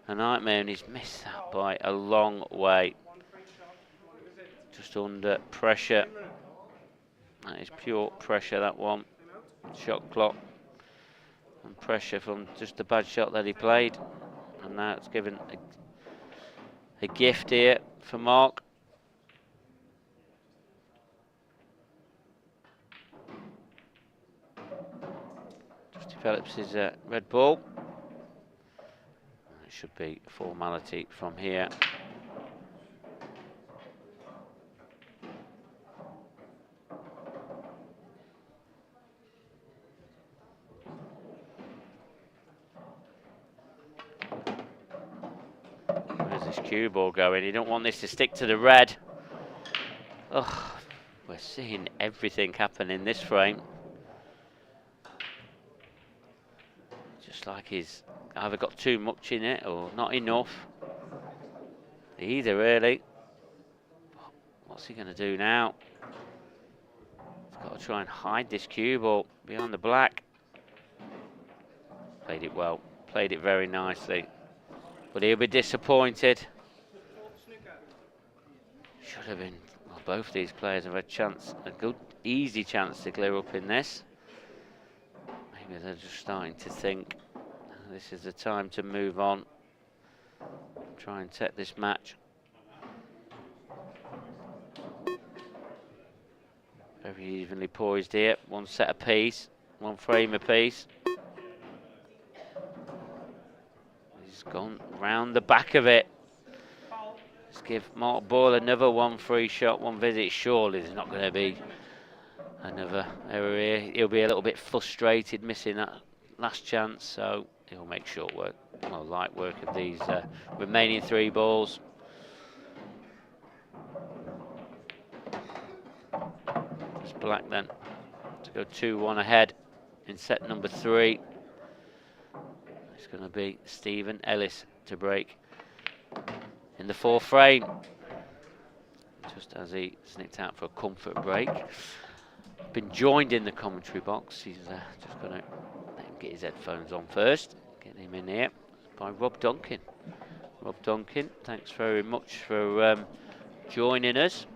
a nightmare, and he's missed that by a long way. Just under pressure. That is pure pressure, that one. Shot clock. And pressure from just the bad shot that he played. And now it's given a gift here for Mark. Just develops his red ball. It should be formality from here. Cue ball going. You don't want this to stick to the red. Oh, we're seeing everything happen in this frame. Just like he's either got too much in it or not enough. Either really. What's he going to do now? He's got to try and hide this cue ball behind the black. Played it well. Played it very nicely. but he'll be disappointed. Should have been, well, both of these players have a chance, a good, easy chance to clear up in this. Maybe they're just starting to think this is the time to move on, try and take this match. Very evenly poised here, one set apiece, one frame apiece. He's gone round the back of it. Let's give Mark Boyle another one free shot, one visit. Surely there's not going to be another error here. He'll be a little bit frustrated missing that last chance, so he'll make short work, well, light work of these remaining 3 balls. It's black then to go 2-1 ahead in set number 3. It's going to be Stephen Ellis to break in the 4th frame, just as he snicked out for a comfort break. Been joined in the commentary box. He's just going to let him get his headphones on first. Get him in here by Rob Duncan. Rob Duncan, thanks very much for joining us,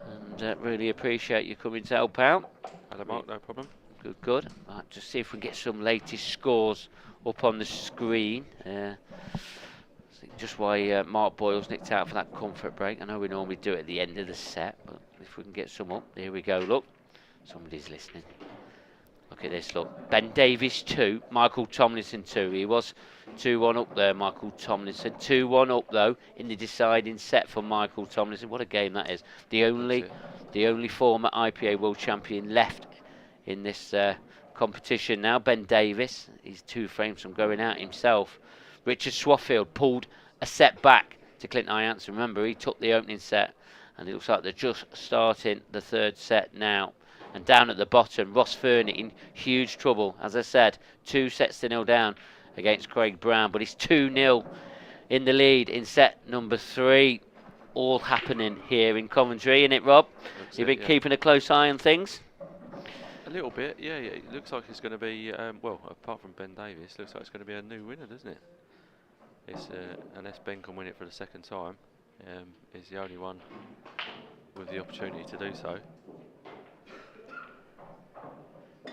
and really appreciate you coming to help out. Hello, Mark, no problem. Good, good. Right, just see if we can get some latest scores up on the screen. Just why Mark Boyle's nicked out for that comfort break. I know we normally do it at the end of the set, but if we can get some up, there we go. Look, somebody's listening. Look at this, look. Ben Davies 2, Michael Tomlinson 2. He was 2-1 up there, Michael Tomlinson. 2-1 up, though, in the deciding set for Michael Tomlinson. What a game that is. The only former IPA World Champion left in this competition now, Ben Davies. He's 2 frames from going out himself. Richard Swaffield pulled a set back to Clinton Ianson. Remember, he took the opening set, and it looks like they're just starting the 3rd set now. And down at the bottom, Ross Fernie in huge trouble. As I said, 2-0 down against Craig Brown, but he's 2-0 in the lead in set number 3. All happening here in Coventry, isn't it, Rob? You've been keeping a close eye on things? A little bit, yeah. It looks like it's going to be, well, apart from Ben Davies, looks like it's going to be a new winner, doesn't it? It's unless Ben can win it for the 2nd time, he's the only one with the opportunity to do so.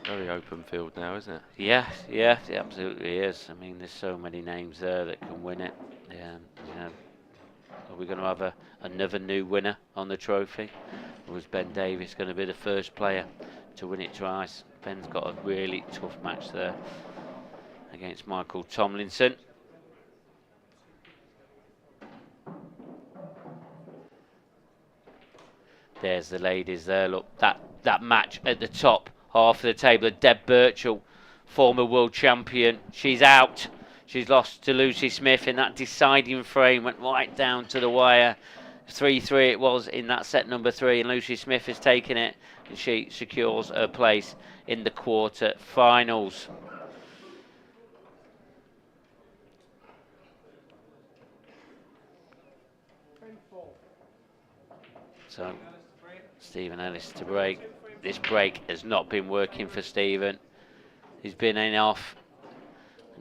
Very open field now, isn't it? Yeah, it absolutely is. I mean, there's so many names there that can win it. Yeah, you know, are we going to have another new winner on the trophy? Or is Ben Davies going to be the first player to win it twice? Ben's got a really tough match there against Michael Tomlinson. There's the ladies there. Look, that match at the top half of the table. Deb Birchall, former world champion. She's out. She's lost to Lucy Smith in that deciding frame. Went right down to the wire. 3-3 it was in that set number 3, and Lucy Smith has taken it, and she secures her place in the quarter finals. So Stephen Ellis to break. This break has not been working for Stephen. He's been in off.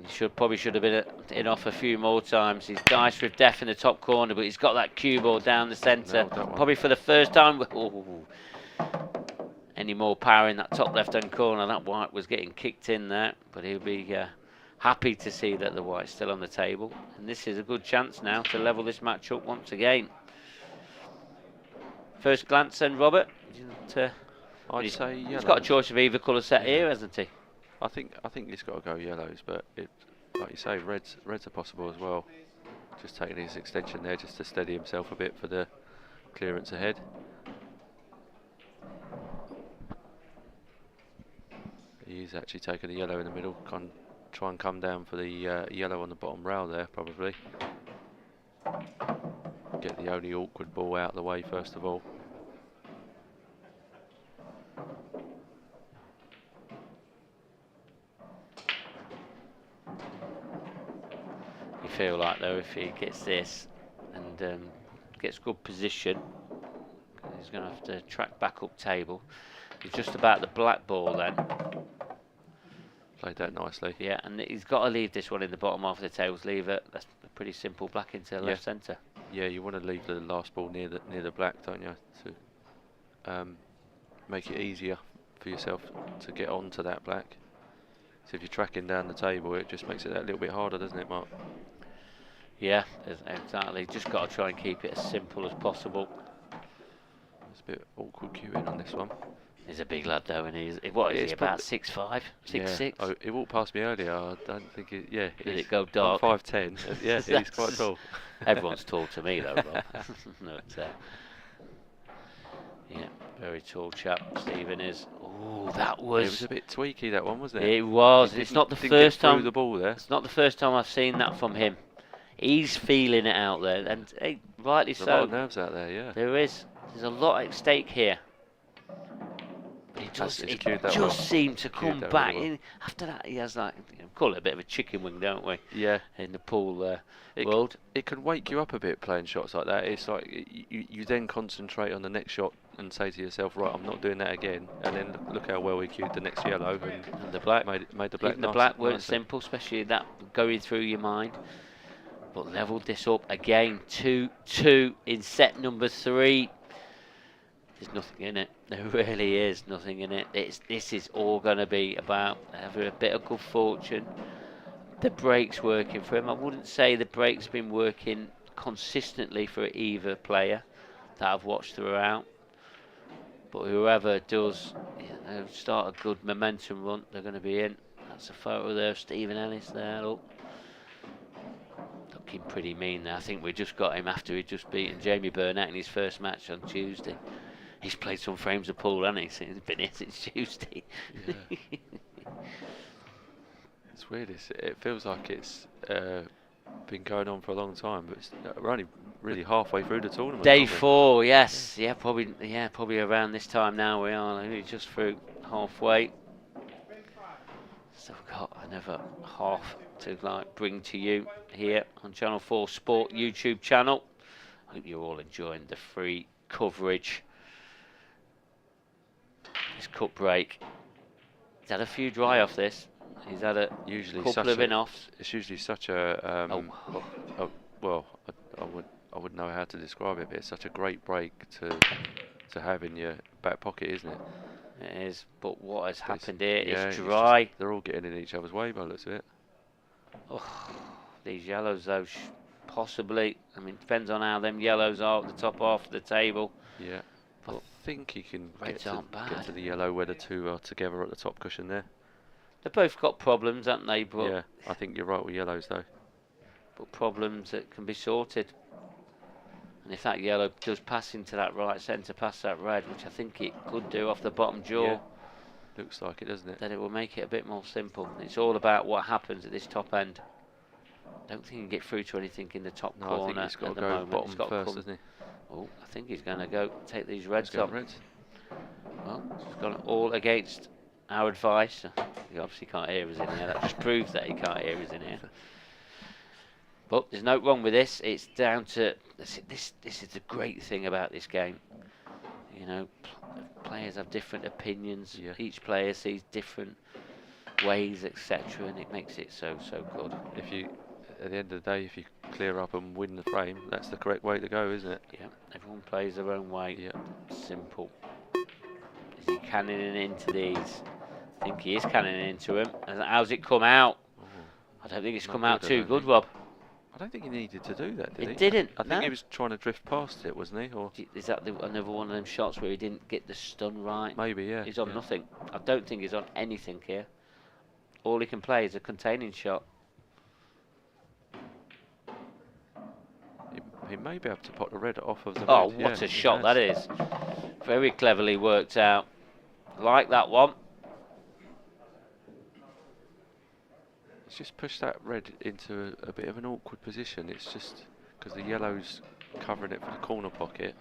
He probably should have been in off a few more times. He's diced with death in the top corner, but he's got that cue ball down the centre. Probably for the first time. Ooh. Any more power in that top left-hand corner. That white was getting kicked in there, but he'll be happy to see that the white's still on the table. And this is a good chance now to level this match up once again. First glance then, Robert. I'd say yellows. He's got a choice of either colour set here, hasn't he? I think he's got to go yellows, but like you say, reds are possible as well. Just taking his extension there just to steady himself a bit for the clearance ahead. He's actually taking the yellow in the middle. Try and come down for the yellow on the bottom rail there, probably. Get the only awkward ball out of the way first of all. You feel like though if he gets this and gets good position, he's going to have to track back up table. He's just about the black ball then. Played that nicely. Yeah, and he's got to leave this one in the bottom half of the tables. Leave it. That's pretty simple black into left centre. Yeah, you want to leave the last ball near the black, don't you? To make it easier for yourself to get onto that black. So if you're tracking down the table, it just makes it that little bit harder, doesn't it, Mark? Yeah, exactly. Just got to try and keep it as simple as possible. It's a bit awkward queuing on this one. He's a big lad though, and what is he, about 6'5", 6'6"? Oh, he walked past me earlier. I don't think it. Yeah. Did it go dark? 5'10". Yeah, he's quite tall. Everyone's tall to me though, Rob. Yeah, very tall chap. Stephen is. Oh, that was. It was a bit tweaky, that one, wasn't it? It was. It's not the first time. The ball there. It's not the first time I've seen that from him. He's feeling it out there, and hey, rightly so. There's a lot of nerves out there, yeah. There is. There's a lot at stake here. But it just seemed to come back. After that, he has like, call it a bit of a chicken wing, don't we? Yeah. In the pool world. It can wake you up a bit playing shots like that. It's like you then concentrate on the next shot and say to yourself, right, I'm not doing that again. And then look how well we cued the next yellow and the black made the black. Even the black weren't simple, especially that going through your mind. But levelled this up again, 2-2 in set number 3. There's nothing in it. There really is nothing in it. This is all going to be about having a bit of good fortune. The break's working for him. I wouldn't say the break's been working consistently for either player that I've watched throughout. But whoever does start a good momentum run, they're going to be in. That's a photo there of Stephen Ellis there, look. Looking pretty mean there. I think we just got him after he'd just beaten Jamie Burnett in his first match on Tuesday. He's played some frames of pool, hasn't he? He's been here since Tuesday. Yeah. It's weird. It feels like it's been going on for a long time, but we're only really halfway through the tournament. Day 4, yes. Yeah, probably around this time now we are. Only just through halfway. Still got another half to bring to you here on Channel 4 Sport YouTube channel. Hope you're all enjoying the free coverage. This cup break. He's had a few dry off this. He's had a couple of in-offs. It's usually such a well, I wouldn't know how to describe it, but it's such a great break to have in your back pocket, isn't it? It is, but what has happened here is dry. They're all getting in each other's way by the looks of it. Oh, these yellows though, possibly. I mean, depends on how them yellows are at the top half of the table. Yeah, but I think he can get to the yellow where the two are together at the top cushion there. They've both got problems, haven't they? But yeah, I think you're right with yellows though. But problems that can be sorted. And if that yellow does pass into that right centre, past that red, which I think it could do off the bottom jaw. Yeah. Looks like it, doesn't it? Then it will make it a bit more simple. It's all about what happens at this top end. I don't think he can get through to anything in the top corner. I think he's got at to the go moment. bottom first, doesn't he? Oh, I think he's going to go take these reds on. Well, he's gone all against our advice. He obviously can't hear us in here. That just proves that he can't hear us in here. But there's no wrong with this. It's down to this is the great thing about this game. You know, players have different opinions. Yeah. Each player sees different ways, etc., and it makes it so good. If you, at the end of the day, if you clear up and win the frame, that's the correct way to go, isn't it? Yeah. Everyone plays their own way. Yeah. Simple. Is he cannoning into these? I think he is cannoning into him. And how's it come out? Oh, I don't think it's come out too good, Rob. I don't think he needed to do that, did he? It didn't. I think he was trying to drift past it, wasn't he? Or is that another one of them shots where he didn't get the stun right? Maybe, yeah. He's on nothing. I don't think he's on anything here. All he can play is a containing shot. He may be able to pot the red off of the Oh, red. what a shot that is. Very cleverly worked out. Like that one. It's just pushed that red into a bit of an awkward position. It's just because the yellow's covering it for the corner pocket.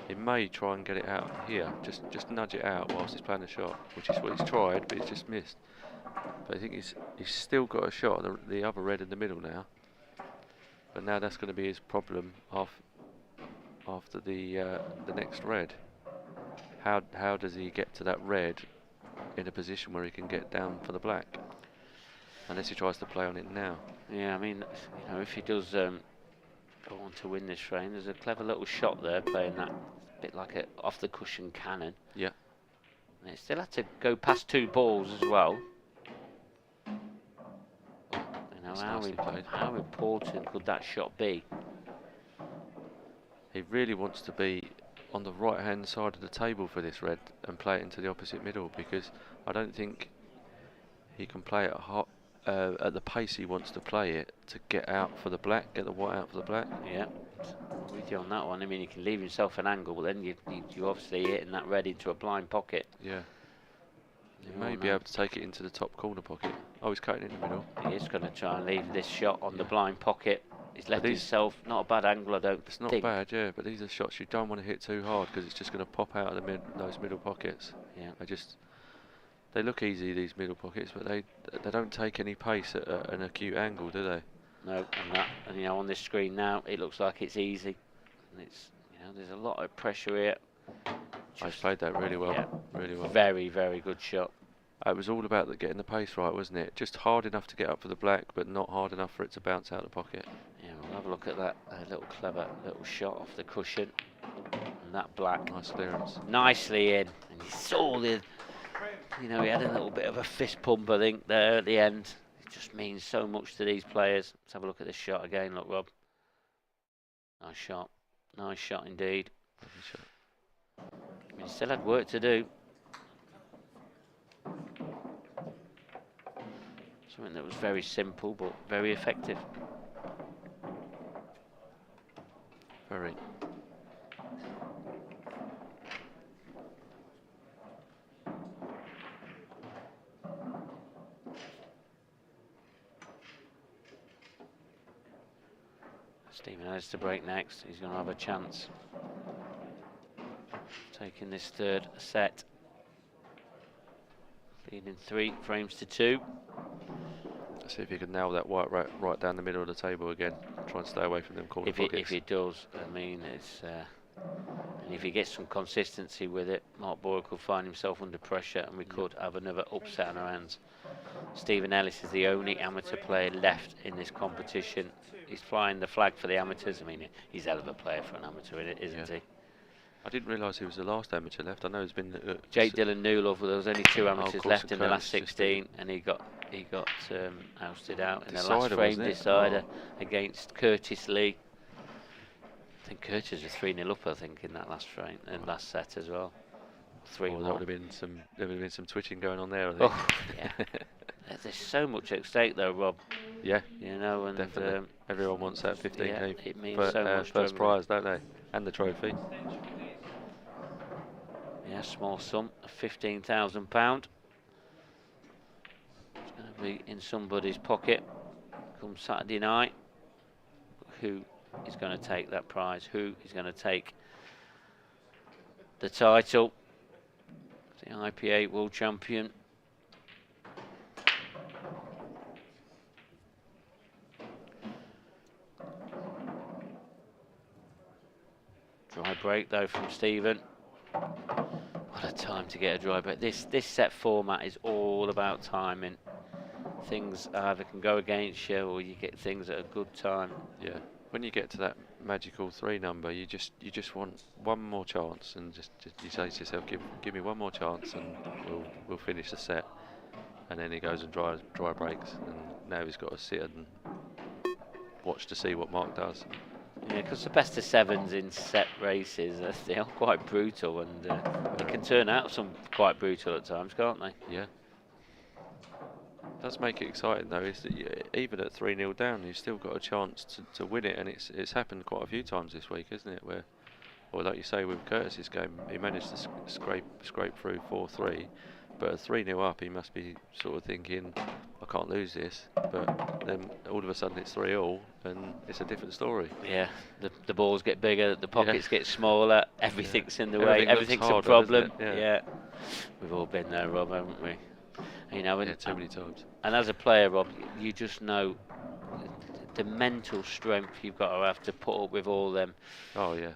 He may try and get it out here. Just nudge it out whilst he's playing the shot, which is what he's tried, but he's just missed. But I think he's still got a shot at the other red in the middle now. But now that's going to be his problem after the next red. How does he get to that red in a position where he can get down for the black? Unless he tries to play on it now. Yeah, I mean, you know, if he does go on to win this frame, there's a clever little shot there, playing that bit like a off the cushion cannon. Yeah. And it still had to go past 2 balls as well. You know, how important could that shot be? He really wants to be on the right hand side of the table for this red and play it into the opposite middle, because I don't think he can play it at the pace he wants to play it to get out for the black, get the white out for the black. Yeah, I'm with you on that one. I mean, you can leave himself an angle, but then you obviously hitting that red into a blind pocket. Yeah. He may be able to take it into the top corner pocket. Oh, he's cutting in the middle. He is going to try and leave this shot on the blind pocket. He's left himself not a bad angle, I don't think. It's not bad, yeah, but these are shots you don't want to hit too hard, because it's just going to pop out of those middle pockets. Yeah. They look easy, these middle pockets, but they don't take any pace at an acute angle, do they? No, and you know, on this screen now, it looks like it's easy. And it's, you know, there's a lot of pressure here. He's played that really well, really well. Very, very good shot. It was all about getting the pace right, wasn't it? Just hard enough to get up for the black, but not hard enough for it to bounce out of the pocket. Yeah, we'll have a look at that little clever little shot off the cushion. And that black. Nice clearance. Nicely in. And you saw the, you know, he had a little bit of a fist pump, I think, there at the end. It just means so much to these players. Let's have a look at this shot again. Look, Rob. Nice shot. Nice shot indeed. Lovely shot. I mean, he still had work to do. Something that was very simple, but very effective. Very. Stephen Ellis to break next. He's going to have a chance. Taking this third set. Leading 3 frames to 2. Let's see if he can nail that white right down the middle of the table again. Try and stay away from them corner pockets. If he does, I mean, it's and if he gets some consistency with it, Mark Boyle could find himself under pressure, and we could have another upset on our hands. Stephen Ellis is the only amateur player left in this competition. He's flying the flag for the amateurs. I mean, he's a hell of a player for an amateur, isn't he? I didn't realise he was the last amateur left. I know there's been Jake Dylan Newlove. There was only 2 amateurs left in the last 16, and he got ousted out in the last frame decider against Curtis Lee. I think Curtis was 3-0 up, I think, in that last frame and last set as well. 3-1. There would have been some twitching going on there, I think. Oh, yeah. There's so much at stake, though, Rob. Yeah, you know, and definitely. Everyone wants that 15k. Yeah, it means so much. First prize, don't they? And the trophy. Yeah, small sum of £15,000. It's going to be in somebody's pocket come Saturday night. Who is going to take that prize? Who is going to take the title? The IPA World Champion. Dry break though from Stephen. What a time to get a dry break. This set format is all about timing. Things either can go against you, or you get things at a good time. Yeah. When you get to that magical 3 number, you just want one more chance, and just you say to yourself, give me one more chance, and we'll finish the set. And then he goes and dry breaks, and now he's got to sit and watch to see what Mark does. Yeah, because the best of 7s in set races, they are quite brutal, and they can turn out some quite brutal at times, can't they? Yeah. Does make it exciting though, is that even at 3-0 down, you've still got a chance to win it, and it's happened quite a few times this week, isn't it? Where, or like you say with Curtis's game, he managed to scrape through 4-3, but at 3-0 up, he must be sort of thinking, I can't lose this. But then all of a sudden it's 3-all, and it's a different story. Yeah, the balls get bigger, the pockets get smaller, everything's in the way, everything's a harder, problem. Yeah. We've all been there, Rob, haven't we? You know, and, too many times. And as a player, Rob, you just know the mental strength you've got to have to put up with all them. Oh yeah.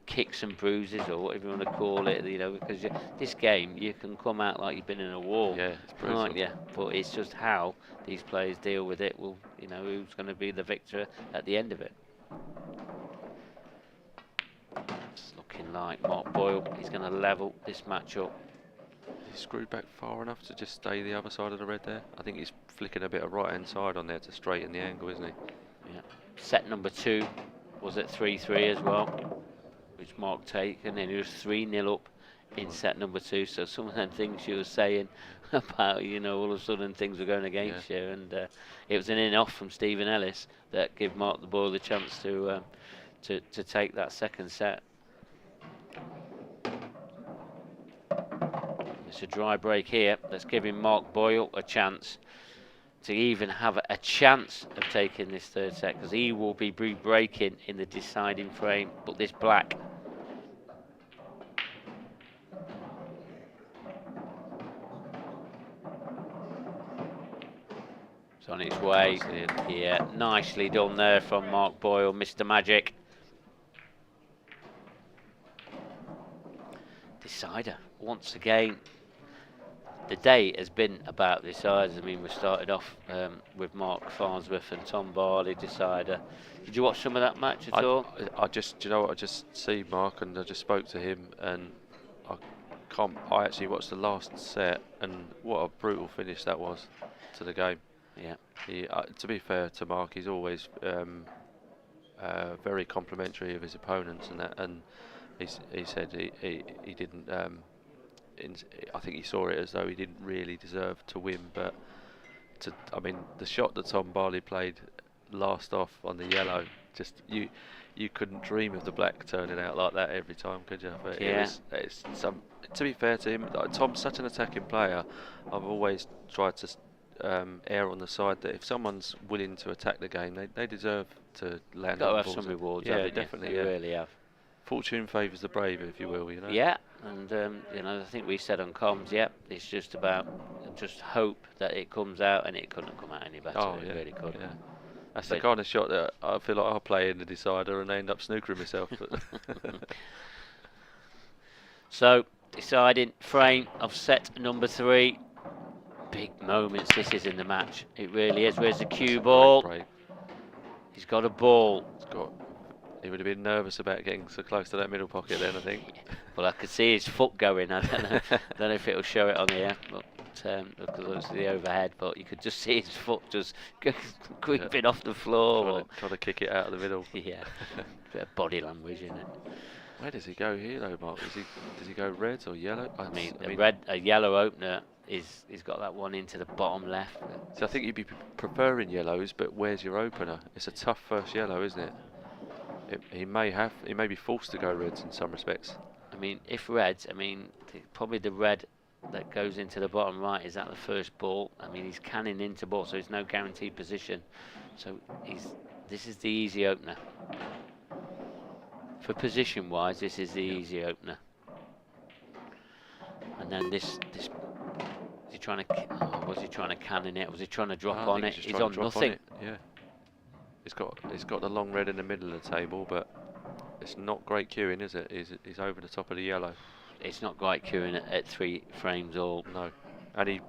kicks and bruises, or whatever you want to call it, because this game you can come out like you've been in a war, Yeah, it's brutal. can't you? But it's just how these players deal with it. Will who's going to be the victor at the end of it? It's looking like Mark Boyle is going to level this match up. He's screwed back far enough to just stay the other side of the red there. I think he's flicking a bit of right hand side on there to straighten the angle, isn't he? Yeah. Set number 2 was at 3-3 as well, which Mark taken, and he was 3-0 up in set number 2. So some of them things you were saying about, all of a sudden things were going against you, and it was an in-off from Stephen Ellis that gave Mark the Boyle the chance to take that second set. It's a dry break here. That's giving Mark Boyle a chance to even have a chance of taking this third set, because he will be breaking in the deciding frame. But this black, it's on its way. Yeah, nicely done there from Mark Boyle, Mr. Magic. Decider once again. The day has been about deciders. I mean, we started off with Mark Farnsworth and Tom Barley, decider. Did you watch some of that match at all? I just see Mark, and I just spoke to him, and I actually watched the last set, and what a brutal finish that was to the game. Yeah. To be fair to Mark, he's always very complimentary of his opponents, and that, and he said he didn't. I think he saw it as though he didn't really deserve to win, but the shot that Tom Barley played last off on the yellow, just you couldn't dream of the black turning out like that every time, could you? But yeah. To be fair to him, Tom's such an attacking player. I've always tried to err on the side that if someone's willing to attack the game, they deserve to land. Got to have some rewards. Yeah, definitely. You really have. Fortune favours the brave, if you will. Yeah, and I think we said on comms. Yep, it's just about hope that it comes out, and it couldn't come out any better. It really could. Yeah. That's the kind of shot that I feel like I'll play in the decider and I end up snookering myself. So, deciding frame of set number 3. Big moments this is in the match. It really is. Where's the cue ball? He's got a ball. He would have been nervous about getting so close to that middle pocket then, I think. Well, I could see his foot going. I don't know if it'll show it on here, but because it's the overhead. But you could just see his foot just creeping off the floor. Trying to kick it out of the middle. Yeah, bit of body language, isn't it? Where does he go here, though, Mark? Does he go reds or yellow? I mean, a yellow opener he's got that one into the bottom left. So I think you'd be preferring yellows, but where's your opener? It's a tough first yellow, isn't it? He may be forced to go reds in some respects. I mean, if reds, probably the red that goes into the bottom right is at the first ball. I mean, he's canning into ball, so there's no guaranteed position. So this is the easy opener. For position-wise, this is the easy opener. And then this. Was he trying to cannon it? Was he trying to drop on it? He's on nothing. Yeah. He's got the long red in the middle of the table, but it's not great queuing, is it? He's over the top of the yellow. It's not great queuing at 3 frames all. No, and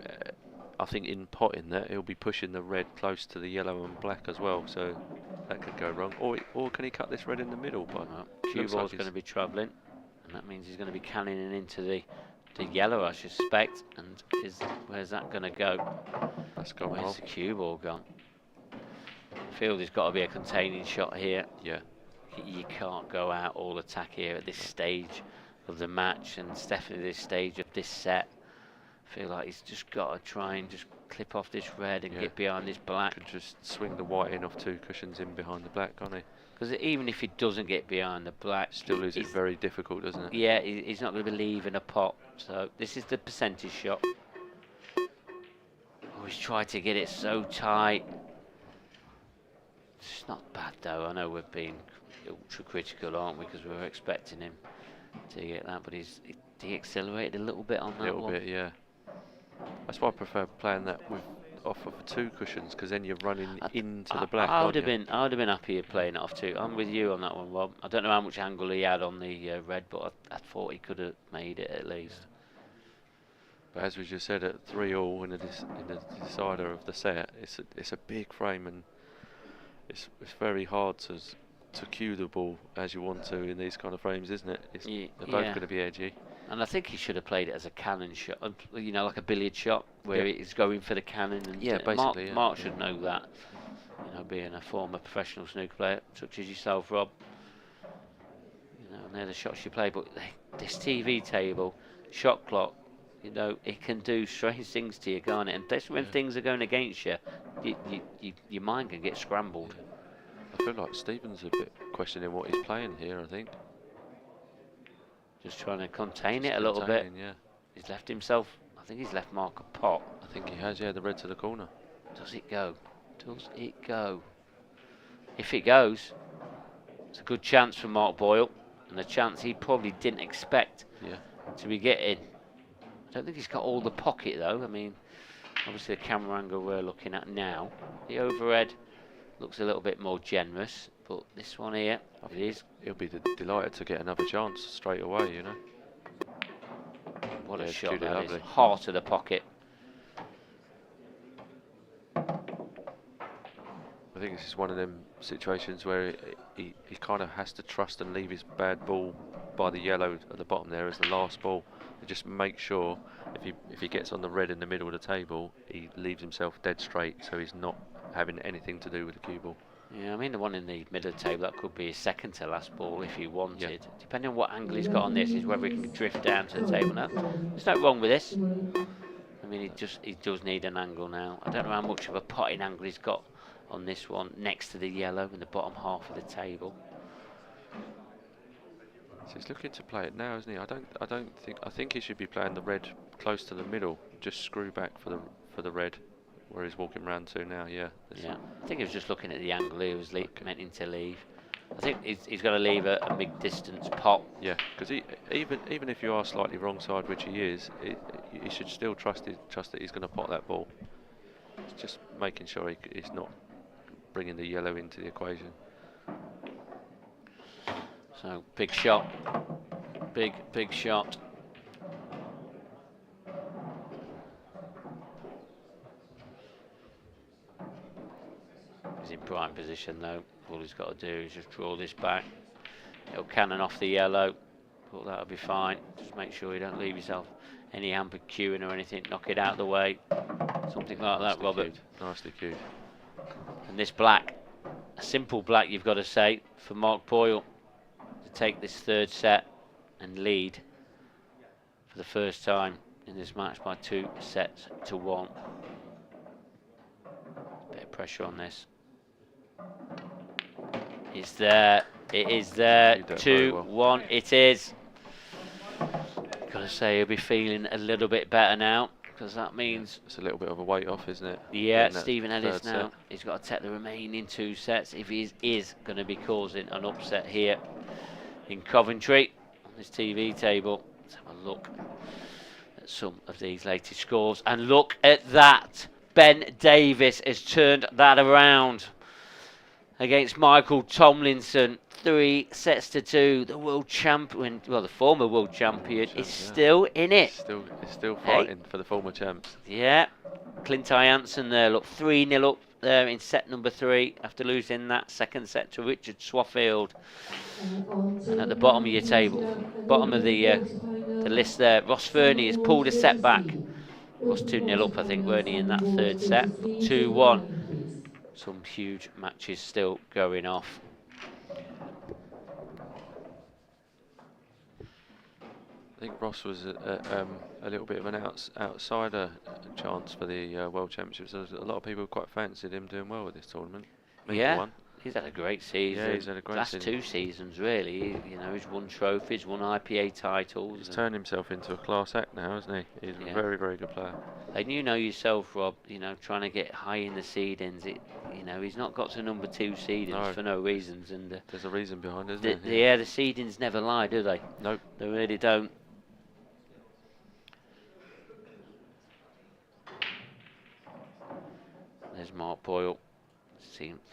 I think in potting that he'll be pushing the red close to the yellow and black as well, so that could go wrong. Or can he cut this red in the middle? But cue ball's going to be travelling, and that means he's going to be canning into the yellow, I suspect. And where's that going to go? That's gone wrong. Where's the cue ball gone? Field has got to be a containing shot here. Yeah. You can't go out all attack here at this stage of the match, and definitely this stage of this set. I feel like he's just got to try and just clip off this red and get behind this black. Could just swing the white in off 2 cushions in behind the black, can't he? Because even if he doesn't get behind the black, still is it very difficult, doesn't it? Yeah, he's not going to be leaving a pot. So this is the percentage shot. Always try to get it so tight. It's not bad though. I know we're being ultra critical, aren't we? Because we were expecting him to get that, but he accelerated a little bit on that one. A little bit, yeah. That's why I prefer playing that with off of 2 cushions, because then you're running into the black. I would have been happy playing it off 2. I'm with you on that one, Rob. I don't know how much angle he had on the red, but I thought he could have made it at least. But as we just said, at 3-all in the decider of the set, it's a big frame, and it's very hard to cue the ball as you want to in these kind of frames, isn't it? They're both going to be edgy. And I think he should have played it as a cannon shot, you know, like a billiard shot, where it's going for the cannon. And basically. Mark should know that, you know, being a former professional snooker player, such as yourself, Rob. You know, and they're the shots you play. But this TV table, shot clock, you know, it can do strange things to you, can't it? And that's when things are going against you, your mind can get scrambled. I feel like Stephen's a bit questioning what he's playing here, I think. Just trying to contain it a little bit. Yeah. He's left himself, I think he's left Mark a pot. I think he has, the red to the corner. Does it go? Does it go? If it goes, it's a good chance for Mark Boyle, and a chance he probably didn't expect to be getting. I don't think he's got all the pocket though. I mean, obviously the camera angle we're looking at now, the overhead looks a little bit more generous, but this one here, it is. He'll be delighted to get another chance straight away, you know. What a shot that is. Heart of the pocket. I think this is one of them situations where he kind of has to trust and leave his bad ball by the yellow at the bottom there as the last ball. And just make sure if he gets on the red in the middle of the table, he leaves himself dead straight, so he's not having anything to do with the cue ball. Yeah, I mean the one in the middle of the table, that could be his second to last ball if he wanted. Depending on what angle he's got on this, is whether he can drift down to the table now. There's nothing wrong with this. I mean, he does need an angle now. I don't know how much of a potting angle he's got on this one next to the yellow in the bottom half of the table. So he's looking to play it now, isn't he? I think he should be playing the red close to the middle. Just screw back for the red. Where he's walking round to now, I think he was just looking at the angle he was meant to leave. I think he's got to leave a mid-distance pot. Yeah, because even if you are slightly wrong side, which he is, he should still trust that he's going to pot that ball. It's just making sure he's not bringing the yellow into the equation. So big shot, big shot. He's in prime position though. All he's got to do is just draw this back. It'll cannon off the yellow, but that'll be fine. Just make sure you don't leave yourself any hampered cueing or anything. Knock it out of the way. Something like that, Robert. Nicely cued. And this black, a simple black, you've got to say, for Mark Boyle to take this third set and lead for the first time in this match by 2 sets to 1. Bit of pressure on this. It's there. It is there. 2-1. It is. Gotta say, he'll be feeling a little bit better now, because that means it's a little bit of a weight off, isn't it? Yeah, Stephen Ellis now. He's got to take the remaining 2 sets if he is going to be causing an upset here in Coventry on this TV table. Let's have a look at some of these latest scores, and look at that. Ben Davies has turned that around against Michael Tomlinson. 3 sets to 2. The world champion, well, the former world champion, is still in it. Still fighting for the former champs. Yeah. Clint Jansen there, look, 3-0 up there in set number 3 after losing that second set to Richard Swaffield. And at the bottom of your table, bottom of the list there, Ross Fernie has pulled a set back. Was 2-0 up, I think, weren't he, in that third set? 2-1. Some huge matches still going off. I think Ross was a little bit of an outsider chance for the World Championships. There's a lot of people quite fancied him doing well with this tournament. He's had a great season. Yeah, he's had a great season. Last 2 seasons, really. You know, he's won trophies, won IPA titles. He's turned himself into a class act now, hasn't he? He's a very, very good player. And you know yourself, Rob, you know, trying to get high in the seedings, you know, he's not got to number 2 seedings for no reasons. And there's a reason behind it, isn't there? Yeah, the seedings never lie, do they? Nope. They really don't. There's Mark Boyle.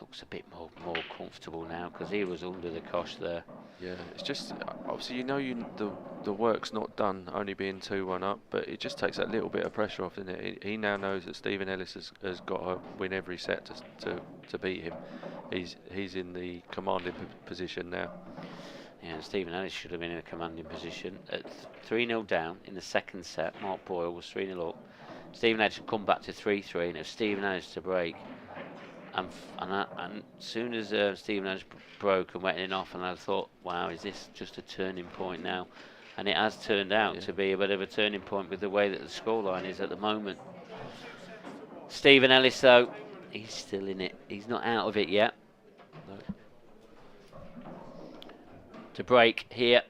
Looks a bit more comfortable now because he was under the cosh there. Yeah, it's just obviously the work's not done, only being 2-1 up, but it just takes that little bit of pressure off, doesn't it? He now knows that Stephen Ellis has got to win every set to beat him. He's in the commanding position now. Yeah, and Stephen Ellis should have been in a commanding position. At 3-0 down in the second set, Mark Boyle was 3-0 up. Stephen Ellis had come back to 3-3, and it was Stephen Ellis to break. And as soon as Stephen Ellis broke and went in off, and I thought, wow, is this just a turning point now? And it has turned out to be a bit of a turning point with the way that the scoreline is at the moment. Stephen Ellis, though, he's still in it. He's not out of it yet. No. To break here,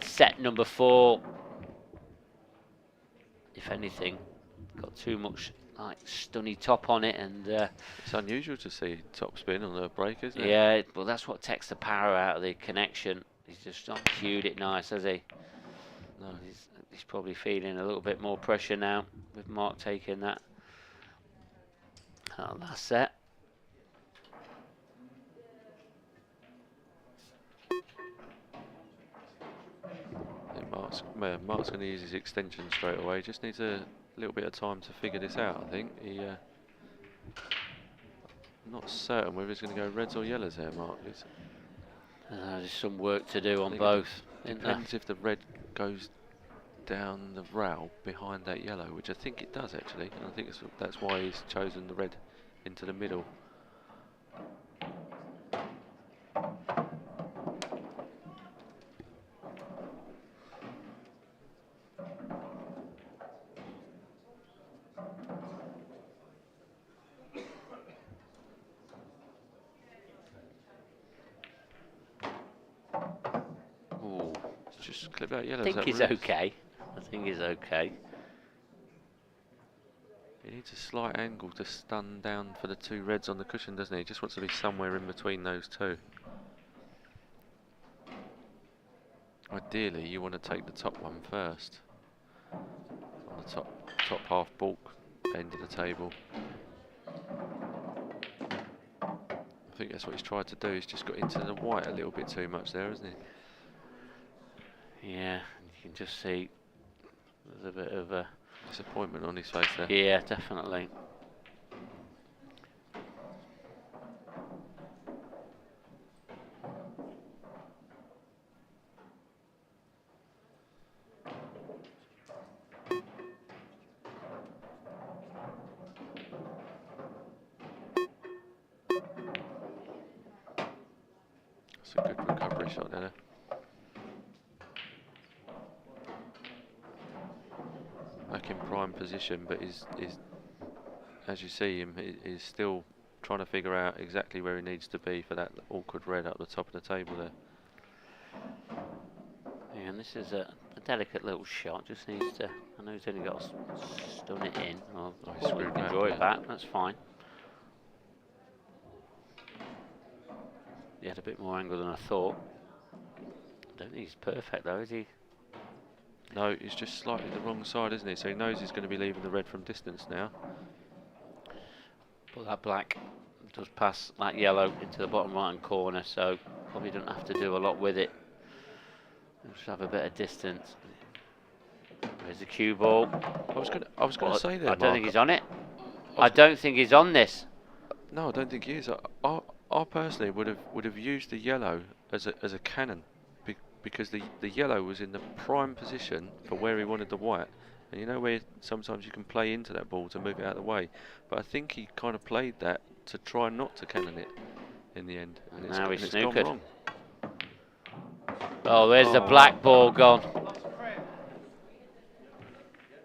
set number 4. If anything, got too much stunny top on it, and it's unusual to see top spin on a break, isn't it? Yeah, well, that's what takes the power out of the connection. He's just not cued it nice, has he? No, he's probably feeling a little bit more pressure now with Mark taking that last set. Mark's going to use his extension straight away. Just needs a little bit of time to figure this out, I think. I'm not certain whether he's going to go reds or yellows there, Mark. There's some work to do on both. Depends if the red goes down the rail behind that yellow, which I think it does actually. And I think that's why he's chosen the red into the middle. Just clip that yellow. I think he's okay. I think he's okay. He needs a slight angle to stun down for the 2 reds on the cushion, doesn't he? He just wants to be somewhere in between those 2. Ideally, you want to take the top one first. On the top half bulk end of the table. I think that's what he's tried to do. He's just got into the white a little bit too much there, hasn't he? Yeah, you can just see there's a bit of a disappointment on his face there. Yeah, definitely. That's a good recovery shot there. Back in prime position, but is as you see him, is still trying to figure out exactly where he needs to be for that awkward red up the top of the table there. Yeah, and this is a delicate little shot. Just needs to. I know he's only got to stun it in. Or he screwed back, draw it back. That's fine. He had a bit more angle than I thought. I don't think he's perfect though, is he? No, he's just slightly the wrong side, isn't he? So he knows he's going to be leaving the red from distance now. But that black does pass that yellow into the bottom right hand corner, so probably don't have to do a lot with it. Just have a bit of distance. There's the cue ball. I was going to say that. I don't think he's on it. I don't think he's on this. No, I don't think he is. I personally would have used the yellow as a cannon. Because the yellow was in the prime position for where he wanted the white, and you know where sometimes you can play into that ball to move it out of the way, but I think he kind of played that to try not to cannon it in the end, and now he's it's gone wrong. Oh, there's the black ball gone.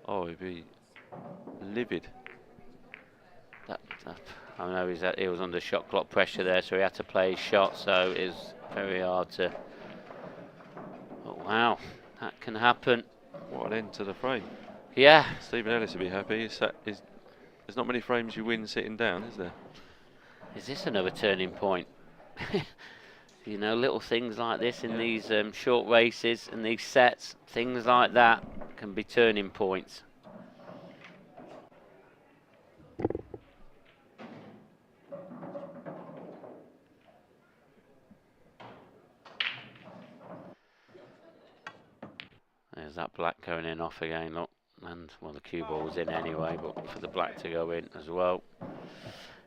Oh, he'd be livid. I know he was under shot clock pressure there, so he had to play his shot, so it was very hard to. Oh, wow, that can happen. What an end to the frame. Yeah. Stephen Ellis would be happy. There's not many frames you win sitting down, is there? Is this another turning point? You know, little things like this in these short races and these sets, things like that can be turning points. that black going in off again, look. And, well, the cue ball was in anyway, but for the black to go in as well.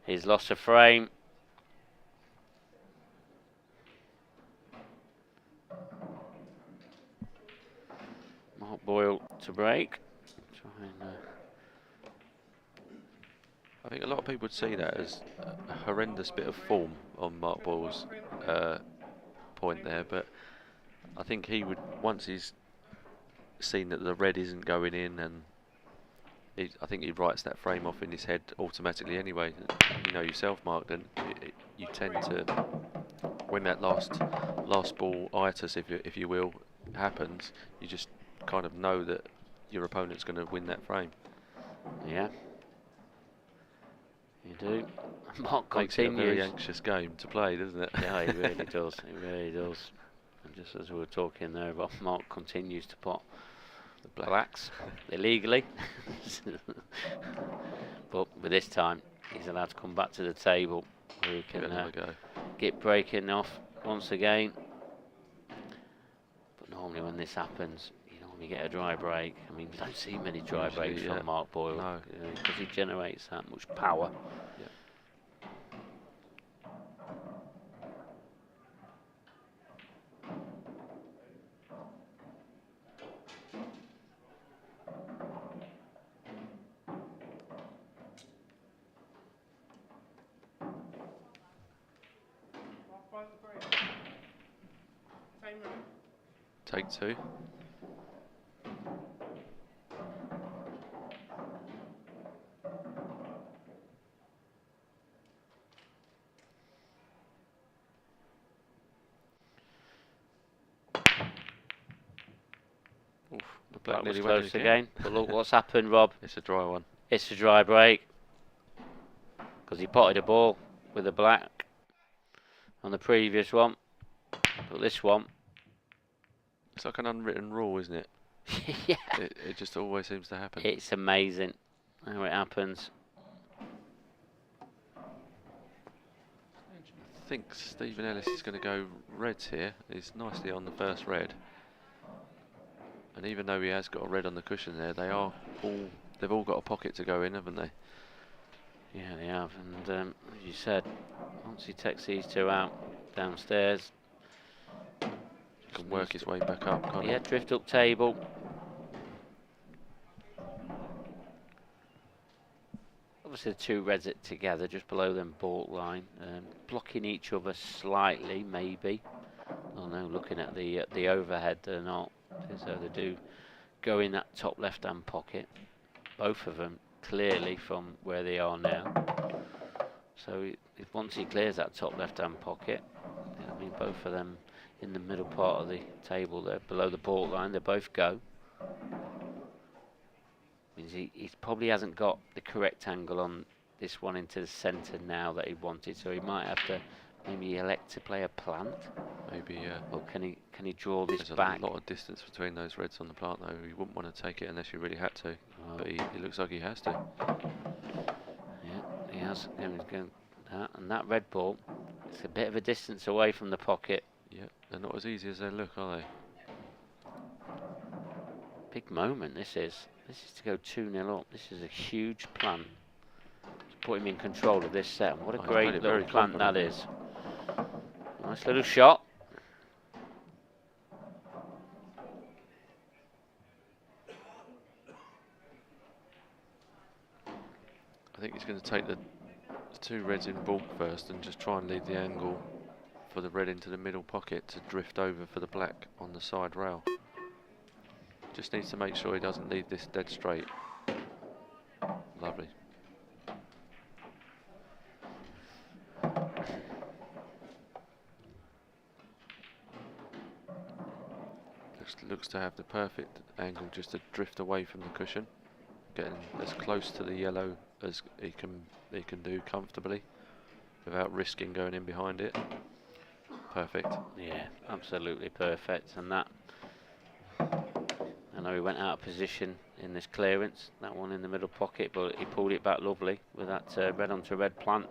He's lost a frame. Mark Boyle to break. Try and, I think a lot of people would see that as a horrendous bit of form on Mark Boyle's point there, but I think he would, once he's seen that the red isn't going in, and I think he writes that frame off in his head automatically anyway. You know yourself, Mark, then you tend to, when that last ball itis, if you will, happens, you just kind of know that your opponent's going to win that frame. Yeah. You do. Mark Makes it a continues. very anxious game to play, doesn't it? Yeah, it really does. It really does. And just as we were talking there, Mark continues to pot the blacks illegally. But with this time, he's allowed to come back to the table where he can get breaking off once again. But normally when this happens, you get a dry break. I mean, you don't see many dry breaks from Mark Boyle because he generates that much power. Yeah. Take two. Oof, the black was nearly close went again. But look what's happened, Rob. It's a dry one. It's a dry break because he potted a ball with the black on the previous one. But this one, it's like an unwritten rule, isn't it? Yeah. It just always seems to happen. It's amazing how it happens. I think Stephen Ellis is going to go reds here. He's nicely on the first red. And even though he has got a red on the cushion there, they've all got a pocket to go in, haven't they? Yeah, they have. And as you said, once he takes these two out downstairs, he can work his way back up, can't he? Yeah, drift up table. Obviously the two reds it together just below them baulk line, blocking each other slightly maybe. Oh no, looking at the overhead, they're not. So they do go in that top left hand pocket, both of them clearly from where they are now. So once he clears that top left hand pocket, I mean both of them in the middle part of the table there below the baulk line, they both go. Means he probably hasn't got the correct angle on this one into the centre now that he wanted, so he might have to maybe elect to play a plant. Maybe, yeah. Or can he draw this There's back? a lot of distance between those reds on the plant though. You wouldn't want to take it unless you really had to. Oh. But he looks like he has to. Yeah, he has. He's going that, and that red ball, it's a bit of a distance away from the pocket. Yeah, they're not as easy as they look, are they? Big moment this is. This is to go 2-0 up. This is a huge plan to put him in control of this set. And what a great little plant that is. Nice little shot. I think he's going to take the two reds in bulk first and just try and lead the angle for the red into the middle pocket to drift over for the black on the side rail. Just needs to make sure he doesn't leave this dead straight. Lovely. Looks to have the perfect angle just to drift away from the cushion, getting as close to the yellow as he can do comfortably without risking going in behind it. Perfect. Yeah, absolutely perfect. And that, I know he went out of position in this clearance, that one in the middle pocket, but he pulled it back lovely with that red onto red plant.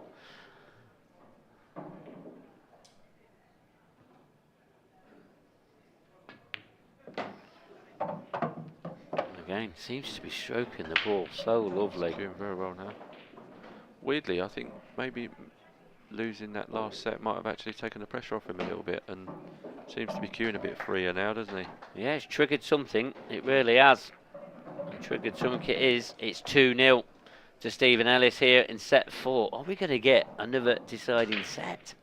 again. Seems to be stroking the ball so lovely. Doing very well now. Weirdly, I think maybe losing that last set might have actually taken the pressure off him a little bit, and seems to be cueing a bit freer now, doesn't he? Yeah, it's triggered something. It really has. Triggered something. It is. It's 2-0 to Stephen Ellis here in set 4. Are we going to get another deciding set?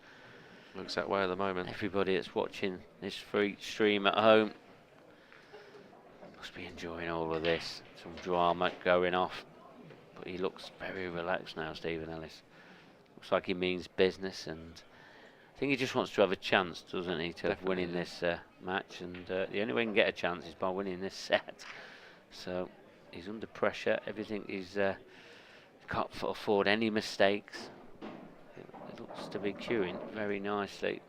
Looks that way at the moment. Everybody that's watching this free stream at home must be enjoying all of this. Some drama going off. But he looks very relaxed now, Stephen Ellis. Looks like he means business, and I think he just wants to have a chance, doesn't he, to winning this match. And the only way he can get a chance is by winning this set. So he's under pressure. Everything is can't afford any mistakes. It looks to be queuing very nicely.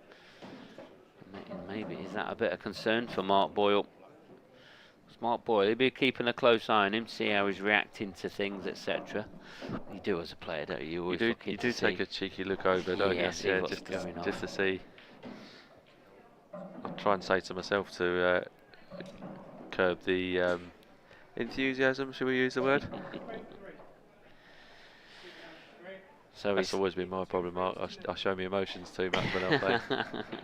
Maybe is that a bit of concern for Mark Boyle? Mark Boyle, he'll be keeping a close eye on him, see how he's reacting to things, etc. You do as a player, don't you? You do take a cheeky look over, don't you? Yeah, just to see. I try and say to myself to curb the enthusiasm. Shall we use the word? So that's always been my problem, Mark. I show my emotions too much when I play.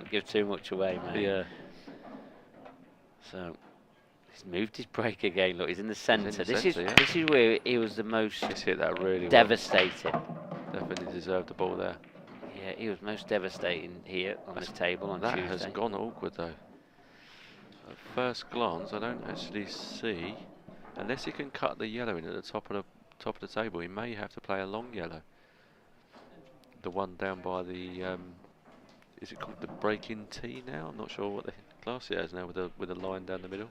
Give too much away, mate. Yeah. So he's moved his break again. Look, he's in the centre. This is where he was the most He's hit that really devastating. Well. Definitely deserved the ball there. Yeah, he was most devastating here on this table on Tuesday. That has gone awkward though. At first glance, I don't actually see, unless he can cut the yellow in at the top of the table. He may have to play a long yellow. The one down by the is it called the break-in tee now? I'm not sure what the class it has now with a line down the middle.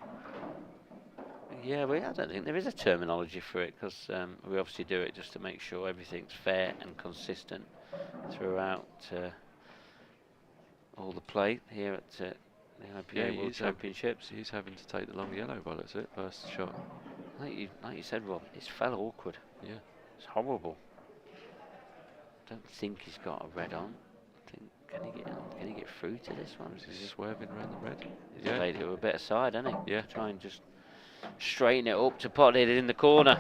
Yeah, I don't think there is a terminology for it, because we obviously do it just to make sure everything's fair and consistent throughout all the play here at the IPA World Championships. He's having to take the long yellow by looks of it, first shot. Like you said, Rob, it's fell awkward. Yeah. It's horrible. Don't think he's got a red on. Can he get through to this one? Is he swerving around the red? He's played it with a bit of side, hasn't he? Yeah. Try and just straighten it up to pot it in the corner.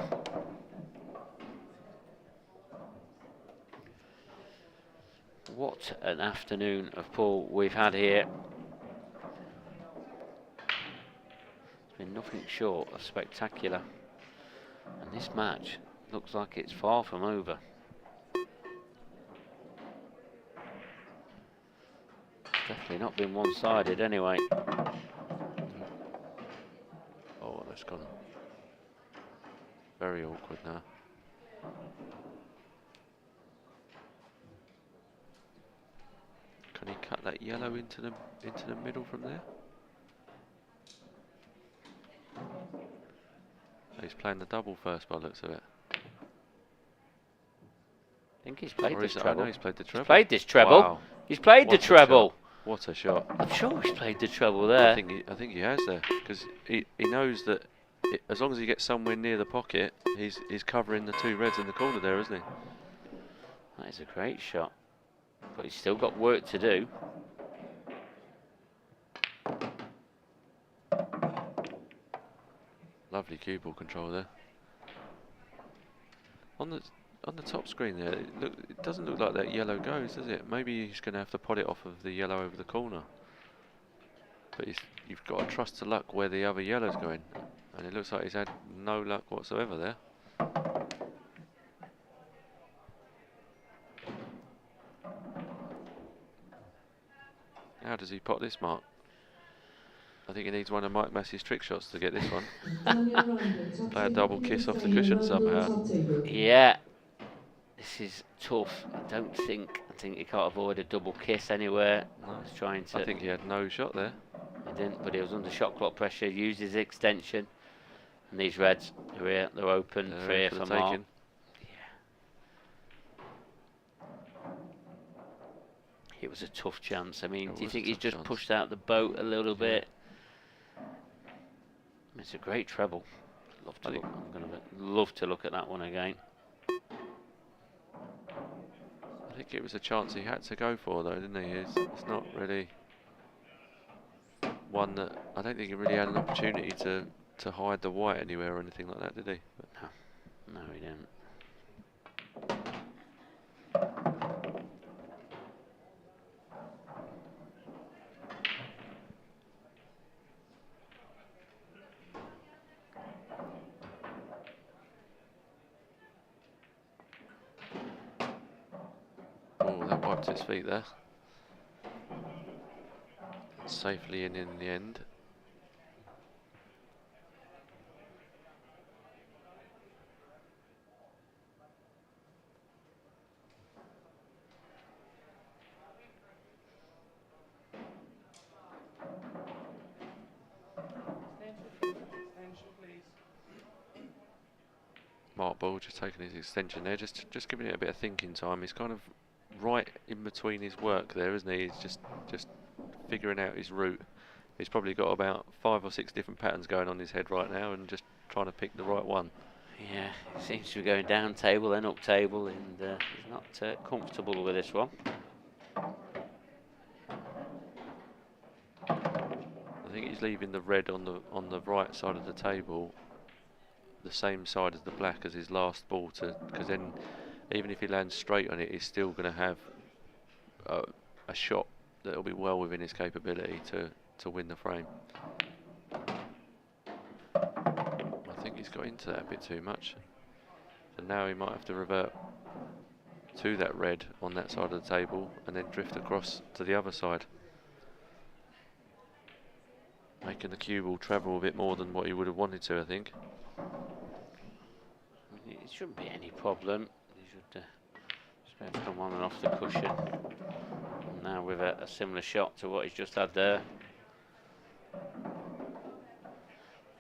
What an afternoon of pool we've had here. It's been nothing short of spectacular. And this match looks like it's far from over. Definitely not been one-sided anyway. Oh, that's gone very awkward now. Can he cut that yellow into the middle from there? He's playing the double first by the looks of it. I think he's played this treble. I know he's played the treble. He's played this treble. Wow. He's played the treble. What a shot! I'm sure he's played the treble there. I think he has there, because he knows that as long as he gets somewhere near the pocket, he's covering the two reds in the corner there, isn't he? That is a great shot, but he's still got work to do. Lovely cue ball control there. On the top screen there, it doesn't look like that yellow goes, does it? Maybe he's going to have to pot it off of the yellow over the corner. But you've got to trust to luck where the other yellow's going. And it looks like he's had no luck whatsoever there. How does he pot this, Mark? I think he needs one of Mike Massey's trick shots to get this one. Play a double kiss off the cushion somehow. Yeah. This is tough. I think he can't avoid a double kiss anywhere. No. He's trying to. I think he had no shot there. He didn't, but he was under shot clock pressure. Used his extension, and these reds are here. They're open, free for Mark. Yeah. It was a tough chance. I mean, do you think he's just pushed out the boat a little bit? It's a great treble. I'm going to love to look at that one again. I think it was a chance he had to go for, though, didn't he? It's not really one that I don't think he really had an opportunity to to hide the white anywhere or anything like that, did he? But No, he didn't. Oh, that wiped his feet there. Safely in the end. Extension, please. Mark Boyle just taking his extension there, just giving it a bit of thinking time. He's kind of right in between his work there, isn't he? He's just figuring out his route. He's probably got about 5 or 6 different patterns going on in his head right now, and just trying to pick the right one. Yeah, he seems to be going down table, then up table, and he's not comfortable with this one. I think he's leaving the red on the right side of the table, the same side as the black as his last ball, because then even if he lands straight on it, he's still going to have a shot that will be well within his capability to win the frame. I think he's got into that a bit too much, so now he might have to revert to that red on that side of the table and then drift across to the other side, making the cue ball travel a bit more than what he would have wanted to, I think. It shouldn't be any problem. He should just be able to come on and off the cushion. And now with a similar shot to what he's just had there.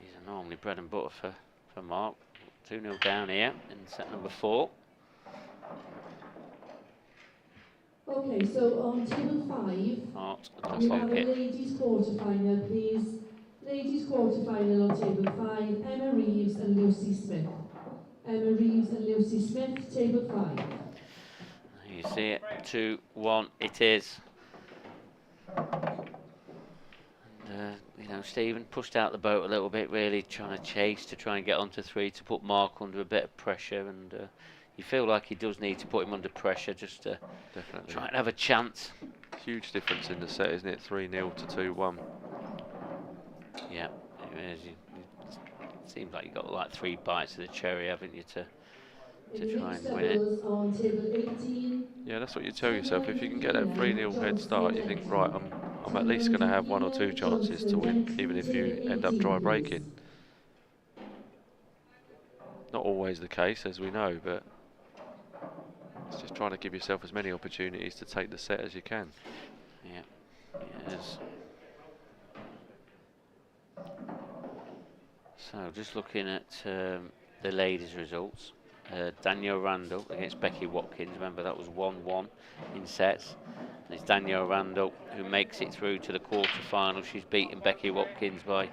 These are normally bread and butter for Mark. 2-0 down here in set number 4. Okay, so on table 5, Not we the have a pocket. ladies quarter-final, please. Ladies quarter-final on table 5, Emma Reeves and Lucy Smith. Emma Reeves and Lucy Smith, table 5. You see it, 2-1 it is. And, you know, Stephen pushed out the boat a little bit, really trying to chase to try and get onto 3 to put Mark under a bit of pressure, and you feel like he does need to put him under pressure just to Definitely try and have a chance. Huge difference in the set, isn't it? 3-0 to 2-1. Yeah, it is. It seems like you've got like 3 bites of the cherry, haven't you, to try and win it. On table 18. Yeah, that's what you tell yourself. If you can get that 3-0 head start, you think, right, I'm at least going to have 1 or 2 chances to win, even if you end up dry breaking. Not always the case, as we know, but it's just trying to give yourself as many opportunities to take the set as you can. Yeah, it is. So just looking at the ladies' results. Danielle Randall against Becky Watkins. Remember, that was 1-1 in sets. And it's Danielle Randall who makes it through to the quarter-final. She's beaten Becky Watkins by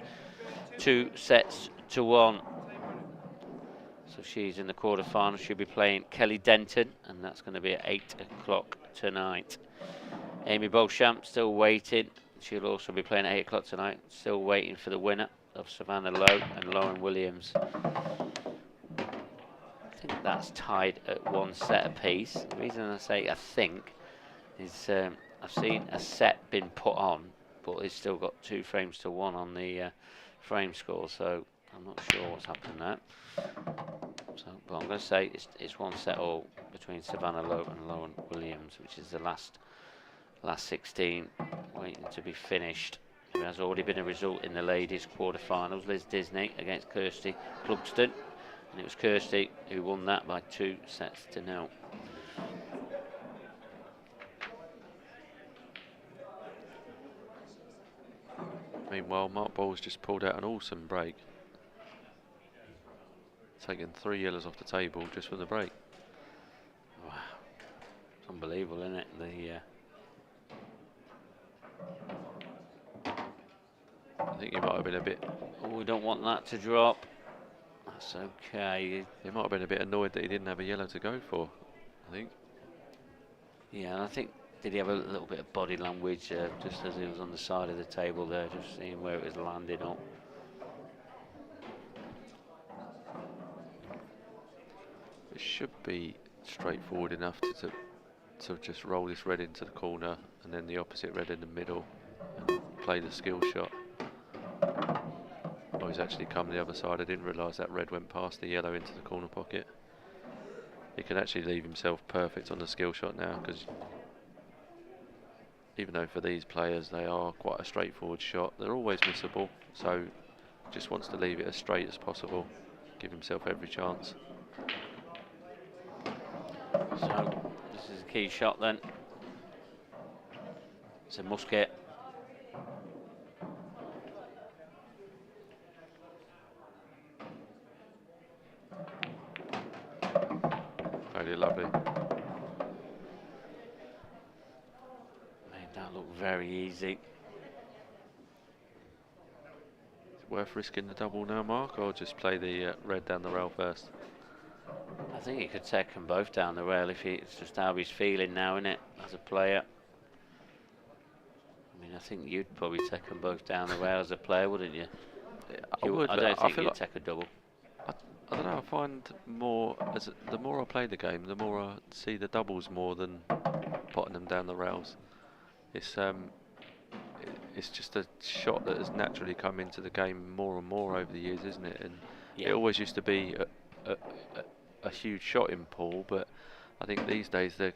2 sets to 1. So she's in the quarter-final. She'll be playing Kelly Denton, and that's going to be at 8 o'clock tonight. Amy Beauchamp still waiting. She'll also be playing at 8 o'clock tonight. Still waiting for the winner of Savannah Lowe and Lauren Williams. I think that's tied at 1 set apiece. The reason I say I think is I've seen a set been put on, but it's still got 2 frames to 1 on the frame score, so I'm not sure what's happened there. So, but I'm going to say it's 1 set all between Savannah Lowe and Lauren Williams, which is the last 16 waiting to be finished. There has already been a result in the ladies' quarterfinals. Liz Disney against Kirsty Clugston. And it was Kirsty who won that by 2 sets to 0. Meanwhile, Mark Boyle's just pulled out an awesome break, taking 3 yellows off the table just for the break. Wow, it's unbelievable, isn't it? I think he might have been a bit... Oh, we don't want that to drop. That's okay. He might have been a bit annoyed that he didn't have a yellow to go for, I think. Yeah, and I think, did he have a little bit of body language just as he was on the side of the table there, just seeing where it was landing up? should be straightforward enough to just roll this red into the corner and then the opposite red in the middle and play the skill shot. Oh, he's actually come the other side. I didn't realise that red went past the yellow into the corner pocket. He can actually leave himself perfect on the skill shot now, because even though for these players they are quite a straightforward shot, they're always missable, so just wants to leave it as straight as possible, give himself every chance. So this is a key shot then. It's a musket. Really lovely. Made that look very easy. Is it worth risking the double now, Mark, or just play the red down the rail first? I think he could take them both down the rail if it's just how he's feeling now, isn't it, as a player. I mean, I think you'd probably take them both down the rail as a player, wouldn't you? I would. I don't think you'd take a double. I don't know, I find more, the more I play the game, the more I see the doubles more than potting them down the rails. It's just a shot that has naturally come into the game more and more over the years, isn't it? And it always used to be a huge shot in pool, but I think these days they're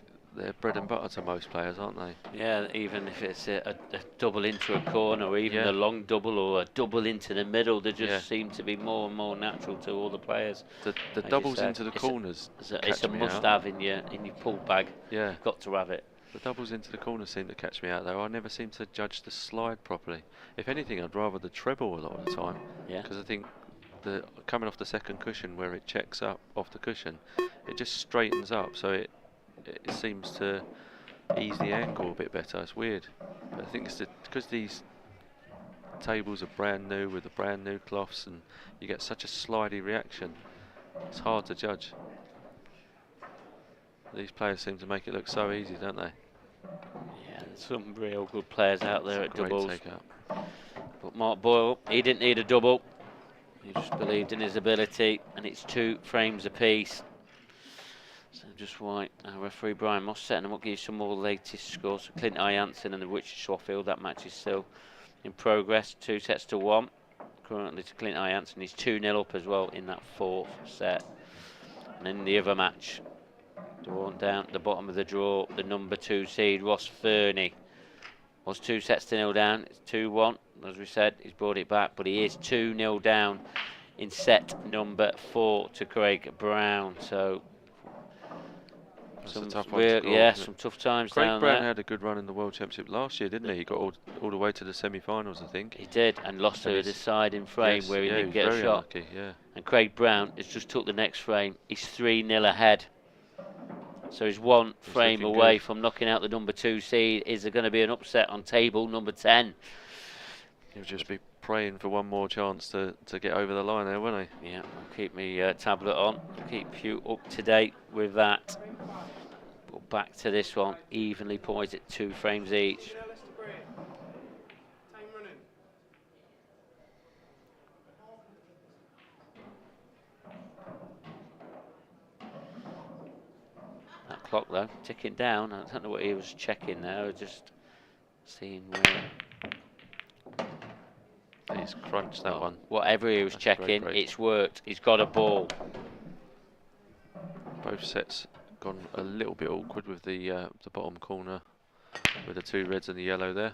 bread and butter to most players, aren't they? Yeah, even if it's a double into a corner, or even a long double, or a double into the middle, they just seem to be more and more natural to all the players. The doubles into the corners, it's a must-have in your pool bag. Yeah, you've got to have it. The doubles into the corner seem to catch me out, though. I never seem to judge the slide properly. If anything, I'd rather the treble a lot of the time. Yeah. Because I think coming off the second cushion, where it checks up off the cushion, it just straightens up, so it seems to ease the angle a bit better. It's weird, but I think it's because these tables are brand new with the brand new cloths, and you get such a slidey reaction. It's hard to judge. These players seem to make it look so easy, don't they? Yeah, there's some real good players out there at doubles. Take up. But Mark Boyle, he didn't need a double. He just believed in his ability, and it's 2 frames apiece. So just white. Referee Brian Moss setting them up, give you some more latest scores. So Clint Jansen and the Richard Swaffield, that match is still in progress. 2 sets to 1. Currently to Clint Jansen. He's 2-0 up as well in that 4th set. And in the other match, the one down at the bottom of the draw, the number 2 seed, Ross Fernie, was 2 sets to 0 down. It's 2-1. As we said, he's brought it back, but he is 2-0 down in set number 4 to Craig Brown. So some tough ones to score, some tough times Craig down Brown there. had a good run in the World Championship last year, didn't he? He got all the way to the semi-finals, I think. He did, and lost to a deciding frame where he didn't get a shot. Unlucky, And Craig Brown has just took the next frame. He's 3-0 ahead. So he's 1 frame away from knocking out the number 2 seed. Is there going to be an upset on table number 10? He'll just be praying for one more chance to get over the line there, won't he? Yeah, I'll keep my tablet on, keep you up to date with that. But back to this one, evenly poised at 2 frames each. That clock though, ticking down. I don't know what he was checking there, just seeing where. He's crunched that one. Whatever he was checking, it's worked. He's got a ball. Both sets gone a little bit awkward with the bottom corner with the 2 reds and the yellow there.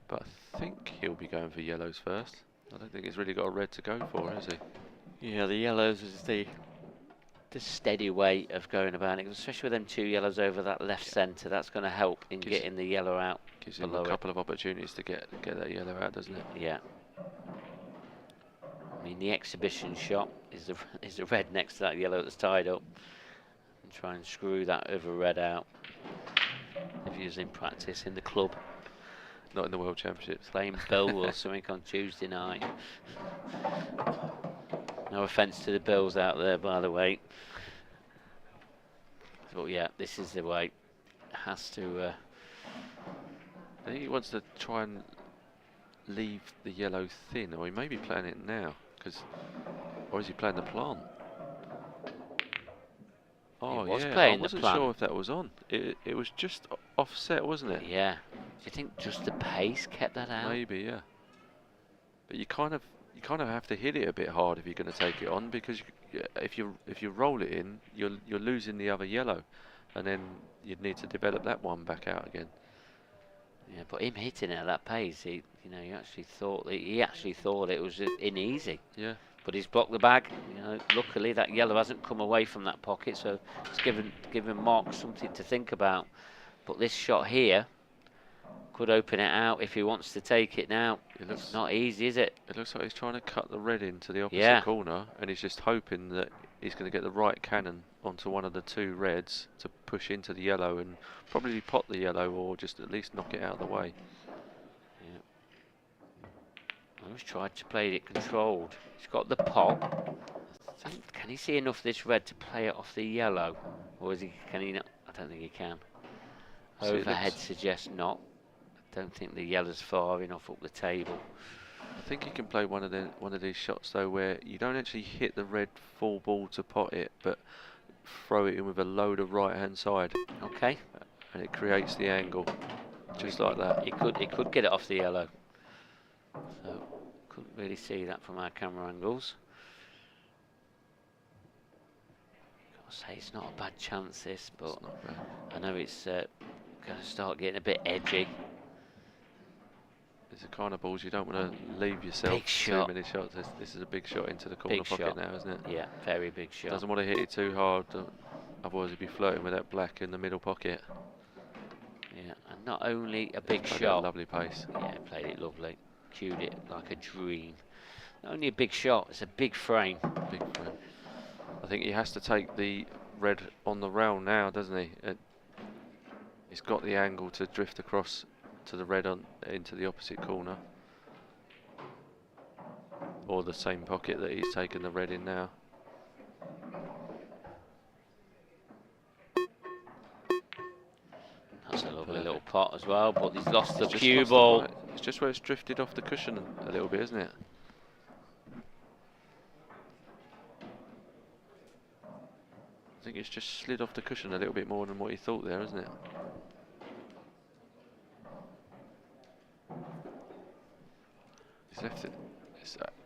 But I think he'll be going for yellows first. I don't think he's really got a red to go for, has he? Yeah, the yellows is the steady way of going about it, especially with them 2 yellows over that left centre. That's going to help in getting the yellow out. Gives him a couple of opportunities to get that yellow out, doesn't it? Yeah. I mean, the exhibition shot is the red next to that yellow that's tied up, and try and screw that other red out. If you're in practice in the club, not in the World Championships. Playing Bill or something on Tuesday night. No offence to the Bills out there, by the way. But yeah, this is the way. It has to. I think he wants to try and leave the yellow thin, or he may be playing it now, or is he playing the plant? Oh, was yeah, playing I the wasn't plan. sure if that was on. It was just offset, wasn't it? Yeah. Do you think just the pace kept that out? Maybe, yeah. But you kind of have to hit it a bit hard if you're going to take it on, because if you roll it in, you're losing the other yellow, and then you'd need to develop that one back out again. Yeah, but him hitting it at that pace, he actually thought it was in easy. Yeah. But he's blocked the bag. Luckily that yellow hasn't come away from that pocket, so it's given Mark something to think about. But this shot here could open it out if he wants to take it now. It's not easy, is it? It looks like he's trying to cut the red into the opposite corner, and he's just hoping that he's going to get the right cannon onto one of the two reds to push into the yellow and probably pot the yellow, or just at least knock it out of the way. Yeah. I always tried to play it controlled. He's got the pot. Can he see enough of this red to play it off the yellow, or can he not? I don't think he can. Overhead suggests not. I don't think the yellow's far enough up the table. I think he can play one of these shots though, where you don't actually hit the red full ball to pot it, but throw it in with a load of right hand side. Okay. And it creates the angle, just like that. He could get it off the yellow. So couldn't really see that from our camera angles. Gotta say it's not a bad chance this, but I know it's going to start getting a bit edgy. It's the kind of balls you don't want to leave yourself too many shots. This is a big shot into the corner pocket now, isn't it? Yeah, very big shot. Doesn't want to hit it too hard, otherwise he'd be flirting with that black in the middle pocket. Yeah, and not only a big Played shot. At a lovely pace. Yeah, played it lovely. Cued it like a dream. Not only a big shot, it's a big frame. Big frame. I think he has to take the red on the rail now, doesn't he? He's got the angle to drift across to the red into the opposite corner, or the same pocket that he's taken the red in now. That's a lovely little pot as well, but he's lost the It's cue lost ball. It's just where it's drifted off the cushion a little bit, isn't it? I think it's just slid off the cushion a little bit more than what he thought there, isn't it? He's left it.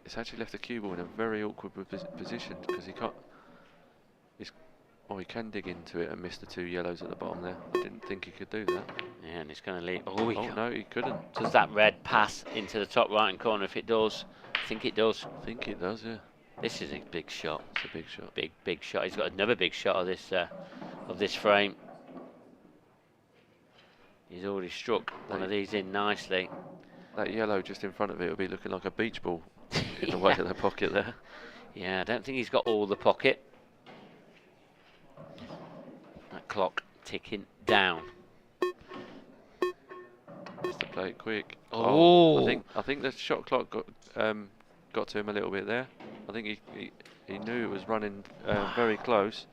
It's actually left the cue ball in a very awkward position, because he can't. He can dig into it and miss the two yellows at the bottom there. I didn't think he could do that. Yeah, and he's going to leave. Oh, no, he couldn't. Does that red pass into the top right hand corner? If it does, I think it does. I think it does, yeah. This is a big shot. It's a big shot. Big shot. He's got another big shot of this frame. He's already struck one of these in nicely. That yellow just in front of it will be looking like a beach ball in the way of the pocket there. Yeah, I don't think he's got all the pocket. That clock ticking down. Has to play it quick. Oh, I think the shot clock got to him a little bit there. I think he knew it was running very close.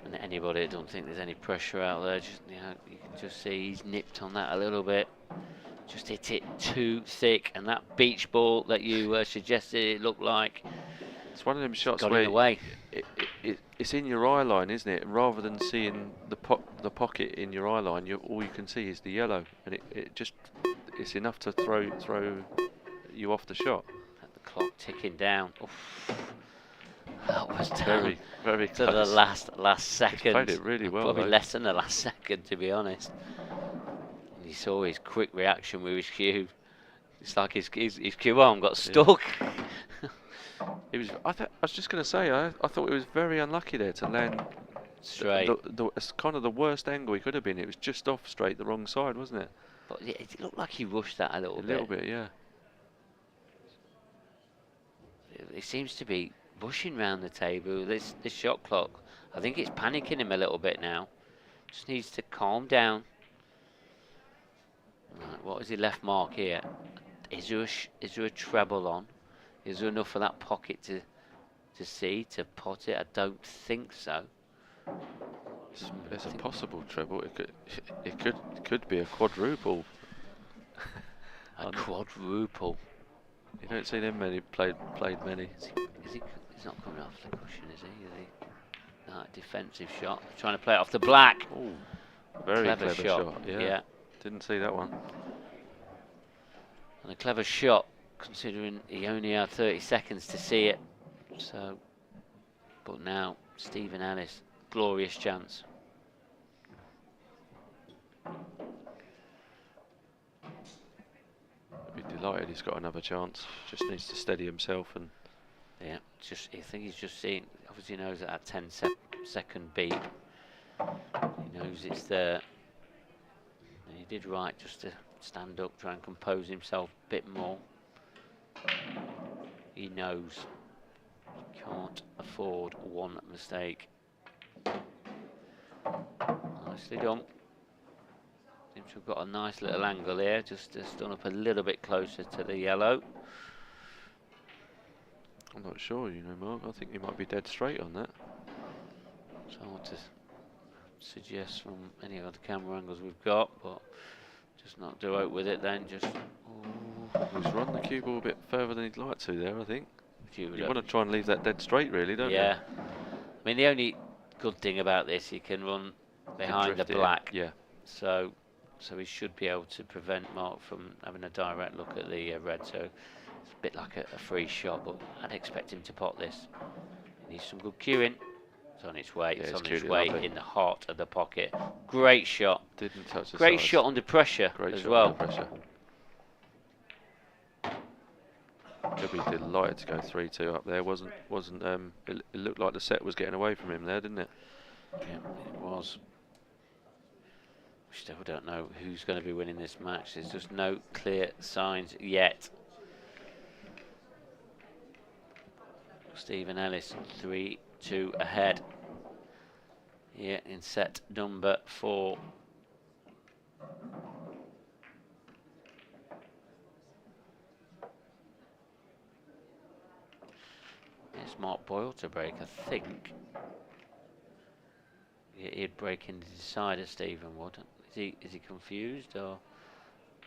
And anybody that don't think there's any pressure out there, you can just see he's nipped on that a little bit. Just hit it too thick, and that beach ball that you suggested it looked like. It's one of them shots got where in the way. It's in your eye line, isn't it? Rather than seeing the pocket in your eye line, all you can see is the yellow, and it's enough to throw you off the shot. The clock ticking down. Oof. That was very to close. the last second. He's played it really well. Probably though. less than the last second, to be honest. And you saw his quick reaction with his cue. It's like his cue arm got stuck. It was. I was just going to say. I thought it was very unlucky there to land straight. It's kind of the worst angle he could have been. It was just off straight, the wrong side, wasn't it? But it looked like he rushed that a little bit. A little bit, yeah. He seems to be bushing round the table. This shot clock, I think it's panicking him a little bit now. Just needs to calm down. Right, what has he left mark here? Is there a treble on? Is there enough for that pocket to to pot it? I don't think so. It's a possible treble. It could be a quadruple. A quadruple. You don't see them many played many. He's not coming off the cushion, is he? defensive shot. Trying to play it off the black. Ooh, very clever shot. Yeah. Didn't see that one. And a clever shot, considering he only had 30 seconds to see it. So, but now Stephen Ellis, glorious chance. I'd be delighted he's got another chance. Just needs to steady himself and. Yeah, I think he's just seen. Obviously knows that 10-second beat. He knows it's there. And he did right just to stand up, try and compose himself a bit more. He knows he can't afford one mistake. Nicely done. Seems to have got a nice little angle here, just done up a little bit closer to the yellow. I'm not sure, you know, Mark. I think he might be dead straight on that. It's hard to suggest from any other camera angles we've got, but just not do out with it then. Just he's run the cue ball a bit further than he'd like to there, I think. You would want to try and leave that dead straight, really, don't you? Yeah. I mean, the only good thing about this, he can run behind the black. Yeah. So he should be able to prevent Mark from having a direct look at the red. So it's a bit like a free shot, but I'd expect him to pot this. He needs some good cueing. It's on its way. Yeah, it's on cued its it way lovely. in the heart of the pocket. Great shot. Didn't touch the Great sides. shot under pressure Great as shot well. under pressure. Could be delighted to go 3-2 up there. It looked like the set was getting away from him there, didn't it? Yeah, it was. We still don't know who's going to be winning this match. There's just no clear signs yet. Stephen Ellis 3-2 ahead here in set number 4. It's Mark Boyle to break, I think. He'd break into the decider, Stephen would. Is he confused or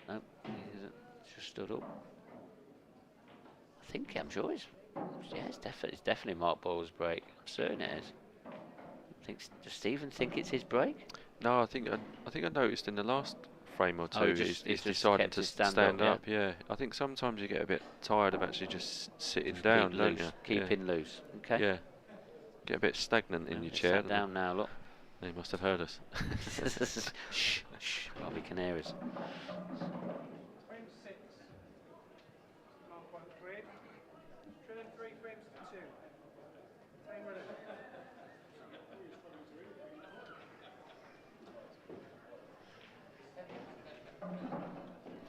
no? He hasn't just stood up. I'm sure it's definitely Mark Boyle's break. I'm certain it is. Does Stephen think it's his break? No, I think I noticed in the last frame or two he's just decided kept to his stand up. up, Yeah, I think sometimes you get a bit tired of actually just sitting down, don't you? Keeping loose. Okay. Yeah. Get a bit stagnant in your chair. Sat down now, look. He must have heard us. Shh, shh, Bobby Canaries. Frame 6. Mark 1 3. Trilling 3 frames to 2. Time running.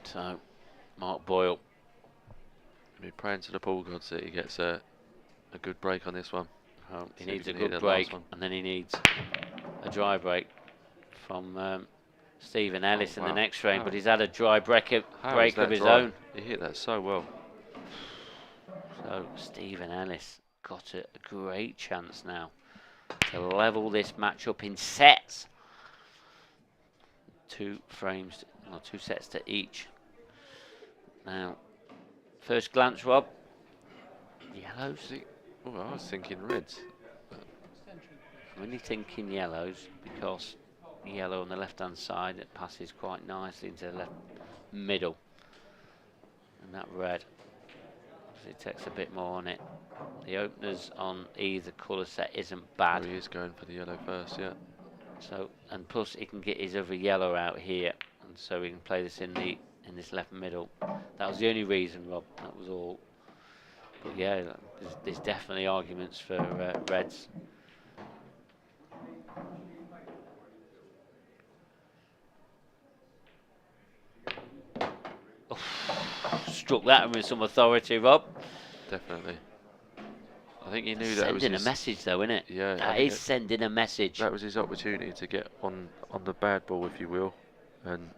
So, Mark Boyle. Be praying to the pool gods that he gets a good break on this one. He needs a good break, and then he needs a dry break from Stephen Ellis in the next frame, but he's had a dry break of his own. He hit that so well. So Stephen Ellis got a great chance now to level this match up in sets. 2 sets to each. Now, first glance, Rob. Yellows. Oh, I was thinking reds. I'm only thinking yellows because yellow on the left-hand side, it passes quite nicely into the left middle. And that red, it takes a bit more on it. The openers on either colour set isn't bad. Oh, he is going for the yellow first, yeah. So, and plus he can get his other yellow out here, and so he can play this in this left middle. That was the only reason, Rob. That was all. But yeah, there's definitely arguments for reds. Oh, struck that with some authority, Rob. Definitely. I think he knew that was sending a message, though, isn't it? Yeah, that is sending a message. That was his opportunity to get on the bad ball, if you will, and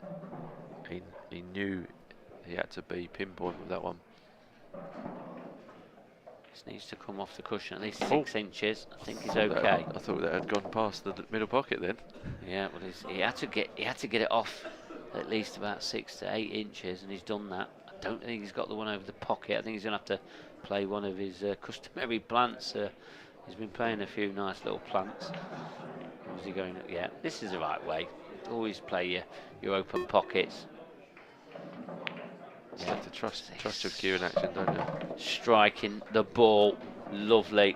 he knew he had to be pinpoint with that one. This needs to come off the cushion at least 6 inches. I think he's okay. I thought that had gone past the middle pocket then. Yeah, well, he had to get it off at least about 6 to 8 inches, and he's done that. I don't think he's got the one over the pocket. I think he's going to have to play one of his customary plants He's been playing a few nice little plants. Was he going? Yeah, this is the right way. Always play your open pockets. You have to trust your cue in action, don't you? Striking the ball, lovely.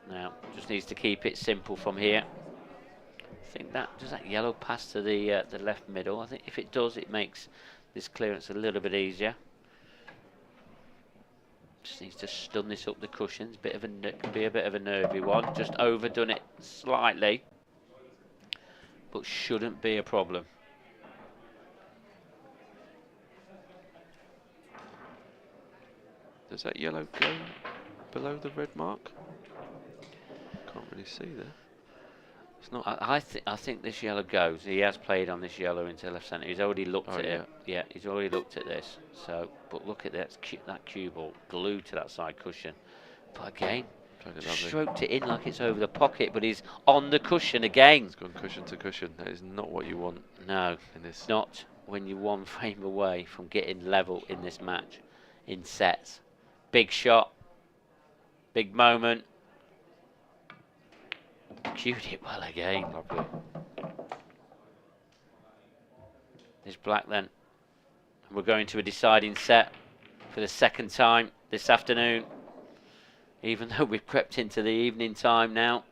Now just needs to keep it simple from here. I think does that yellow pass to the left middle. I think if it does, it makes this clearance a little bit easier. Just needs to stun this up the cushions. Be a bit of a nervy one. Just overdone it slightly, but shouldn't be a problem. Does that yellow go below the red mark? Can't really see there. It's not. I think this yellow goes. He has played on this yellow into left centre. He's already looked at it. Yeah, he's already looked at this. So, but look at that cue ball glued to that side cushion. But again, stroked it in like it's over the pocket, but he's on the cushion again. It's gone cushion to cushion. That is not what you want. No, in this. Not when you're one frame away from getting level in this match, in sets. Big shot, big moment. Cued it well again. Lovely. There's black then. And we're going to a deciding set for the second time this afternoon. Even though we've crept into the evening time now.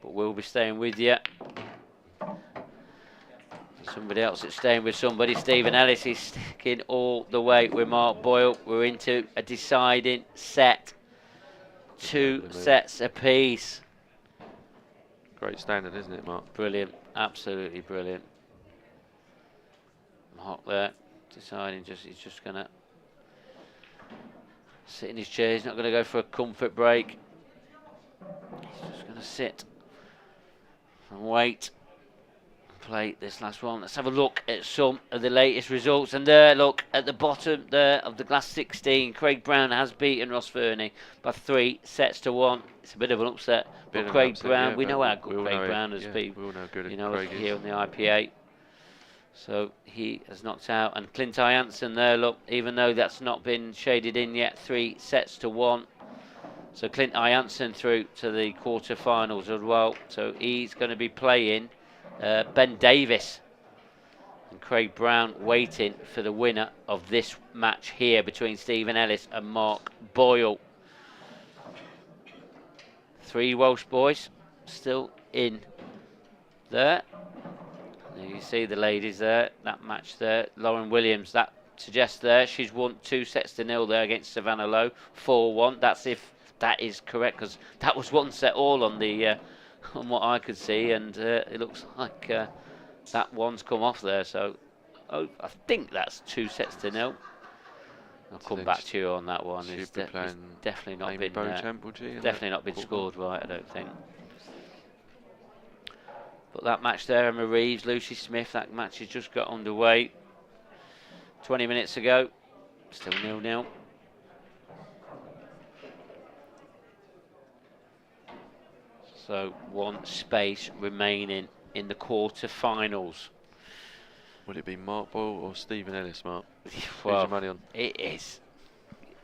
But we'll be staying with you. Somebody else that's staying with somebody. Stephen Ellis is sticking all the way with Mark Boyle. We're into a deciding set. 2 sets apiece. Great standard, isn't it, Mark? Brilliant, absolutely brilliant. Mark there, deciding he's just going to sit in his chair. He's not going to go for a comfort break. He's just going to sit and wait and play this last one. Let's have a look at some of the latest results. And there, look, at the bottom there of the glass 16, Craig Brown has beaten Ross Fernie by 3 sets to 1. It's a bit of an upset. But Craig Brown, yeah, we know how good Craig Brown has been. We all know how good Craig is. Here on the IPA. So he has knocked out. And Clint Jansen there, look, even though that's not been shaded in yet, 3 sets to 1. So Clint Jansen through to the quarterfinals as well. So he's going to be playing Ben Davis. And Craig Brown waiting for the winner of this match here between Stephen Ellis and Mark Boyle. 3 Welsh boys still in there. And you see the ladies there, that match there. Lauren Williams, that suggests there she's won 2 sets to 0 there against Savannah Lowe, 4-1. That's if that is correct, because that was 1 set all on the on what I could see, and it looks like that one's come off there. So I think that's 2 sets to 0. I'll come back to you on that one. It's definitely not been definitely not been scored right, I don't think. But that match there, Emma Reeves, Lucy Smith, that match has just got underway 20 minutes ago. Still 0-0. So 1 space remaining in the quarter-finals. Would it be Mark Boyle or Stephen Ellis, Mark? Well, who's your money on? It is.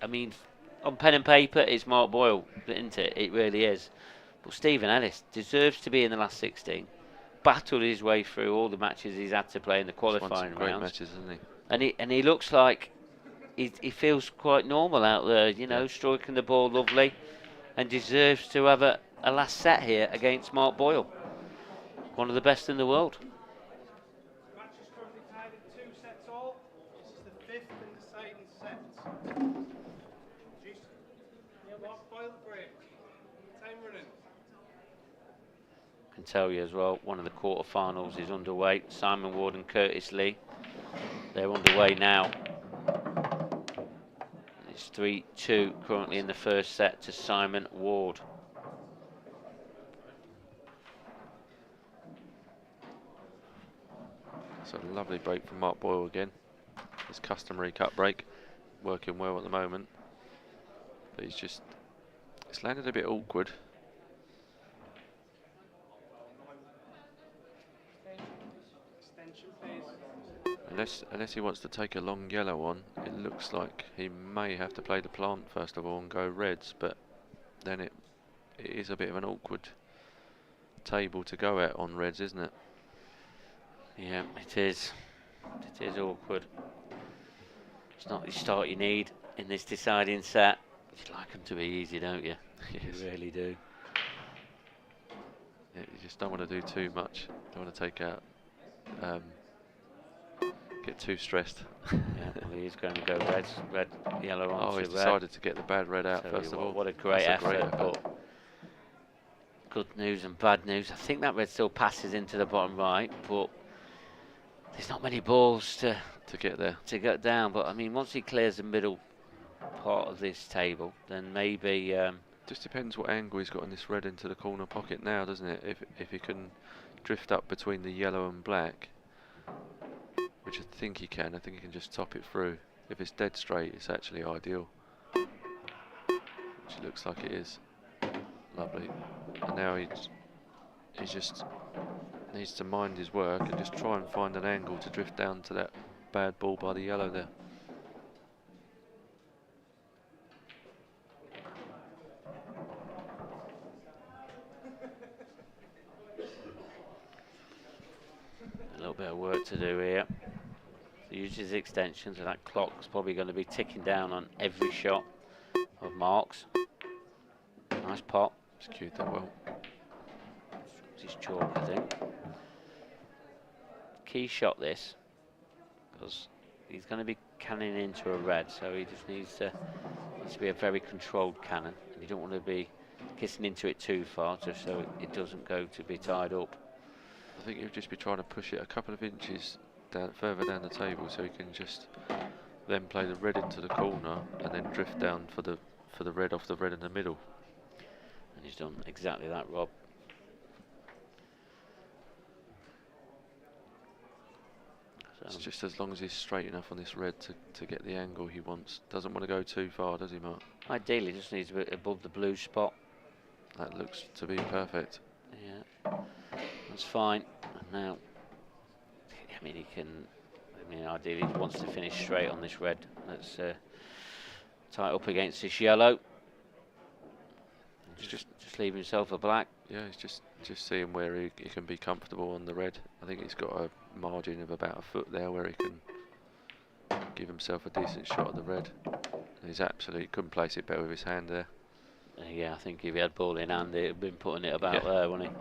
I mean, on pen and paper, it's Mark Boyle, isn't it? It really is. But Stephen Ellis deserves to be in the last 16. Battled his way through all the matches he's had to play in the qualifying rounds. Great matches, hasn't he? And he looks like he feels quite normal out there, you know, striking the ball lovely, and deserves to have a last set here against Mark Boyle. One of the best in the world. Match is currently tied at 2 sets all. This is the 5th and deciding set. Yeah, what? Boyle break. Time running. I can tell you as well, one of the quarterfinals is underway. Simon Ward and Curtis Lee. They're underway now. It's 3-2 currently in the first set to Simon Ward. It's a lovely break from Mark Boyle again. His customary cut break, working well at the moment. But it's landed a bit awkward. Extension, please. unless he wants to take a long yellow on, it looks like he may have to play the plant first of all and go reds, but then it is a bit of an awkward table to go at on reds, isn't it? Yeah, it is. It is awkward. It's not the start you need in this deciding set. You'd like them to be easy, don't you? Yes. You really do. Yeah, you just don't want to do too much. Don't want to take out, get too stressed. Yeah, well, he's going to go red, yellow on. Oh, he's decided to get the bad red out first of all. What a great That's effort. But good news and bad news. I think that red still passes into the bottom right, but there's not many balls to get there. To get down. But I mean, once he clears the middle part of this table, then maybe. Just depends what angle he's got on this red into the corner pocket now, doesn't it? If he can drift up between the yellow and black, which I think he can. I think he can just top it through. If it's dead straight, it's actually ideal. Which it looks like it is. Lovely. And now he just needs to mind his work and just try and find an angle to drift down to that bad ball by the yellow there. A little bit of work to do here. So use his extensions, and that clock's probably going to be ticking down on every shot of Mark's. Nice pot. He's cued that well. It's his chalk, I think. Key shot this, because he's going to be canning into a red, so he just needs to be a very controlled cannon, and you don't want to be kissing into it too far, just so it doesn't go to be tied up. I think he'll just be trying to push it a couple of inches down, further down the table, so he can just then play the red into the corner and then drift down for the red off the red in the middle. And he's done exactly that, Rob. So It's just as long as he's straight enough on this red to get the angle he wants. Doesn't want to go too far, does he, Mark? Ideally, just needs a bit above the blue spot. That looks to be perfect. Yeah, that's fine. And now, I mean, ideally, he wants to finish straight on this red. Let's tie it up against this yellow. Just leave himself a black. Yeah, he's just seeing where he can be comfortable on the red. I think he's got a margin of about a foot there where he can give himself a decent shot at the red. And he's absolutely couldn't place it better with his hand there. Yeah, I think if he had ball in hand, he'd have been putting it about there, wouldn't he?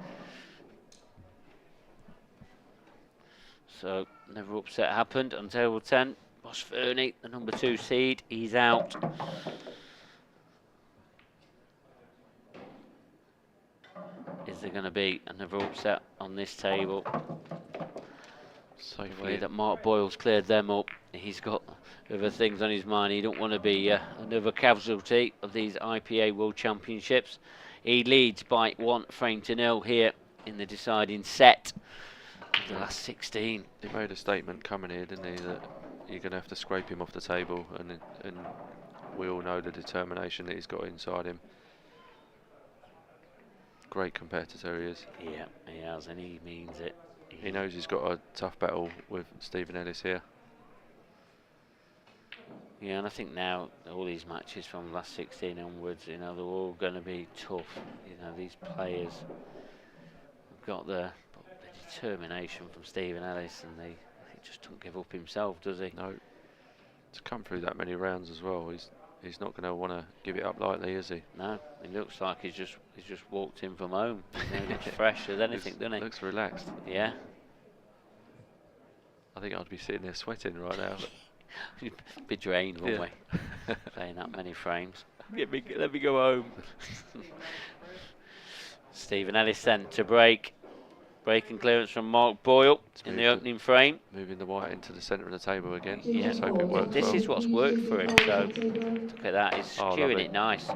So, never upset happened on table 10. Ross Fernie, the number 2 seed, he's out. Is there going to be another upset on this table? The way that Mark Boyle's cleared them up, he's got other things on his mind. He don't want to be another casualty of these IPA World Championships. He leads by 1-0 here in the deciding set of the last 16. He made a statement coming here, didn't he, that you're going to have to scrape him off the table, and we all know the determination that he's got inside him. Great competitor he is. Yeah, he has, and he means it. He knows he's got a tough battle with Stephen Ellis here. Yeah, and I think now all these matches from last 16 onwards, they're all going to be tough. These players have got the determination from Stephen Ellis, and he just don't give up himself, does he? No. To come through that many rounds as well, he's not going to want to give it up lightly, is he? No, it looks like he's just walked in from home. He looks fresh as anything, doesn't he? Looks relaxed. Yeah. I think I'd be sitting there sweating right now. Be drained, wouldn't we? Playing that many frames. Let me go home. Stephen Ellis then to break. Breaking clearance from Mark Boyle in the opening frame. Moving the white into the centre of the table again. Yeah. Let's hope it works. This well. is what's worked for him. So look at that. He's skewing it nice.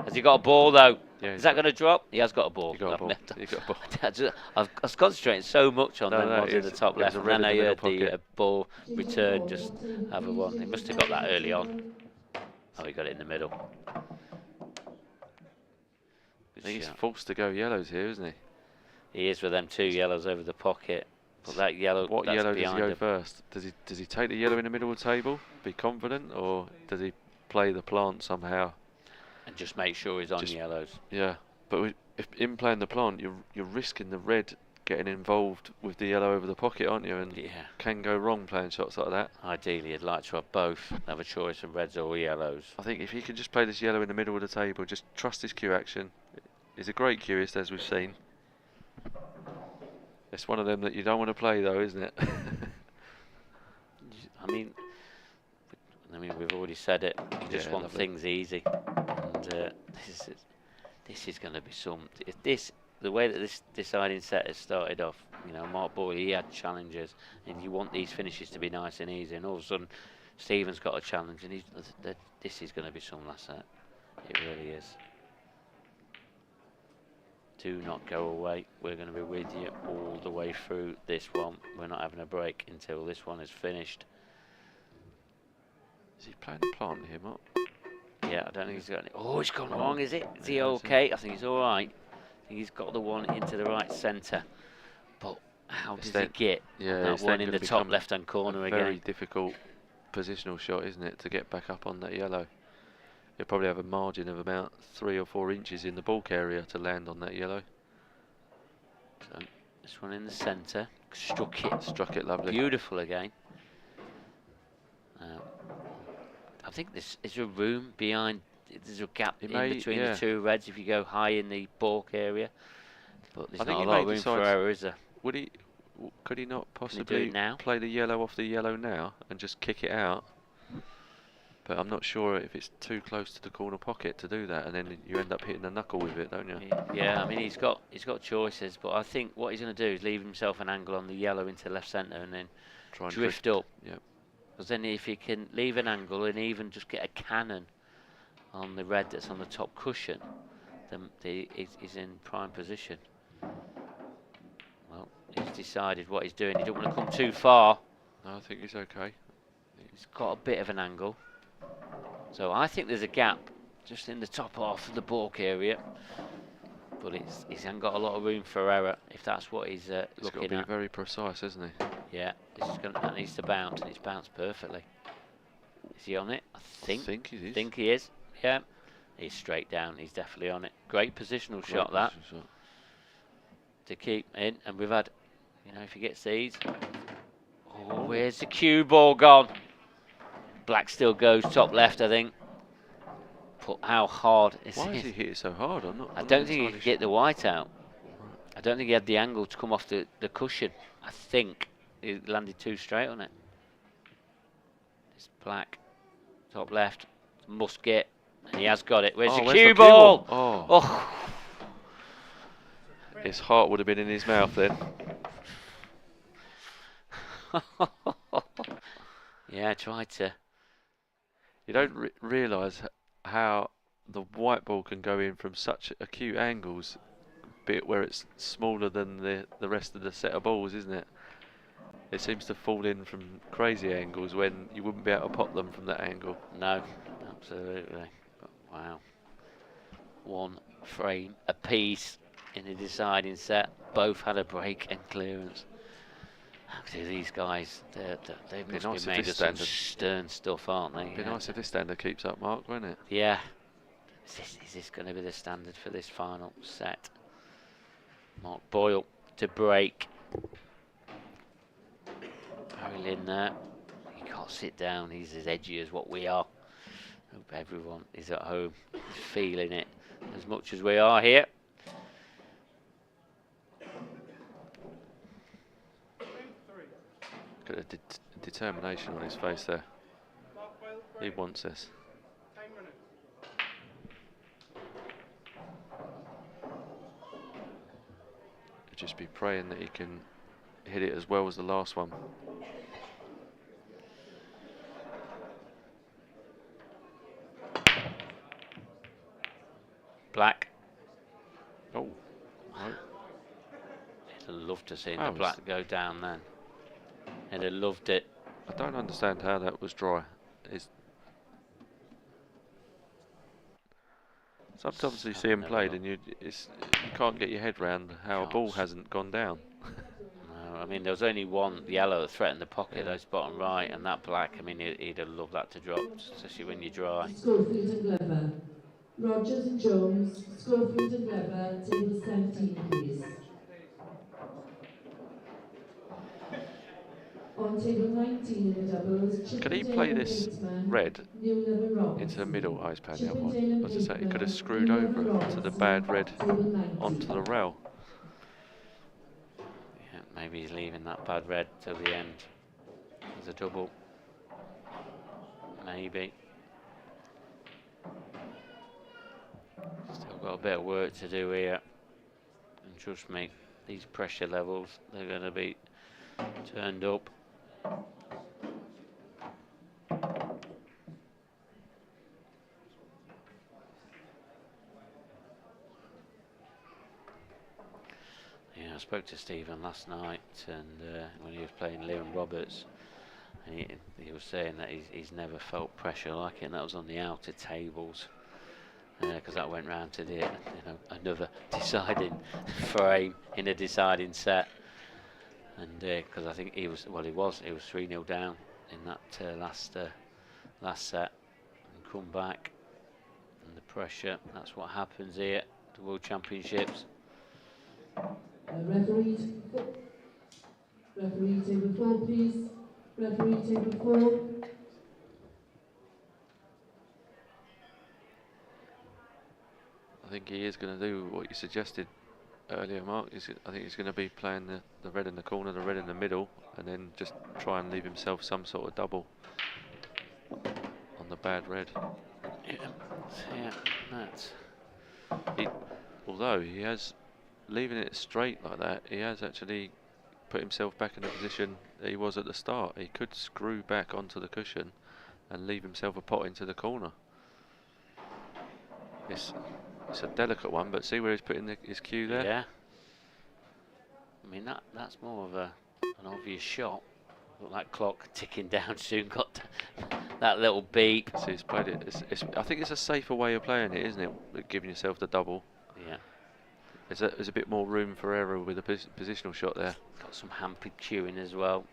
Has he got a ball though? Yeah, is that going to drop? He has got a ball. He got a ball. He got a ball. I was concentrating so much on them ones in the top left, and then I heard the ball return just have a one. He must have got that early on. Oh, he got it in the middle. He's forced to go yellows here, isn't he? He is with them 2 yellows over the pocket. But that yellow, What that's yellow does he behind go him. first? Does he take the yellow in the middle of the table, be confident, or does he play the plant somehow? And just make sure he's on yellows. Yeah, but if in playing the plant, you're risking the red getting involved with the yellow over the pocket, aren't you? And can go wrong playing shots like that. Ideally, I'd like to have both, have a choice of reds or yellows. I think if he can just play this yellow in the middle of the table, just trust his cue action. He's a great cueist, as we've seen. It's one of them that you don't want to play, though, isn't it? I mean, we've already said it. You just want things easy, and this is going to be some. The way that this deciding set has started off, you know, Mark Boyle, he had challenges, and you want these finishes to be nice and easy, and all of a sudden, Stephen's got a challenge, and this is going to be some last set. It really is. Do not go away. We're going to be with you all the way through this one. We're not having a break until this one is finished. Is he playing the plant here, Mark? Yeah, I don't think he's got any. Oh, he's gone wrong, is it? Is he okay? I think he's all right. I think he's got the one into the right centre. But how does he get that one in the top left-hand corner again? Very difficult positional shot, isn't it, to get back up on that yellow? He'll probably have a margin of about 3 or 4 inches in the bulk area to land on that yellow. So this one in the centre, struck it lovely. Beautiful again. I think this is a room behind. There's a gap in between the two reds if you go high in the bulk area. But there's not a lot of room for error, is there? Could he not possibly play the yellow off the yellow now and just kick it out? But I'm not sure if it's too close to the corner pocket to do that, and then you end up hitting the knuckle with it, don't you? Yeah, I mean he's got choices, but I think what he's going to do is leave himself an angle on the yellow into left centre and then try and drift up. Yeah. Because then if he can leave an angle and even just get a cannon on the red that's on the top cushion, then he's in prime position. Well, he's decided what he's doing. He don't want to come too far. No, I think he's okay. He's got a bit of an angle. So I think there's a gap just in the top half of the bulk area. But he hasn't got a lot of room for error if that's what he's looking at. He's got to be very precise, isn't he? Yeah, that needs to bounce, and it's bounced perfectly. Is he on it? I think he is. Think he is. Yeah, he's straight down. He's definitely on it. Great positional shot that to keep in. And we've had, you know, if he gets these, where's the cue ball gone? Black still goes top left, I think. But how hard is it? Why has he hit it so hard? I don't think he could get the white out. I don't think he had the angle to come off the cushion. I think he landed too straight on it. It's black, top left, must get, and he has got it. Where's the cue ball? Oh. His heart would have been in his mouth then. Yeah, I tried to. You don't realise how the white ball can go in from such acute angles, bit where it's smaller than the rest of the set of balls, isn't it? It seems to fall in from crazy angles when you wouldn't be able to pop them from that angle. No, absolutely. But wow. One frame apiece in the deciding set. Both had a break and clearance. Actually, these guys, they must be made of some stern stuff, aren't they? It'd be nice if this standard keeps up, Mark, won't it? Yeah. Is this going to be the standard for this final set? Mark Boyle to break. Barley in there. He can't sit down. He's as edgy as what we are. Hope everyone is at home feeling it as much as we are here. Got a determination on his face there. He wants this. Just be praying that he can hit it as well as the last one. Black. Oh. Right. He'd have loved to see the black go down then. He'd have loved it. I don't understand how that was dry. Sometimes you see him played and you can't get your head round how a ball hasn't gone down. No, I mean, there was only one yellow that threatened the pocket, those bottom right, and that black, I mean, he'd have loved that to drop, especially when you're dry. Schofield and Glover. Rogers and Jones, Schofield and Glover, table 17, please. On table 19 in the doubles, Could he Chippendale play and this Bateman, red Newlove and Roberts. into the middle? Oh, he's playing the other Chippendale one. and As I say, he could have Bateman, screwed Newlove over and onto the Roberts, bad red table 90. onto the rail. Yeah, maybe he's leaving that bad red till the end as a double. Maybe. Still got a bit of work to do here. And trust me, these pressure levels, they're going to be turned up. Yeah, I spoke to Stephen last night, and when he was playing Liam Roberts, and he was saying that he's never felt pressure like it, and that was on the outer tables, because that went round to the another deciding frame in a deciding set, and because I think he was 3-0 down in that last set, and come back, and the pressure, that's what happens here at the World Championships. Referee table 4, please. Referee table 4. I think he is going to do what you suggested earlier, Mark. I think he's going to be playing the red in the corner, the red in the middle, and then just try and leave himself some sort of double on the bad red. Yeah, that's... Although he has, leaving it straight like that, he has actually put himself back in the position that he was at the start. He could screw back onto the cushion and leave himself a pot into the corner. It's a delicate one, but see where he's putting his cue there? Yeah. I mean, that's more of an obvious shot. Look, that clock ticking down soon got that little beep. See, he's played it. I think it's a safer way of playing it, isn't it? Giving yourself the double. Yeah. There's a bit more room for error with a positional shot there. Got some hampered cueing as well.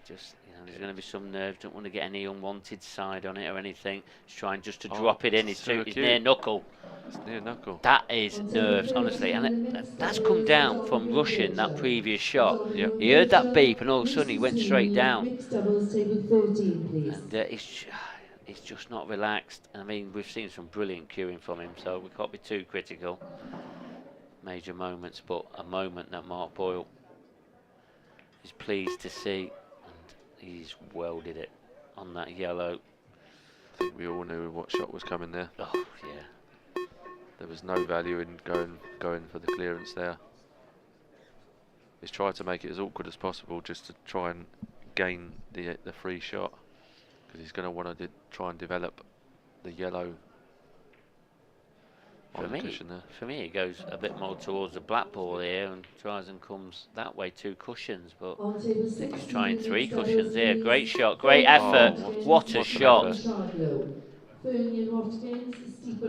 Just, there's going to be some nerves. Don't want to get any unwanted side on it or anything. Just trying just to drop it in. It's near knuckle. It's near knuckle. That is nerves, honestly, and that's come down from rushing that previous shot. Yep. He heard that beep, and all of a sudden he went straight down. Mixed doubles table 14, please. And it's just not relaxed. I mean, we've seen some brilliant cueing from him, so we can't be too critical. Major moments, but a moment that Mark Boyle is pleased to see, and he's welded it on that yellow. I think we all knew what shot was coming there. Oh yeah. There was no value in going for the clearance there. He's tried to make it as awkward as possible just to try and gain the free shot, because he's going to want to try and develop the yellow. For me, it goes a bit more towards the black ball here and tries and comes that way, 2 cushions, but I think he's trying 3 cushions here. Great shot, great effort. What a shot. I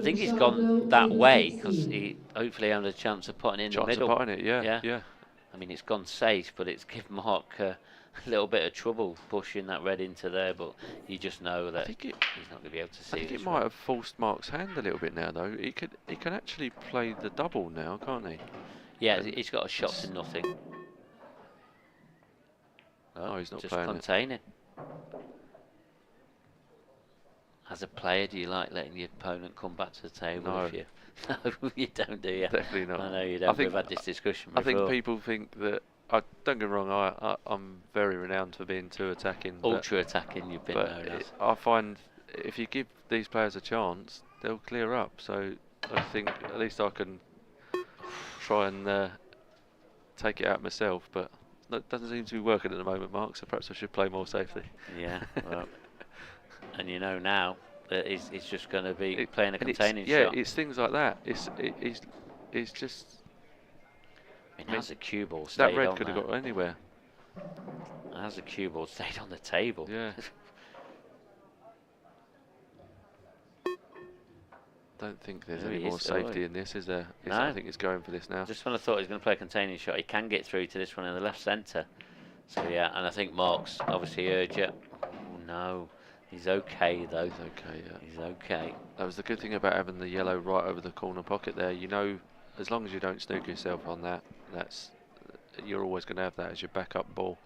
think he's gone that way because he hopefully had a chance of putting it in the middle. Chance of putting it, yeah. I mean, it's gone safe, but it's given Mark a little bit of trouble pushing that red into there, but you just know that he's not going to be able to see. I think it might have forced Mark's hand a little bit now, though. He can actually play the double now, can't he? Yeah, he's got a shot to nothing. Oh, he's not just playing containing. As a player, do you like letting your opponent come back to the table? No. If you no, you don't, do you? Definitely not. I know you don't. We've had this discussion before. I think people think that. Don't get me wrong. I'm very renowned for being too attacking. Ultra attacking, you've been known as. I find if you give these players a chance, they'll clear up. So I think at least I can try and take it out myself. But it doesn't seem to be working at the moment, Mark. So perhaps I should play more safely. Yeah. Well, and you know now that he's just going to be playing a containing shot. Yeah, it's things like that. It's just. I mean, how's the cue ball stayed on that red could have got anywhere. How's the cue ball stayed on the table? Yeah. Don't think there's any more safety in this, is there? No. I think he's going for this now. Just when I thought he was going to play a containing shot, he can get through to this one in the left centre. So yeah, and I think Mark's obviously urged it. Oh no, he's okay though. He's okay, yeah. He's okay. That was the good thing about having the yellow right over the corner pocket there. You know, as long as you don't snooker yourself on that, you're always going to have that as your backup ball.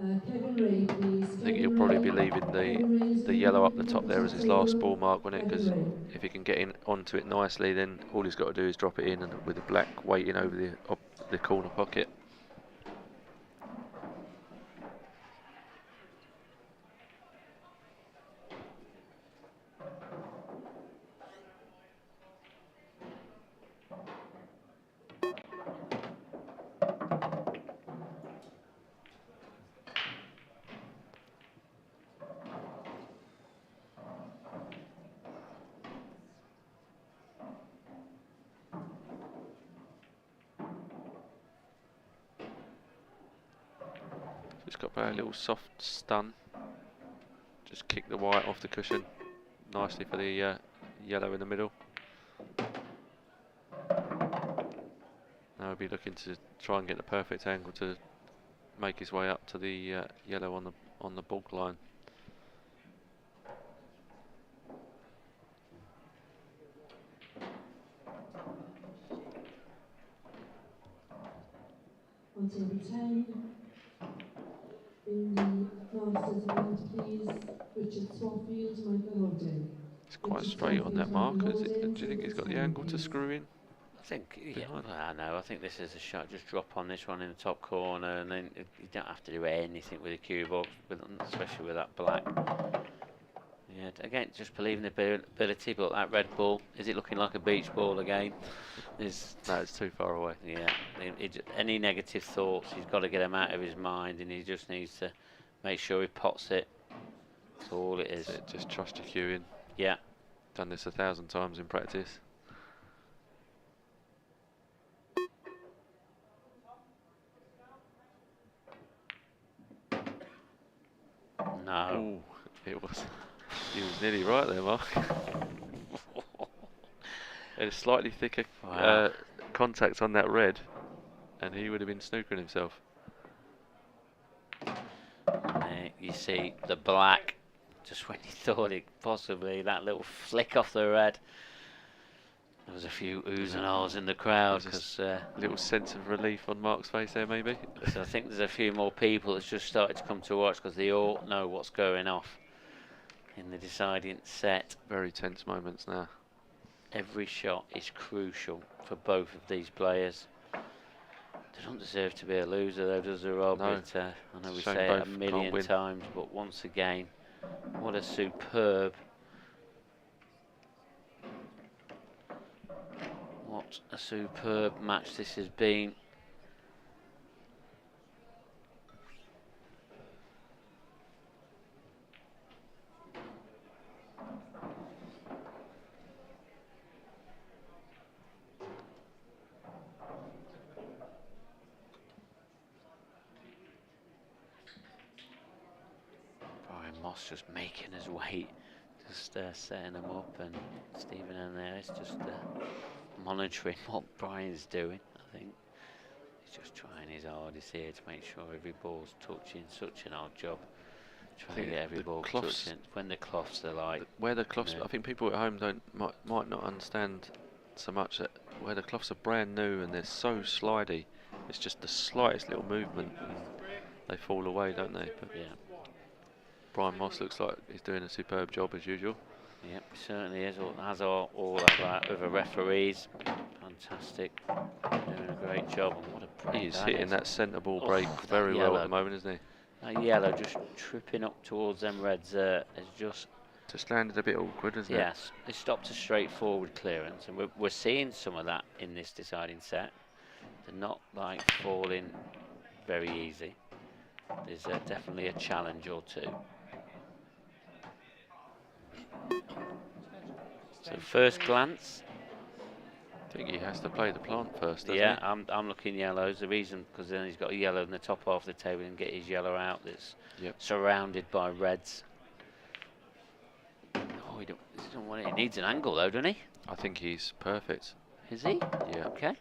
Kevin Ray, please. I think he'll probably be leaving the yellow up the top there as his last ball mark, won't it? Because if he can get in onto it nicely, then all he's got to do is drop it in, and with the black waiting over the corner pocket. Just got a little soft stun. Just kick the white off the cushion nicely for the yellow in the middle. Now he'll be looking to try and get the perfect angle to make his way up to the yellow on the bulk line. On table 10, in the Masters event, please, Richard Swaffield, Michael Holden. It's quite straight on that mark. Do you think he's got the angle to screw in? I think, yeah, I know. I think this is a shot. Just drop on this one in the top corner, and then you don't have to do anything with the cue box, especially with that black. Yeah, again, just believing the ability, but that red ball, is it looking like a beach ball again? No, it's too far away. Yeah, any negative thoughts, he's got to get them out of his mind, and he just needs to make sure he pots it. That's all it is. Just trust your cue in. Yeah. Done this 1,000 times in practice. No. Ooh, it was. He was nearly right there, Mark. A slightly thicker contact on that red, and he would have been snookering himself. You see the black, just when he thought it possibly, that little flick off the red. There was a few oohs and ahs in the crowd, because a little sense of relief on Mark's face there, maybe. So I think there's a few more people that's just started to come to watch, because they all know what's going off in the deciding set. Very tense moments now. Every shot is crucial for both of these players. They don't deserve to be a loser, though, does they, Rob? No. I know we say it a million times, but once again, what a superb match this has been. Moss just making his way, just setting them up, and Stephen and Ellis just monitoring what Brian's doing. I think he's just trying his hardest here to make sure every ball's touching. Such an odd job trying to get every ball touching when the cloths are like where the cloths. I think people at home might not understand so much that where the cloths are brand new and they're so slidey. It's just the slightest little movement and they fall away, don't they? But yeah. Brian Moss looks like he's doing a superb job as usual. Yep, certainly is. Has all of that with the referees. Fantastic. Doing a great job. And what a break. He's hitting that centre ball break very well at the moment, isn't he? That yellow just tripping up towards them reds is just landed a bit awkward, isn't it? Yes, they stopped a straightforward clearance, and we're seeing some of that in this deciding set. They're not like falling very easy. There's definitely a challenge or two. So first glance, I think he has to play the plant first, doesn't yeah, he? I'm looking yellows. The reason, because then he's got a yellow in the top half of the table and get his yellow out that's surrounded by reds. Oh, he doesn't want it. He needs an angle though, doesn't he? I think he's perfect. Is he? Yeah. Okay.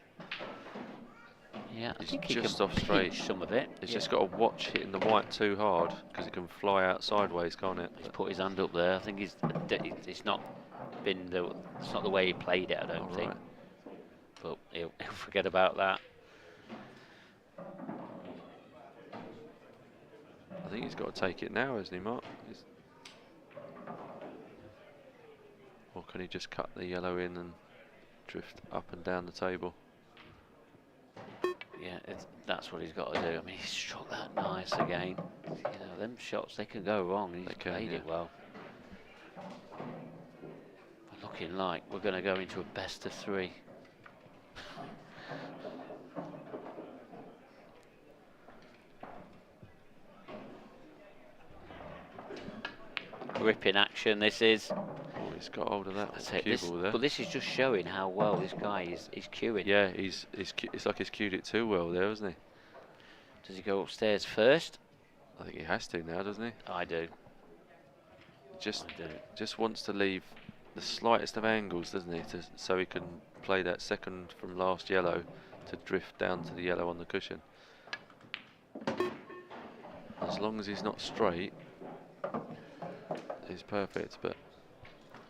Yeah, I He's think he just can off straight. pinch some of it. He's Yeah. just got to watch hitting the white too hard because it can fly out sideways, can't it? He's put his hand up there. I think it's not been it's not the way he played it. I don't think. Right. But he'll forget about that. I think he's got to take it now, hasn't he, Mark? Or can he just cut the yellow in and drift up and down the table? Yeah, that's what he's got to do. I mean, he struck that nice again. You know, them shots, they can go wrong. He's played it well. Looking like we're going to go into a best of 3. Gripping action, this is. Oh, he's got hold of that This, cue ball there. but this is just showing how well this guy is cueing. Yeah, it's like he's cued it too well there, isn't he? Does he go upstairs first? I think he has to now, doesn't he? I do. Just wants to leave the slightest of angles, doesn't he? So he can play that second from last yellow to drift down to the yellow on the cushion. As long as he's not straight, he's perfect. But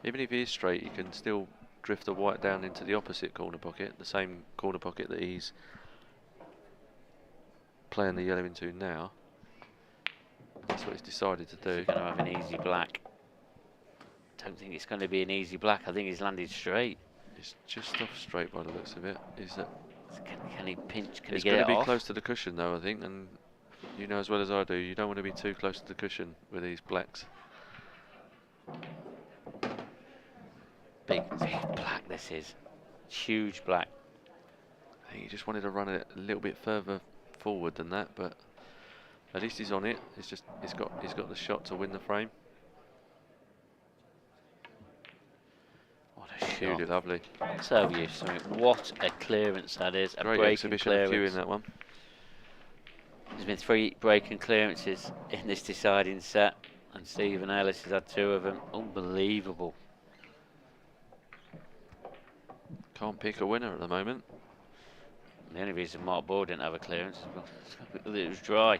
even if he is straight, he can still drift the white down into the opposite corner pocket, the same corner pocket that he's playing the yellow into now. That's what he's decided to do. He's going to have an easy black. Don't think it's going to be an easy black. I think he's landed straight. He's just off straight by the looks of it. Can he pinch? Can it's he get it going to be off? close to the cushion though, I think, and you know as well as I do, you don't want to be too close to the cushion with these blacks. Big black this is. Huge black. I think he just wanted to run it a little bit further forward than that, but at least he's on it. It's just he's got the shot to win the frame. What a Cued shot. it lovely. So used to it. What a clearance that is. A Great breaking exhibition of clearance. cueing that one. There's been 3 breaking clearances in this deciding set, and Stephen Ellis has had 2 of them. Unbelievable. Can't pick a winner at the moment. The only reason Mark Boyle didn't have a clearance is because it was dry.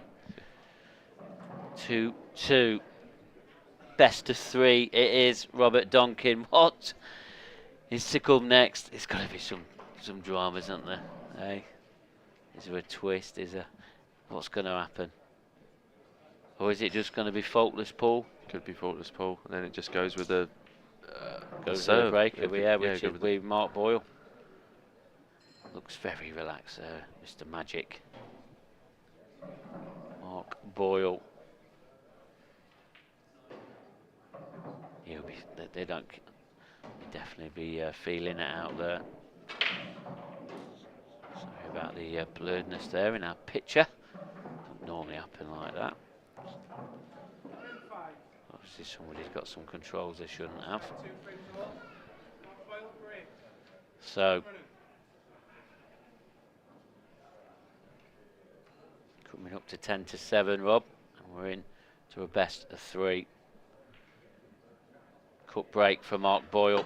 2-2. Best of 3. It is Robert Donkin. What is to come next? It's got to be some drama, isn't there? Hey, is there a twist? Is there? What's going to happen? Or is it just going to be faultless pull? Could be faultless pull, and then it just goes with the goes serve. with the breaker, which go is with Mark Boyle. Looks very relaxed there, Mr. Magic. Mark Boyle. He'll be. They don't. Definitely be feeling it out there. Sorry about the blurredness there in our picture. Don't normally happen like that. Obviously, somebody's got some controls they shouldn't have. So. Coming up to 10-7, Rob, and we're in to a best of 3. Cut break for Mark Boyle.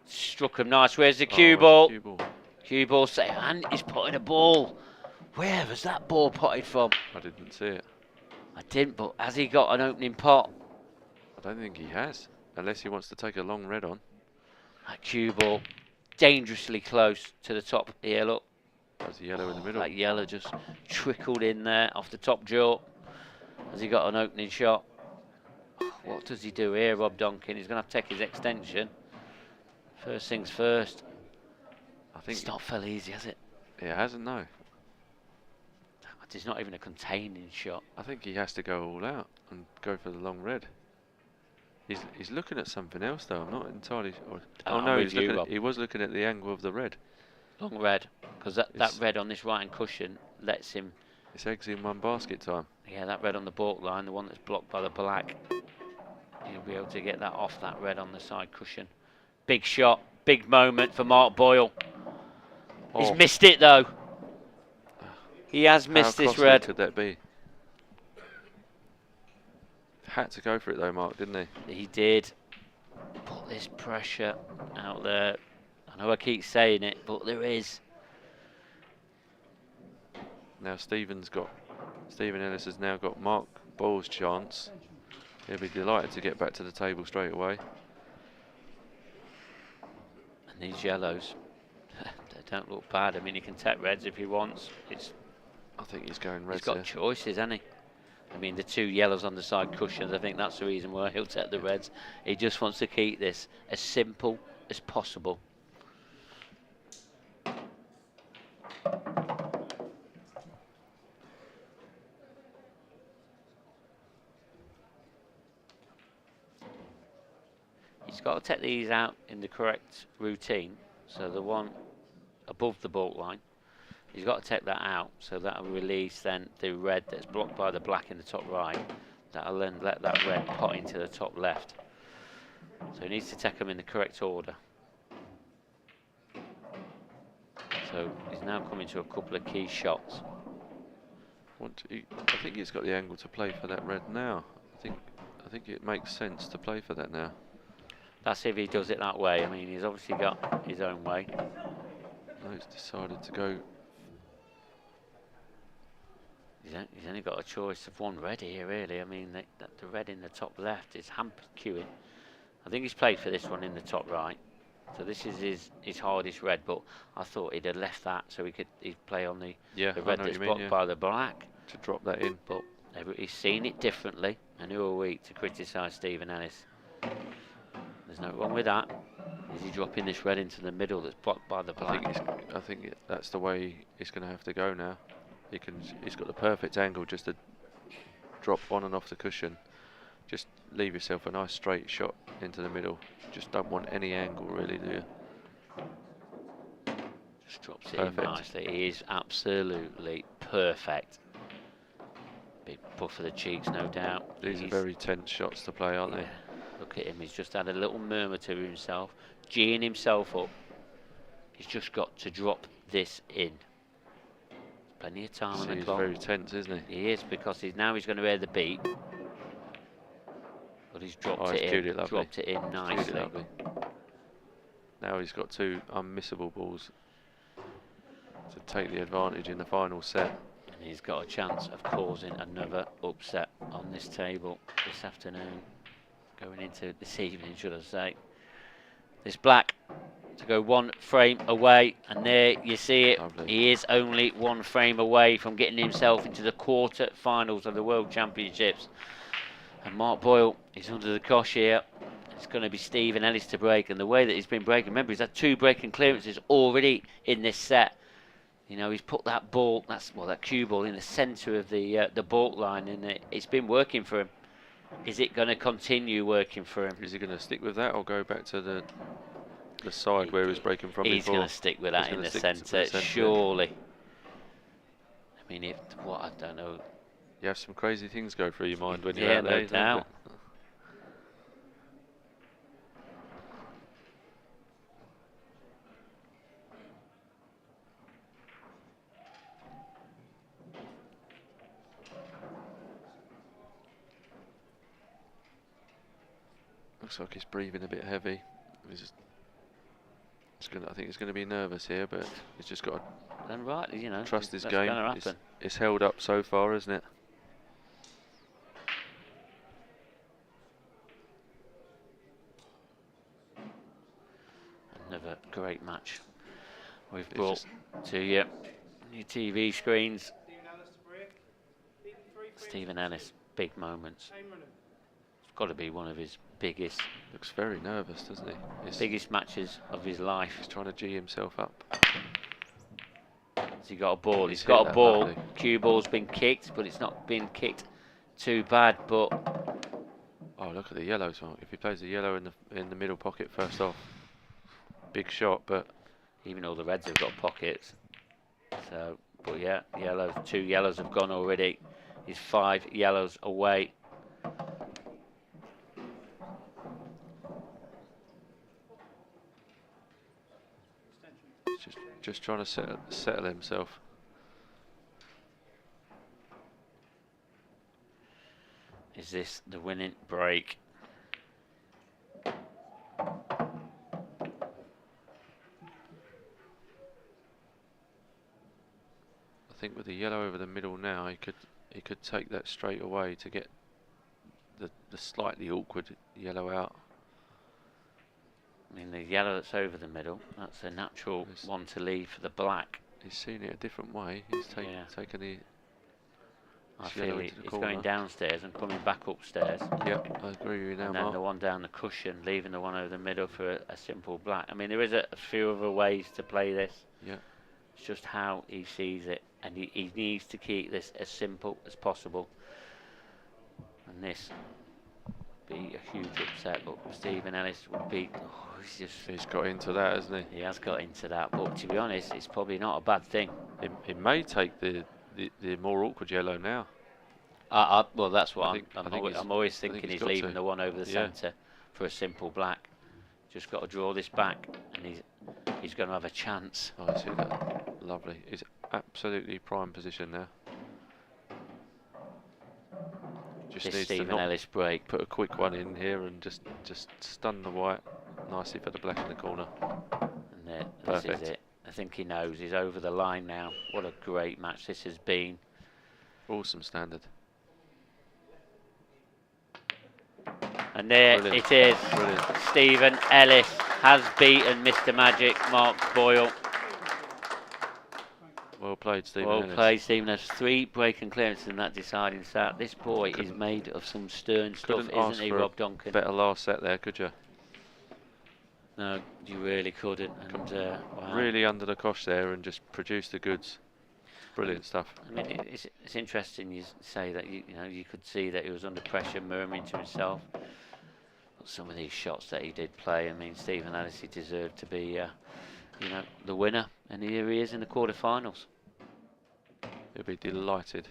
Struck him nice. Where's the cue ball? Cue ball, and he's putting a ball. Where was that ball potted from? I didn't see it. I didn't, but has he got an opening pot? I don't think he has, unless he wants to take a long red on. That cue ball, dangerously close to the top here, look. There's a yellow in the middle. That yellow just trickled in there off the top jaw. Has he got an opening shot? What does he do here, Rob Donkin? He's going to have to take his extension. First things first. I think it's not fell easy, has it? It hasn't, no. It's not even a containing shot. I think he has to go all out and go for the long red. He's looking at something else though. I'm not entirely sure. Oh no, he was looking at the angle of the red. Long red, because that red on this right hand cushion lets him. It's eggs in one basket time. Yeah, that red on the baulk line, the one that's blocked by the black. He'll be able to get that off that red on the side cushion. Big shot, big moment for Mark Boyle. Oh. He's missed it though. He has missed this red. How costly could that be? Had to go for it though, Mark, didn't he? He did. Put this pressure out there. I know I keep saying it, but there is. Now Stephen Ellis has now got Mark Boyle's chance. He'll be delighted to get back to the table straight away. And these yellows, they don't look bad. I mean, he can take reds if he wants. I think he's going reds. He's got here. choices, hasn't he? I mean, the 2 yellows on the side cushions, I think that's the reason why he'll take the reds. He just wants to keep this as simple as possible. He's got to take these out in the correct routine. So the one above the baulk line, he's got to take that out, so that'll release then the red that's blocked by the black in the top right. That'll then let that red pot into the top left. So he needs to take them in the correct order. So he's now coming to a couple of key shots. I think he's got the angle to play for that red now. I think it makes sense to play for that now. That's if he does it that way. I mean, he's obviously got his own way. No, he's decided to go. He's only got a choice of one red here, really. I mean, the red in the top left is hampered queuing. I think he's played for this one in the top right. So this is his hardest red, but I thought he'd have left that so he'd play on the red that's blocked by the black. To drop that in. But he's seen it differently, and who are we to criticise Stephen Ellis? There's no wrong with that. Is he dropping this red into the middle that's blocked by the black? I think that's the way it's going to have to go now. He's got the perfect angle just to drop on and off the cushion. Just leave yourself a nice straight shot into the middle. Just don't want any angle really, do you? Just drops it in nicely. He is absolutely perfect. Big puff for the cheeks, no doubt. These are very tense shots to play, aren't they? Look at him, he's just had a little murmur to himself, geeing himself up. He's just got to drop this in. Plenty of time on the clock. He's very tense, isn't he? He is, because he's going to hear the beat. But he's dropped it in nicely. Now he's got 2 unmissable balls to take the advantage in the final set. And he's got a chance of causing another upset on this table this afternoon. Going into this evening, should I say. This black to go 1 frame away, and there you see it. Lovely. He is only 1 frame away from getting himself into the quarter-finals of the World Championships. And Mark Boyle is under the cosh here. It's going to be Stephen Ellis to break, and the way that he's been breaking, remember he's had 2 breaking clearances already in this set. You know, he's put that ball, that cue ball in the centre of the baulk line, and it's been working for him. Is it going to continue working for him? Is he going to stick with that or go back to the side where he was breaking from He's before? He's going to stick with that in the centre, surely. I mean, I don't know. You have some crazy things go through your mind when you're out there. No doubt. Looks like he's breathing a bit heavy. I think he's going to be nervous here, but he's just got to trust his game. It's held up so far, isn't it? Another great match we've brought to you. New TV screens. Stephen Ellis, big moments. It's got to be one of his biggest. Looks very nervous, doesn't he? Biggest matches of his life. He's trying to G himself up. Has he got a ball? He's got a ball. Lovely. Cue ball's been kicked, but it's not been kicked too bad. But oh, look at the yellows. If he plays the yellow in the middle pocket first off, big shot. But even all the reds have got pockets. So, but yeah, yellows. 2 yellows have gone already. He's 5 yellows away. Just trying to settle himself. Is this the winning break? I think with the yellow over the middle now, he could take that straight away to get the slightly awkward yellow out. I mean, the yellow that's over the middle, that's a natural one to leave for the black. He's seen it a different way. He's taken the. I feel he's going downstairs and coming back upstairs. Yep, I agree with you now, and then Mark. the one down the cushion, leaving the one over the middle for a simple black. I mean, there is a few other ways to play this. Yeah. It's just how he sees it, and he needs to keep this as simple as possible. And this be a huge upset, but Stephen Ellis would be. Oh, he's got into that, hasn't he? He has got into that, but to be honest, it's probably not a bad thing. It may take the more awkward yellow now. Well, that's what I'm always thinking. He's leaving the one over the yeah. centre for a simple black. Just got to draw this back, and he's going to have a chance. Oh, I see that. Lovely. He's absolutely prime position now. Just this needs Stephen to Ellis break. Put a quick one in here and just stun the white nicely for the black in the corner. And this is it. I think he knows he's over the line now. What a great match this has been. Awesome standard. And there Brilliant. it is. Brilliant. Stephen Ellis has beaten Mr. Magic, Mark Boyle. Well played, Stephen Well Ellis. played, Stephen. Has 3 break and clearances in that deciding set. This boy is made of some stern stuff, isn't he, Rob Duncan? Better last set there, could you? No, you really couldn't. And, wow. Really under the cosh there and just produced the goods. Brilliant stuff. I mean, it's interesting you say that you know you could see that he was under pressure, murmuring to himself. But some of these shots that he did play, I mean, Stephen Ellis, he deserved to be, the winner, and here he is in the quarterfinals. He'll be delighted.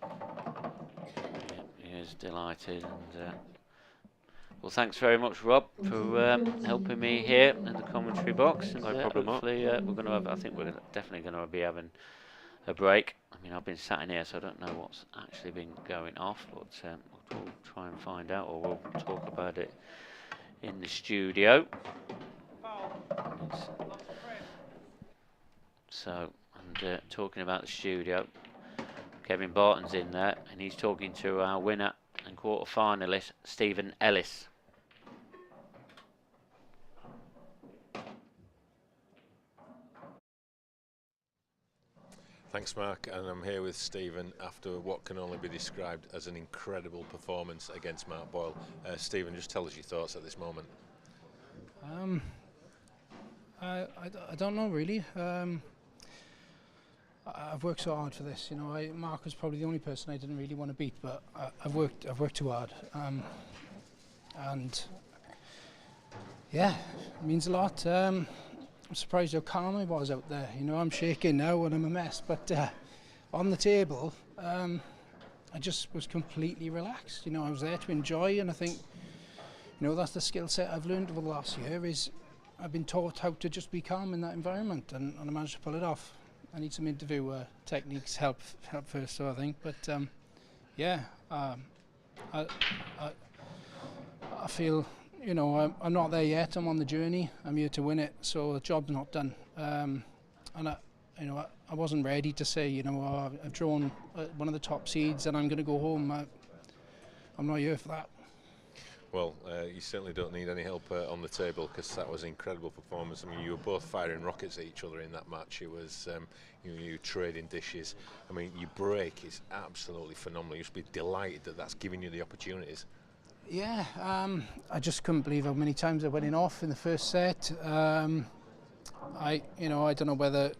Yeah, he is delighted, and well, thanks very much, Rob, for helping me here in the commentary box. And, no problem, hopefully, we're going to have. I think we're definitely going to be having a break. I mean, I've been sat in here, so I don't know what's actually been going off, but we'll try and find out, or we'll talk about it in the studio. So, and talking about the studio, Kevin Barton's in there, and he's talking to our winner and quarter-finalist, Stephen Ellis. Thanks, Mark, and I'm here with Stephen after what can only be described as an incredible performance against Mark Boyle. Stephen, just tell us your thoughts at this moment. I don't know really. I've worked so hard for this. Mark was probably the only person I didn't really want to beat, but I've worked too hard, and yeah, it means a lot. I'm surprised how calm I was out there. I'm shaking now and I'm a mess, but on the table, I just was completely relaxed. I was there to enjoy, and I think, that's the skill set I've learned over the last year. Is I've been taught how to just be calm in that environment, and I managed to pull it off. I need some interview techniques help first, so I think. But yeah, I feel I'm not there yet. I'm on the journey. I'm here to win it, so the job's not done. And I wasn't ready to say I've drawn one of the top seeds and I'm going to go home. I'm not here for that. Well, you certainly don't need any help on the table, because that was an incredible performance. I mean, you were both firing rockets at each other in that match. It was you were trading dishes. I mean, your break is absolutely phenomenal. You should be delighted that that's giving you the opportunities. Yeah, I just couldn't believe how many times I went in off in the first set. I don't know whether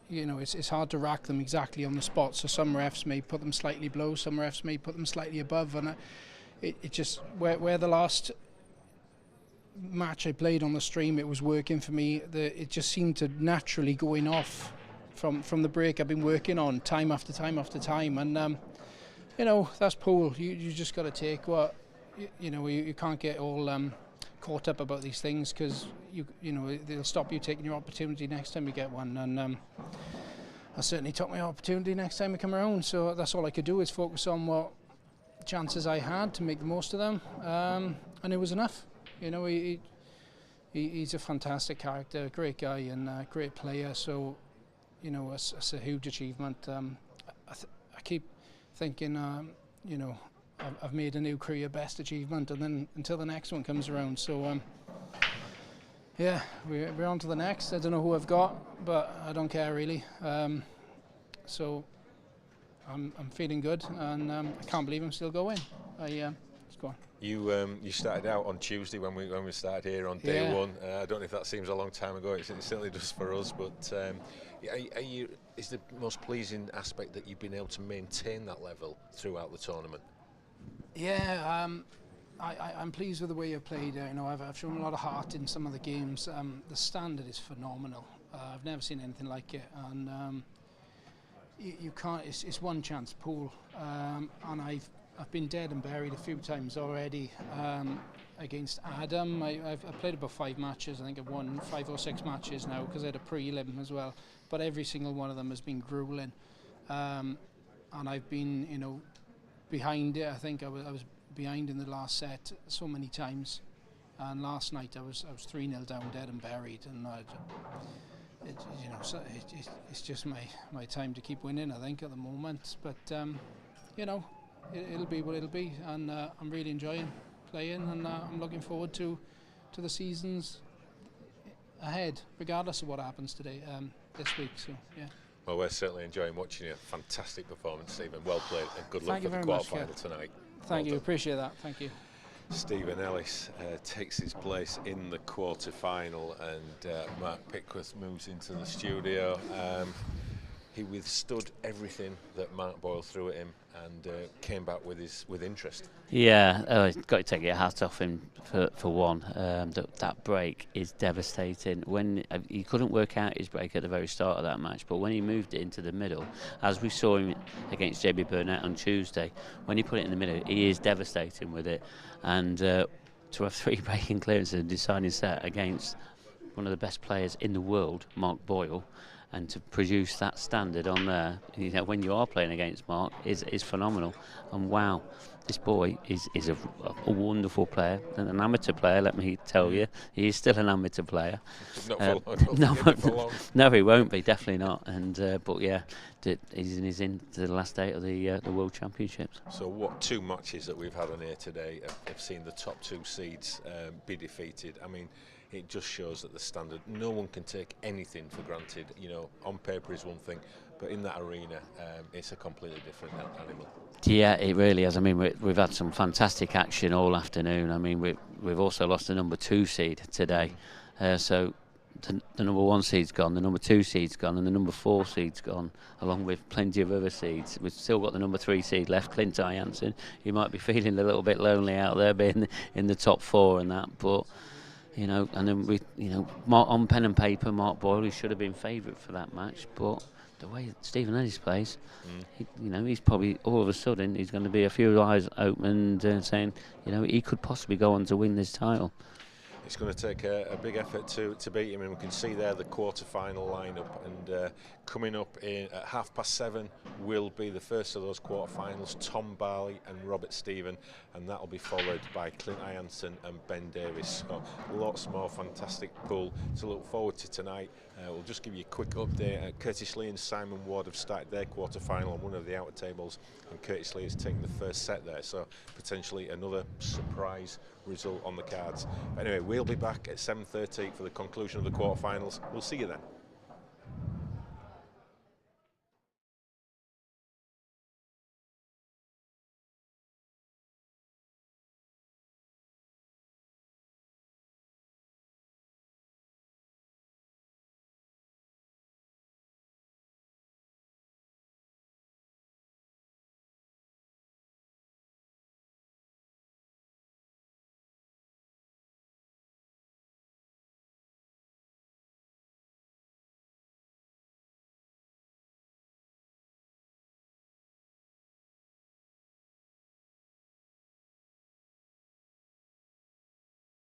it's hard to rack them exactly on the spot. So some refs may put them slightly below, some refs may put them slightly above, and it just where the last match I played on the stream, it was working for me. It just seemed to naturally going off from the break I've been working on time after time after time, and that's pool. You just got to take what you can't get all caught up about these things, because they'll stop you taking your opportunity next time you get one, and I certainly took my opportunity next time I come around. So that's all I could do, is focus on what chances I had to make the most of them, and it was enough. He's a fantastic character, great guy, and a great player. So you know, it's a huge achievement. I keep thinking, you know, I've made a new career best achievement, and then until the next one comes around. So yeah, we're on to the next. I don't know who I've got, but I don't care really. So I'm feeling good, and I can't believe I'm still going. Let's go on. You started out on Tuesday when we started here on day one. I don't know if that seems a long time ago. It certainly does for us. But is the most pleasing aspect that you've been able to maintain that level throughout the tournament? Yeah, I'm pleased with the way I've played. You know, I've shown a lot of heart in some of the games. The standard is phenomenal. I've never seen anything like it, and you can't. It's one chance pool, and I've been dead and buried a few times already against Adam. I've played about 5 matches. I think I've won 5 or 6 matches now because I had a prelim as well. But every single one of them has been grueling, and I've been, you know, behind it. I think I was behind in the last set so many times, and last night I was 3-0 down, dead and buried, and it's just my time to keep winning, I think, at the moment. But you know, it'll be what it'll be, and I'm really enjoying playing, and I'm looking forward to the seasons ahead, regardless of what happens today, this week. So yeah. Well, we're certainly enjoying watching you. Fantastic performance, Stephen. Well played, and good luck for the quarterfinal tonight. Thank you, appreciate that. Thank you. Stephen Ellis takes his place in the quarter-final, and Mark Pickworth moves into the studio. He withstood everything that Mark Boyle threw at him, and came back with interest. Yeah, got to take your hat off him for one. That break is devastating. When he couldn't work out his break at the very start of that match, but when he moved it into the middle, as we saw him against JB Burnett on Tuesday, when he put it in the middle, he is devastating with it. And to have 3 breaking clearances and deciding set against one of the best players in the world, Mark Boyle, and to produce that standard on there, you know, when you are playing against Mark, is phenomenal. And wow, this boy is a wonderful player, and an amateur player. Let me tell you, he is still an amateur player. Not for long. No, he won't be, definitely not. And but yeah, he's into the last day of the World Championships. So what 2 matches that we've had on here today have seen the top 2 seeds be defeated? I mean, it just shows that the standard, no one can take anything for granted. You know, on paper is one thing, but in that arena, it's a completely different animal. Yeah, it really is. I mean, we've had some fantastic action all afternoon. I mean, we've also lost the number 2 seed today. So the number 1 seed's gone, the number 2 seed's gone, and the number 4 seed's gone, along with plenty of other seeds. We've still got the number 3 seed left, Clint Jansen. You might be feeling a little bit lonely out there, being in the top 4 and that, but. You know, and then on pen and paper, Mark Boyle, he should have been favourite for that match, but the way Stephen Ellis plays, he's probably all of a sudden he's going to be a few eyes open and saying, you know, he could possibly go on to win this title. It's going to take a big effort to beat him, and we can see there the quarter-final lineup. And coming up at 7:30 will be the first of those quarter-finals, Tom Barley and Robert Stephen, and that'll be followed by Clint Jansen and Ben Davis. So lots more fantastic pool to look forward to tonight. We'll just give you a quick update. Curtis Lee and Simon Ward have started their quarter-final on one of the outer tables, and Curtis Lee has taken the first set there, so potentially another surprise result on the cards. But anyway, we'll be back at 7:30 for the conclusion of the quarter-finals. We'll see you then.